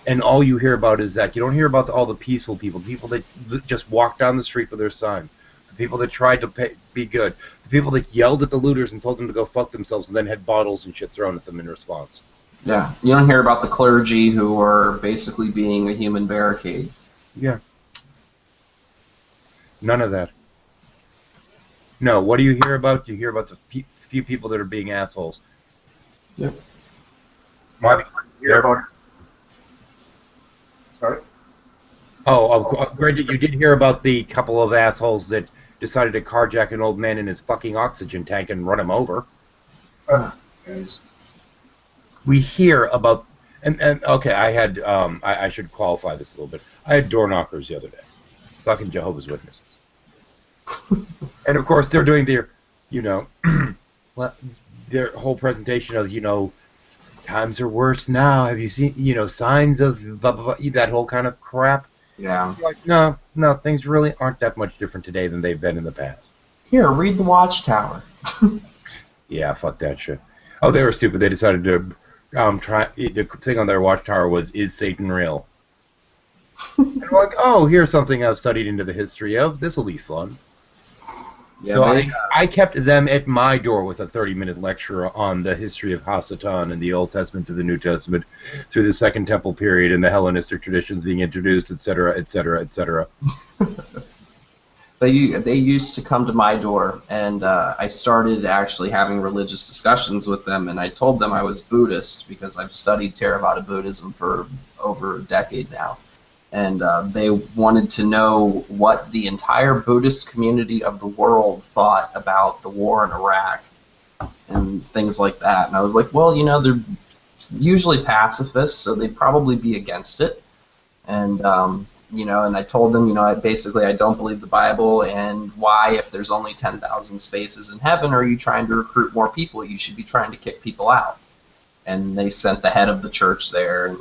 And all you hear about is that. You don't hear about all the peaceful people that just walked down the street with their signs, the people that tried to be good, the people that yelled at the looters and told them to go fuck themselves and then had bottles and shit thrown at them in response. Yeah. You don't hear about the clergy who are basically being a human barricade. Yeah. None of that. No, what do you hear about? You hear about the few people that are being assholes. Yep. What? Hear about? Sorry? Oh, granted, you did hear about the couple of assholes that decided to carjack an old man in his fucking oxygen tank and run him over. We hear about, and okay, I had, I should qualify this a little bit. I had door knockers the other day. Fucking Jehovah's Witnesses. And of course, they're doing their, their whole presentation of, times are worse now. Have you seen, signs of blah, blah, blah, that whole kind of crap? Yeah. Like, no, things really aren't that much different today than they've been in the past. Here, read the Watchtower. Yeah, fuck that shit. Oh, they were stupid. They decided to the thing on their Watchtower was, is Satan real? And we're like, oh, here's something I've studied into the history of. This will be fun. Yeah, so I kept them at my door with a 30-minute lecture on the history of Hasatan and the Old Testament to the New Testament through the Second Temple period and the Hellenistic traditions being introduced, etc., etc., etc. They used to come to my door, and I started actually having religious discussions with them, and I told them I was Buddhist because I've studied Theravada Buddhism for over a decade now. And they wanted to know what the entire Buddhist community of the world thought about the war in Iraq and things like that. And I was like, well, they're usually pacifists, so they'd probably be against it. And, and I told them, basically I don't believe the Bible, and why, if there's only 10,000 spaces in heaven, are you trying to recruit more people? You should be trying to kick people out. And they sent the head of the church there, and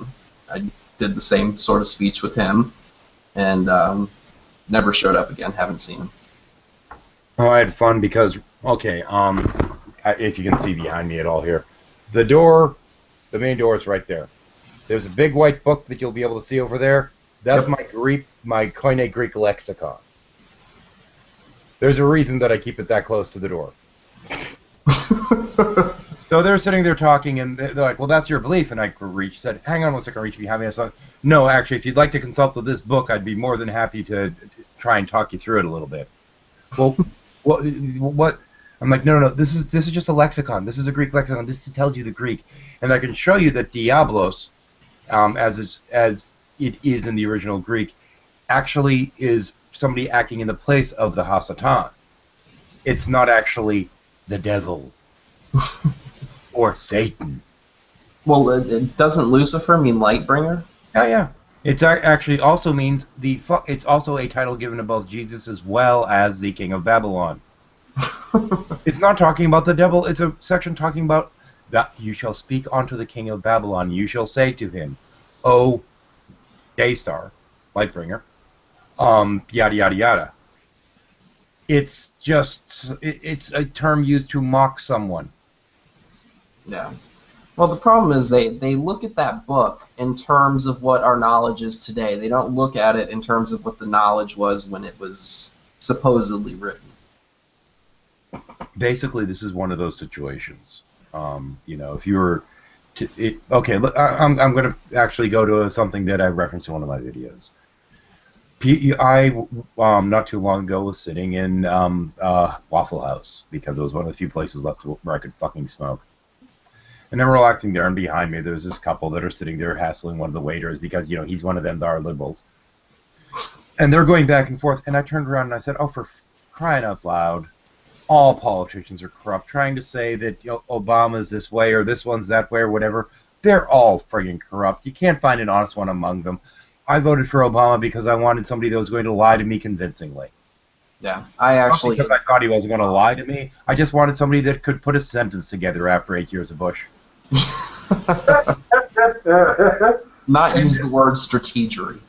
I did the same sort of speech with him, and never showed up again. Haven't seen him. Oh, I had fun because, okay, if you can see behind me at all here, the main door is right there. There's a big white book that you'll be able to see over there. That's my Koine Greek lexicon. There's a reason that I keep it that close to the door. So they're sitting there talking, and they're like, well, that's your belief. And I said, hang on one second, reach behind me. I said, no, actually, if you'd like to consult with this book, I'd be more than happy to try and talk you through it a little bit. Well, what? I'm like, no, this is just a lexicon. This is a Greek lexicon. This tells you the Greek. And I can show you that diablos, as it is in the original Greek, actually is somebody acting in the place of the Hasatan. It's not actually the devil. Or Satan. Well, doesn't Lucifer mean light bringer? Yeah. It actually also means it's also a title given to both Jesus as well as the King of Babylon. It's not talking about the devil. It's a section talking about that you shall speak unto the King of Babylon. You shall say to him, O Daystar, light bringer, yada yada yada. It's a term used to mock someone. Yeah. Well, the problem is they look at that book in terms of what our knowledge is today. They don't look at it in terms of what the knowledge was when it was supposedly written. Basically, this is one of those situations. If you were okay, I'm going to actually go to something that I referenced in one of my videos. I not too long ago was sitting in Waffle House because it was one of the few places left where I could fucking smoke. And I'm relaxing there, and behind me there's this couple that are sitting there hassling one of the waiters because, he's one of them that are liberals. And they're going back and forth, and I turned around and I said, oh, for crying out loud, all politicians are corrupt, trying to say that Obama's this way or this one's that way or whatever. They're all friggin' corrupt. You can't find an honest one among them. I voted for Obama because I wanted somebody that was going to lie to me convincingly. Yeah, not because I thought he wasn't going to lie to me. I just wanted somebody that could put a sentence together after 8 years of Bush. Not use the word strategery.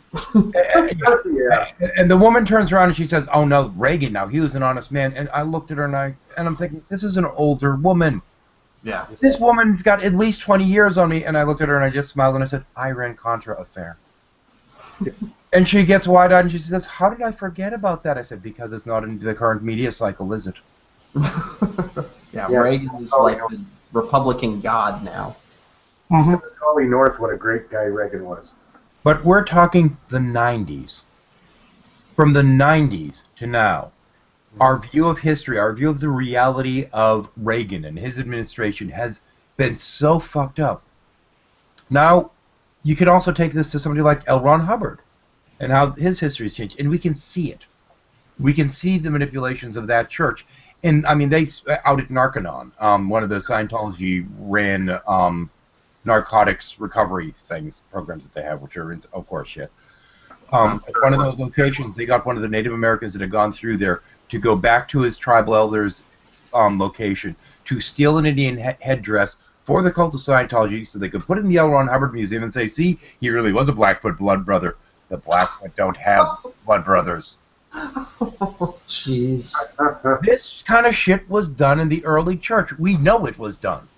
And the woman turns around and she says, oh no, Reagan now, he was an honest man. And I looked at her and I'm thinking, this is an older woman. Yeah. This woman's got at least 20 years on me. And I looked at her and I just smiled and I said, Iran-Contra affair. And she gets wide-eyed and she says, how did I forget about that? I said, because it's not in the current media cycle, is it? Yeah, Reagan is like the Republican god now. Scully North, what a great guy Reagan was. But we're talking the 90s. From the 90s to now, our view of history, our view of the reality of Reagan and his administration has been so fucked up. Now, you can also take this to somebody like L. Ron Hubbard and how his history has changed, and we can see it. We can see the manipulations of that church. And, I mean, they out at Narconon, one of the Scientology ran narcotics recovery programs that they have, which are, of course, shit. At one of those locations, they got one of the Native Americans that had gone through there to go back to his tribal elders' location to steal an Indian headdress for the cult of Scientology so they could put it in the L. Ron Hubbard Museum and say, see, he really was a Blackfoot blood brother. The Blackfoot don't have blood brothers. Jeez. This kind of shit was done in the early church. We know it was done.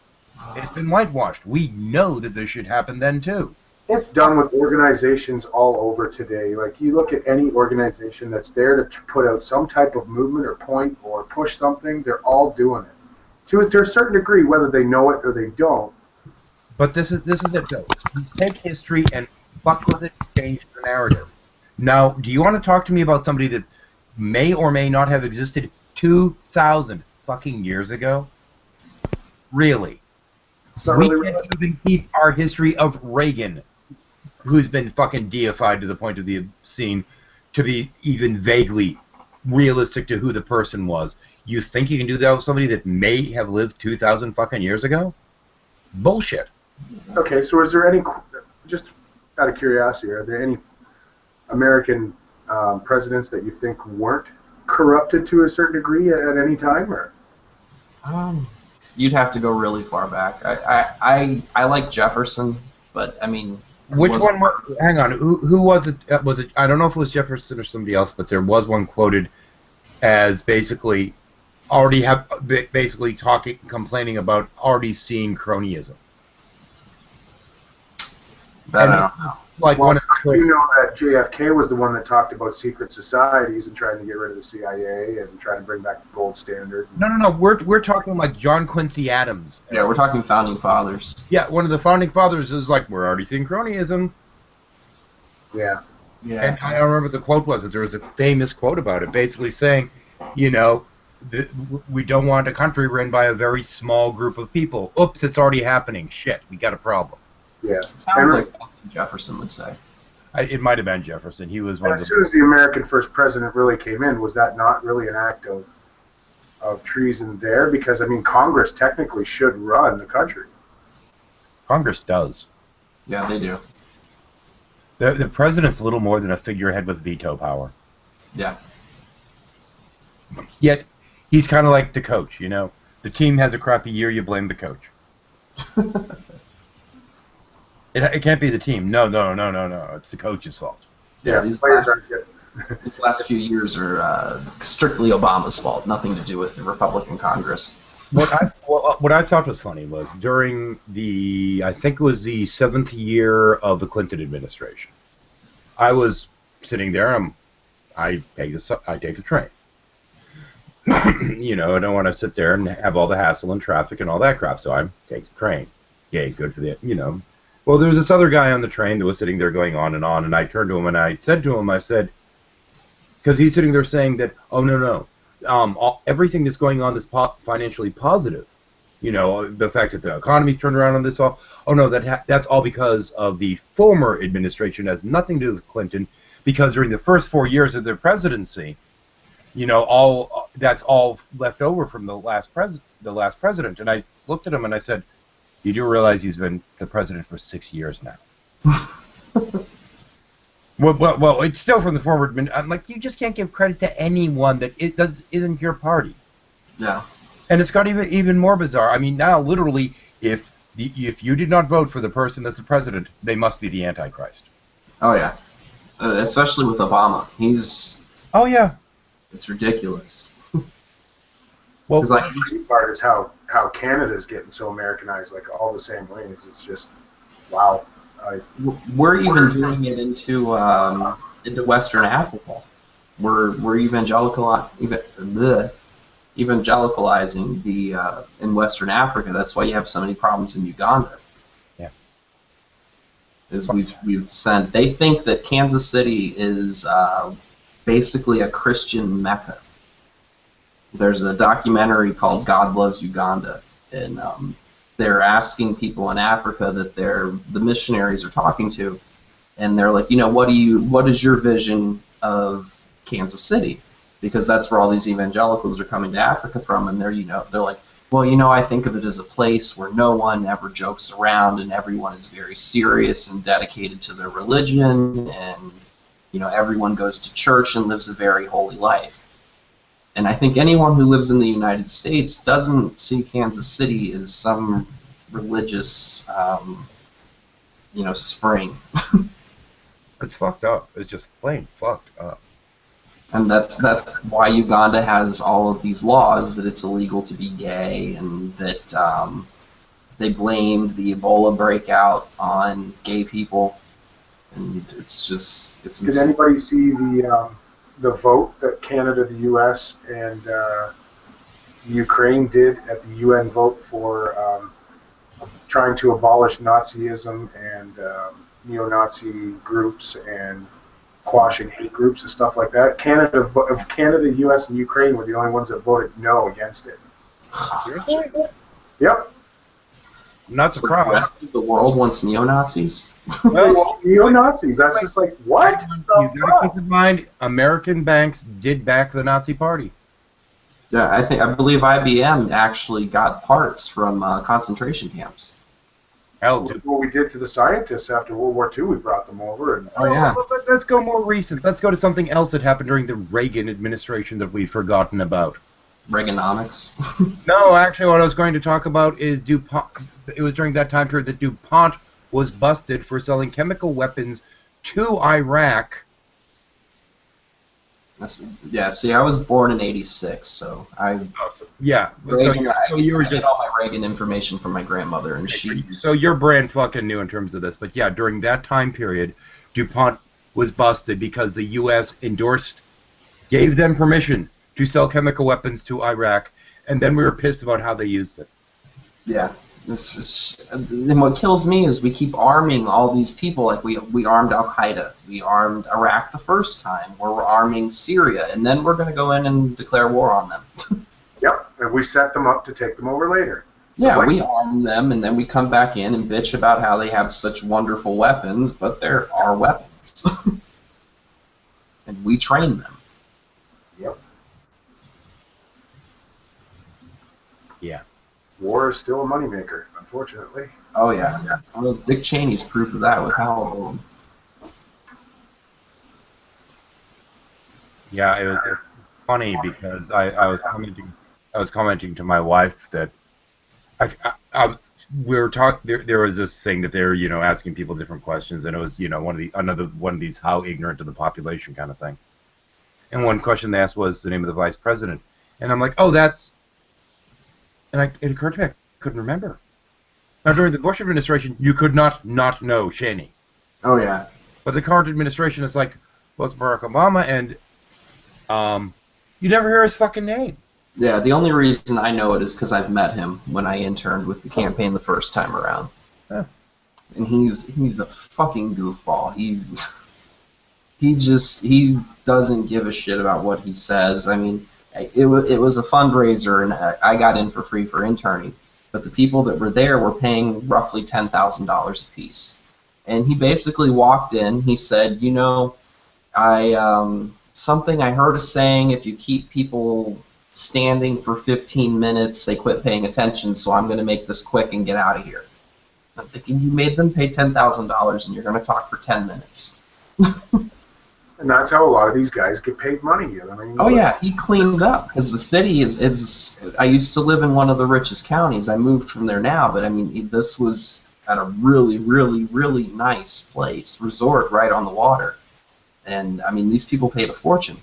It's been whitewashed. We know that this should happen then, too. It's done with organizations all over today. Like, you look at any organization that's there to put out some type of movement or point or push something, they're all doing it. To a certain degree, whether they know it or they don't. But this is it, though. You take history and fuck with it, change the narrative. Now, do you want to talk to me about somebody that may or may not have existed 2,000 fucking years ago? Really? We can't even keep our history of Reagan, who's been fucking deified to the point of the obscene, to be even vaguely realistic to who the person was. You think you can do that with somebody that may have lived 2,000 fucking years ago? Bullshit. Okay, so is there any, just out of curiosity, are there any American presidents that you think weren't corrupted to a certain degree at any time, or? You'd have to go really far back. I like Jefferson, but I mean. Which one? Hang on. Who was it? Was it? I don't know if it was Jefferson or somebody else, but there was one quoted as basically complaining about already seeing cronyism. That I don't know. Like one of You know that JFK was the one that talked about secret societies and trying to get rid of the CIA and trying to bring back the gold standard. No. We're talking like John Quincy Adams. Yeah, we're talking founding fathers. Yeah, one of the founding fathers is like, we're already seeing cronyism. Yeah. Yeah. And I don't remember what the quote was, but there was a famous quote about it, basically saying, you know, we don't want a country run by a very small group of people. Oops, it's already happening. Shit, we got a problem. Yeah. Sounds like something Jefferson would say. It might have been Jefferson. He was one of the... As soon as the American first president really came in, was that not really an act of treason there? Because, I mean, Congress technically should run the country. Congress does. Yeah, they do. The president's a little more than a figurehead with veto power. Yeah. Yet, he's kind of like the coach, you know? The team has a crappy year, you blame the coach. It can't be the team. No. It's the coach's fault. Yeah, these last few years are strictly Obama's fault. Nothing to do with the Republican Congress. What I thought was funny was during I think it was the 7th year of the Clinton administration, I was sitting there. I take the train. You know, I don't want to sit there and have all the hassle and traffic and all that crap, so I take the train. Yay, good for the, you know. Well, there was this other guy on the train that was sitting there going on, and I turned to him and I said to him, I said, because he's sitting there saying that, oh, no. Everything that's going on is financially positive. You know, the fact that the economy's turned around on this all. Oh, no, that's all because of the former administration. It has nothing to do with Clinton, because during the first 4 years of their presidency, you know, that's all left over from the last president. And I looked at him and I said, you do realize he's been the president for 6 years now. Well, it's still from the former. I'm like, you just can't give credit to anyone that isn't your party. Yeah. And it's got even more bizarre. I mean, now literally, if you did not vote for the person that's the president, they must be the Antichrist. Oh yeah, especially with Obama. Oh yeah. It's ridiculous. Well, the crazy part is how Canada's getting so Americanized, like all the same ways. It's just wow. We're even doing it into Western Africa. We're evangelicalizing in Western Africa. That's why you have so many problems in Uganda. Yeah. Is we've sent. They think that Kansas City is basically a Christian Mecca. There's a documentary called God Loves Uganda, and they're asking people in Africa that the missionaries are talking to, and they're like, you know, what is your vision of Kansas City? Because that's where all these evangelicals are coming to Africa from, and they're like, well, you know, I think of it as a place where no one ever jokes around and everyone is very serious and dedicated to their religion, and you know, everyone goes to church and lives a very holy life. And I think anyone who lives in the United States doesn't see Kansas City as some religious, spring. It's fucked up. It's just plain fucked up. And that's why Uganda has all of these laws that it's illegal to be gay, and that they blamed the Ebola breakout on gay people, and it's Did anybody see the vote that Canada, the U.S., and Ukraine did at the UN vote for trying to abolish Nazism and neo-Nazi groups and quashing hate groups and stuff like that? Canada, U.S., and Ukraine were the only ones that voted no against it. Seriously? Yep. Not surprised. The rest of the world wants neo-Nazis? Well, neo-Nazis, that's just like, what? You gotta keep in mind, American banks did back the Nazi Party. Yeah, I believe IBM actually got parts from concentration camps. Hell, what we did to the scientists after World War II, we brought them over. And oh yeah. Let's go more recent. Let's go to something else that happened during the Reagan administration that we've forgotten about. Reaganomics. No, actually, what I was going to talk about is DuPont. It was during that time period that DuPont was busted for selling chemical weapons to Iraq. Yeah, see, I was born in '86, so I. Yeah, so you were just all my Reagan information from my grandmother, and she. So you're brand fucking new in terms of this, but yeah, during that time period, DuPont was busted because the U.S. gave them permission to sell chemical weapons to Iraq, and then we were pissed about how they used it. Yeah. And what kills me is we keep arming all these people. Like we armed Al Qaeda, we armed Iraq the first time. We're arming Syria, and then we're going to go in and declare war on them. Yep, and we set them up to take them over later. Yeah, we arm them, and then we come back in and bitch about how they have such wonderful weapons, but they're our weapons, and we train them. Yep. Yeah. War is still a moneymaker, unfortunately. Oh yeah. Well, Dick Cheney's proof of that with Halliburton. Yeah, it's funny because I was commenting to my wife that we were talking. There was this thing that they were asking people different questions, and it was another one of these how ignorant of the population kind of thing. And one question they asked was the name of the vice president, and I'm like, oh, that's. And it occurred to me I couldn't remember. Now during the Bush administration, you could not know Cheney. Oh yeah. But the current administration is like, well, it's Barack Obama, and you never hear his fucking name. Yeah, the only reason I know it is because I've met him when I interned with the campaign the first time around. Yeah. And he's a fucking goofball. He doesn't give a shit about what he says. I mean, it was a fundraiser, and I got in for free for interning. But the people that were there were paying roughly $10,000 a piece. And he basically walked in. He said, something I heard a saying, if you keep people standing for 15 minutes, they quit paying attention, so I'm going to make this quick and get out of here. I'm thinking, you made them pay $10,000 and you're going to talk for 10 minutes. And that's how a lot of these guys get paid money. I mean, oh yeah, he cleaned up because the city is. I used to live in one of the richest counties. I moved from there now, but I mean, this was at a really, really, really nice place, resort right on the water. And I mean, these people paid a fortune,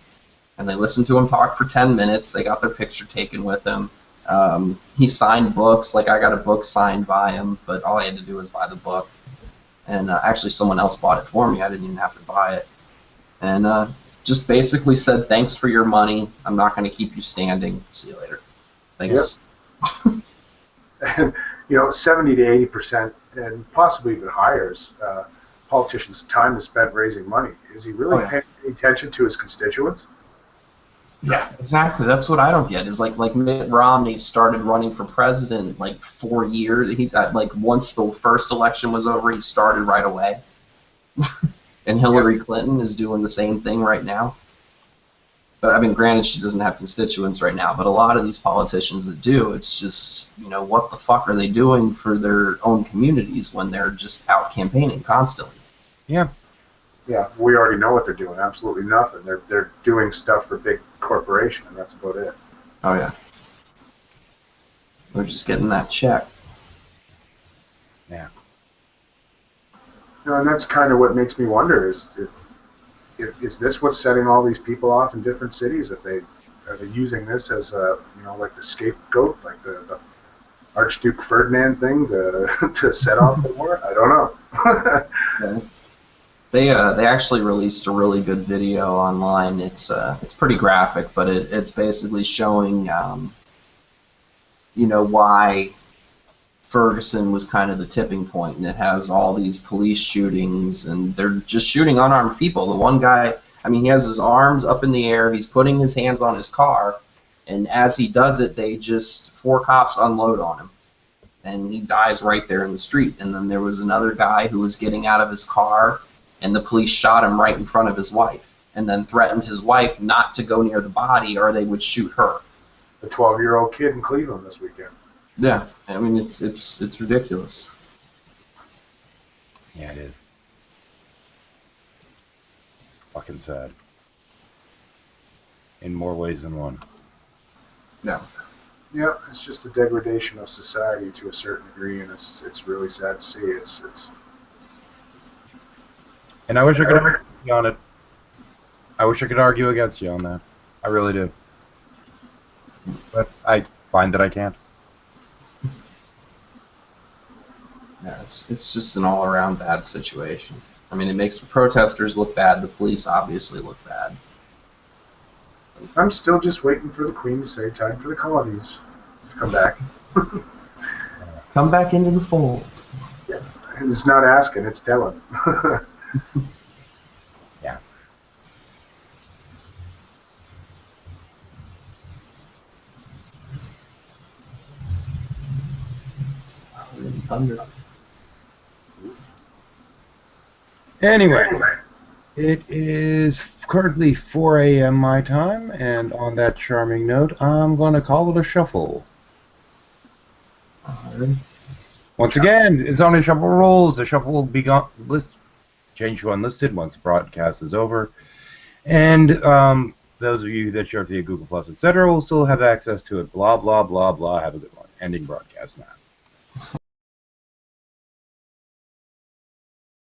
and they listened to him talk for 10 minutes. They got their picture taken with him. He signed books. Like I got a book signed by him, but all I had to do was buy the book. And actually, someone else bought it for me. I didn't even have to buy it. And just basically said, thanks for your money. I'm not going to keep you standing. See you later. Thanks. Yep. And 70 to 80%, and possibly even higher, is politicians' time is spent raising money. Is he really paying attention to his constituents? Yeah, exactly. That's what I don't get. Is like Mitt Romney started running for president like 4 years. He once the first election was over, he started right away. And Hillary Clinton is doing the same thing right now. But I mean, granted, she doesn't have constituents right now. But a lot of these politicians that do, it's just what the fuck are they doing for their own communities when they're just out campaigning constantly? Yeah. Yeah, we already know what they're doing. Absolutely nothing. They're doing stuff for big corporation, and that's about it. Oh yeah. We're just getting that check. Yeah. And that's kind of what makes me wonder: is this what's setting all these people off in different cities? Are they using this as like the scapegoat, like the Archduke Ferdinand thing to set off the war? I don't know. Yeah. They actually released a really good video online. It's pretty graphic, but it's basically showing why Ferguson was kind of the tipping point, and it has all these police shootings, and they're just shooting unarmed people. The one guy, I mean, he has his arms up in the air, he's putting his hands on his car, and as he does it, 4 cops unload on him, and he dies right there in the street. And then there was another guy who was getting out of his car, and the police shot him right in front of his wife, and then threatened his wife not to go near the body or they would shoot her. A 12-year-old kid in Cleveland this weekend. Yeah, I mean, it's ridiculous. Yeah, it is. It's fucking sad. In more ways than one. Yeah. Yeah, it's just a degradation of society to a certain degree, and it's really sad to see. It's. And I wish I could argue on it. I wish I could argue against you on that. I really do. But I find that I can't. Yeah, it's just an all-around bad situation. I mean, it makes the protesters look bad. The police obviously look bad. I'm still just waiting for the Queen to say time for the colonies to come back. Come back into the fold. Yeah. And it's not asking, it's telling. Yeah. Thunder. Anyway, it is currently 4 a.m. my time, and on that charming note, I'm going to call it a shuffle. Once again, it's only shuffle rules. The shuffle will be change to unlisted once the broadcast is over. And those of you that share via Google Plus, etc., will still have access to it. Blah, blah, blah, blah. Have a good one. Ending broadcast now.